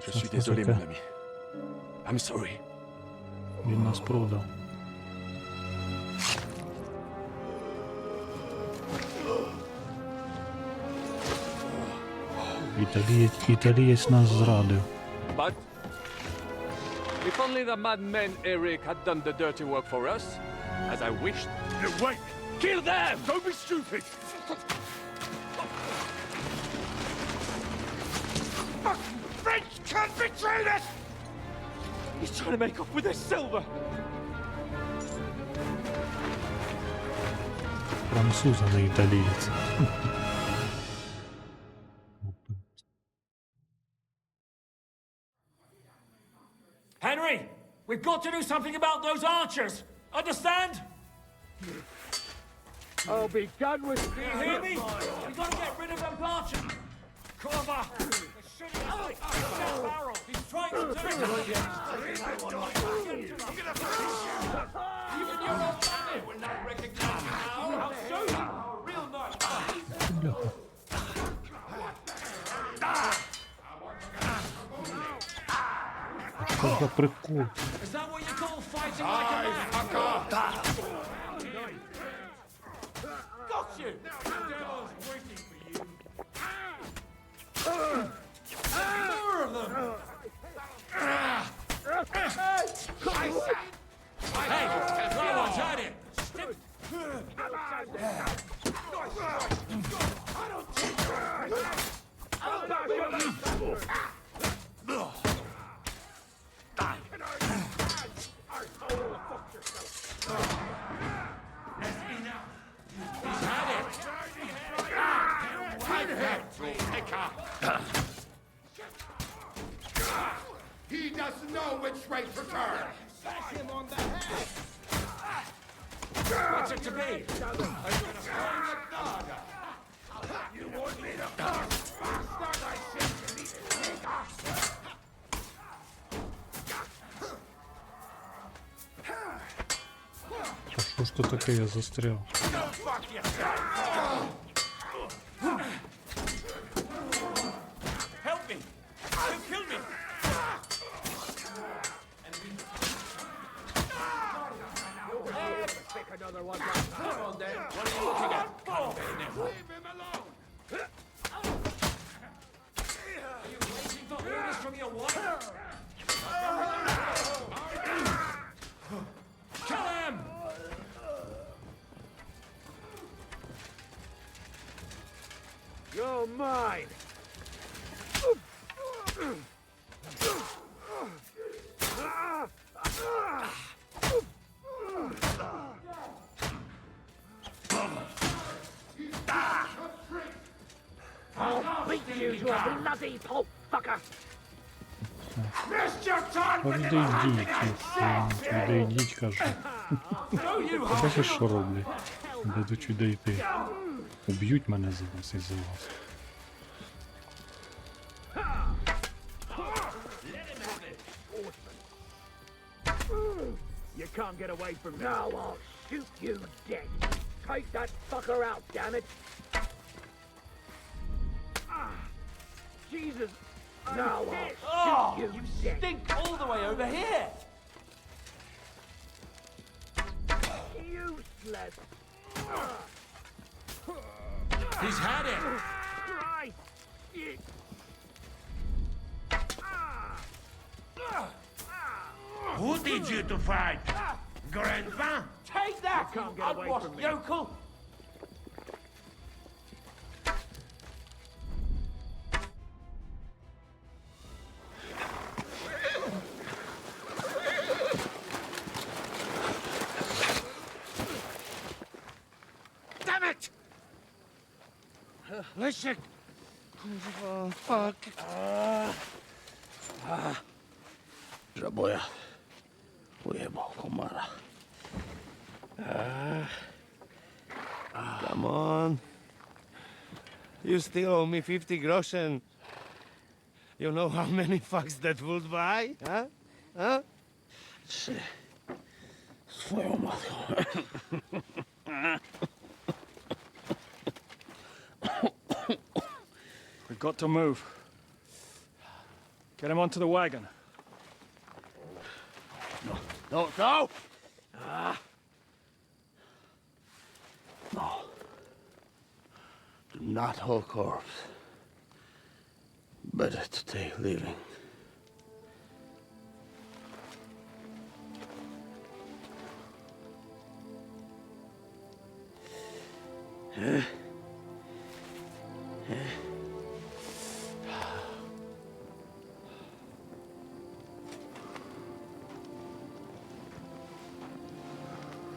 Je suis désolé, mon ami. I'm sorry. Він нас продав. Італієць нас зрадив. But if only the madman Eric had done the dirty work for us, as I wished. Wait! Kill them! Don't be stupid! French can't betray us! He's trying to make off with his silver! Француз, а не італієць. Henry, we've got to do something about those archers. Understand? I'll be done with Do you hear me? We've got to get rid of those archers. Cover! They're shooting us like shell barrels. He's trying to do it. Even your old man will not recognize you now. I'll show you. Real nice. Що за прикол? Is that what you call fighting like a man? Got you! The devil's waiting for you. More of them! Hey, watch out! He doesn't know which way to turn. Smash him on the head. What's it to be? You want me to start I said to me. Що ж то таке, я застряв? Help me! You kill me! Pick another one. Come on then. What are you looking at? Leave him alone! Are you waiting for orders from your wife? Kill him! You're mine. I'll beat you, you bloody pulp fucker! Missed your turn! Відійдіть, кажу. Бачиш, що роблять? Дадуть відійти. Уб'ють мене за вас із-за вас. You can't get away from me. Now I'll shoot you dead. Take that fucker out, damn it! Jesus! Now I'll shoot you dead. Stink all the way over here! Useless! He's had it! Christ! Who did you to fight? Grandpa? Take that, You can't you get away unwashed from me. yokel! Damn it! Listen! Oh, fuck. Żabuję. Ujebał komara. Come on. You still owe me 50 groschen. You know how many fucks that would buy? Huh? Huh? Swoją matką. We've got to move. Get him onto the wagon. No, no! No. Do not hold corpse. Better to take living.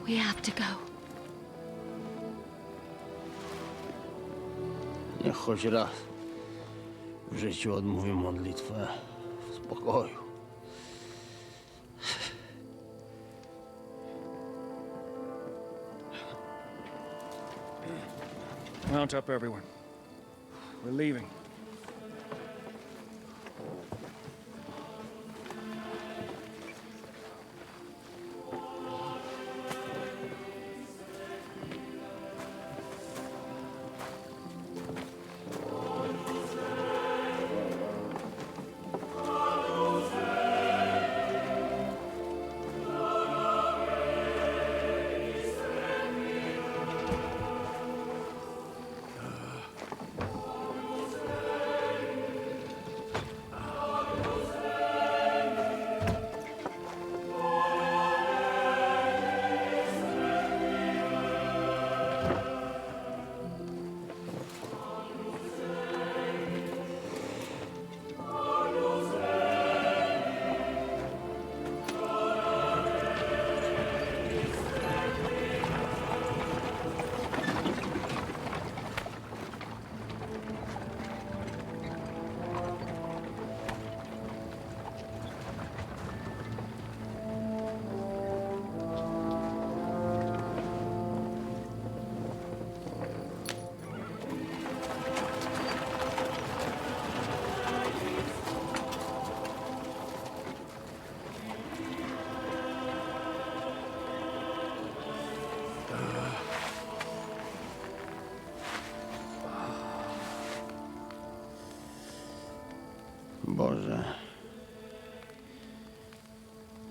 We have to go. Niech choć raz w życiu odmówię modlitwę w spokoju. Mount up, everyone. We're leaving. Boże,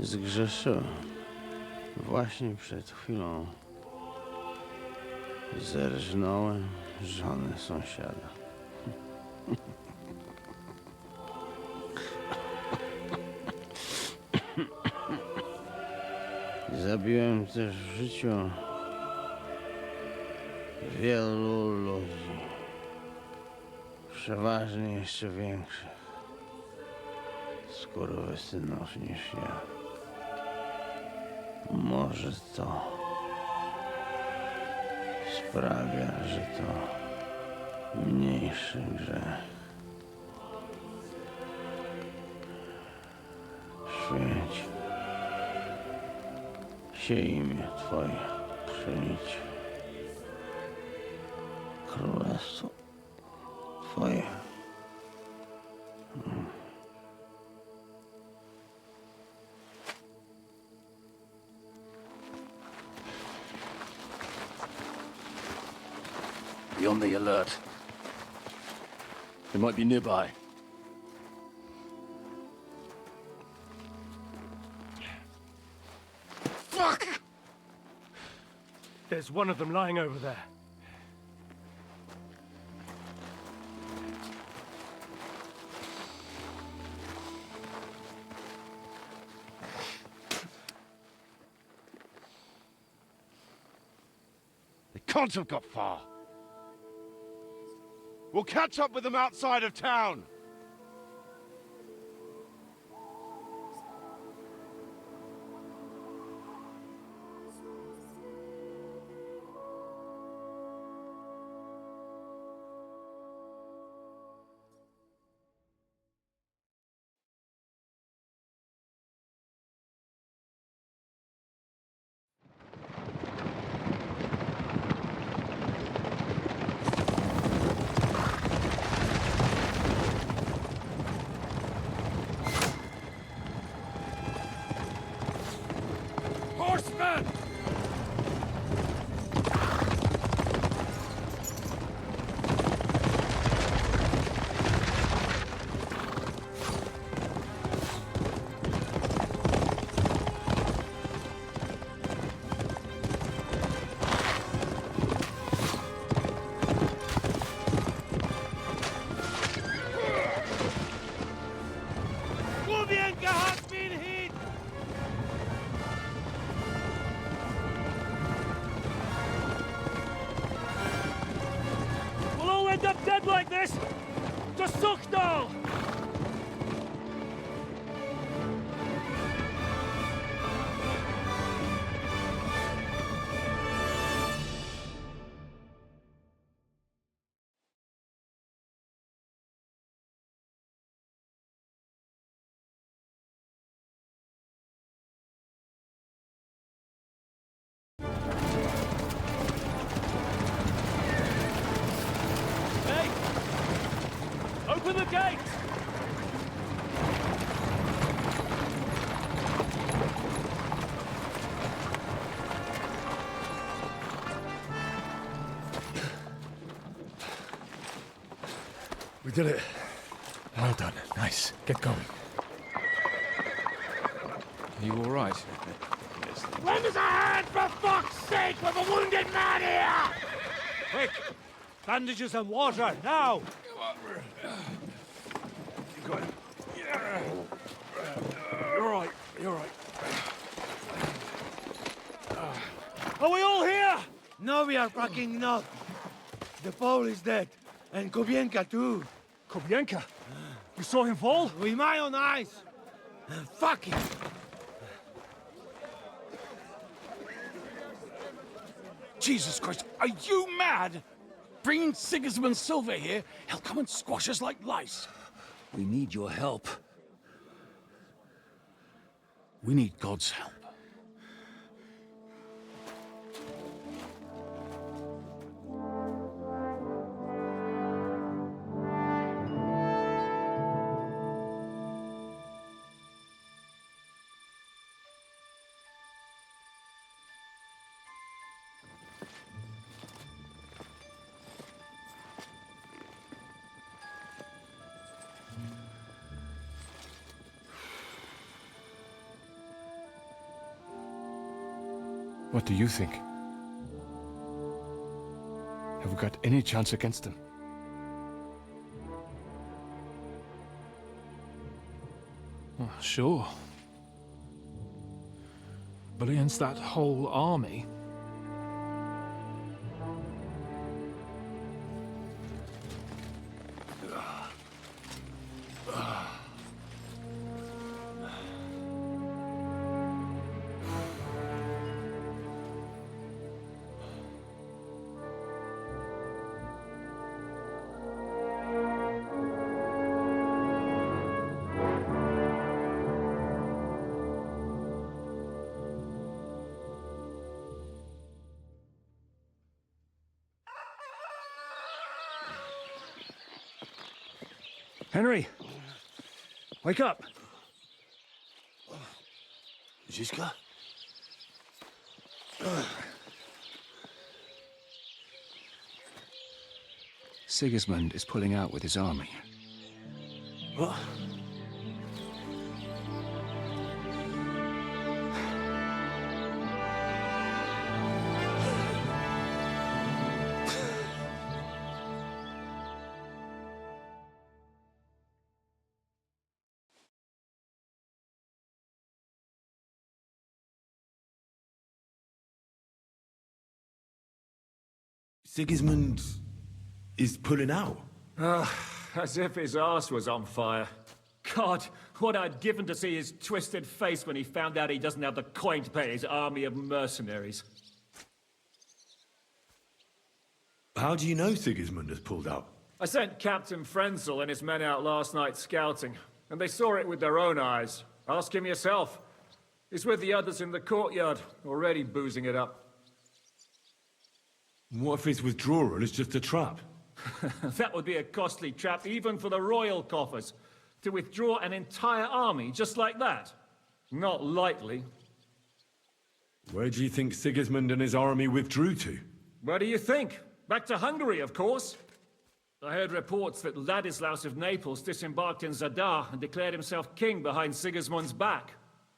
zgrzeszyłem. Właśnie przed chwilą zerżnąłem żonę sąsiada. Zabiłem też w życiu wielu ludzi. Przeważnie jeszcze większych skurwysynów niż ja. Może to sprawia, że to mniejszy grzech. Święć się imię Twoje, przyjdź królestwo Twoje. Be on the alert. They might be nearby. Fuck! There's one of them lying over there. They can't have got far. We'll catch up with them outside of town. Horsemen! Kubienka has been hit! We'll all end up dead like this! To Sukdal! Hey! Open the gate! We did it. Well done. Nice. Get going. Are you all right? Lend us a hand, for fuck's sake! We've a wounded man here! Quick! Bandages and water, now! You're right, you're right. Are we all here? No, we are fucking not. The Pole is dead. And Kubienka too. Kubienka? You saw him fall? With my own eyes. Fuck him. Jesus Christ, are you mad? Bringing Sigismund Silver here, he'll come and squash us like lice. We need your help. We need God's help. What do you think? Have we got any chance against them? Sure. But against that whole army... Henry! Wake up! Zizka? Sigismund is pulling out with his army. What? Sigismund is pulling out. As if his arse was on fire. God, what I'd given to see his twisted face when he found out he doesn't have the coin to pay his army of mercenaries. How do you know Sigismund has pulled out? I sent Captain Frenzel and his men out last night scouting, and they saw it with their own eyes. Ask him yourself. He's with the others in the courtyard, already boozing it up. What if his withdrawal is just a trap? That would be a costly trap even for the royal coffers. To withdraw an entire army just like that? Not likely. Where do you think Sigismund and his army withdrew to? Where do you think? Back to Hungary, of course. I heard reports that Ladislaus of Naples disembarked in Zadar and declared himself king behind Sigismund's back.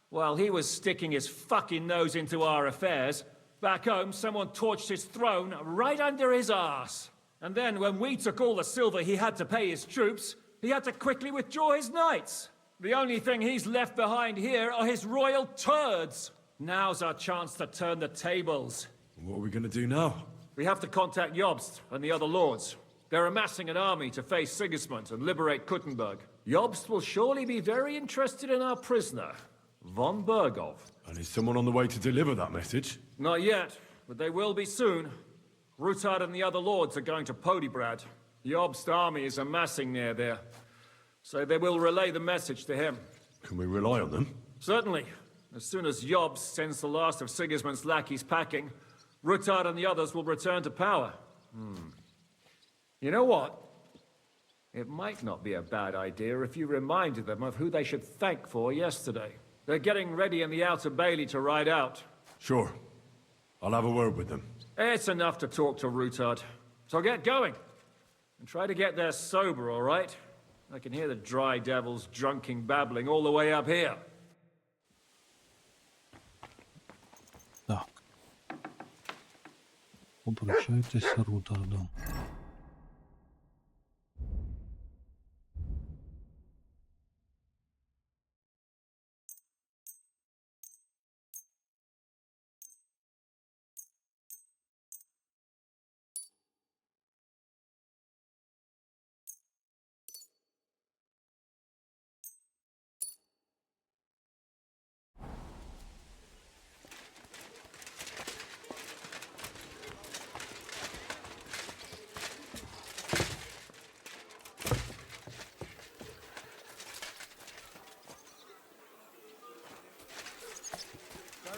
While he was sticking his fucking nose into our affairs, back home someone torched his throne right under his arse. And then when we took all the silver he had to pay his troops, he had to quickly withdraw his knights. The only thing he's left behind here are his royal turds. Now's our chance to turn the tables. What are we going to do now? We have to contact Jobst and the other lords. They're amassing an army to face Sigismund and liberate Kuttenberg. Jobst will surely be very interested in our prisoner, von Bergov. And is someone on the way to deliver that message? Not yet, but they will be soon. Rutard and the other lords are going to Podibrad. Jobst's army is amassing near there, so they will relay the message to him. Can we rely on them? Certainly. As soon as Jobst sends the last of Sigismund's lackeys packing, Rutard and the others will return to power. You know what? It might not be a bad idea if you reminded them of who they should thank for yesterday. They're getting ready in the Outer Bailey to ride out. Sure. I'll have a word with them. It's enough to talk to Rutard. So get going. And try to get there sober, all right? I can hear the dry devils drunken babbling all the way up here. Так. Обращайтеся Рутарду.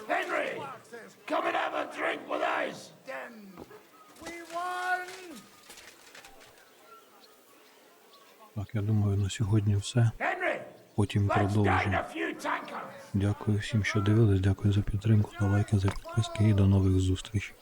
Henry! Come and have a drink with us! We won! Так, я думаю, на сьогодні все. Henry! Потім Let's продовжимо. down a few tankers! Дякую всім, що дивились, дякую за підтримку, за лайки, за підписки і до нових зустрічей.